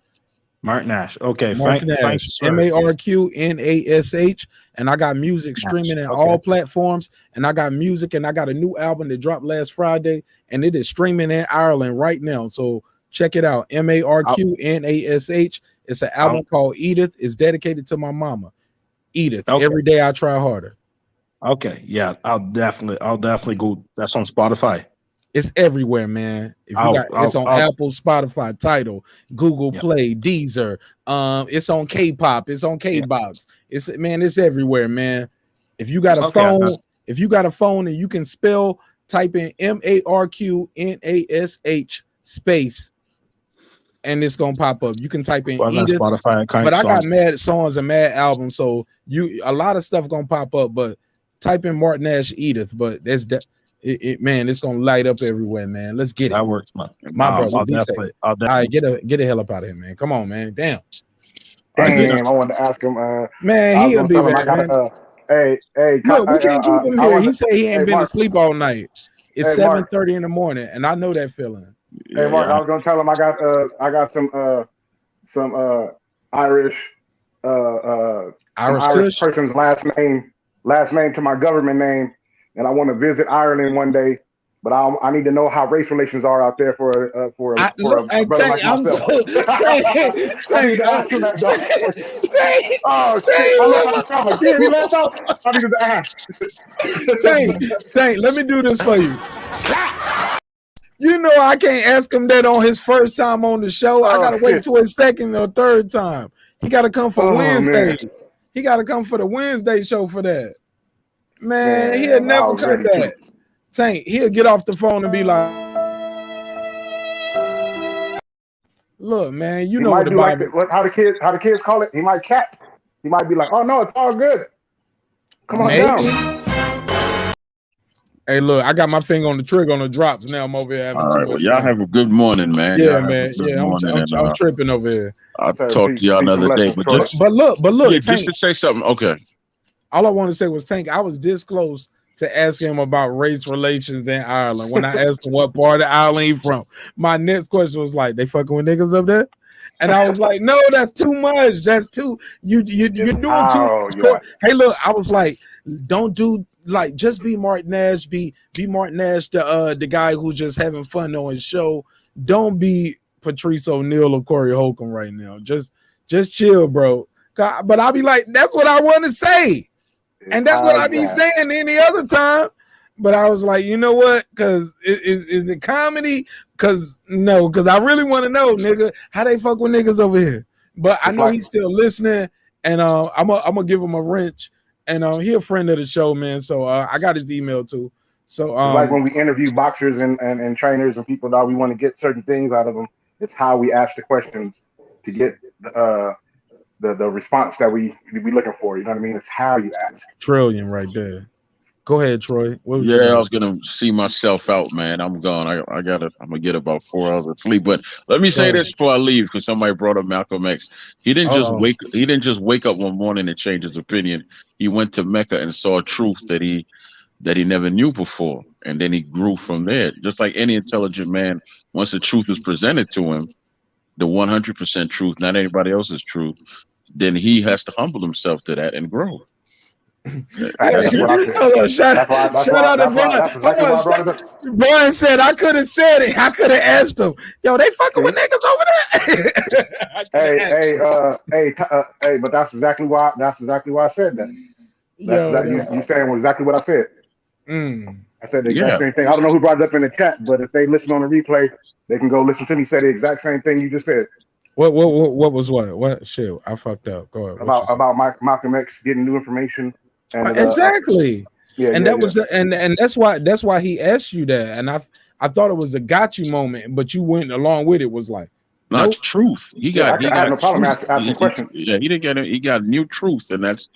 Speaker 19: marqnash. Okay,
Speaker 4: marqnash. MARQNASH. And I got music streaming in all platforms. And I got music, and I got a new album that dropped last Friday, and it is streaming in Ireland right now. So check it out. MARQNASH. It's an album called Edith. It's dedicated to my mama, Edith. Okay. Every day I try harder.
Speaker 19: Okay, yeah, I'll definitely go. That's on Spotify.
Speaker 4: It's everywhere, man. If you got, it's on Apple, Spotify, Tidal, Google Play, Deezer. It's on K-pop. It's on K-box. It's everywhere, man. If you got a phone, and you can spell, type in MARQNASH space, and it's gonna pop up. You can type in Edith,
Speaker 19: Spotify,
Speaker 4: but I got mad songs and mad albums, so a lot of stuff gonna pop up. But type in marqnash Edith, but that's man, it's gonna light up everywhere, man. Let's get it.
Speaker 19: That works,
Speaker 4: my brother. All right, get the hell up out of here, man. Come on, man. Damn.
Speaker 18: Damn, I wanted to ask him.
Speaker 4: Man, he'll be back, man.
Speaker 18: Hey,
Speaker 4: look, we can't keep him here. He said he ain't been
Speaker 18: Mark,
Speaker 4: asleep all night. It's
Speaker 18: hey,
Speaker 4: 7:30 in the morning, and I know that feeling.
Speaker 18: Hey, Mark, I was gonna tell him I got some Irish person's last name to my government name, and I want to visit Ireland one day. But I need to know how race relations are out there for a brother like myself. I need to ask him that. Oh shit! I left out the cover. Damn, he left out. I needed to ask.
Speaker 4: Tank, let me do this for you. You know I can't ask him that on his first time on the show. I gotta wait till his second or third time. He gotta come for Wednesday. Man. He gotta come for the Wednesday show for that. Man, he'll never cut that. Tank, he'll get off the phone and be like, "Look, man, you know what the Bible."
Speaker 18: Like how the kids call it. He might cap. He might be like, "Oh no, it's all good. Come on down."
Speaker 4: Hey, look, I got my finger on the trigger on the drops now. I'm over here having
Speaker 13: too much y'all fun. Have a good morning, man.
Speaker 4: Yeah, man. Yeah, I'm tripping over here.
Speaker 13: I'll talk to y'all another day. But
Speaker 4: look, yeah,
Speaker 13: Tank, just to say something. Okay.
Speaker 4: All I want to say was, Tank, I was this close to ask him about race relations in Ireland. When I asked him what part of Ireland he from, my next question was like, "They fucking with niggas up there?" And I was like, "No, that's too much. That's too you're doing too." Yeah. Hey, look, I was like, "Don't do like just be marqnash, be marqnash, the guy who's just having fun on his show. Don't be Patrice O'Neal or Corey Holcomb right now. Just chill, bro." But I'll be like, "That's what I want to say." And that's what I be saying any other time. But I was like, you know what? Because is it comedy? Because I really want to know, nigga, how they fuck with niggas over here. But I know he's still listening, and I'm gonna give him a wrench. And he a friend of the show, man. So I got his email too. So
Speaker 18: like when we interview boxers and trainers and people that we want to get certain things out of them, it's how we ask the questions to get the response that we looking for. You know what I mean? It's how you ask.
Speaker 4: Trillion right there. Go ahead, Troy.
Speaker 13: I was gonna see myself out, man. I'm gone. I'm gonna get about 4 hours of sleep. But let me say this before I leave, because somebody brought up Malcolm X. He didn't just wake up one morning and change his opinion. He went to Mecca and saw truth that he never knew before, and then he grew from there. Just like any intelligent man, once the truth is presented to him, the 100% truth, not anybody else's truth, then he has to humble himself to that and grow.
Speaker 4: Shout out to Brian. Brian said, "I could have said it. I could have asked him. Yo, they fucking with niggas over
Speaker 18: there." Hey, but that's exactly why I said that. You saying exactly what I said. I said the exact same thing. I don't know who brought it up in the chat, but if they listen on the replay, they can go listen to me say the exact same thing you just said.
Speaker 4: What was what? What shit? I fucked up. Go ahead.
Speaker 18: About Malcolm X getting new information. And,
Speaker 4: exactly. That's why he asked you that. And I thought it was a got you moment, but you went along with it. Was like
Speaker 13: not truth. He got
Speaker 18: no problem asking questions.
Speaker 13: Yeah, he didn't get it. He got new truth, and that's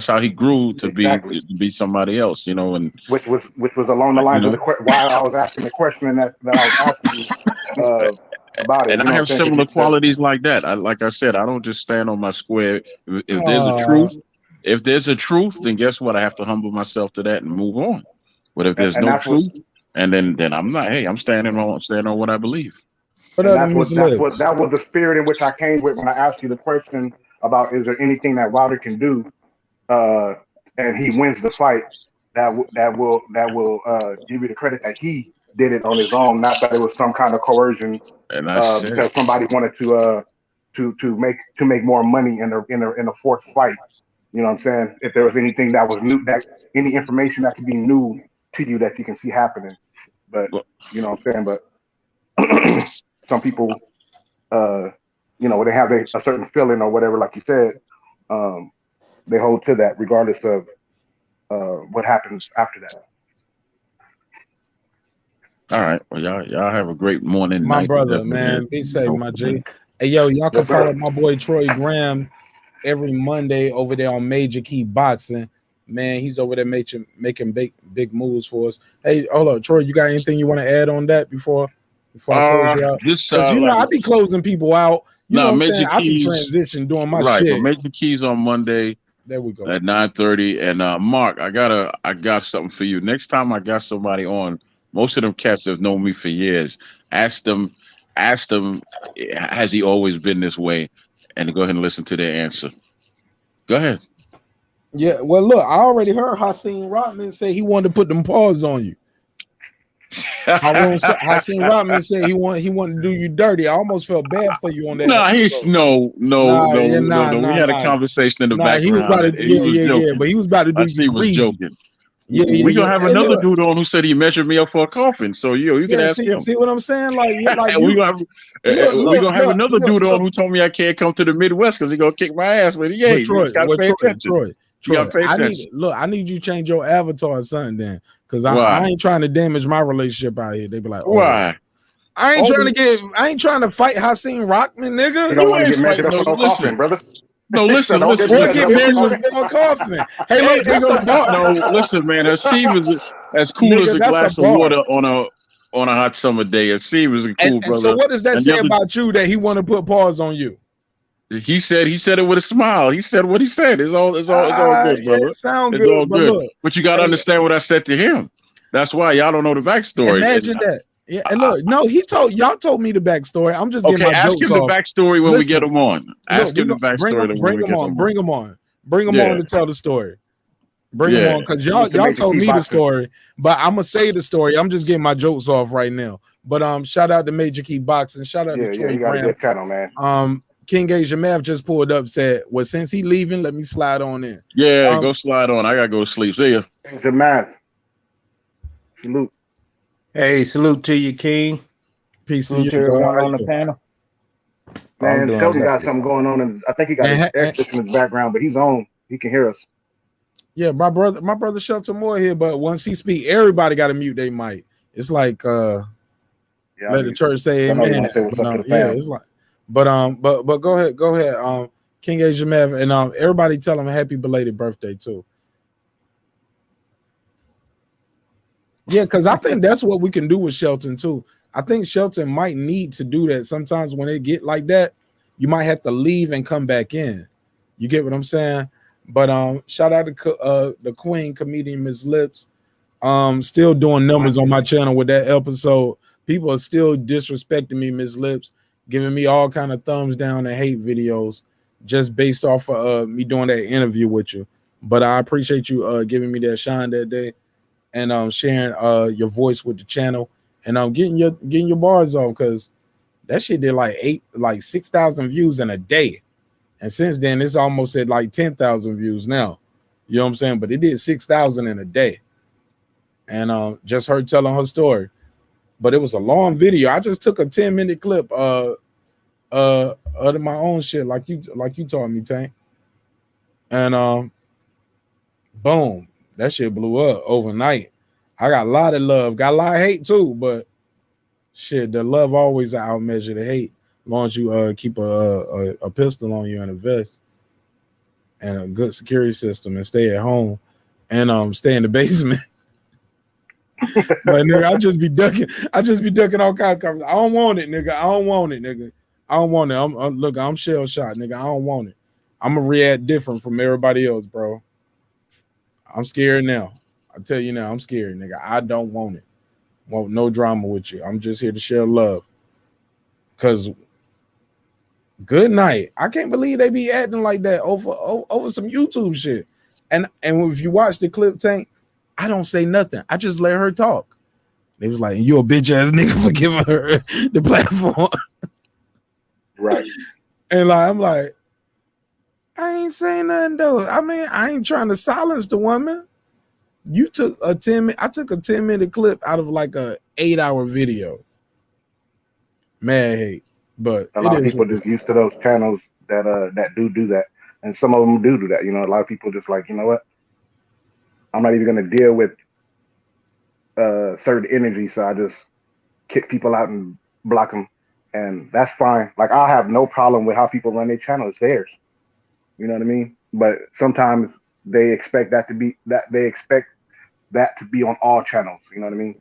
Speaker 13: how he grew to be somebody else, you know. And
Speaker 18: which was along the lines of why I was asking the question that I was asking you, about it.
Speaker 13: And I have similar qualities like that. Like I said, I don't just stand on my square. If there's a truth. If there's a truth, then guess what? I have to humble myself to that and move on. But if there's no truth, then I'm not. Hey, I'm standing on what I believe.
Speaker 18: That was the spirit in which I came with when I asked you the question about is there anything that Wilder can do, and he wins the fight that will give you the credit that he did it on his own, not that it was some kind of coercion because somebody wanted to make more money in a fourth fight. You know what I'm saying? If there was anything that was new, any information that could be new to you that you can see happening, But you know what I'm saying. But some people, you know, when they have a certain feeling or whatever, like you said, they hold to that regardless of what happens after that.
Speaker 13: All right. Well, y'all have a great morning,
Speaker 4: My
Speaker 13: night,
Speaker 4: brother,
Speaker 13: whatever it is.
Speaker 4: man, be safe, my G. Hey, yo, y'all can follow my boy Troy Graham every Monday over there on Major Key Boxing. Man, he's over there making big moves for us. Hey, hold on, Troy, you got anything you want to add on that before I close you out?
Speaker 13: Just
Speaker 4: Because you know
Speaker 13: like
Speaker 4: I be closing people out. You know what I'm
Speaker 13: Major
Speaker 4: saying? I be
Speaker 13: Keys,
Speaker 4: transition doing my
Speaker 13: right? But
Speaker 4: shit.
Speaker 13: Major Keys on Monday.
Speaker 4: There we go.
Speaker 13: At 9:30. And Mark, I got something for you. Next time I got somebody on, most of them cats have known me for years. Ask them, has he always been this way? And go ahead and listen to their answer. Go ahead.
Speaker 4: Yeah, well, look, I already heard Hakeem Rodman say he wanted to put them paws on you. Hakeem Rodman said he wanted to do you dirty. I almost felt bad for you on that.
Speaker 13: Nah, he's no. We had a conversation in the
Speaker 4: He was
Speaker 13: background.
Speaker 4: about to,
Speaker 13: He was joking.
Speaker 4: but he was about to do
Speaker 13: I see
Speaker 4: you
Speaker 13: he was
Speaker 4: greasy.
Speaker 13: joking.
Speaker 4: Yeah,
Speaker 13: we gonna have
Speaker 4: Hey,
Speaker 13: another
Speaker 4: look.
Speaker 13: dude on who said he measured me up for a coffin. So you can ask him.
Speaker 4: See what I'm saying? Like
Speaker 13: we gonna have another dude on who told me I can't come to the Midwest because he gonna kick my ass. But yeah, you gotta pay attention.
Speaker 4: Troy, I need you to change your avatar or something then, because I ain't trying to damage my relationship out here. They be like,
Speaker 13: why?
Speaker 4: I ain't trying to fight Hakeem Rodman, nigga.
Speaker 18: You don't want to get measured up for no coffin, brother.
Speaker 13: No, listen.
Speaker 4: Or get measured for a coffin. Hey, look, that's a bar.
Speaker 13: No, listen, man. Hakeem is as cool as a glass of water on a hot summer day. Hakeem is a cool brother.
Speaker 4: So what does that say about you that he want to put paws on you?
Speaker 13: He said it with a smile. He said what he said. It's all good, brother.
Speaker 4: It sound
Speaker 13: it's
Speaker 4: good,
Speaker 13: all
Speaker 4: but
Speaker 13: good.
Speaker 4: look,
Speaker 13: But you got to understand what I said to him. That's why y'all don't know the backstory.
Speaker 4: Imagine that. Yeah, and look, no, y'all told me the backstory. I'm just getting my
Speaker 13: ask
Speaker 4: jokes
Speaker 13: him
Speaker 4: off.
Speaker 13: the backstory when we get him on. Ask him the backstory
Speaker 4: Bring him on. Bring him on to tell the story. Bring him on, because y'all told me the story, but I'm gonna say the story. I'm just getting my jokes off right now. But shout out to Major Key Boxing. Shout out to Troy
Speaker 18: you got a good channel, man.
Speaker 4: King Asia Math just pulled up, said, well, since he leaving, let me slide on in.
Speaker 13: Yeah, go slide on. I gotta go sleep. See ya.
Speaker 18: Asia Math. Salute.
Speaker 19: Hey, salute to you, King.
Speaker 4: Peace
Speaker 19: to you, everyone on the panel.
Speaker 18: Man, Sheldon got something going on, and I think he got his air system in the background, but he's on. He can hear us.
Speaker 4: Yeah, my brother Shelton Moore here, but once he speak, everybody got to mute their mic. It's like let the church say amen. It's like, but go ahead, King Asia Math, and everybody tell him happy belated birthday too. Yeah, because I think that's what we can do with Shelton too. I think Shelton might need to do that sometimes when they get like that. You might have to leave and come back in. You get what I'm saying? But shout out to the Queen comedian Miss Lips. Still doing numbers on my channel with that episode. People are still disrespecting me, Miss Lips, giving me all kind of thumbs down and hate videos just based off of me doing that interview with you. But I appreciate you giving me that shine that day and sharing your voice with the channel and getting your bars off, because that shit did like 6,000 views in a day. And since then, it's almost at like 10,000 views now. You know what I'm saying? But it did 6,000 in a day. And just her telling her story. But it was a long video. I just took a 10-minute clip of my own shit, like you taught me, Tank. And boom, that shit blew up overnight. I got a lot of love, got a lot of hate too, but shit, the love always outmeasure the hate. As long as you keep a pistol on you and a vest and a good security system and stay at home and stay in the basement. But nigga, I just be ducking all kind of coverage. I don't want it, nigga. I don't want it. I'm shell shot, nigga. I don't want it. I'm gonna react different from everybody else, bro. I'm scared now. I tell you now, I'm scared, nigga. I don't want it. Want no drama with you. I'm just here to share love. Cause good night. I can't believe they be acting like that over some YouTube shit. And if you watch the clip, Tank, I don't say nothing. I just let her talk. They was like, you a bitch ass nigga for giving her the platform.
Speaker 18: Right.
Speaker 4: And I'm like, I ain't saying nothing though. I mean, I ain't trying to silence the woman. You took a 10. I took a 10-minute clip out of like a 8-hour video. Mad hate, but
Speaker 18: A lot of people just used to those channels that do that, and some of them do that. You know, a lot of people just like, you know what, I'm not even gonna deal with certain energy, so I just kick people out and block them, and that's fine. Like I have no problem with how people run their channel; it's theirs. You know what I mean? But sometimes they expect that to be on all channels. You know what I mean?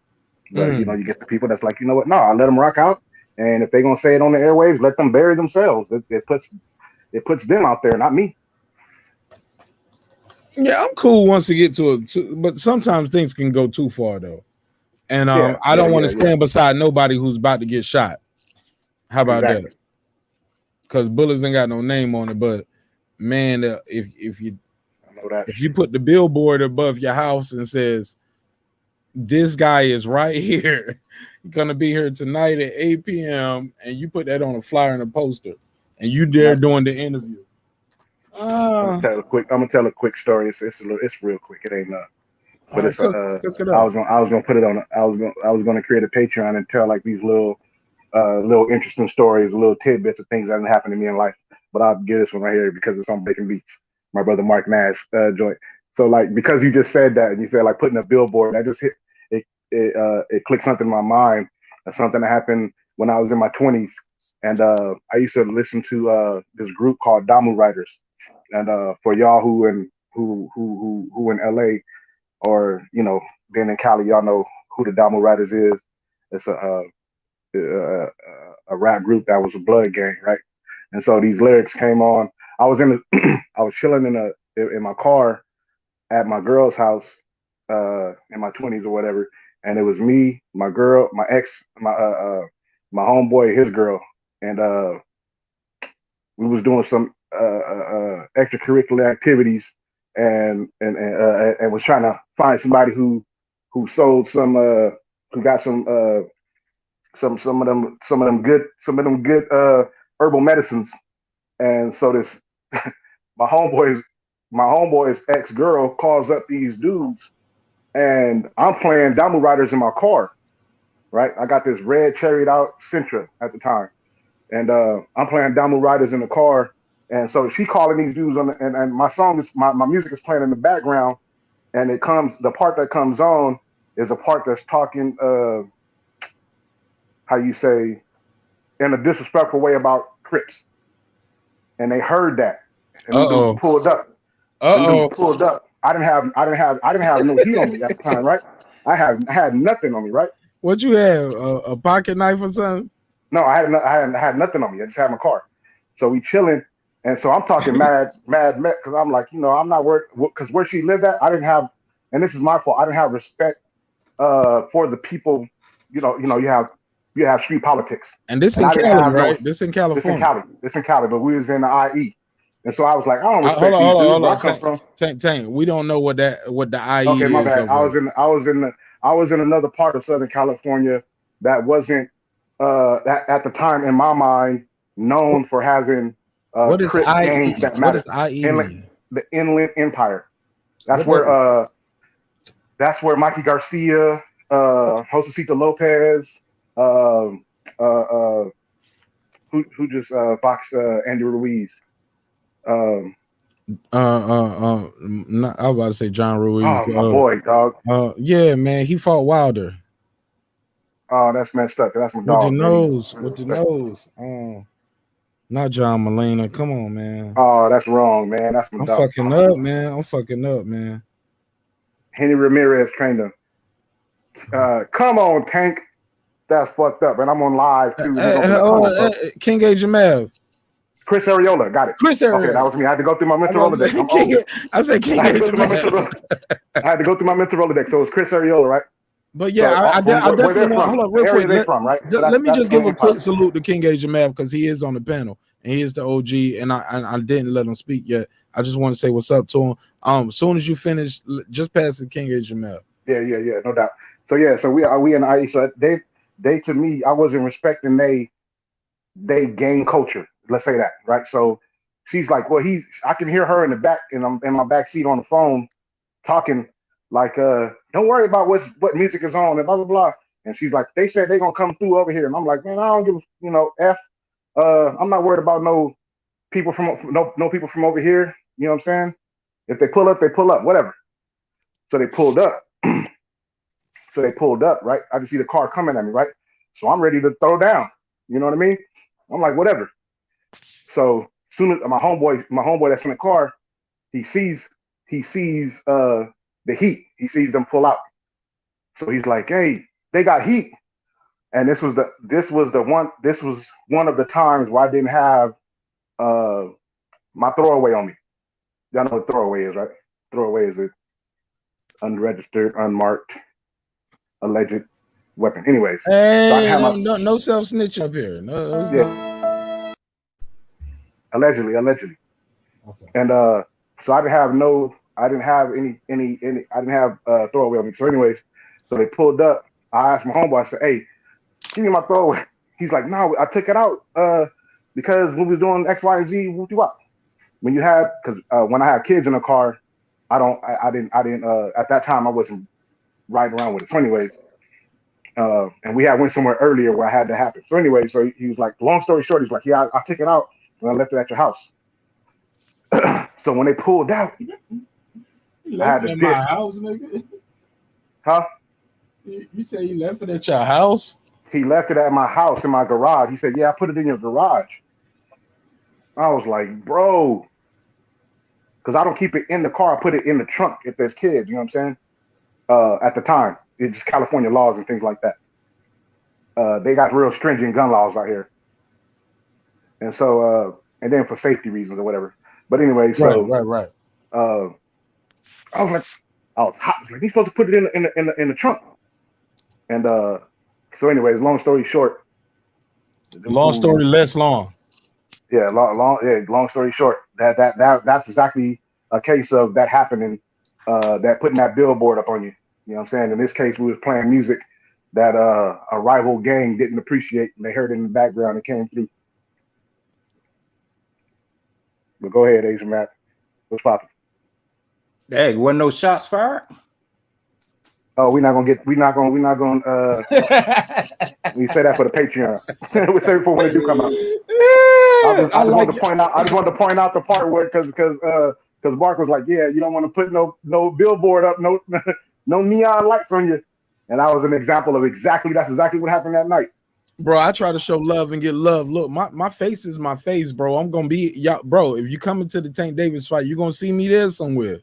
Speaker 18: But you know, you get the people that's like, you know what? No, I let them rock out, and if they're gonna say it on the airwaves, let them bury themselves. It puts them out there, not me.
Speaker 4: Yeah, I'm cool once you get to it, but sometimes things can go too far though. And I don't want to stand beside nobody who's about to get shot. How about that? Because bullets ain't got no name on it, but man, if you put the billboard above your house and says this guy is right here, gonna be here tonight at 8 p.m. and you put that on a flyer and a poster, and you there doing the interview.
Speaker 18: I'm gonna tell a quick story. It's real quick. It ain't nothing. But it's
Speaker 4: cook it
Speaker 18: I
Speaker 4: up.
Speaker 18: was gonna put it on. I was gonna create a Patreon and tell like these little interesting stories, little tidbits of things that have happened to me in life. But I'll give this one right here because it's on Bacon Beats. My brother marqnash joint. So like because you just said that and you said like putting a billboard, that just hit it clicked something in my mind. Something that happened when I was in my 20s, and I used to listen to this group called Damu Riders. And for y'all who in LA or you know being in Cali, y'all know who the Damu Riders is. It's a rap group that was a blood gang, right? And so these lyrics came on. I was I was chilling in my car at my girl's house in my 20s or whatever, and it was me, my girl, my ex, my homeboy, his girl, and we was doing some extracurricular activities, and was trying to find somebody who sold some who got some of them good herbal medicines. And so this my homeboy's ex girl calls up these dudes, and I'm playing Damu Riders in my car, right? I got this red cherried out Sentra at the time, and I'm playing Damu Riders in the car. And so she calling these dudes and my song is my music is playing in the background, and the part that comes on is a part that's talking how you say in a disrespectful way about Crips. And they heard that. And the dudes pulled up. I didn't have no heat on me at the time, right? I had nothing on me, right?
Speaker 4: What you have? A pocket knife or something?
Speaker 18: No, I had nothing on me. I just had my car. So we chilling, and so I'm talking mad because I'm like, you know, I'm not worried because where she lived at, I didn't have, and this is my fault. I didn't have respect for the people. You know, you have street politics.
Speaker 4: And this in Cali, right? This in California.
Speaker 18: This in Cali, but we was in the IE. And so I was like, I don't respect these dudes where I come from.
Speaker 4: Tank, we don't know what the IE is.
Speaker 18: Okay, my bad. I was in another part of Southern California that wasn't at the time in my mind known for having Crip gangs that matter.
Speaker 4: What does IE mean?
Speaker 18: The Inland Empire. That's where Mikey Garcia, Josecito Lopez, who just boxed Andy Ruiz.
Speaker 4: I was about to say John Ruiz.
Speaker 18: Oh, my boy, dog.
Speaker 4: Yeah, man, he fought Wilder.
Speaker 18: Oh, that's messed up. That's my dog.
Speaker 4: With the nose. Not John Molina. Come on, man.
Speaker 18: Oh, that's wrong, man. That's my dog.
Speaker 4: I'm fucking up, man.
Speaker 18: Henry Ramirez trained him. Come on, Tank. That's fucked up. And I'm on live too.
Speaker 4: King Jamal.
Speaker 18: Chris Areola, got it.
Speaker 4: Chris Areola.
Speaker 18: Okay, that was me. I had to go through my mental Rolodex.
Speaker 4: I said King Jamal.
Speaker 18: I had to go through my mental Rolodex. So it was Chris Areola, right?
Speaker 4: But yeah, so, I definitely want. Hold on, real quick. Let me just give a quick salute to King Jamal because he is on the panel and he is the OG. And I didn't let him speak yet. I just want to say what's up to him. As soon as you finish, just pass the King Jamal.
Speaker 18: Yeah, no doubt. So yeah, so we in the IE. So they to me, I wasn't respecting they gang culture. Let's say that, right? So she's like, well, I can hear her in the back, and I'm in my back seat on the phone talking like, don't worry about what music is on and blah blah blah. And she's like, they said they're gonna come through over here, and I'm like, man, I don't give f. I'm not worried about no people from no people from over here. You know what I'm saying? If they pull up, they pull up, whatever. So they pulled up. Right? I just see the car coming at me, right? So I'm ready to throw down. You know what I mean? I'm like, whatever. So soon as my homeboy that's in the car, he sees the heat. He sees them pull out. So he's like, hey, they got heat. And this was one of the times where I didn't have my throwaway on me. Y'all know what throwaway is, right? Throwaway is an unregistered, unmarked, alleged weapon. Anyways,
Speaker 4: hey, so no self snitching up here. No,
Speaker 18: yeah. Allegedly. Okay. And so I didn't have throwaway on me. So anyways, so they pulled up. I asked my homeboy, I said, hey, give me my throwaway. He's like, no, I took it out because when we was doing X, Y, and Z, what? When you have, because when I have kids in the car, I didn't at that time I wasn't riding around with it. So anyways, and we had went somewhere earlier where I had to happen. So anyway, so he was like, long story short, he's like, yeah, I took it out and I left it at your house. So when they pulled out,
Speaker 4: you left it at my house, nigga.
Speaker 18: Huh?
Speaker 4: You say you left it at your house?
Speaker 18: He left it at my house in my garage. He said, yeah, I put it in your garage. I was like, bro, because I don't keep it in the car. I put it in the trunk if there's kids, you know what I'm saying? At the time, it's just California laws and things like that. They got real stringent gun laws out here. And so, and then for safety reasons or whatever. But anyway, so.
Speaker 4: Right.
Speaker 18: I was hot. Like, he's supposed to put it in the trunk. And so anyways, long story short.
Speaker 4: Long story less long.
Speaker 18: Yeah, long story short. That's exactly a case of that happening, that putting that billboard up on you. You know what I'm saying? In this case, we was playing music that a rival gang didn't appreciate, and they heard it in the background and came through. But go ahead, Asian Matt. What's popping?
Speaker 19: Hey, wasn't no shots fired?
Speaker 18: Oh, we're not gonna we say that for the Patreon. We save it for when it do come out. I just wanted to point out the part where because Mark was like, yeah, you don't want to put no billboard up, no neon lights on you. And that was an example of that's exactly what happened that night.
Speaker 4: Bro, I try to show love and get love. Look, my face is my face, bro. I'm gonna be y'all, bro. If you come into the Tank Davis fight, you're gonna see me there somewhere.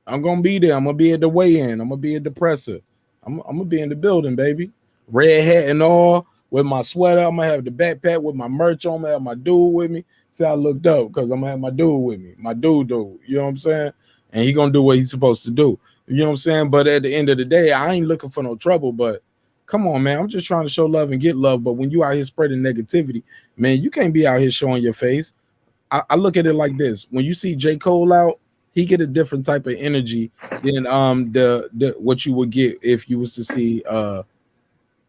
Speaker 4: I'm gonna be there. I'm gonna be at the weigh-in. I'm gonna be at the presser. I'm gonna be in the building, baby. Red hat and all with my sweater. I'm gonna have the backpack with my merch on. I'm gonna have my dude with me. See, I looked up because I'm gonna have my dude with me. My dude. You know what I'm saying? And he gonna do what he's supposed to do. You know what I'm saying? But at the end of the day, I ain't looking for no trouble. But come on, man. I'm just trying to show love and get love. But when you out here spreading negativity, man, you can't be out here showing your face. I look at it like this. When you see J. Cole out, he get a different type of energy than the what you would get if you was to see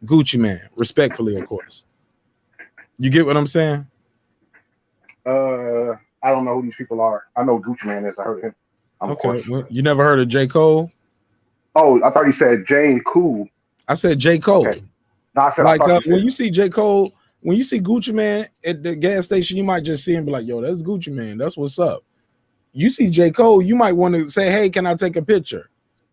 Speaker 4: Gucci Man. Respectfully, of course. You get what I'm saying?
Speaker 18: I don't know who these people are. I know Gucci Man is. I heard of him.
Speaker 4: Okay. Well, you never heard of J. Cole?
Speaker 18: Oh, I thought you said Jane Cool.
Speaker 4: I said J. Cole. Okay.
Speaker 18: No, I said
Speaker 4: like when you see J. Cole, when you see Gucci Man at the gas station, you might just see him and be like, yo, that's Gucci Man. That's what's up. You see J. Cole, you might want to say, hey, can I take a picture?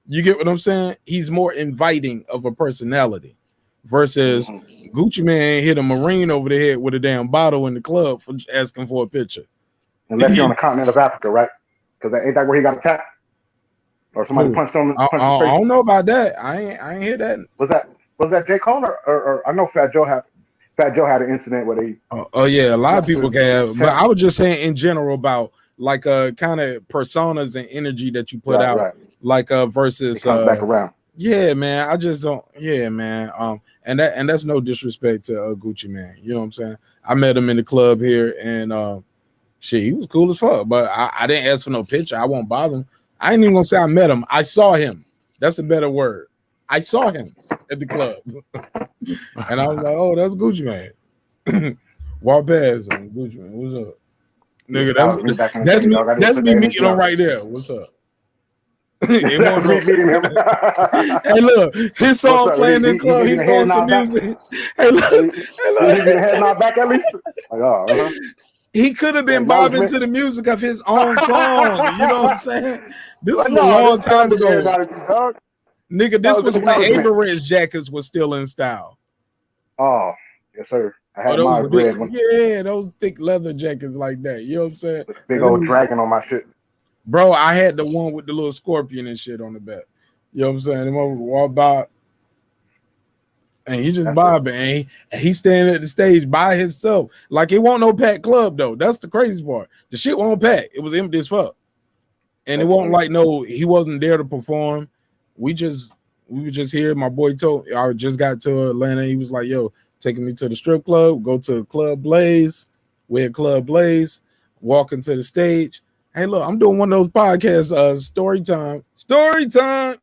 Speaker 4: You get what I'm saying? He's more inviting of a personality versus Gucci Man hit a Marine over the head with a damn bottle in the club for asking for a picture.
Speaker 18: Unless you're on the continent of Africa, right? Because ain't that where he got attacked? Or somebody punched him?
Speaker 4: I don't know about that. I ain't hear that.
Speaker 18: Was that J. Cole or I know Fat Joe had an incident where they.
Speaker 4: Oh yeah, a lot of people can have. But I was just saying in general about like kind of personas and energy that you put out, right. Like versus
Speaker 18: it comes back around.
Speaker 4: Yeah, man. I just don't. Yeah, man. And that's no disrespect to Gucci Man. You know what I'm saying? I met him in the club here, and shit, he was cool as fuck. But I didn't ask for no picture. I won't bother him. I ain't even gonna say I met him. I saw him. That's a better word. I saw him at the club, and I was like, "Oh, that's Gucci Man." Walk past him, Gucci Man. What's up, nigga? That's me meeting him right there. What's up? It
Speaker 18: That's me beating him.
Speaker 4: Hey, look, his song
Speaker 18: What's up?
Speaker 4: playing in
Speaker 18: He
Speaker 4: club.
Speaker 18: give
Speaker 4: He
Speaker 18: you the
Speaker 4: throwing
Speaker 18: head
Speaker 4: some
Speaker 18: nod back.
Speaker 4: music. Hey, look,
Speaker 18: He give you the head nod back at least. Like, oh,
Speaker 4: he could have been bobbing to the music of his own song. You know what I'm saying? This is a
Speaker 18: no,
Speaker 4: long
Speaker 18: this
Speaker 4: time
Speaker 18: was
Speaker 4: ago.
Speaker 18: dog.
Speaker 4: Nigga, this was when
Speaker 18: acknowledgement.
Speaker 4: Average jackets was still in style.
Speaker 18: Oh, yes, sir. I had
Speaker 4: those
Speaker 18: my
Speaker 4: big,
Speaker 18: red one.
Speaker 4: yeah, those thick leather jackets like that. You know what I'm saying?
Speaker 18: Big old dragon on my shit.
Speaker 4: Bro, I had the one with the little scorpion and shit on the back. You know what I'm saying? Them over walk by, and he just bobbing, and he standing at the stage by himself. Like it won't no packed club though. That's the crazy part. The shit won't pack. It was empty as fuck. And it wasn't like he wasn't there to perform. We were just here. My boy told I just got to Atlanta. He was like, yo, taking me to the strip club, go to Club Blaze. We're at Club Blaze, walking to the stage. Hey, look, I'm doing one of those podcasts, story time. Story time.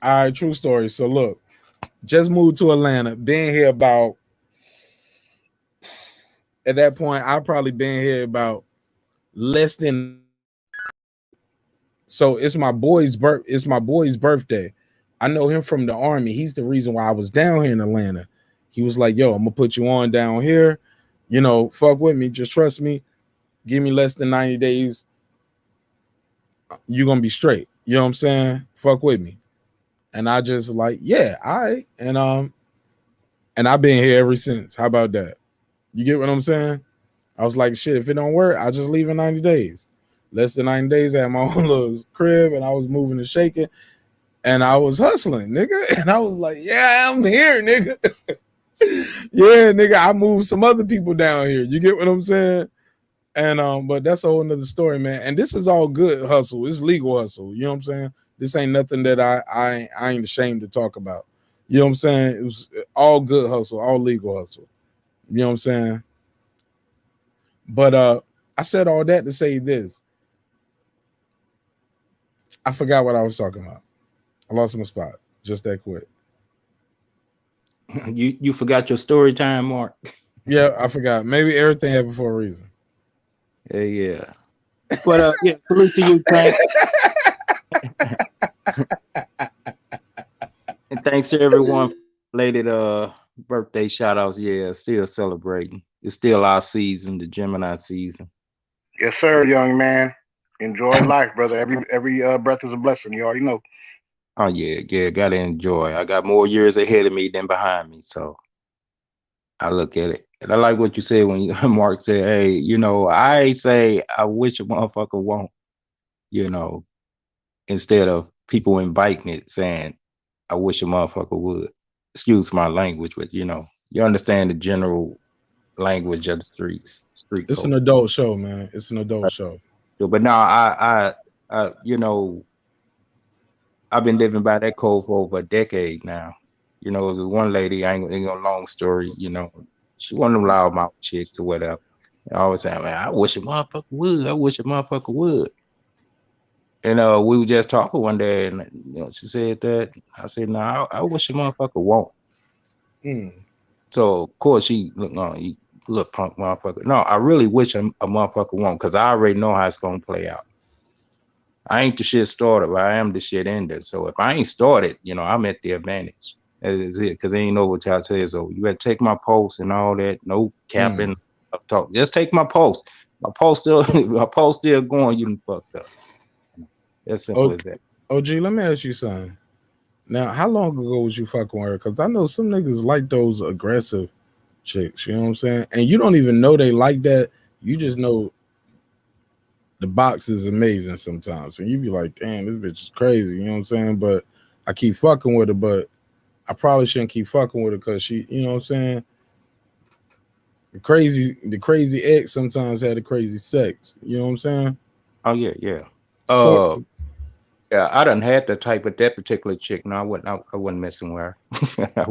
Speaker 4: All right, true story. So look, just moved to Atlanta. Been here about, at that point, I've probably been here about less than. So it's my boy's birthday. I know him from the Army. He's the reason why I was down here in Atlanta. He was like, yo, I'm gonna put you on down here. You know, fuck with me. Just trust me. Give me less than 90 days. You're gonna be straight. You know what I'm saying? Fuck with me. And I just like, yeah, all right. And I've been here ever since. How about that? You get what I'm saying? I was like, shit, if it don't work, I'll just leave in 90 days. Less than 90 days, I had my own little crib and I was moving and shaking and I was hustling, nigga. And I was like, yeah, I'm here, nigga. Yeah, nigga, I moved some other people down here. You get what I'm saying? And but that's a whole nother story, man. And this is all good hustle. It's legal hustle. You know what I'm saying? This ain't nothing that I ain't ashamed to talk about. You know what I'm saying? It was all good hustle, all legal hustle. You know what I'm saying? But I said all that to say this. I forgot what I was talking about. I lost my spot just that quick.
Speaker 19: You forgot your story time, Mark.
Speaker 4: Yeah, I forgot. Maybe everything happened for a reason.
Speaker 19: Yeah. But yeah, salute to you, Tank. And thanks to everyone for related birthday shout outs. Yeah, still celebrating. It's still our season, the Gemini season.
Speaker 18: Yes, sir, young man. Enjoy life, brother. Every breath is a blessing. You already know.
Speaker 19: Oh yeah, gotta enjoy. I got more years ahead of me than behind me, so I look at it. And I like what you said when Mark said, hey, you know, I say I wish a motherfucker won't, you know, instead of people inviting it saying, I wish a motherfucker would. Excuse my language, but you know, you understand the general language of the streets. Street
Speaker 4: It's
Speaker 19: code.
Speaker 4: an adult show, man. It's an adult show.
Speaker 19: But now I you know, I've been living by that code for over a decade now. You know, there's one lady, I ain't gonna long story, you know, she one of them loudmouth chicks or whatever. I always say, man, I wish a motherfucker would. I wish a motherfucker would. And we were just talking one day, and you know, she said that. I said, no, I wish a motherfucker won't. So of course she look, no, you look punk motherfucker. No, I really wish a motherfucker won't, because I already know how it's gonna play out. I ain't the shit starter, but I am the shit ender. So if I ain't started, you know, I'm at the advantage. That is it, because they ain't know what y'all say. So you better take my post and all that. No capping, talk. Just take my post. My post still going. You done fucked up. As simple as that.
Speaker 4: OG, let me ask you something. Now, how long ago was you fucking with her? Because I know some niggas like those aggressive chicks. You know what I'm saying? And you don't even know they like that. You just know the box is amazing sometimes. And you be like, damn, this bitch is crazy. You know what I'm saying? But I keep fucking with her, but I probably shouldn't keep fucking with her because she, you know what I'm saying? The crazy ex sometimes had a crazy sex. You know what I'm saying?
Speaker 19: Oh yeah. Yeah, I done had the type of that particular chick. No, I wasn't messing with her. I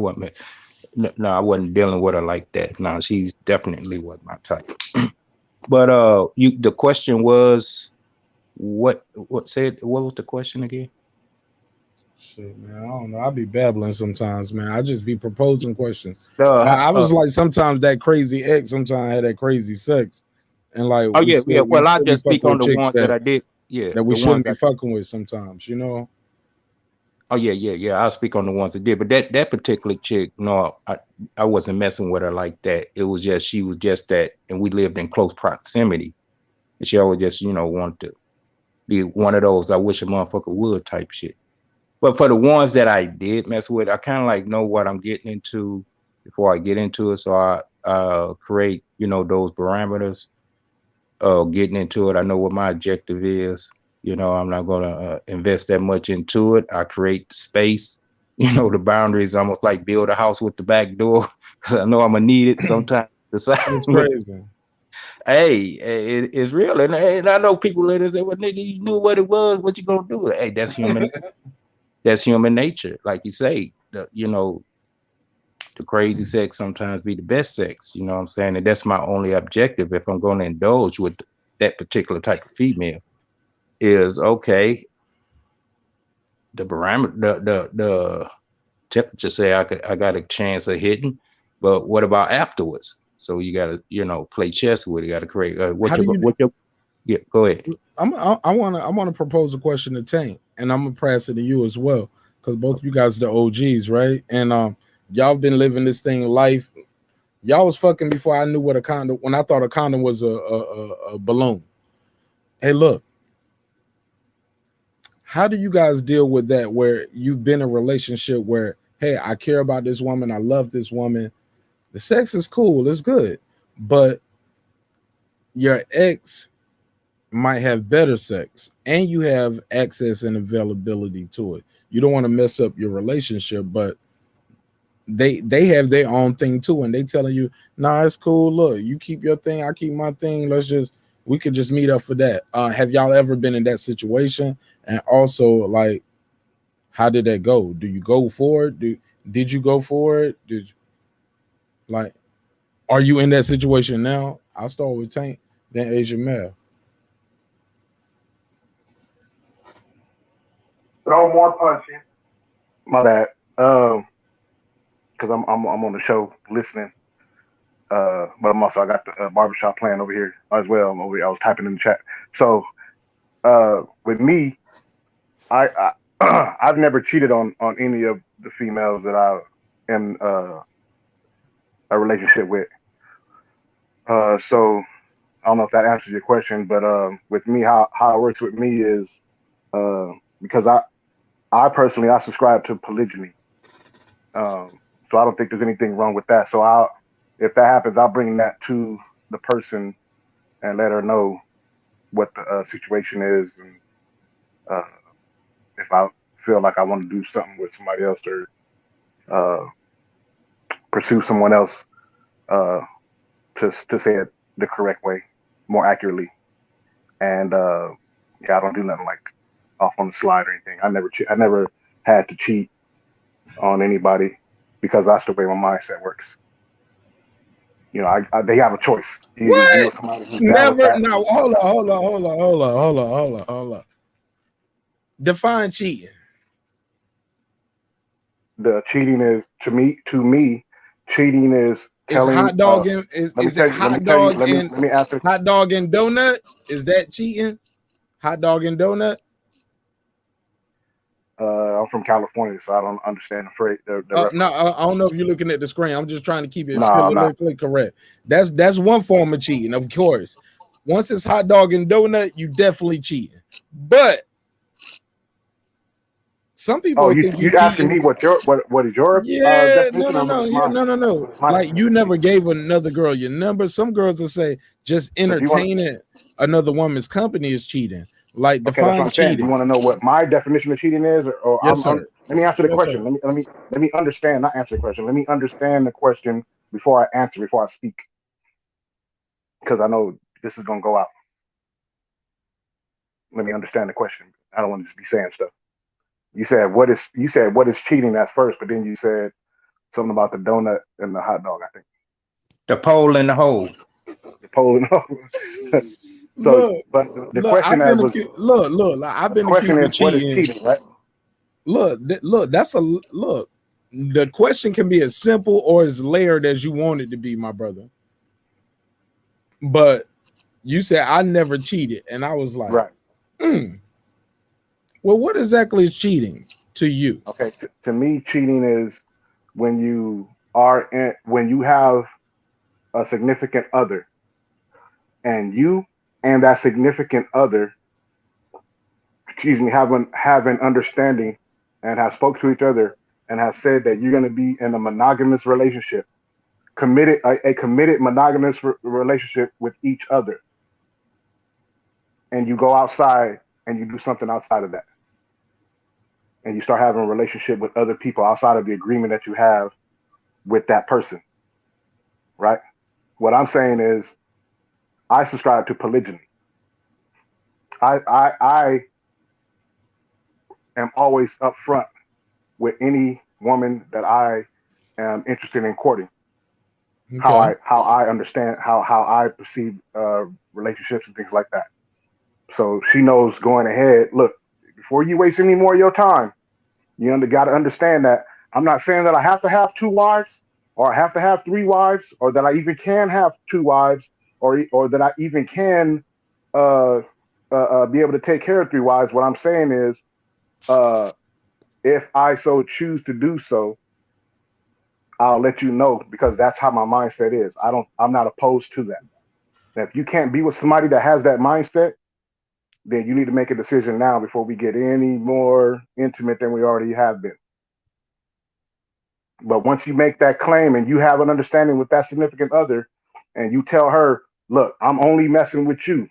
Speaker 19: wasn't dealing with her like that. No, she's definitely wasn't my type. But the question was, what was the question again?
Speaker 4: Shit, man, I don't know. I be babbling sometimes, man. I just be proposing questions. I was like, sometimes that crazy ex sometimes had that crazy sex. and like
Speaker 19: Oh
Speaker 4: we
Speaker 19: yeah, yeah.
Speaker 4: we
Speaker 19: Well, I
Speaker 4: still be
Speaker 19: just speak
Speaker 4: fucking
Speaker 19: on
Speaker 4: with
Speaker 19: the
Speaker 4: chicks
Speaker 19: ones that I did. Yeah,
Speaker 4: that we
Speaker 19: the ones
Speaker 4: shouldn't be
Speaker 19: that.
Speaker 4: fucking with sometimes, you know.
Speaker 19: Oh yeah. I'll speak on the ones that did. But that particular chick, no, I wasn't messing with her like that. It was just she was just that, and we lived in close proximity, and she always just wanted to be one of those I wish a motherfucker would type shit. But for the ones that I did mess with, I kind of like know what I'm getting into before I get into it. So I create, those parameters of getting into it. I know what my objective is. I'm not going to invest that much into it. I create the space, the boundaries, almost like build a house with the back door. Cause I know I'm going to need it sometime.
Speaker 4: It's crazy.
Speaker 19: Hey, it's real. And I know people later say, well, nigga, you knew what it was. What you going to do? Hey, that's human. That's human nature. Like you say, the crazy sex sometimes be the best sex. You know what I'm saying? And that's my only objective if I'm going to indulge with that particular type of female is okay. The parameter, the temperature say I got a chance of hitting, but what about afterwards? So you got to, play chess with it. You got to create yeah, go ahead.
Speaker 4: I want to propose a question to Tank, and I'm gonna pass it to you as well, because both of you guys are the OGs, right? And y'all been living this thing life. Y'all was fucking before I knew what a condom. When I thought a condom was a balloon. Hey, look, how do you guys deal with that? Where you've been in a relationship where, hey, I care about this woman, I love this woman, the sex is cool, it's good, but your ex might have better sex and you have access and availability to it. You don't want to mess up your relationship, but they have their own thing too, and they telling you, nah, it's cool, look, you keep your thing, I keep my thing, we could just meet up for that. Have y'all ever been in that situation? And also, like, how did that go? Do you go for it? Did you go for it? Are you in that situation now? I'll start with Tank, then Asian Male.
Speaker 18: Throw more punching. My bad. Because I'm on the show listening. But I'm also I got the barbershop playing over here as well. I was typing in the chat. So with me, I I've never cheated on any of the females that I am a relationship with. So I don't know if that answers your question, but with me, how it works with me is because I personally I subscribe to polygyny. So I don't think there's anything wrong with that. So if that happens, I'll bring that to the person and let her know what the situation is, and if I feel like I want to do something with somebody else or pursue someone else, to say it the correct way, more accurately. And yeah, I don't do nothing like off on the slide or anything. I never had to cheat on anybody because that's the way my mindset works. They have a choice. You either be with somebody who's down with that.
Speaker 4: No, hold on. Define cheating.
Speaker 18: The cheating is to me, cheating is telling.
Speaker 4: Hot dog and hot dog and donut? Is that cheating? Hot dog and donut?
Speaker 18: I'm from California, so I don't understand the phrase.
Speaker 4: No, I don't know if you're looking at the screen. I'm just trying to keep it politically correct. That's one form of cheating, of course. Once it's hot dog and donut, you definitely cheating. But some people think
Speaker 18: you asking me what is your definition?
Speaker 4: No. Like you never gave another girl your number. Some girls will say just entertaining another woman's company is cheating. Like define cheating.
Speaker 18: You want to know what my definition of cheating is, or
Speaker 4: yes, sir.
Speaker 18: Let me answer the question. Let me understand. Not answer the question. Let me understand the question before I answer. Before I speak, because I know this is gonna go out. Let me understand the question. I don't want to just be saying stuff. You said what is cheating at first, but then you said something about the donut and the hot dog. I think
Speaker 19: the pole in the hole.
Speaker 18: The pole in the hole. So, but the question
Speaker 4: I've been accused of cheating.
Speaker 18: What is cheating, right?
Speaker 4: Look. The question can be as simple or as layered as you want it to be, my brother. But You said I never cheated, and I was like,
Speaker 18: Right.
Speaker 4: Well, what exactly is cheating to you?
Speaker 18: Okay. To me, cheating is when you when you have a significant other, and you and that significant other, have an understanding, and have spoke to each other, and have said that you're going to be in a monogamous relationship, a committed monogamous relationship with each other, and you go outside and you do something outside of that, and you start having a relationship with other people outside of the agreement that you have with that person, right? What I'm saying is, I subscribe to polygyny. I am always upfront with any woman that I am interested in courting.
Speaker 4: Okay.
Speaker 18: How I understand how I perceive relationships and things like that. So she knows going ahead. Look, before you waste any more of your time, you got to understand that I'm not saying that I have to have 2 wives, or I have to have 3 wives, or that I even can have 2 wives, or that I even can be able to take care of 3 wives. What I'm saying is, if I so choose to do so, I'll let you know, because that's how my mindset is. I'm not opposed to that. Now, if you can't be with somebody that has that mindset, then you need to make a decision now before we get any more intimate than we already have been. But once you make that claim and you have an understanding with that significant other, and you tell her, look, I'm only messing with you,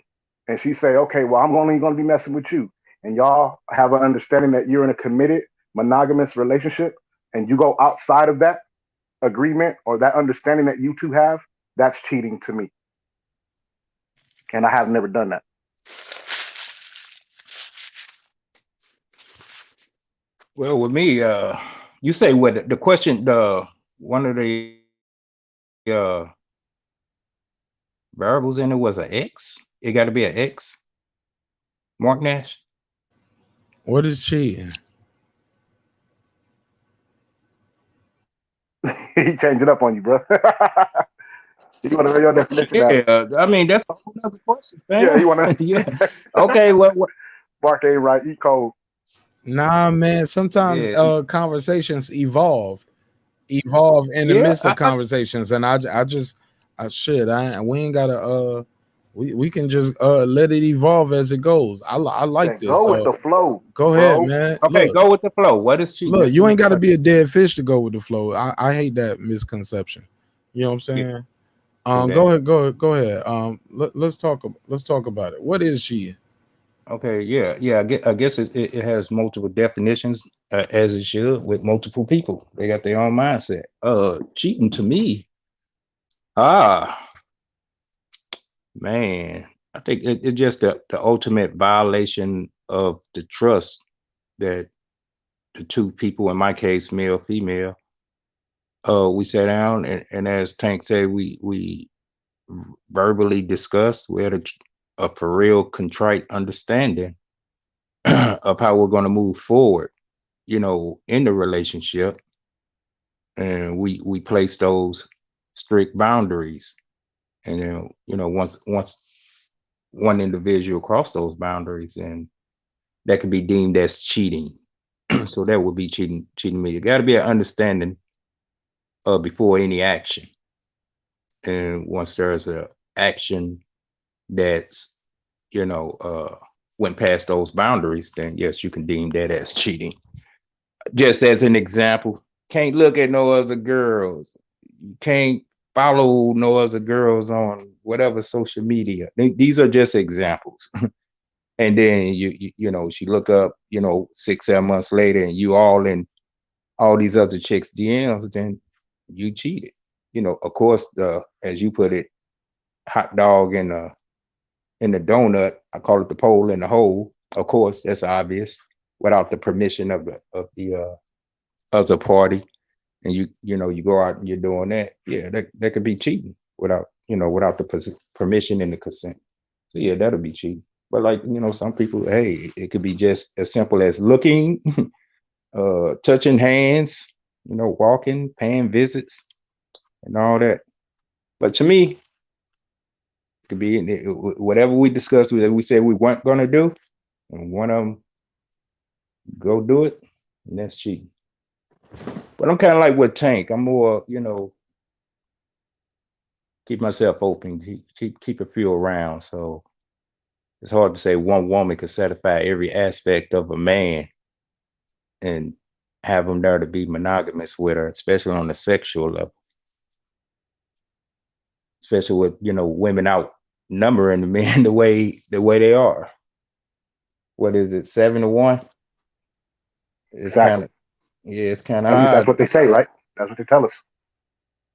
Speaker 18: and she say, okay, well, I'm only going to be messing with you, and y'all have an understanding that you're in a committed monogamous relationship, and you go outside of that agreement or that understanding that you two have, that's cheating to me. And I have never done that.
Speaker 19: Well, with me, you say what the question, one of the variables in it was an X. It got to be an X. marqnash.
Speaker 4: What is cheating?
Speaker 18: He changed it up on you, bro. You want to know your definition?
Speaker 19: Yeah, I mean that's a whole other question, man.
Speaker 18: Yeah, you want to?
Speaker 19: Yeah. Okay. What?
Speaker 18: Mark ain't right. He cold.
Speaker 4: Nah, man. Sometimes conversations evolve in the midst of conversations, and we ain't gotta we can just let it evolve as it goes. I like this.
Speaker 18: Go with the flow.
Speaker 4: Go ahead, man.
Speaker 19: Okay,
Speaker 4: look,
Speaker 19: go with the flow. What is cheating?
Speaker 4: Look, you ain't got to be a dead fish to go with the flow. I hate that misconception. You know what I'm saying? Go ahead. Let's talk about it. What is cheating?
Speaker 19: Okay, yeah. I guess it has multiple definitions, as it should, with multiple people. They got their own mindset. Cheating to me, man, I think it's just the ultimate violation of the trust that the two people, in my case, male, female, we sat down and as Tank said, we verbally discussed. We had a for real contrite understanding of how we're going to move forward, in the relationship. And we place those strict boundaries. And then, once one individual crossed those boundaries, and that could be deemed as cheating. So that would be cheating me. You got to be an understanding before any action. And once there's a action that's, went past those boundaries, then yes, you can deem that as cheating. Just as an example, can't look at no other girls. You can't follow no other girls on whatever social media. These are just examples. And then she look up, 6-7 months later, and you all in all these other chicks' DMs, then you cheated. Of course, as you put it, hot dog in the donut. I call it the pole in the hole. Of course, that's obvious. Without the permission of the other party, and you go out and you're doing that. Yeah, that could be cheating without the permission and the consent. So yeah, that'll be cheating. But some people, hey, it could be just as simple as looking, touching hands, walking, paying visits, and all that. But to me,
Speaker 20: could be whatever we discussed that we said we weren't going to do, and one of them go do it, and that's cheating. But I'm kind of like with Tank. I'm more, keep myself open, keep a few around. So it's hard to say one woman could satisfy every aspect of a man and have them there to be monogamous with her, especially on the sexual level. Especially with women outnumbering the men the way they are. What is it, 7-1? It's
Speaker 18: Exactly.
Speaker 20: it's kind of
Speaker 18: At least
Speaker 20: odd.
Speaker 18: that's what they say, right? That's what they tell us.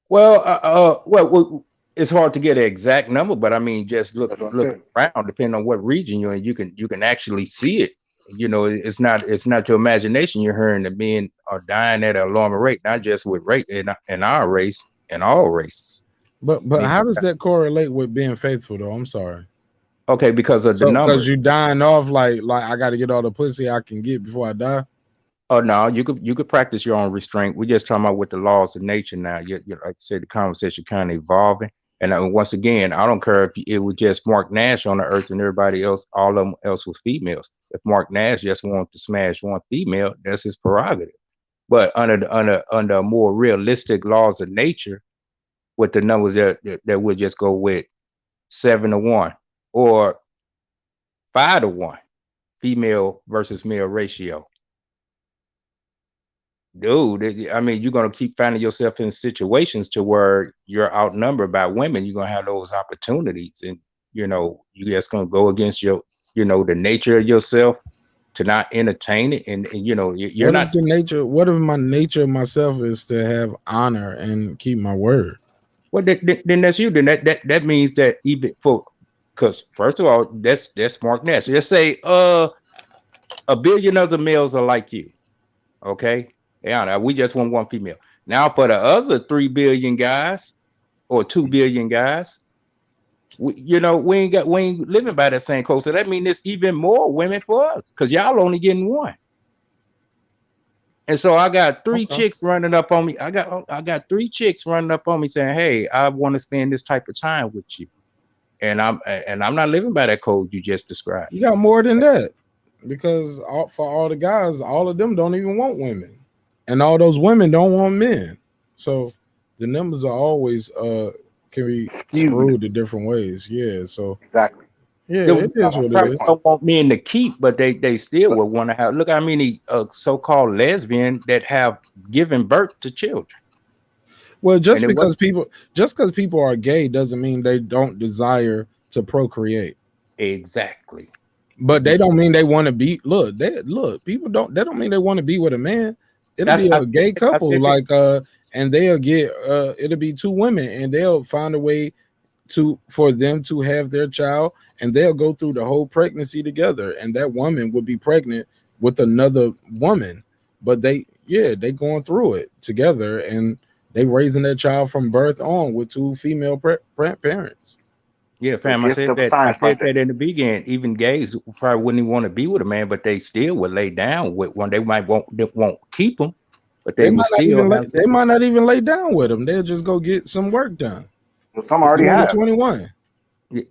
Speaker 20: Well, it's hard to get an exact number, but I mean, just look
Speaker 18: saying.
Speaker 20: around, depending on what region you're in, you can actually see it. It's not your imagination. You're hearing that men are dying at an alarming rate, not just with race in our race, in all races.
Speaker 4: But how does that correlate with being faithful though? I'm sorry.
Speaker 20: Okay, because of the numbers.
Speaker 4: Because you dying off like I got to get all the pussy I can get before I die.
Speaker 20: Oh no, you could practice your own restraint. We're just talking about with the laws of nature now. Like I said, the conversation kind of evolving. And once again, I don't care if it was just Mark on the earth and everybody else, all of them else was females. If Mark Nash just wanted to smash one female, that's his prerogative. But under more realistic laws of nature, with the numbers that would just go with 7-1 or 5-1 female versus male ratio. Dude, I mean, you're going to keep finding yourself in situations to where you're outnumbered by women. You're going to have those opportunities, and you're just going to go against the nature of yourself to not entertain it. And you're not
Speaker 4: the nature. What if my nature of myself is to have honor and keep my word?
Speaker 20: Well, then that's you. Then that means that even because first of all, that's Mark Nash. Let's say a billion other males are like you. Okay. Yeah, we just want one female. Now for the other 3 billion guys or 2 billion guys, we ain't living by that same code. So that means there's even more women for us because y'all only getting one. And so I got 3 chicks running up on me. I got 3 chicks running up on me saying, "Hey, I want to spend this type of time with you," and I'm not living by that code you just described.
Speaker 4: You got more than that because for all the guys, all of them don't even want women. And all those women don't want men. So the numbers are always can be screwed in different ways. Yeah. So
Speaker 18: exactly.
Speaker 4: Yeah, it is what it is.
Speaker 20: Don't want men to keep, but they still would want to have. Look how many so-called lesbian that have given birth to children.
Speaker 4: Well, just because people are gay doesn't mean they don't desire to procreate.
Speaker 20: Exactly.
Speaker 4: But they don't mean they want to be. People don't. They don't mean they want to be with a man. It'll be a gay couple, and they'll get. It'll be 2 women, and they'll find a way for them to have their child, and they'll go through the whole pregnancy together, and that woman would be pregnant with another woman, but they going through it together, and they raising their child from birth on with 2 female parents.
Speaker 20: Yeah, fam, I said that in the beginning. Even gays probably wouldn't even want to be with a man, but they still would lay down with one. They won't keep them, but they might
Speaker 4: not even lay down with them. They'll just go get some work done.
Speaker 18: Well, some already have.
Speaker 4: 21.
Speaker 20: Yeah.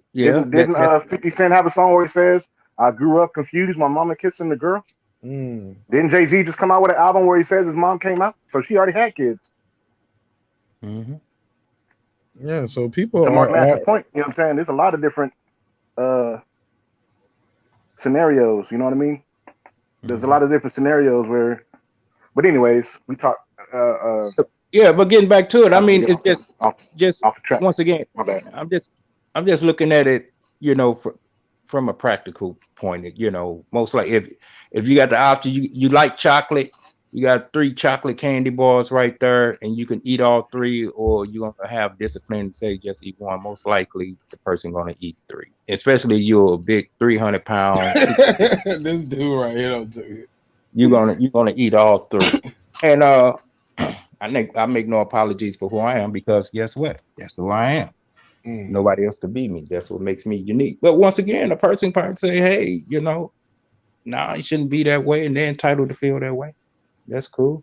Speaker 18: Didn't 50 Cent have a song where he says, "I grew up confused, my mama kissing the girl"? Didn't Jay-Z just come out with an album where he says his mom came out? So she already had kids.
Speaker 20: Mm-hmm.
Speaker 4: Yeah, so people
Speaker 18: to Mark Nash's point, you know what I'm saying? There's a lot of different scenarios, you know what I mean? There's a lot of different scenarios where, but anyways, we talk.
Speaker 20: Yeah, but getting back to it, I mean, it's just
Speaker 18: off the track.
Speaker 20: Once again,
Speaker 18: my bad.
Speaker 20: I'm just looking at it, from a practical point. Most like if you got the option, you like chocolate, you got 3 chocolate candy bars right there, and you can eat all 3, or you're gonna have discipline and say just eat one. Most likely, the person gonna eat 3, especially you're a big 300-pound.
Speaker 4: This dude right here don't do it.
Speaker 20: You're gonna eat all 3, and I make no apologies for who I am, because guess what? That's who I am. Nobody else could be me. That's what makes me unique. But once again, a person probably say, "Hey, it shouldn't be that way," and they're entitled to feel that way. That's cool.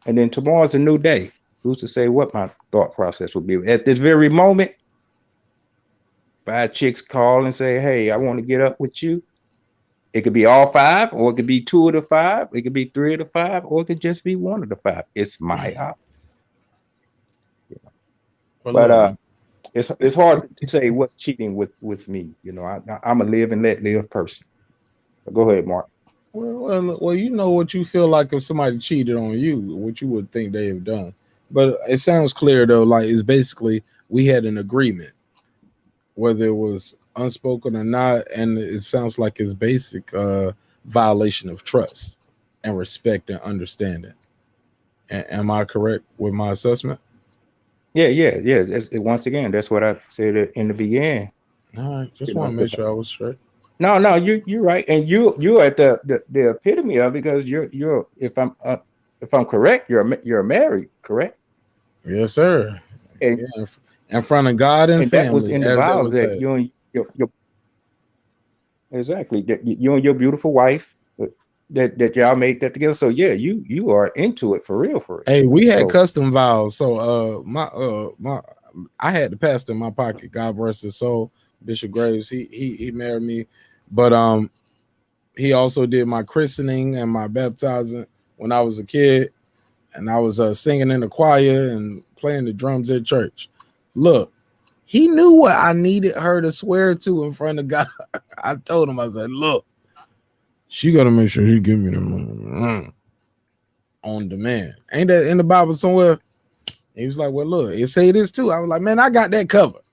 Speaker 20: And then tomorrow's a new day. Who's to say what my thought process will be? At this very moment, 5 chicks call and say, "Hey, I want to get up with you." It could be all 5, or it could be 2 of the 5. It could be 3 of the 5, or it could just be 1 of the 5. It's my option. But it's hard to say what's cheating with me. You know, I'm a live and let live person. But go ahead, Mark.
Speaker 4: Well, you know what you feel like if somebody cheated on you, what you would think they have done. But it sounds clear though, like it's basically we had an agreement, whether it was unspoken or not, and it sounds like it's basic violation of trust and respect and understanding. Am I correct with my assessment?
Speaker 20: Yeah. Once again, that's what I said in the beginning.
Speaker 4: All right, just want to make sure I was straight.
Speaker 20: No, you're right, and you're at the epitome of, because you're if I'm correct, you're married, correct?
Speaker 4: Yes, sir.
Speaker 20: And,
Speaker 4: yeah, in front of God and family.
Speaker 20: That was in the vows that you and your exactly that you and your beautiful wife that y'all made that together. So yeah, you are into it for real.
Speaker 4: Hey, we had custom vows. So I had the pastor in my pocket. God rest his soul, Bishop Graves. He married me, but he also did my christening and my baptizing when I was a kid, and I was singing in the choir and playing the drums at church. Look, he knew what I needed her to swear to in front of God. I told him, I said, look, she got to make sure she give me the money on demand. Ain't that in the Bible somewhere? He was like, well, look, it say this too. I was like, man, I got that covered.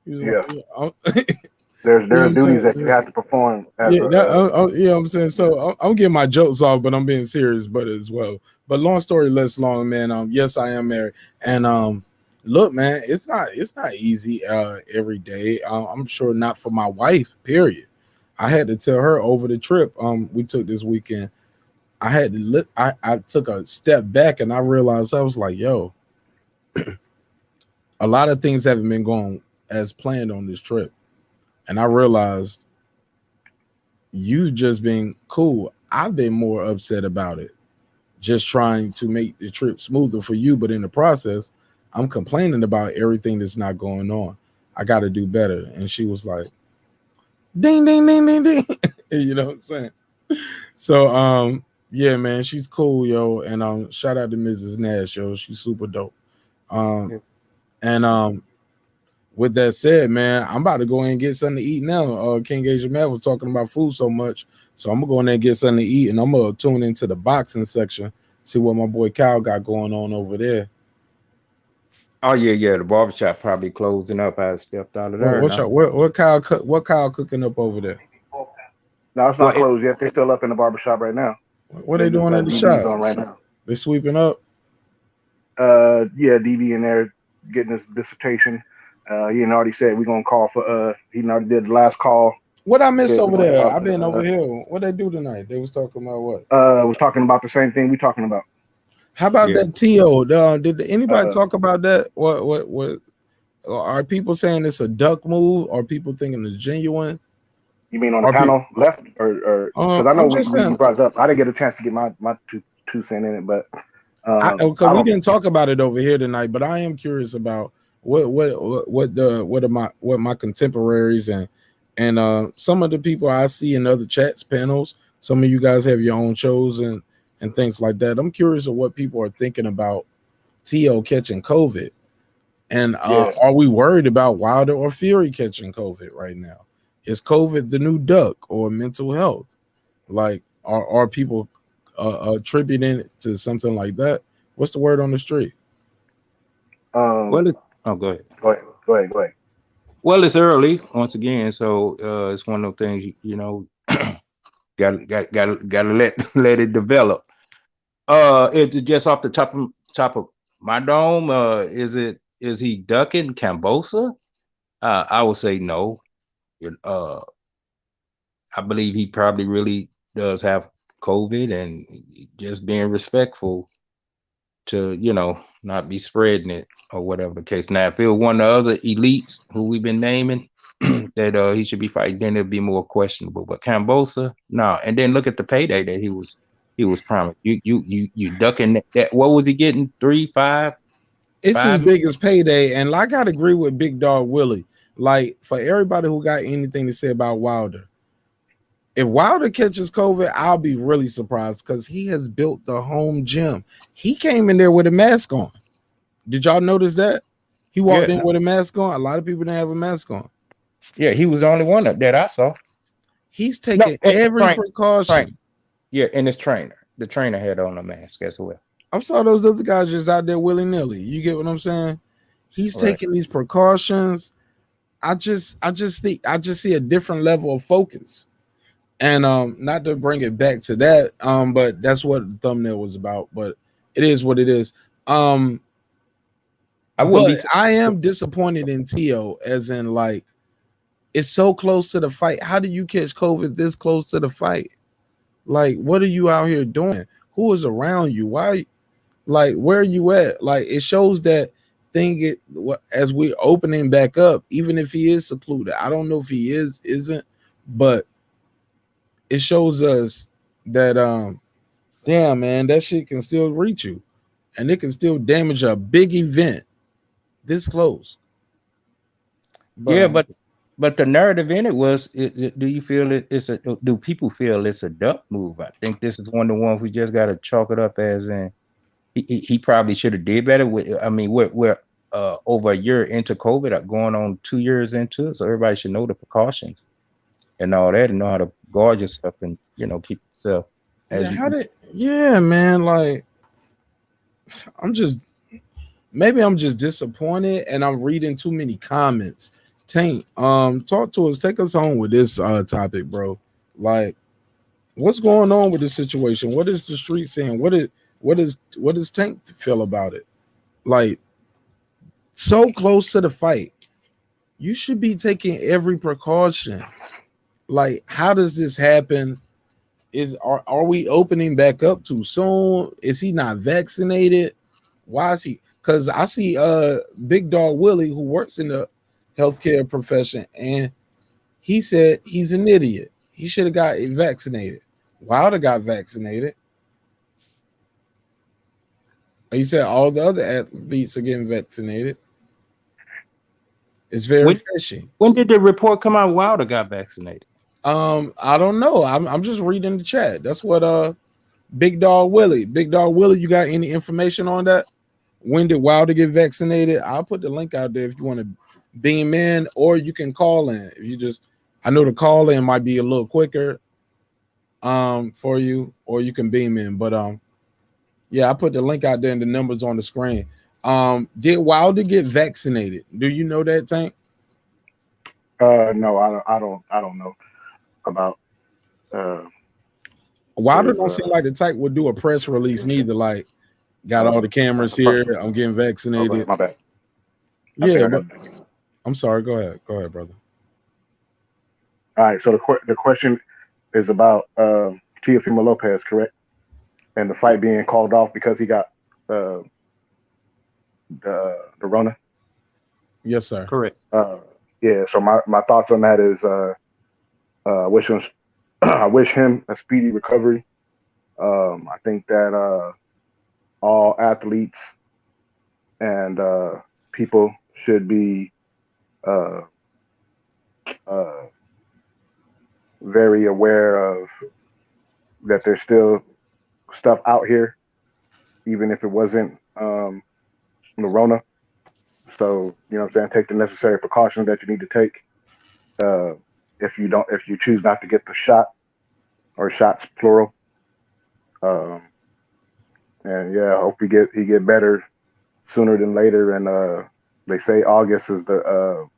Speaker 4: He was like,
Speaker 18: there's duties that you have to perform.
Speaker 4: I'm saying. So I'm getting my jokes off, but I'm being serious, but as well. But long story less long, man. Yes, I am married, and look, man, it's not easy every day. I'm sure not for my wife. Period. I had to tell her over the trip we took this weekend. I had to look. I took a step back and I realized I was like, yo, a lot of things haven't been going as planned on this trip. And I realized you just being cool. I've been more upset about it, just trying to make the trip smoother for you. But in the process, I'm complaining about everything that's not going on. I got to do better. And she was like, ding, ding, ding, ding, ding. You know what I'm saying? So, yeah, man, she's cool, yo. And shout out to Mrs. Nash, yo. She's super dope. And with that said, man, I'm about to go in and get something to eat now. King Asia Matt was talking about food so much, so I'm gonna go in there and get something to eat, and I'm gonna tune into the boxing section, see what my boy Cal got going on over there.
Speaker 20: Oh yeah, the barbershop probably closing up. I stepped out of there.
Speaker 4: What Kyle cooking up over there?
Speaker 18: No, it's not closed yet. They're still up in the barbershop right now.
Speaker 4: What they doing in the shop?
Speaker 18: Right now.
Speaker 4: They sweeping up.
Speaker 18: Yeah, DB in there getting his dissertation. He already said we're gonna call for he already did the last call.
Speaker 4: What I miss over there? I've been over here. What they do tonight? They was talking about what?
Speaker 18: Was talking about the same thing we talking about.
Speaker 4: How about that TO? Did anybody talk about that? What are people saying it's a duck move? Or people thinking it's genuine?
Speaker 18: You mean on the panel left or because I know we brought it up. I didn't get a chance to get my two cents in it, but
Speaker 4: we didn't talk about it over here tonight. But I am curious about what my contemporaries and some of the people I see in other chats panels. Some of you guys have your own shows and things like that. I'm curious of what people are thinking about T.O. catching COVID, and are we worried about Wilder or Fury catching COVID right now? Is COVID the new duck or mental health? Like, are people attributing it to something like that? What's the word on the street?
Speaker 20: Go ahead.
Speaker 18: Go ahead.
Speaker 20: Well, it's early once again, so it's one of those things, gotta let it develop. It's just off the top of my dome. Is he ducking Cambosa? I would say no. I believe he probably really does have COVID and just being respectful to not be spreading it or whatever the case. Now, if it was one of the other elites who we've been naming that he should be fighting, then it'd be more questionable. But Cambosa, no. And then look at the payday that he was promised. You ducking that. What was he getting? 3, 5?
Speaker 4: It's his biggest payday, and like I'd agree with Big Dog Willie. Like, for everybody who got anything to say about Wilder, if Wilder catches COVID, I'll be really surprised because he has built the home gym. He came in there with a mask on. Did y'all notice that? He walked in with a mask on. A lot of people didn't have a mask on.
Speaker 20: Yeah, he was the only one that I saw.
Speaker 4: He's taking every precaution.
Speaker 20: Yeah, and his trainer. The trainer had on a mask as well.
Speaker 4: I saw those other guys just out there willy-nilly. You get what I'm saying? He's taking these precautions. I just see a different level of focus. And not to bring it back to that, but that's what the thumbnail was about. But it is what it is. I am disappointed in Tio, as in, like, it's so close to the fight. How do you catch COVID this close to the fight? Like, what are you out here doing? Who is around you? Why? Like, where are you at? Like, it shows that as we're opening back up, even if he is secluded, I don't know if he isn't, but it shows us that damn, man, that shit can still reach you, and it can still damage a big event this close.
Speaker 20: But the narrative in it was, do you feel do people feel it's a duck move? I think this is one of the ones we just got to chalk it up as in he probably should have did better. We're over a year into COVID, going on 2 years into it, so everybody should know the precautions and all that, and know how to guard yourself and keep yourself.
Speaker 4: Man, like, maybe I'm just disappointed, and I'm reading too many comments. Tank, talk to us, take us home with this topic, bro. Like, what's going on with this situation? What is the street saying? What does Tank feel about it? Like, so close to the fight, you should be taking every precaution. Like, how does this happen? Are we opening back up too soon? Is he not vaccinated? Why is he? Because I see Big Dog Willie, who works in the healthcare profession, and he said he's an idiot. He should have got vaccinated. Wilder got vaccinated. He said all the other athletes are getting vaccinated. It's very fishy.
Speaker 20: When did the report come out Wilder got vaccinated?
Speaker 4: I don't know. I'm just reading the chat. That's what Big Dog Willie, you got any information on that? When did Wilder get vaccinated? I'll put the link out there if you want to beam in, or you can call in. I know the call in might be a little quicker for you, or you can beam in. But yeah, I put the link out there and the numbers on the screen. Did Wilder get vaccinated? Do you know that, Tank?
Speaker 18: No, I don't know about
Speaker 4: Wilder don't seem like the type would do a press release neither. Like, got all the cameras here. I'm getting vaccinated.
Speaker 18: My bad.
Speaker 4: Yeah, but I'm sorry. Go ahead, brother.
Speaker 18: All right. So the question is about Teofimo Lopez, correct? And the fight being called off because he got the Rona.
Speaker 4: Yes, sir.
Speaker 20: Correct.
Speaker 18: Yeah. So my thoughts on that is I wish him a speedy recovery. I think that all athletes and people should be very aware of that there's still stuff out here, even if it wasn't the Rona. So, you know what I'm saying, take the necessary precautions that you need to take. If you choose not to get the shot, or shots plural. And yeah, I hope he get better sooner than later. And they say August is the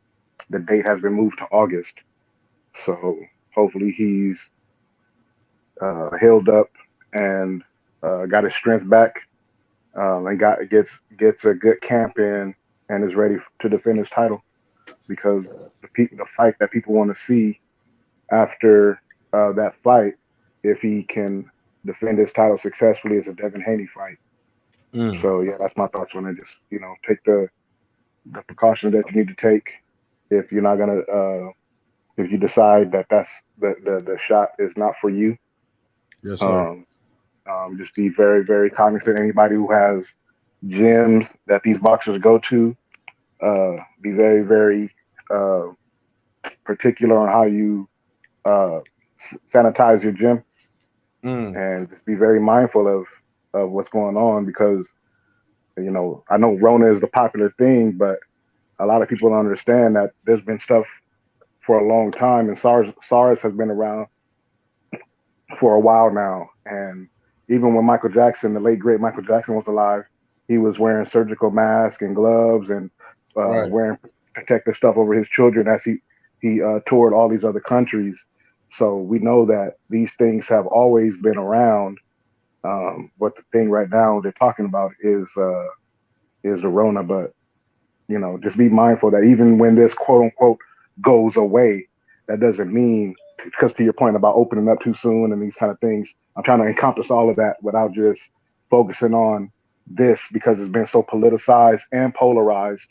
Speaker 18: date has been moved to August. So hopefully he's healed up and got his strength back, and gets a good camp in and is ready to defend his title, because the fight that people want to see after that fight, if he can defend his title successfully, is a Devin Haney fight. So yeah, that's my thoughts on it. Just, take the precautions that you need to take. If you're not gonna, if you decide that that's the shot is not for you,
Speaker 4: yes, sir.
Speaker 18: Just be very, very cognizant. Anybody who has gyms that these boxers go to, be very, very particular on how you sanitize your gym, and just be very mindful of what's going on, because I know Rona is the popular thing, but a lot of people don't understand that there's been stuff for a long time, and SARS has been around for a while now. And even when Michael Jackson, the late great Michael Jackson, was alive, he was wearing surgical masks and gloves and wearing protective stuff over his children as he toured all these other countries. So we know that these things have always been around. But the thing right now they're talking about is the Rona. But just be mindful that even when this quote unquote goes away, that doesn't mean, because to your point about opening up too soon and these kind of things, I'm trying to encompass all of that without just focusing on this, because it's been so politicized and polarized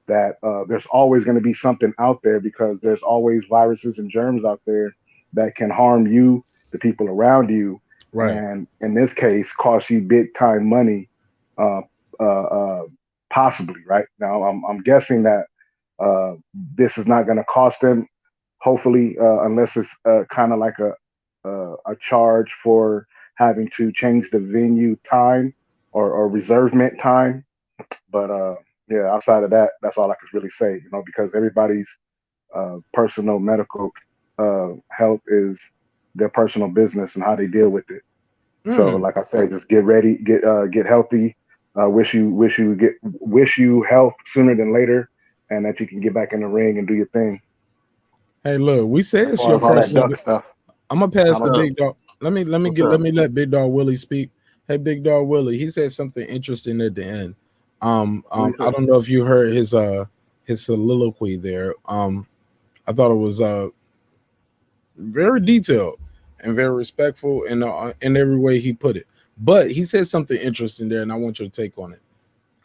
Speaker 18: that there's always going to be something out there, because there's always viruses and germs out there that can harm you, the people around you, and in this case, cost you big time money, possibly. Right now, I'm guessing that this is not going to cost them, hopefully, unless it's kind of like a charge for having to change the venue time or reservement time. But yeah, outside of that, that's all I can really say, because everybody's personal medical health is their personal business and how they deal with it. So like I said, just get ready, get healthy. Wish you health sooner than later, and that you can get back in the ring and do your thing.
Speaker 4: Hey, look, we said it's your personal stuff. I'm gonna pass the big dog. Let me let Big Dog Willie speak. Hey, Big Dog Willie, he said something interesting at the end. I don't know if you heard his soliloquy there. I thought it was very detailed and very respectful in every way he put it. But he said something interesting there, and I want your take on it.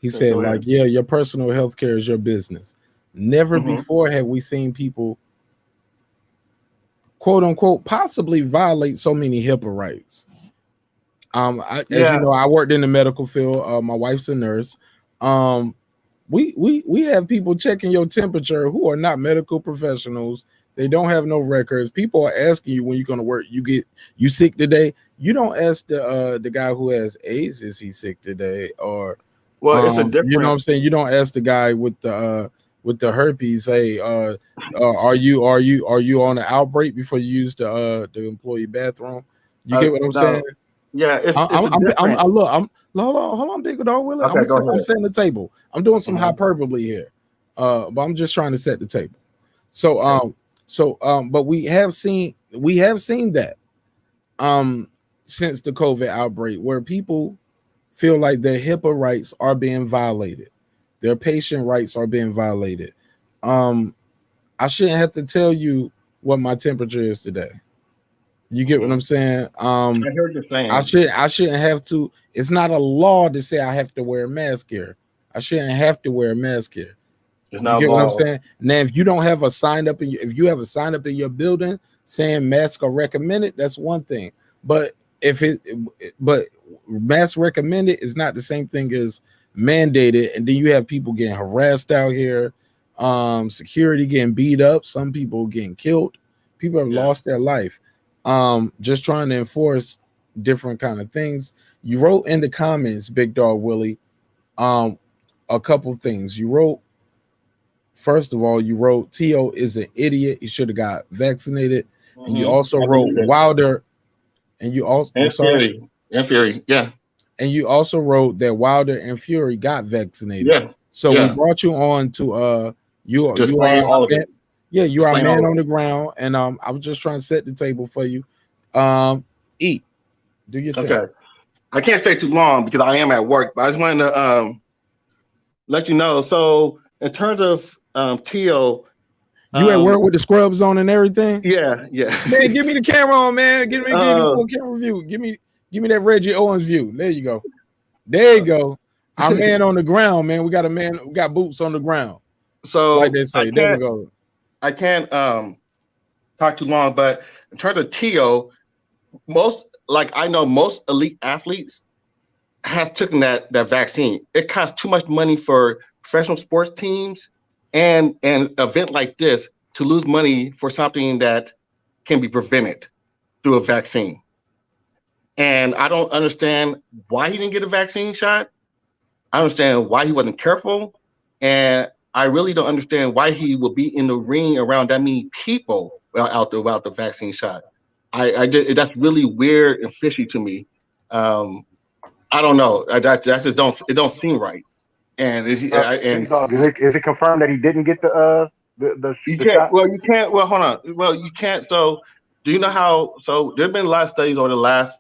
Speaker 4: He said, yeah, your personal health care is your business. Never before have we seen people, quote unquote, possibly violate so many HIPAA rights. As you know, I worked in the medical field. My wife's a nurse. We have people checking your temperature who are not medical professionals. They don't have no records. People are asking you when you're going to work. You sick today? You don't ask the guy who has AIDS, is he sick today? Or
Speaker 2: it's a different.
Speaker 4: You know what I'm saying? You don't ask the guy with the herpes, hey, are you on an outbreak before you use the employee bathroom? You get what I'm saying?
Speaker 2: Yeah,
Speaker 4: hold on, Big Dog Willie.
Speaker 2: Okay,
Speaker 4: I'm setting the table. I'm doing some hyperbole here, but I'm just trying to set the table. So but we have seen that since the COVID outbreak, where people feel like their HIPAA rights are being violated, their patient rights are being violated. I shouldn't have to tell you what my temperature is today. You get what I'm saying?
Speaker 2: I heard you saying.
Speaker 4: I shouldn't have to. It's not a law to say I have to wear a mask here. I shouldn't have to wear a mask here.
Speaker 2: It's
Speaker 4: you get what I'm saying? Now, if you don't have a sign up if you have a sign up in your building saying masks are recommended, that's one thing. But but mask recommended is not the same thing as mandated, and then you have people getting harassed out here, security getting beat up, some people getting killed, people have lost their life, just trying to enforce different kind of things. You wrote in the comments, Big Dog Willie, a couple things. You wrote, first of all, T.O. is an idiot, he should have got vaccinated. And you also wrote Wilder, and you also
Speaker 2: Fury, yeah.
Speaker 4: And you also wrote that Wilder and Fury got vaccinated.
Speaker 2: Yeah.
Speaker 4: So we brought you on to you are a man on the ground, and I was just trying to set the table for you. Eat. Do your thing.
Speaker 2: Okay. I can't stay too long because I am at work, but I just wanted to let you know. So in terms of T.O.,
Speaker 4: you at work with the scrubs on and everything?
Speaker 2: Yeah.
Speaker 4: Man, give me the camera on, man. Give me the full camera view. Give me that Reggie Owens view. There you go. There you go. Our man on the ground, man. We got boots on the ground.
Speaker 2: So
Speaker 4: like they say, there we go.
Speaker 2: I can't talk too long, but in terms of T.O., I know most elite athletes has taken that vaccine. It costs too much money for professional sports teams and an event like this to lose money for something that can be prevented through a vaccine. And I don't understand why he didn't get a vaccine shot. I understand why he wasn't careful. And I really don't understand why he would be in the ring around that many people out there without the vaccine shot. That's really weird and fishy to me. I don't know. That just don't seem right. And
Speaker 18: Is it confirmed that he didn't get the
Speaker 2: you can't.
Speaker 18: shot?
Speaker 2: Well, you can't. Well, hold on. Well, you can't. So, do you know how? So, there've been a lot of studies over the last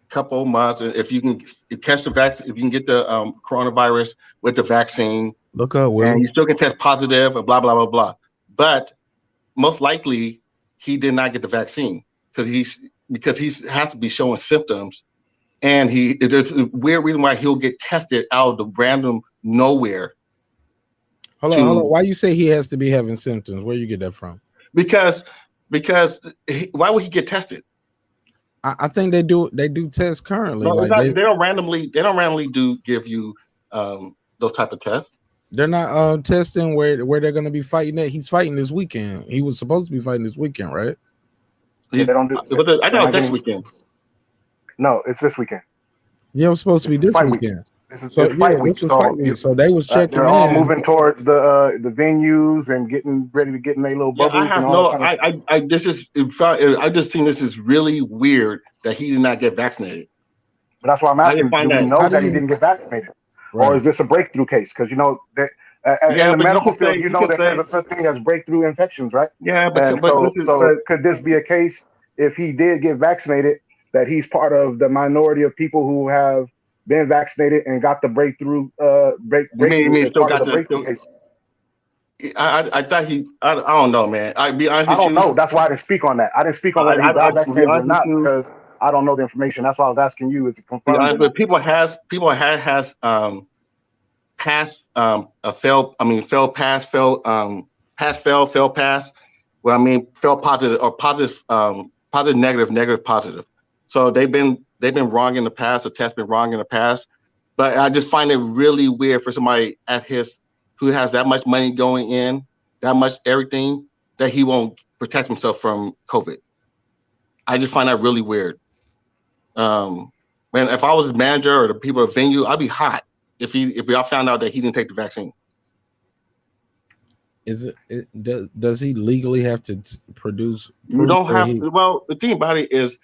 Speaker 2: couple of months. If you can catch the vaccine, if you can get the coronavirus with the vaccine,
Speaker 4: look up,
Speaker 2: and you still can test positive, and blah blah blah blah. But most likely, he did not get the vaccine because he has to be showing symptoms, and there's a weird reason why he'll get tested out of the random nowhere.
Speaker 4: Hold on. Why you say he has to be having symptoms? Where you get that from?
Speaker 2: Because why would he get tested?
Speaker 4: I think they do tests currently.
Speaker 2: No,
Speaker 4: like
Speaker 2: they don't randomly give you those type of tests.
Speaker 4: They're not testing where they're going to be fighting at. He's fighting this weekend. He was supposed to be fighting this weekend, right?
Speaker 18: Yeah, they don't do.
Speaker 2: I thought next weekend.
Speaker 18: No, it's this weekend.
Speaker 4: Yeah, it was supposed to be this weekend. So
Speaker 18: fight week.
Speaker 4: So they was checking.
Speaker 18: They're all moving towards the venues and getting ready to get in their little bubbles.
Speaker 2: I just think this is really weird that he did not get vaccinated.
Speaker 18: But that's why I'm asking. Do we know that he didn't get vaccinated, or is this a breakthrough case? Because in the medical field, that there's a such thing as breakthrough infections, right?
Speaker 2: Yeah,
Speaker 18: could this be a case if he did get vaccinated that he's part of the minority of people who have been vaccinated and got the breakthrough?
Speaker 2: I thought I don't know, man. I
Speaker 18: don't know. That's why I didn't speak on that. I didn't speak on whether he got vaccinated or not because I don't know the information. That's why I was asking you. Is it confirmed?
Speaker 2: But people has passed a failed. I mean, failed pass, failed pass, failed pass. Well, I mean, failed positive or positive, positive, negative, positive. So they've been wrong in the past. The test been wrong in the past. But I just find it really weird for somebody who has that much money going in, that much everything, that he won't protect himself from COVID. I just find that really weird. Man, if I was his manager or the people at venue, I'd be hot if y'all found out that he didn't take the vaccine.
Speaker 4: Does he legally have to produce?
Speaker 2: You don't have. Well, the thing about it is,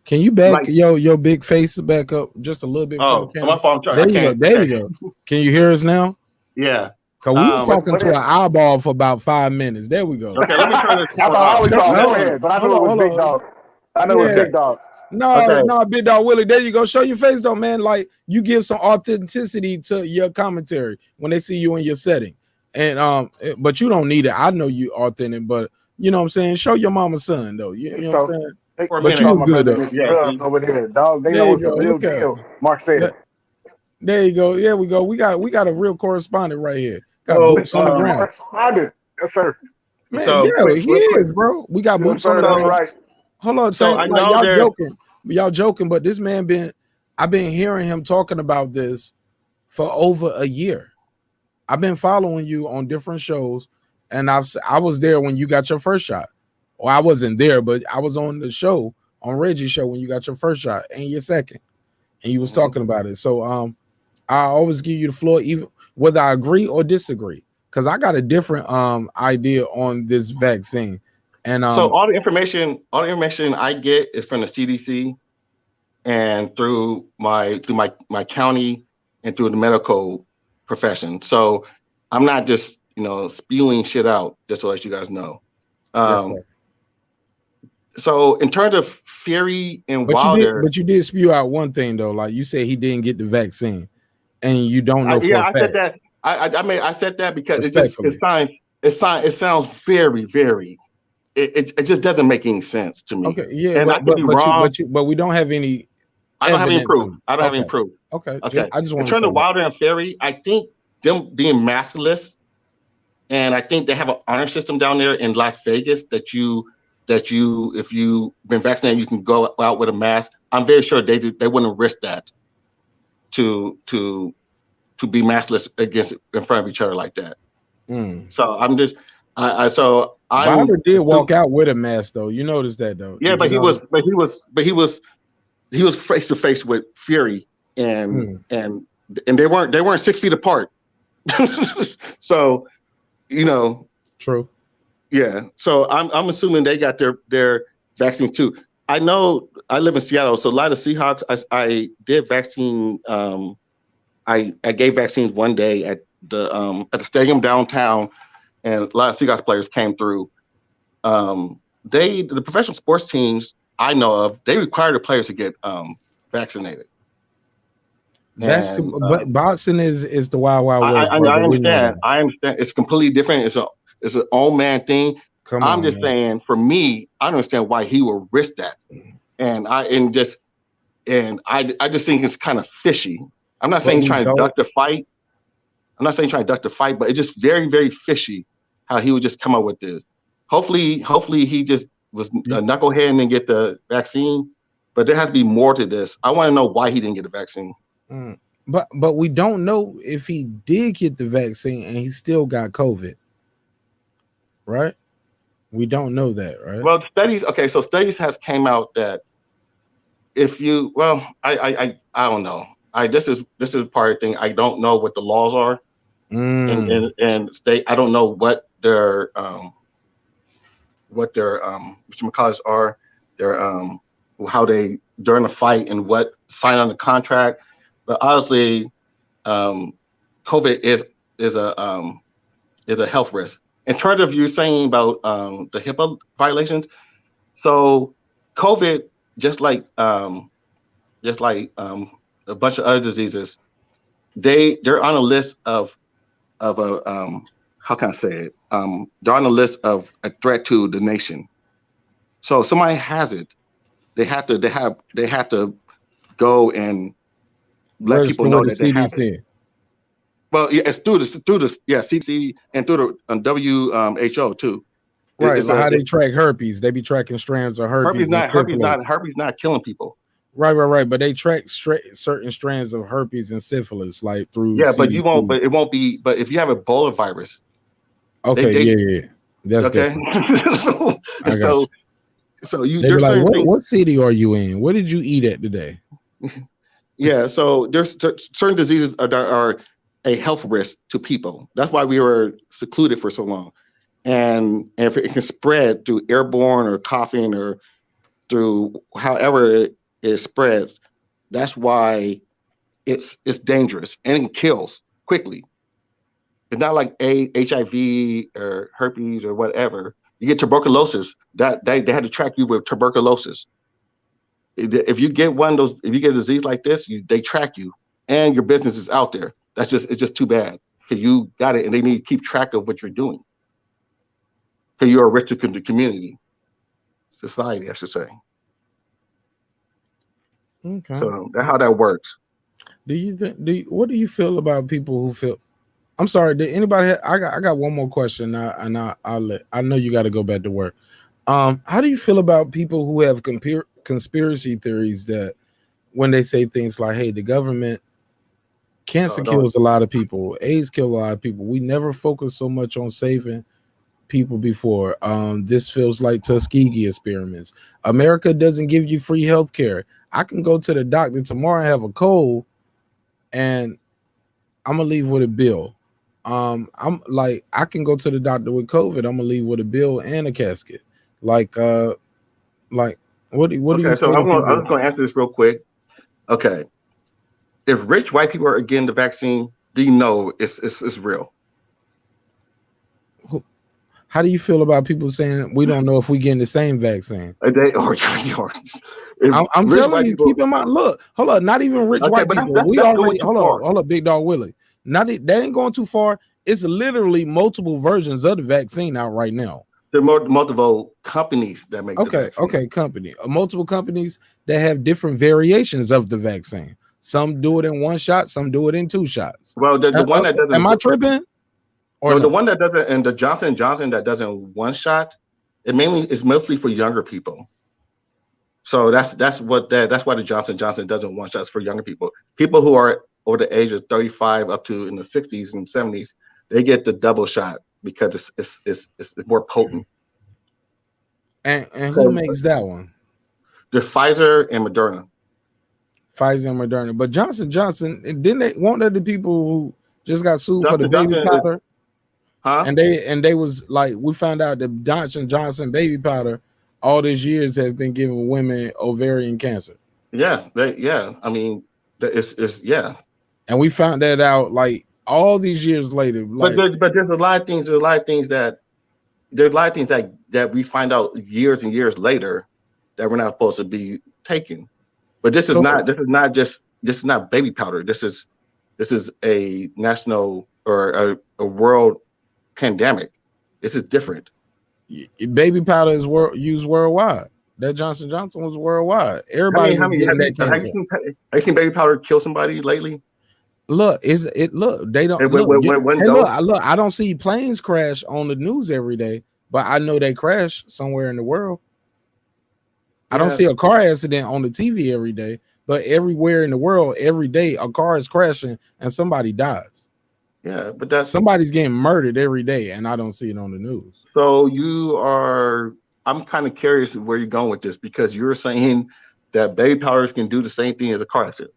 Speaker 4: can you back your big face back up just a little bit?
Speaker 2: Oh, my fault.
Speaker 4: There you go. There you go. Can you hear us now?
Speaker 2: Yeah.
Speaker 4: Cause we was talking to an eyeball for about 5 minutes. There we go.
Speaker 2: Okay, let me turn this.
Speaker 18: I always talk. Go ahead, but I know it was Big Dog. I know it's Big Dog.
Speaker 4: No, Big Dog Willie. There you go. Show your face, though, man. Like you give some authenticity to your commentary when they see you in your setting. And but you don't need it. I know you authentic, but you know what I'm saying. Show your mama's son, though. You know what I'm saying. But you was good though.
Speaker 18: Yeah, over there, dog. They know it's the real deal. Mark said it.
Speaker 4: There you go. Yeah, we go. We got a real correspondent right here. Got boots on the ground.
Speaker 18: Correspondent, yes, sir.
Speaker 4: Man, he is, bro. We got boots on the ground.
Speaker 18: Right.
Speaker 4: Hold on,
Speaker 2: so
Speaker 4: like, y'all joking, but this man I've been hearing him talking about this for over a year. I've been following you on different shows, and I was there when you got your first shot. Well, I wasn't there, but I was on the show, on Reggie's show, when you got your first shot and your second, and you was talking about it. So I always give you the floor, even whether I agree or disagree, because I got a different idea on this vaccine. And
Speaker 2: so all the information I get is from the CDC and through my county and through the medical profession. So I'm not just spewing shit out, just so as you guys know.
Speaker 4: Yes,
Speaker 2: so in terms of Fury and Wilder,
Speaker 4: but you did spew out one thing though, like you said he didn't get the vaccine, and you don't know.
Speaker 2: I said that. I said that because it sounds very, very. It just doesn't make any sense to me.
Speaker 4: Okay, yeah,
Speaker 2: and I could be wrong,
Speaker 4: but we don't have any.
Speaker 2: I don't have any proof. Have any proof.
Speaker 4: Okay.
Speaker 2: I just want to turn to Wilder and Fury. I think them being maskless, and I think they have an honor system down there in Las Vegas that you, if you've been vaccinated, you can go out with a mask. I'm very sure they wouldn't risk that to be maskless in front of each other like that. So I'm just, so
Speaker 4: Wilder did walk out with a mask though. You noticed that though?
Speaker 2: Yeah, but he was face to face with Fury, and they weren't 6 feet apart. So,
Speaker 4: true.
Speaker 2: Yeah. So I'm assuming they got their vaccines too. I know I live in Seattle, so a lot of Seahawks. I did vaccine. I gave vaccines one day at the stadium downtown, and a lot of Seahawks players came through. The professional sports teams I know of, they require the players to get vaccinated.
Speaker 4: But boxing is the wild west.
Speaker 2: I understand. I understand. It's completely different. It's an old man thing. I'm just saying, for me, I don't understand why he would risk that. And I just think it's kind of fishy. I'm not saying trying to duck the fight. But it's just very, very fishy how he would just come up with this. Hopefully he just was a knucklehead and didn't get the vaccine. But there has to be more to this. I want to know why he didn't get the vaccine.
Speaker 4: But we don't know if he did get the vaccine and he still got COVID. Right? We don't know that, right?
Speaker 2: Well, studies has came out that if you, I don't know. This is part of the thing. I don't know what the laws are, and state. I don't know what their whatchamacallits are. Their how they during the fight and what sign on the contract. But honestly, COVID is a health risk. In terms of you saying about the HIPAA violations, so COVID, just like a bunch of other diseases, they're on a list of how can I say it? They're on a list of a threat to the nation. So if somebody has it, they have to go and let people know that they have it. Well, yeah, it's through the CDC and through the WHO too.
Speaker 4: Right, like how they track herpes. They be tracking strands of herpes.
Speaker 2: Herpes not killing people.
Speaker 4: Right. But they track certain strands of herpes and syphilis, like through.
Speaker 2: Yeah,
Speaker 4: CDC.
Speaker 2: but you won't. But it won't be. But if you have Ebola virus.
Speaker 4: Okay. Yeah. That's okay.
Speaker 2: So you.
Speaker 4: They're like, what city are you in? What did you eat at today?
Speaker 2: Yeah. So there's certain diseases are a health risk to people. That's why we were secluded for so long. And if it can spread through airborne or coughing or through however it spreads, that's why it's dangerous and it kills quickly. It's not like HIV or herpes or whatever. You get tuberculosis. That they had to track you with tuberculosis. If you get one of those, if you get a disease like this, they track you and your business is out there. It's just too bad because you got it and they need to keep track of what you're doing. Because you're a risk to the community, society, I should say.
Speaker 4: Okay.
Speaker 2: So that's how that works.
Speaker 4: What do you feel about people who feel? I'm sorry. Did anybody? I got one more question now, and I know you got to go back to work. How do you feel about people who have conspiracy theories that when they say things like, "Hey, the government." Cancer kills a lot of people. AIDS kill a lot of people. We never focused so much on saving people before. This feels like Tuskegee experiments. America doesn't give you free health care. I can go to the doctor tomorrow and have a cold, and I'm gonna leave with a bill. I'm like, I can go to the doctor with COVID. I'm gonna leave with a bill and a casket. What do you?
Speaker 2: So I'm just gonna answer this real quick. Okay. If rich white people are getting the vaccine, do you know it's real?
Speaker 4: How do you feel about people saying we don't know if we getting the same vaccine?
Speaker 2: I'm
Speaker 4: telling you, keep in mind. Look, hold on. Not even rich white people. We already hold on, Big Dog Willie. That ain't going too far. It's literally multiple versions of the vaccine out right now.
Speaker 2: There are multiple companies that make.
Speaker 4: Multiple companies that have different variations of the vaccine. Some do it in one shot, some do it in 2 shots.
Speaker 2: Well, the one that doesn't.
Speaker 4: Am I tripping?
Speaker 2: Or the one that doesn't, and the Johnson & Johnson that doesn't one shot, it's mostly for younger people. So that's why the Johnson & Johnson doesn't one shots for younger people. People who are over the age of 35 up to in the 60s and 70s, they get the double shot because it's more potent.
Speaker 4: And who makes that one?
Speaker 2: The Pfizer and Moderna.
Speaker 4: Pfizer and Moderna. But Johnson, didn't they want that the people who just got sued for the baby powder?
Speaker 2: Huh?
Speaker 4: And they was like, we found out that Johnson baby powder all these years has been giving women ovarian cancer.
Speaker 2: Yeah, I mean, it's yeah.
Speaker 4: And we found that out like all these years later. Like,
Speaker 2: but there's a lot of things. There's a lot of things that we find out years and years later that we're not supposed to be taking. But this is not baby powder. This is a national or a world pandemic. This is different.
Speaker 4: Baby powder is used worldwide. That Johnson was worldwide. Everybody
Speaker 2: have you seen baby powder kill somebody lately?
Speaker 4: Look, they don't look. I don't see planes crash on the news every day, but I know they crash somewhere in the world. I don't see a car accident on the TV every day, but everywhere in the world, every day, a car is crashing and somebody dies.
Speaker 2: Yeah, but
Speaker 4: somebody's getting murdered every day, and I don't see it on the news.
Speaker 2: So I'm kind of curious where you're going with this, because you're saying that baby powders can do the same thing as a car accident.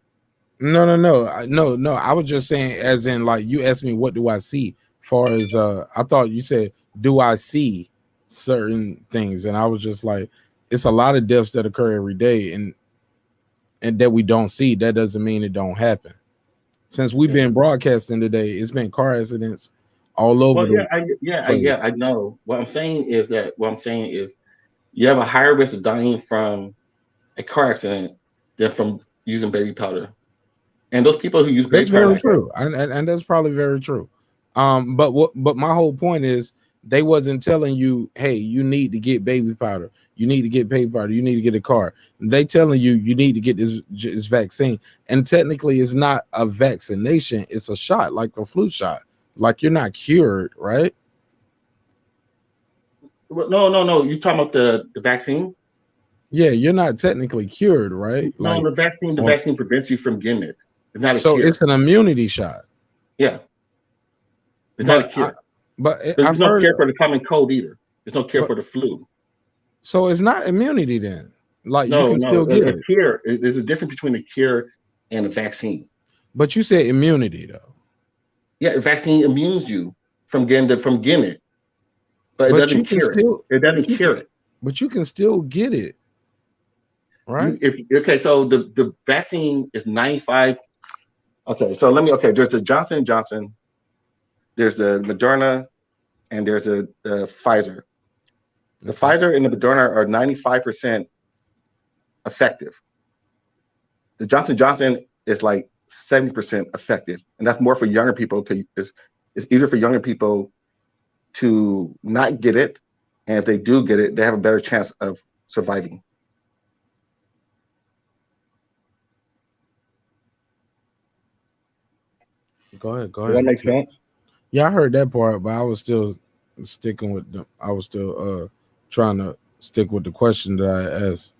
Speaker 4: No. I was just saying, as in, like, you asked me, what do I see? Far as I thought you said, do I see certain things? And I was just like, it's a lot of deaths that occur every day, and that we don't see. That doesn't mean it don't happen. Since we've been broadcasting today, it's been car accidents all over.
Speaker 2: I know. What I'm saying is you have a higher risk of dying from a car accident than from using baby powder. And those people who use baby powder,
Speaker 4: very true, and that's probably very true. But my whole point is, they wasn't telling you, hey, you need to get baby powder, you need to get baby powder, you need to get a car. They telling you need to get this vaccine, and technically it's not a vaccination, it's a shot, like the flu shot. Like, you're not cured, right?
Speaker 2: No. You talking about the vaccine?
Speaker 4: Yeah, you're not technically cured, right?
Speaker 2: No, the vaccine prevents you from getting it. It's not a
Speaker 4: so
Speaker 2: cure.
Speaker 4: It's an immunity shot.
Speaker 2: Yeah, it's not a cure.
Speaker 4: There's
Speaker 2: no cure for the common cold either. There's no cure for the flu.
Speaker 4: So it's not immunity then. Like, you can still get it.
Speaker 2: Cure. There's a difference between a cure and a vaccine.
Speaker 4: But you said immunity though.
Speaker 2: Yeah, a vaccine immunes you from getting it, but it doesn't cure it. It doesn't cure it.
Speaker 4: But you can still get it, right?
Speaker 2: So the vaccine is 95. Okay, so there's the Johnson & Johnson, there's the Moderna, and there's the Pfizer. The Pfizer and the Moderna are 95% effective. The Johnson & Johnson is like 70% effective, and that's more for younger people, because it's easier for younger people to not get it, and if they do get it, they have a better chance of surviving.
Speaker 4: Go ahead.
Speaker 2: Does that make sense?
Speaker 4: Yeah, I heard that part, but I was still sticking with them. I was still trying to stick with the question that I asked.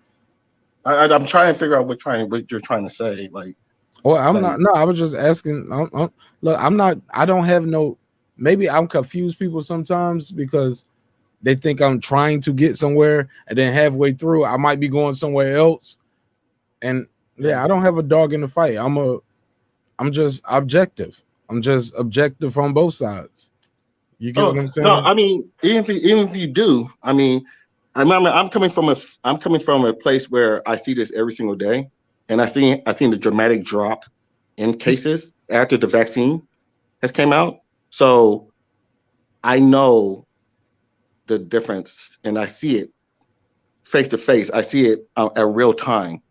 Speaker 2: I'm trying to figure out what you're trying to say. Like,
Speaker 4: well, I'm not. No, I was just asking. Look, I'm not. I don't have no. Maybe I'm confused people sometimes, because they think I'm trying to get somewhere, and then halfway through I might be going somewhere else. And yeah, I don't have a dog in the fight. I'm just objective. I'm just objective on both sides. You get what I'm saying?
Speaker 2: No, I mean, even if you do, I mean, I remember I'm coming from a place where I see this every single day, and I seen the dramatic drop in cases after the vaccine has came out. So I know the difference, and I see it face to face. I see it at real time.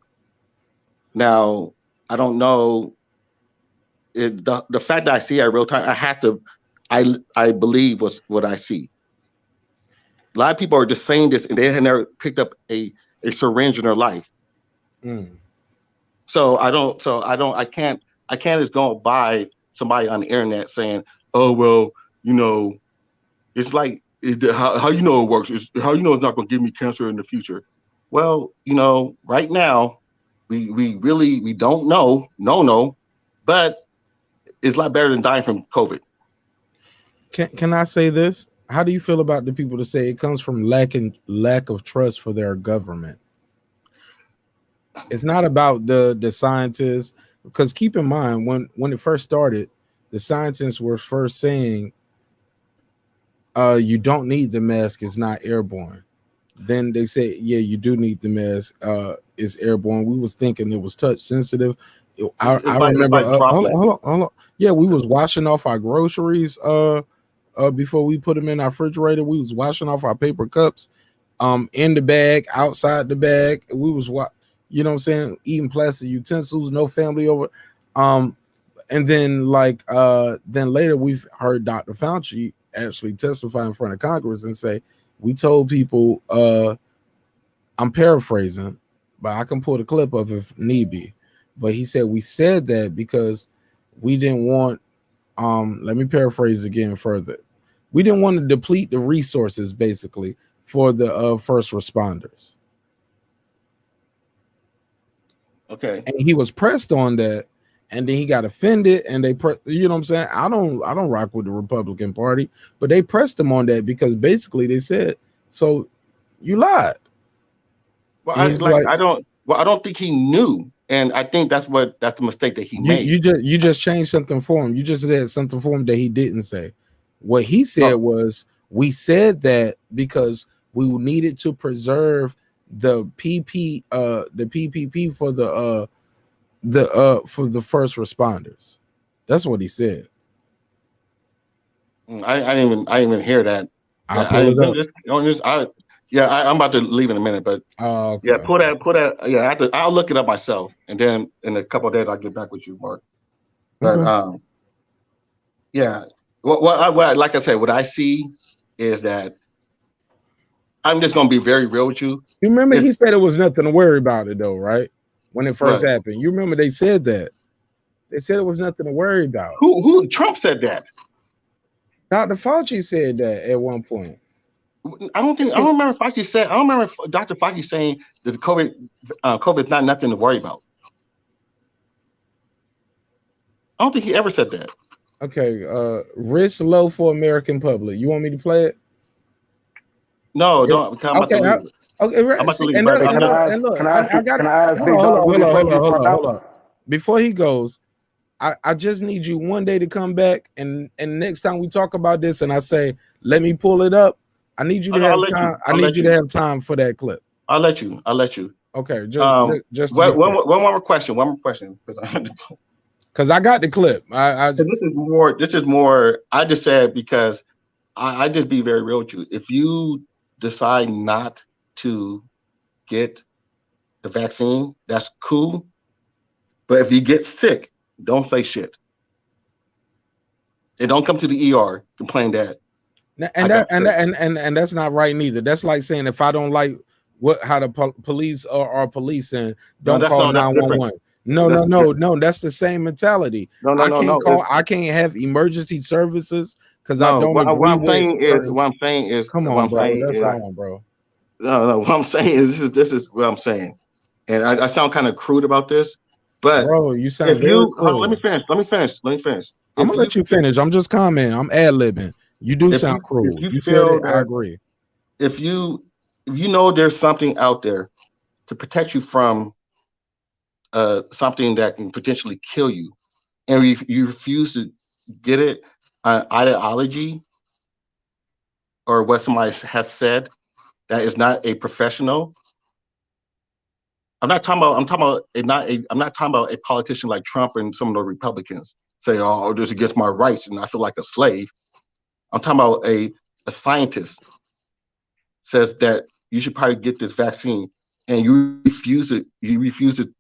Speaker 2: Now, I don't know. The fact that I see it at real time, I believe was what I see. A lot of people are just saying this, and they have never picked up a syringe in their life. So I can't just go by somebody on the internet saying, oh, well, it's like, how you know it works? How you know it's not going to give me cancer in the future? Well, right now, we really don't know. No, but it's a lot better than dying from COVID.
Speaker 4: Can I say this? How do you feel about the people that say it comes from lack of trust for their government? It's not about the scientists, because keep in mind when it first started, the scientists were first saying you don't need the mask, it's not airborne. Then they said, yeah, you do need the mask, it's airborne. We was thinking it was touch sensitive. I remember hold on. Yeah, we was washing off our groceries before we put them in our refrigerator. We was washing off our paper cups in the bag, outside the bag. We was you know what I'm saying, eating plastic utensils, no family over. And then then later we've heard Dr. Fauci actually testify in front of Congress and say, we told people, I'm paraphrasing, but I can pull the clip of if need be. But he said we said that because we didn't want, let me paraphrase again further. We didn't want to deplete the resources basically for the first responders.
Speaker 2: Okay.
Speaker 4: And he was pressed on that, and then he got offended, and you know what I'm saying? I don't rock with the Republican Party, but they pressed him on that because basically they said, so you lied.
Speaker 2: Well, I don't think he knew, and I think that's the mistake that he made.
Speaker 4: You just changed something for him. You just said something for him that he didn't say. What he said was, we said that because we needed to preserve the PPP for the first responders. That's what he said.
Speaker 2: I didn't even hear that. I'm about to leave in a minute, but
Speaker 4: okay.
Speaker 2: Yeah, pull that. Yeah, I'll look it up myself, and then in a couple of days I'll get back with you, Mark. But yeah, like I said, what I see is that I'm just gonna be very real with you.
Speaker 4: You remember he said it was nothing to worry about it though, right? When it first
Speaker 2: Right.
Speaker 4: happened. You remember they said that. They said it was nothing to worry about.
Speaker 2: Who Trump said that?
Speaker 4: Dr. Fauci said that at one point.
Speaker 2: I don't remember Fauci said. I don't remember Dr. Fauci saying that COVID is not nothing to worry about. I don't think he ever said that.
Speaker 4: Okay, risk low for American public. You want me to play it?
Speaker 2: No, don't. I'm about to leave.
Speaker 4: Okay, right.
Speaker 2: I'm about to leave.
Speaker 4: And look, I got it. Hold on. Before he goes, I just need you one day to come back, and next time we talk about this, and I say, let me pull it up. I need you to have time. I need you to have time for that clip.
Speaker 2: I'll let you.
Speaker 4: Okay, just
Speaker 2: one more question.
Speaker 4: Because I got the clip.
Speaker 2: This is more. I just said because I just be very real with you. If you decide not to get the vaccine, that's cool. But if you get sick, don't say shit. And don't come to the ER complain that.
Speaker 4: And that's not right neither. That's like saying if I don't like how the police are policing, don't call 911. No, that's the same mentality. I can't have emergency services because I don't agree
Speaker 2: what I'm saying is
Speaker 4: come on, bro.
Speaker 2: No, what I'm saying is this is what I'm saying. And I sound kind of crude about this, but
Speaker 4: bro, you sound very crude.
Speaker 2: Let me finish.
Speaker 4: I'm gonna let you finish. I'm just commenting. I'm ad-libbing. You do sound cruel. You said it, I agree.
Speaker 2: If you know there's something out there to protect you from something that can potentially kill you, and you refuse to get it, ideology or what somebody has said that is not a professional. I'm not talking about a politician like Trump and some of the Republicans say, "Oh, this is against my rights," and I feel like a slave. I'm talking about a scientist says that you should probably get this vaccine, and you refuse it. You refuse to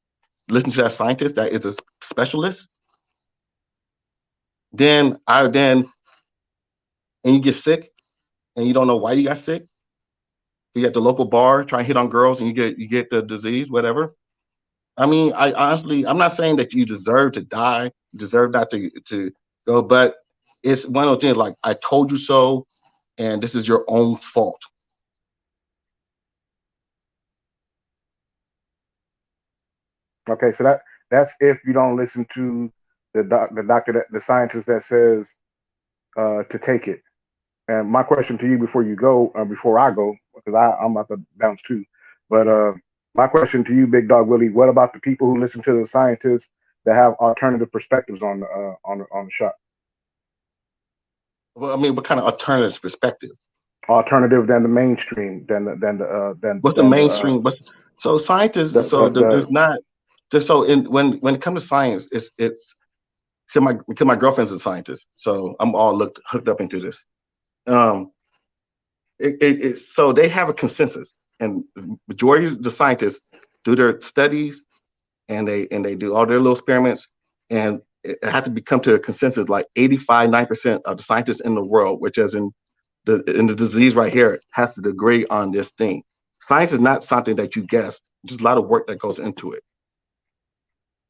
Speaker 2: listen to that scientist that is a specialist. And you get sick, and you don't know why you got sick. You at the local bar trying to hit on girls, and you get the disease, whatever. I mean, I'm not saying that you deserve to die, you deserve not to go, but it's one of those things like I told you so, and this is your own fault.
Speaker 18: Okay, so that's if you don't listen to the doctor, the scientist that says to take it. And my question to you before you go, before I go, because I'm about to bounce too. But my question to you, Big Dog Willie, what about the people who listen to the scientists that have alternative perspectives on the shot?
Speaker 2: Well, I mean, what kind of alternative perspective?
Speaker 18: Alternative than the mainstream,
Speaker 2: What's the mainstream? So scientists, there's not just so when it comes to science, it's so because my girlfriend's a scientist, so I'm all hooked up into this. So they have a consensus, and the majority of the scientists do their studies, and they do all their little experiments, and it had to come to a consensus like 85-90% of the scientists in the world, which is in the disease right here, has to agree on this thing. Science is not something that you guess. There's a lot of work that goes into it.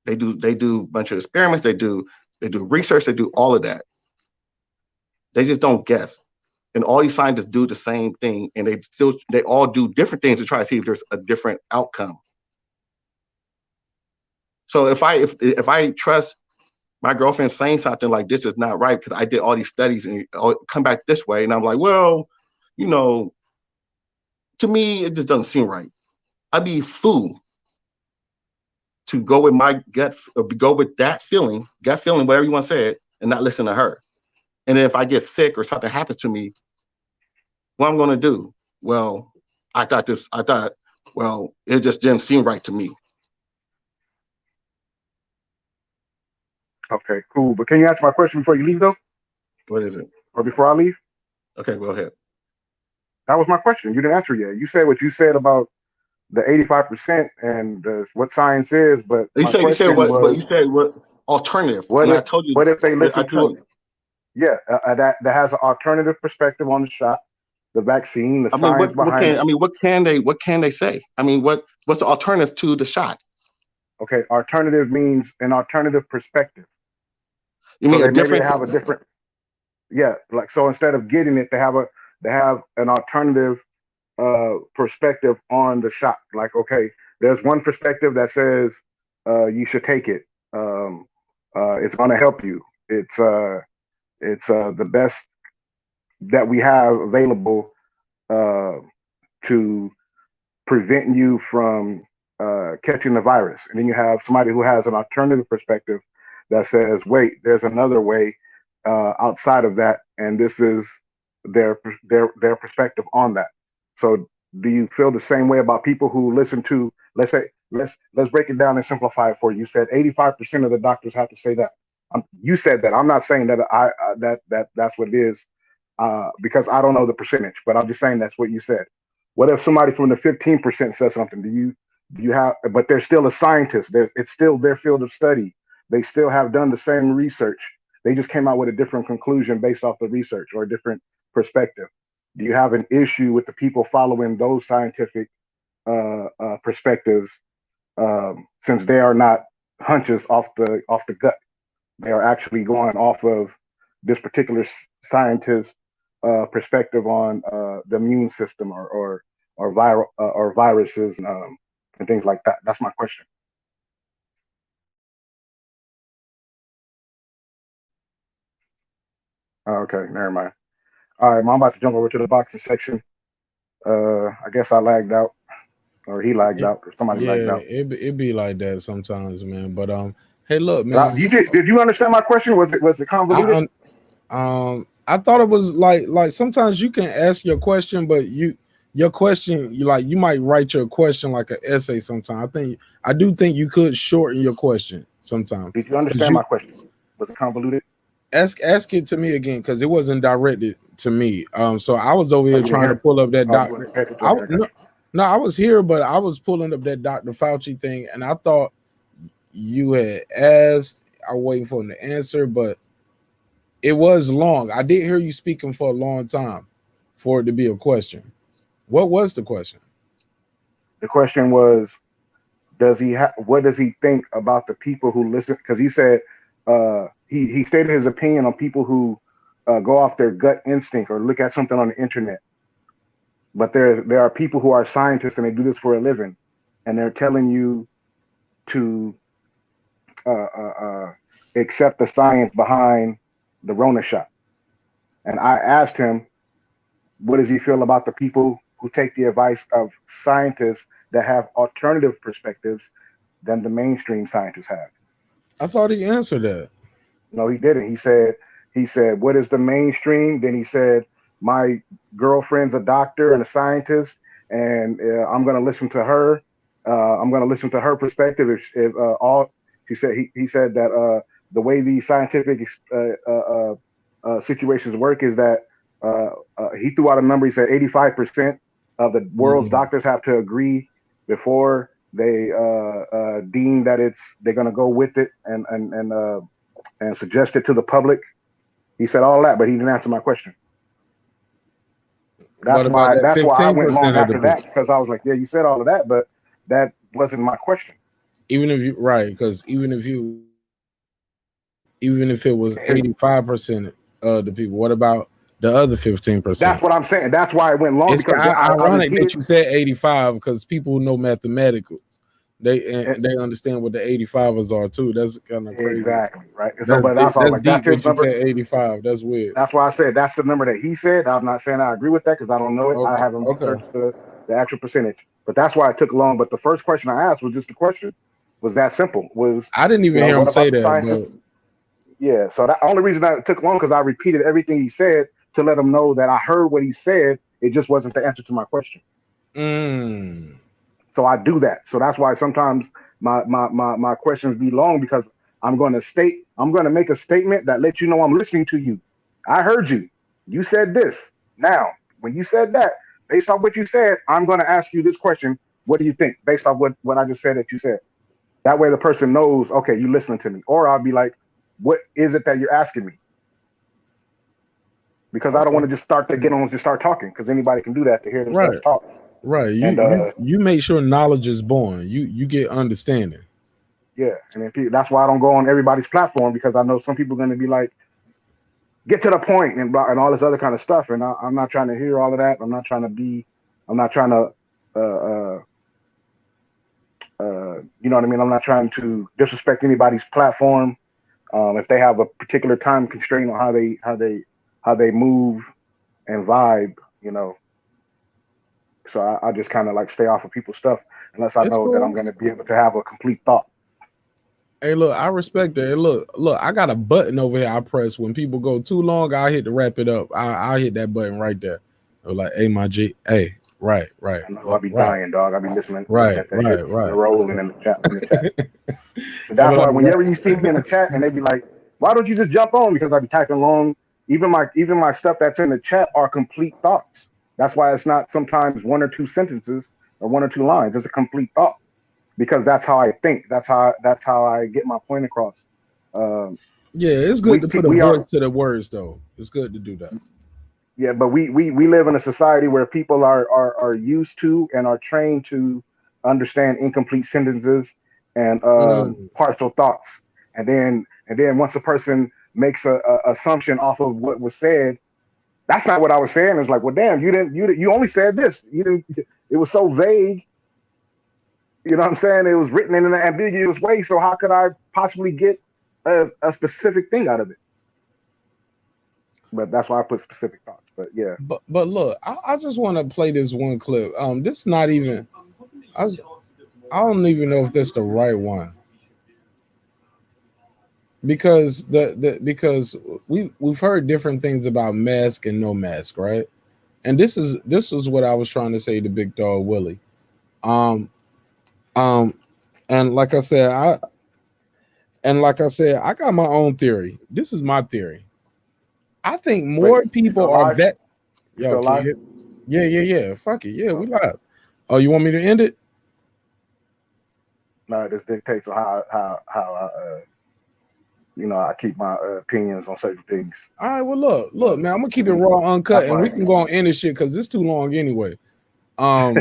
Speaker 2: They do a bunch of experiments. They do research. They do all of that. They just don't guess. And all these scientists do the same thing, and they all do different things to try to see if there's a different outcome. So if I trust my girlfriend saying something like this is not right because I did all these studies and come back this way, and I'm like, well, to me it just doesn't seem right. I'd be a fool to go with my gut, or go with that feeling, whatever you want to say it, and not listen to her. And then if I get sick or something happens to me, what I'm going to do? Well, I thought, well, it just didn't seem right to me.
Speaker 18: Okay, cool. But can you answer my question before you leave, though?
Speaker 2: What is it?
Speaker 18: Or before I leave?
Speaker 2: Okay, go ahead.
Speaker 18: That was my question. You didn't answer yet. You said what you said about the 85% and what science is, but
Speaker 2: you said what alternative?
Speaker 18: What
Speaker 2: and
Speaker 18: if,
Speaker 2: I told you.
Speaker 18: what if they listen
Speaker 2: I
Speaker 18: to it? Yeah, that has an alternative perspective on the shot, the vaccine, the science behind it.
Speaker 2: What can they say? I mean, what's the alternative to the shot?
Speaker 18: Okay, alternative means an alternative perspective.
Speaker 2: You mean
Speaker 18: so
Speaker 2: a different?
Speaker 18: Maybe they have a different. Yeah, like so instead of getting it, they have an alternative perspective on the shot. Like, okay, there's one perspective that says you should take it. It's going to help you. It's the best that we have available to prevent you from catching the virus. And then you have somebody who has an alternative perspective that says, wait, there's another way outside of that, and this is their perspective on that. So do you feel the same way about people who listen to, let's break it down and simplify it for you. You said 85% of the doctors have to say that. You said that. I'm not saying that that's what it is because I don't know the percentage, but I'm just saying that's what you said. What if somebody from the 15% says something? Do you have? But they're still a scientist. It's still their field of study. They still have done the same research. They just came out with a different conclusion based off the research or a different perspective. Do you have an issue with the people following those scientific perspectives since they are not hunches off the gut? They are actually going off of this particular scientist perspective on the immune system or viral or viruses and things like that. That's my question. Okay, never mind. All right, I'm about to jump over to the boxing section. I guess I lagged out, or he lagged out, or somebody lagged out.
Speaker 4: It be like that sometimes, man. But hey, look, man.
Speaker 18: Did you understand my question? Was it convoluted?
Speaker 4: I thought it was like sometimes you can ask your question, but your question, you might write your question like an essay sometimes. I do think you could shorten your question sometimes.
Speaker 18: Did you understand my question? Was it convoluted?
Speaker 4: Ask it to me again because it wasn't directed to me. So I was over here trying to pull up that doctor. I was here, but I was pulling up that Dr. Fauci thing, and I thought you had asked. I was waiting for him to answer, but it was long. I did hear you speaking for a long time for it to be a question. What was the question?
Speaker 18: The question was, what does he think about the people who listen? Because he said he stated his opinion on people who go off their gut instinct or look at something on the internet. But there are people who are scientists and they do this for a living, and they're telling you to accept the science behind the Rona shot. And I asked him, what does he feel about the people who take the advice of scientists that have alternative perspectives than the mainstream scientists have?
Speaker 4: I thought he answered that.
Speaker 18: No, he didn't. He said, what is the mainstream? Then he said, my girlfriend's a doctor and a scientist, and I'm going to listen to her. I'm going to listen to her perspective. If all he said that the way these scientific situations work is that he threw out a number. He said 85% of the world's doctors have to agree before they deem that they're going to go with it and suggest it to the public. He said all that, but he didn't answer my question. That's why I went long after that, because I was like, yeah, you said all of that, but that wasn't my question.
Speaker 4: Even if you because even if it was 85% of the people, what about the other 15%?
Speaker 18: That's what I'm saying. That's why I went long.
Speaker 4: It's ironic that you said 85 because people who know mathematics, they understand what the 85ers are too. That's kind of crazy.
Speaker 18: Exactly, right.
Speaker 4: That's,
Speaker 18: So, but
Speaker 4: that's his number. 85. That's weird.
Speaker 18: That's why I said that's the number that he said. I'm not saying I agree with that because I don't know it. I haven't researched the actual percentage. But that's why it took long. But the first question I asked was just the question. Was that simple?
Speaker 4: I didn't even hear him say that.
Speaker 18: Yeah. So the only reason that it took long because I repeated everything he said to let him know that I heard what he said. It just wasn't the answer to my question. So I do that. So that's why sometimes my questions be long because I'm going to make a statement that lets you know I'm listening to you. I heard you. You said this. Now, when you said that, based on what you said, I'm going to ask you this question. What do you think? Based on what I just said that you said. That way the person knows, okay, you listening to me. Or I'll be like, what is it that you're asking me? Because I don't want to just start talking because anybody can do that to hear themselves talk.
Speaker 4: Right. You make sure knowledge is born. You get understanding.
Speaker 18: Yeah. And that's why I don't go on everybody's platform because I know some people are going to be like, get to the point and all this other kind of stuff. And I'm not trying to hear all of that. I'm not trying to you know what I mean? I'm not trying to disrespect anybody's platform. If they have a particular time constraint on how they move and vibe, you know. So I just kind of like stay off of people's stuff unless I know that I'm going to be able to have a complete thought.
Speaker 4: Hey, look, I respect that. Hey, look, I got a button over here I press when people go too long. I hit to wrap it up. I hit that button right there. I was like, hey, my G, hey, right.
Speaker 18: I know I'll be dying, dog. I'll be listening.
Speaker 4: Right.
Speaker 18: Rolling in the chat. But that's why whenever you see me in the chat and they be like, why don't you just jump on? Because I be typing long. Even my stuff that's in the chat are complete thoughts. That's why it's not sometimes one or two sentences or one or two lines. It's a complete thought because that's how I think. That's how I get my point across.
Speaker 4: Yeah, it's good to put a voice to the words, though. It's good to do that.
Speaker 18: Yeah, but we live in a society where people are used to and are trained to understand incomplete sentences and partial thoughts. And then once a person makes a assumption off of what was said, that's not what I was saying. It's like, well, damn, you only said this. You didn't. It was so vague. You know what I'm saying? It was written in an ambiguous way. So how could I possibly get a specific thing out of it? But that's why I put specific thoughts. But yeah.
Speaker 4: But look, I just want to play this one clip. This not even. I don't even know if that's the right one. Because because we've heard different things about mask and no mask, right? And this is what I was trying to say to Big Dog Willie. And like I said, I got my own theory. This is my theory. I think more people are that. Yo, yeah. Fuck it. Yeah, we live. Oh, you want me to end it?
Speaker 18: No, this dictates how I keep my opinions on certain things.
Speaker 4: All right, well, look, man, I'm gonna keep it raw, uncut, and we can go on end this shit because it's too long anyway. You know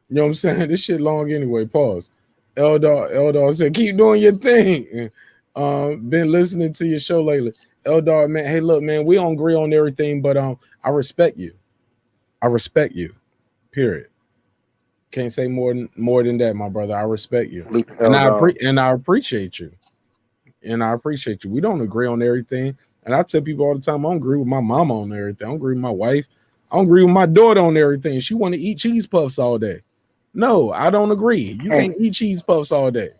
Speaker 4: what I'm saying? This shit long anyway. Pause. Eldar said, keep doing your thing. Been listening to your show lately. Eldar, man, hey, look, man, we don't agree on everything, but I respect you. I respect you. Period. Can't say more than that, my brother. I respect you, and I appreciate you. And I appreciate you. We don't agree on everything. And I tell people all the time, I don't agree with my mama on everything. I don't agree with my wife. I don't agree with my daughter on everything. She want to eat cheese puffs all day. No, I don't agree. You can't eat cheese puffs all day.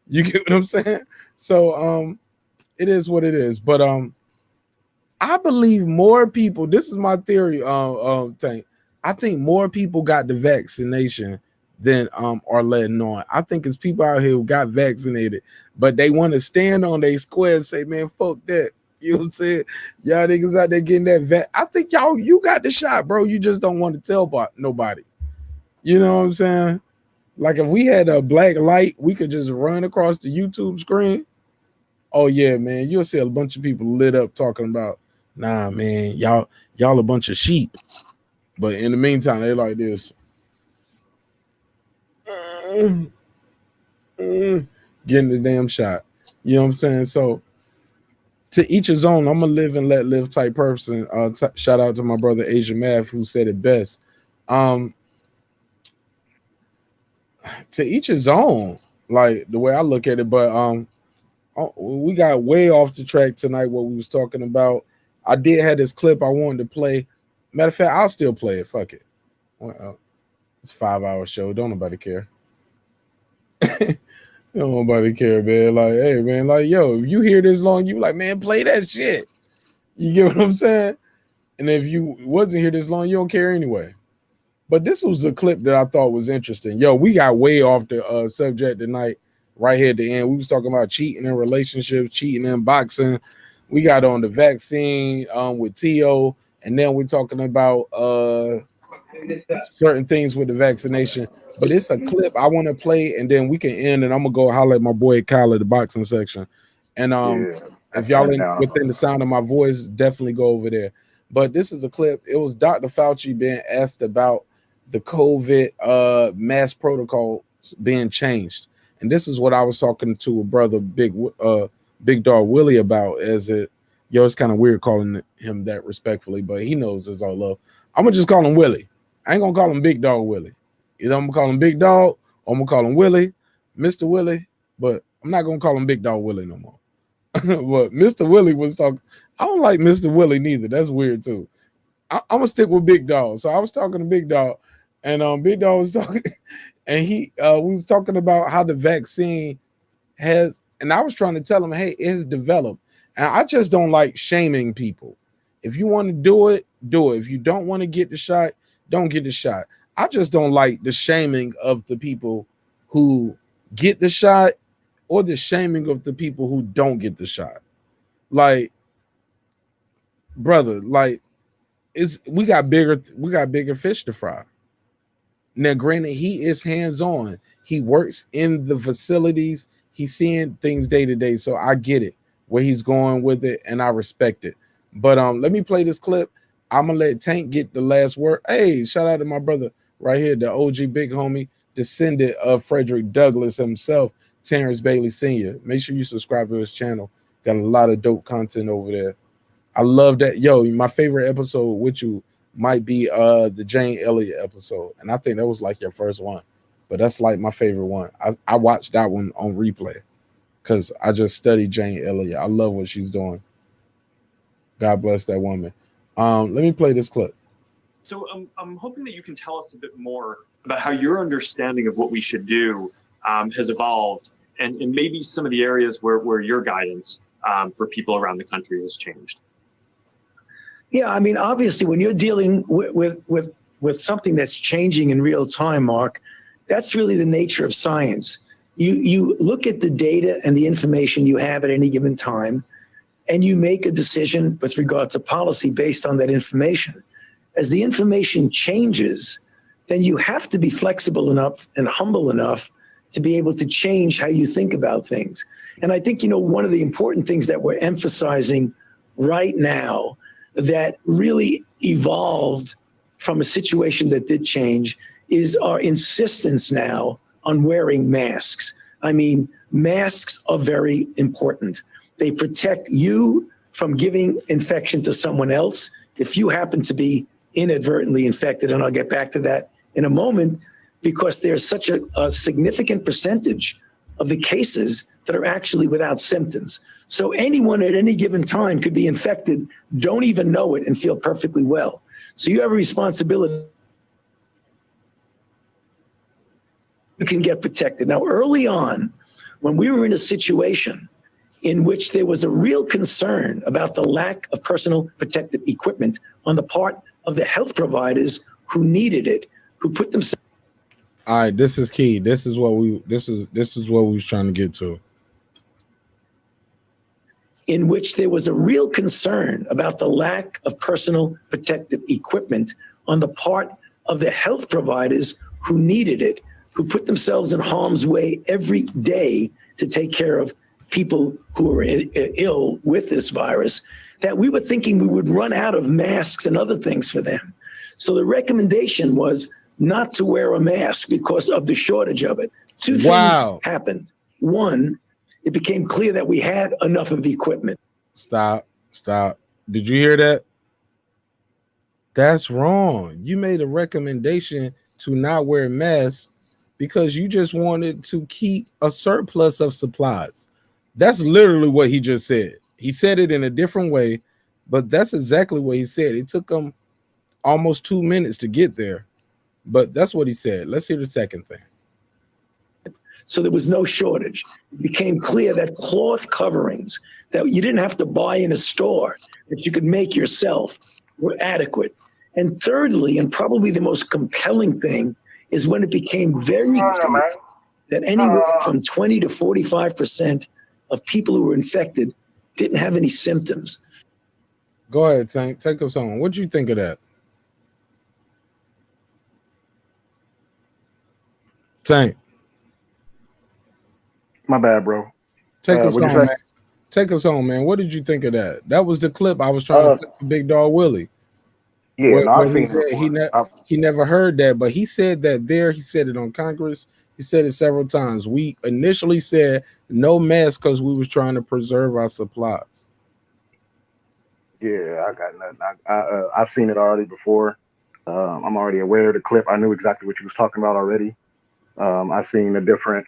Speaker 4: You get what I'm saying? So it is what it is. But I believe more people, this is my theory, Tank. I think more people got the vaccination than are letting on. I think it's people out here who got vaccinated, but they want to stand on their square and say, man, fuck that. You know what I'm saying? Y'all niggas out there getting that I think you got the shot, bro. You just don't want to tell nobody. You know what I'm saying? Like if we had a black light, we could just run across the YouTube screen. Oh yeah, man. You'll see a bunch of people lit up talking about, nah, man, y'all a bunch of sheep. But in the meantime, they like this. Getting the damn shot. You know what I'm saying? So to each his own. I'm a live and let live type person. Shout out to my brother Asian Math who said it best. To each his own, like the way I look at it. But we got way off the track tonight. What we was talking about. I did have this clip I wanted to play. Matter of fact, I'll still play it. Fuck it. Well, it's a 5-hour show. Don't nobody care. Don't nobody care, man. Like, hey, man, like, yo, if you hear this long, you like, man, play that shit. You get what I'm saying? And if you wasn't here this long, you don't care anyway. But this was a clip that I thought was interesting. Yo, we got way off the subject tonight, right here at the end. We was talking about cheating in relationships, cheating in boxing. We got on the vaccine with T.O., and then we're talking about certain things with the vaccination. But it's a clip I want to play, and then we can end, and I'm gonna go holler at my boy Kyle at the boxing section. And if y'all within the sound of my voice, definitely go over there. But this is a clip. It was Dr. Fauci being asked about the COVID mass protocol being changed, and this is what I was talking to a brother, Big Dog Willie, about. As it, it's kind of weird calling him that respectfully, but he knows it's all love. I'm gonna just call him Willie. I ain't gonna call him Big Dog Willie. Either I'm gonna call him Big Dog or I'm gonna call him Willie, Mr. Willie, but I'm not gonna call him Big Dog Willie no more. But Mr. Willie was talking. I don't like Mr. Willie neither. That's weird too. I'm gonna stick with Big Dog. So I was talking to Big Dog, and Big Dog was talking, and we was talking about how the vaccine has, and I was trying to tell him, hey, it has developed. And I just don't like shaming people. If you want to do it, do it. If you don't want to get the shot, don't get the shot. I just don't like the shaming of the people who get the shot or the shaming of the people who don't get the shot. Like, brother, like, we got bigger fish to fry. Now, granted, he is hands-on. He works in the facilities. He's seeing things day to day. So I get it, where he's going with it, and I respect it. But let me play this clip. I'm gonna let Tank get the last word. Hey, shout out to my brother right here, the OG big homie, descendant of Frederick Douglass himself, Terrence Bailey Sr. Make sure you subscribe to his channel. Got a lot of dope content over there. I love that. Yo, my favorite episode with you might be the Jane Elliott episode. And I think that was like your first one. But that's like my favorite one. I watched that one on replay because I just studied Jane Elliott. I love what she's doing. God bless that woman. Let me play this clip.
Speaker 5: So I'm hoping that you can tell us a bit more about how your understanding of what we should do has evolved, and maybe some of the areas where your guidance for people around the country has changed.
Speaker 22: Yeah, I mean, obviously, when you're dealing with something that's changing in real time, Mark, that's really the nature of science. You look at the data and the information you have at any given time, and you make a decision with regard to policy based on that information. As the information changes, then you have to be flexible enough and humble enough to be able to change how you think about things. And I think, one of the important things that we're emphasizing right now that really evolved from a situation that did change is our insistence now on wearing masks. I mean, masks are very important. They protect you from giving infection to someone else if you happen to be inadvertently infected, and I'll get back to that in a moment, because there's such a significant percentage of the cases that are actually without symptoms. So anyone at any given time could be infected, don't even know it, and feel perfectly well. So you have a responsibility. You can get protected. Now, early on, when we were in a situation in which there was a real concern about the lack of personal protective equipment on the part of the health providers who needed it, who put themselves.
Speaker 4: All right, this is key. This is what we was trying to get to.
Speaker 22: In which there was a real concern about the lack of personal protective equipment on the part of the health providers who needed it, who put themselves in harm's way every day to take care of people who are ill with this virus, that we were thinking we would run out of masks and other things for them. So the recommendation was not to wear a mask because of the shortage of it. Two things happened. One, it became clear that we had enough of the equipment.
Speaker 4: Stop. Did you hear that? That's wrong. You made a recommendation to not wear masks because you just wanted to keep a surplus of supplies. That's literally what he just said. He said it in a different way, but that's exactly what he said. It took him almost 2 minutes to get there, but that's what he said. Let's hear the second thing.
Speaker 22: So there was no shortage. It became clear that cloth coverings that you didn't have to buy in a store, that you could make yourself, were adequate. And thirdly, and probably the most compelling thing, is when it became very clear that anywhere from 20 to 45% of people who were infected didn't have any symptoms.
Speaker 4: Go ahead, Tank. Take us on. What do you think of that? Tank.
Speaker 18: My bad, bro.
Speaker 4: Take us on, man. Take us on, man. What did you think of that? That was the clip I was trying to put for Big Dog Willie.
Speaker 18: Yeah,
Speaker 4: I've seen he never heard that, but he said that there. He said it on Congress. He said it several times. We initially said no mask because we was trying to preserve our supplies.
Speaker 18: Yeah, I got nothing. I've seen it already before. I'm already aware of the clip. I knew exactly what you was talking about already. I've seen the different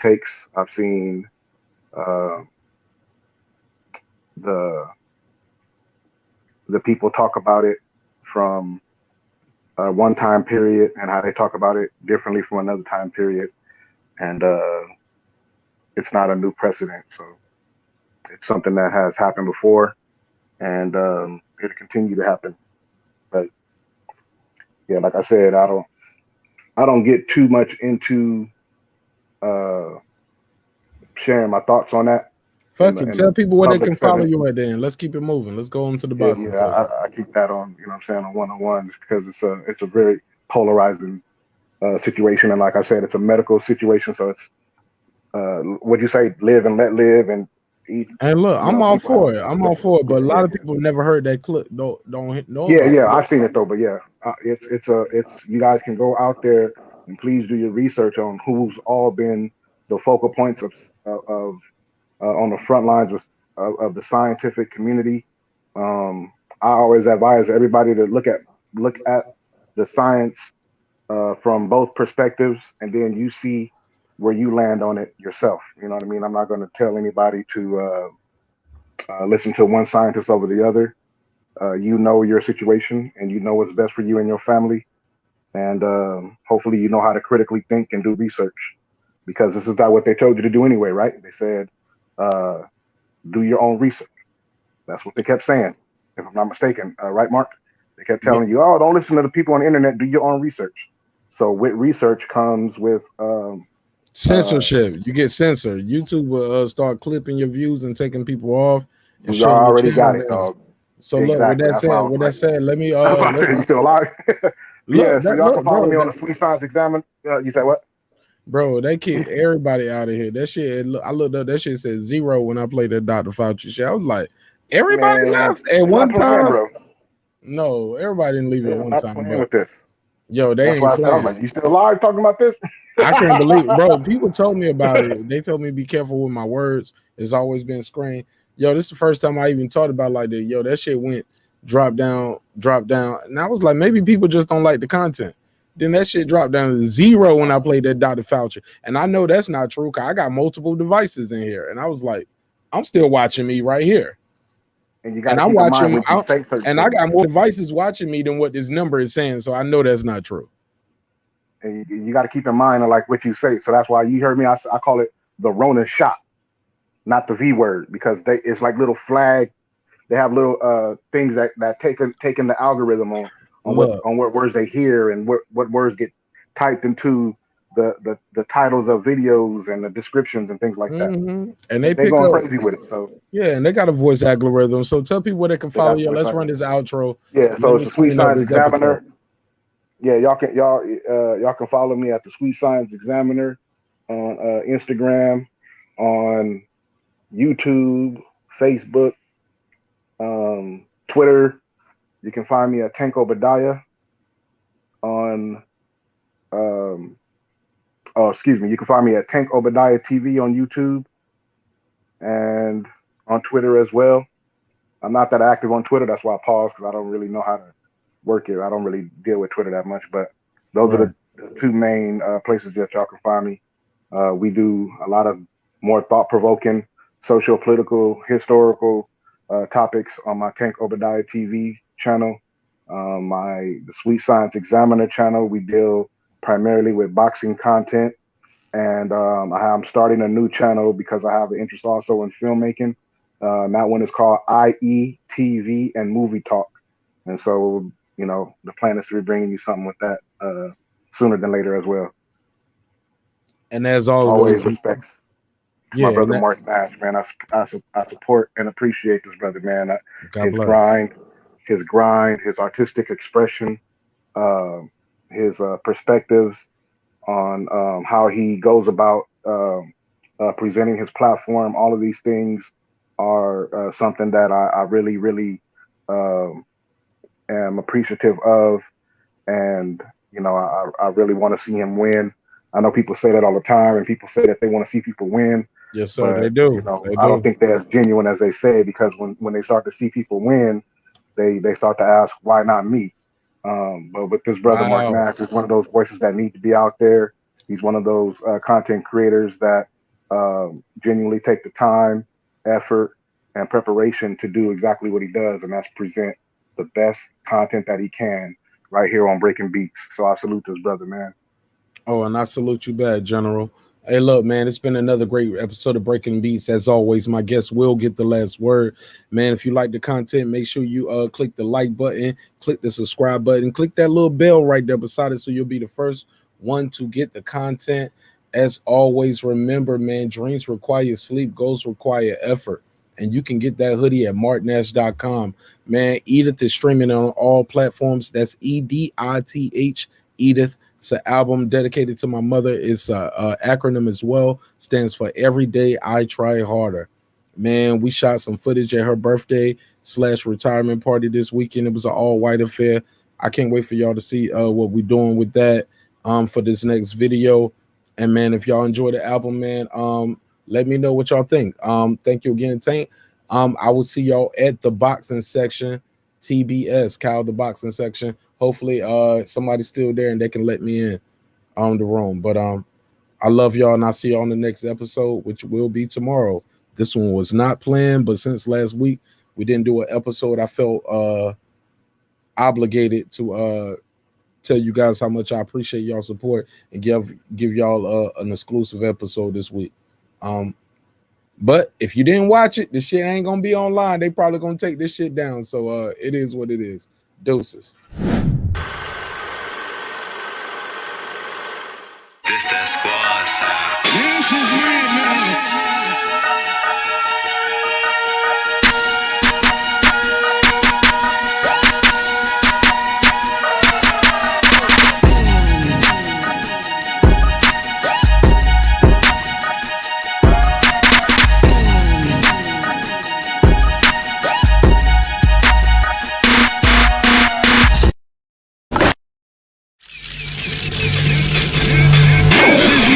Speaker 18: takes. I've seen the people talk about it from one time period and how they talk about it differently from another time period, and it's not a new precedent. So it's something that has happened before, and it'll continue to happen. But yeah, like I said, I don't get too much into sharing my thoughts on that.
Speaker 4: Fuck it. Tell people where they can follow you at then. Let's keep it moving. Let's go on to the boxing.
Speaker 18: Yeah, I keep that on, you know what I'm saying, on one-on-ones because it's a very polarizing situation. And like I said, it's a medical situation. So it's, what'd you say, live and let live and eat.
Speaker 4: And look, I'm all for it. I'm all for it. But a lot of people never heard that clip. Don't know.
Speaker 18: Yeah, I've seen it though. But yeah, it's you guys can go out there and please do your research on who's all been the focal points of on the front lines of the scientific community. I always advise everybody to look at the science from both perspectives, and then you see where you land on it yourself. You know what I mean? I'm not going to tell anybody to listen to one scientist over the other. You know your situation, and you know what's best for you and your family, and hopefully you know how to critically think and do research, because this is not what they told you to do anyway, right? They said do your own research. That's what they kept saying, if I'm not mistaken, right, Mark? They kept telling you, oh, don't listen to the people on the internet, do your own research. So with research comes with
Speaker 4: censorship. You get censored. YouTube will start clipping your views and taking people off. And
Speaker 18: you already got it, dog.
Speaker 4: So
Speaker 18: exactly.
Speaker 4: Look, with that said, let me
Speaker 18: you still alive? Yeah, so y'all can follow me on the Sweet Science Examine. You said what?
Speaker 4: Bro, they kicked everybody out of here. That shit, I looked up, that shit said 0 when I played that Dr. Fauci shit. I was like, everybody left at one time? Bro. No, everybody didn't leave at one time.
Speaker 18: Playing with this.
Speaker 4: Yo, they ain't playing.
Speaker 18: I'm like, you still alive talking about this?
Speaker 4: I can't believe it. Bro, people told me about it. They told me be careful with my words. It's always been screened. Yo, this is the first time I even thought about like that. Yo, that shit went drop down. And I was like, maybe people just don't like the content. Then that shit dropped down to 0 when I played that Dr. Fauci. And I know that's not true because I got multiple devices in here. And I was like, I'm still watching me right here.
Speaker 18: and you got
Speaker 4: And
Speaker 18: to
Speaker 4: I'm
Speaker 18: keep in mind
Speaker 4: watching,
Speaker 18: when you say certain
Speaker 4: and I
Speaker 18: things.
Speaker 4: got more devices watching me than what this number is saying, so I know that's not true.
Speaker 18: And you got to keep in mind like what you say. So that's why you heard me. I call it the Rona shot, not the V word, because it's like little flag. They have little things that take in the algorithm on what words they hear and what words get typed into the titles of videos and the descriptions and things like that.
Speaker 4: And they
Speaker 18: They're
Speaker 4: pick
Speaker 18: going
Speaker 4: up,
Speaker 18: crazy with it. So
Speaker 4: yeah, and they got a voice algorithm. So tell people where they can
Speaker 18: they
Speaker 4: follow
Speaker 18: got
Speaker 4: you.
Speaker 18: voice
Speaker 4: Let's run
Speaker 18: algorithm.
Speaker 4: this outro.
Speaker 18: Yeah, so it's the Sweet
Speaker 4: clean up
Speaker 18: Science
Speaker 4: this episode.
Speaker 18: Examiner. Yeah, y'all can follow me at the Sweet Science Examiner on Instagram, on YouTube, Facebook, Twitter. You can find me at Tank Obadiah on you can find me at Tank Obadiah TV on YouTube and on Twitter as well. I'm not that active on Twitter, that's why I paused, because I don't really know how to work it. I don't really deal with Twitter that much, but those are the two main places that y'all can find me. We do a lot of more thought-provoking, socio-political, historical topics on my Tank Obadiah TV channel. The Sweet Science Examiner channel, we deal primarily with boxing content. And I'm starting a new channel because I have an interest also in filmmaking. That one is called IETV and Movie Talk. And so, the plan is to be bringing you something with that sooner than later as well.
Speaker 4: And as
Speaker 18: always respect
Speaker 4: yeah,
Speaker 18: my brother marqnash, man. I support and appreciate this brother, man.
Speaker 4: God bless.
Speaker 18: His grind, his artistic expression, his perspectives on how he goes about presenting his platform. All of these things are something that I really, really am appreciative of. And, I really want to see him win. I know people say that all the time, and people say that they want to see people win.
Speaker 4: Yes, sir.
Speaker 18: But,
Speaker 4: They do.
Speaker 18: I don't think they're as genuine as they say, because when they start to see people win, they start to ask, why not me? But with this brother, marqnash is one of those voices that need to be out there. He's one of those content creators that genuinely take the time, effort, and preparation to do exactly what he does, and that's present the best content that he can right here on Breaking Beats. So I salute this brother, man.
Speaker 4: Oh, and I salute you back, General. Hey, look, man, it's been another great episode of Breaking Beats. As always, my guest will get the last word. Man, if you like the content, make sure you click the like button, click the subscribe button, click that little bell right there beside it so you'll be the first one to get the content. As always, remember, man, dreams require sleep, goals require effort. And you can get that hoodie at marqnash.com. Man, Edith is streaming on all platforms. That's EDITH, Edith. It's an album dedicated to my mother. It's an acronym as well. Stands for Every Day I Try Harder. Man, we shot some footage at her birthday/retirement party this weekend. It was an all-white affair. I can't wait for y'all to see what we're doing with that for this next video. And, man, if y'all enjoy the album, man, let me know what y'all think. Thank you again, Tank. I will see y'all at the boxing section, TBS, Kyle, the boxing section. Hopefully, somebody's still there and they can let me in the room. But I love y'all, and I'll see y'all on the next episode, which will be tomorrow. This one was not planned, but since last week we didn't do an episode, I felt obligated to tell you guys how much I appreciate y'all support and give y'all an exclusive episode this week. But if you didn't watch it, the shit ain't gonna be online. They probably gonna take this shit down. So it is what it is. Deuces.
Speaker 11: This that squad side.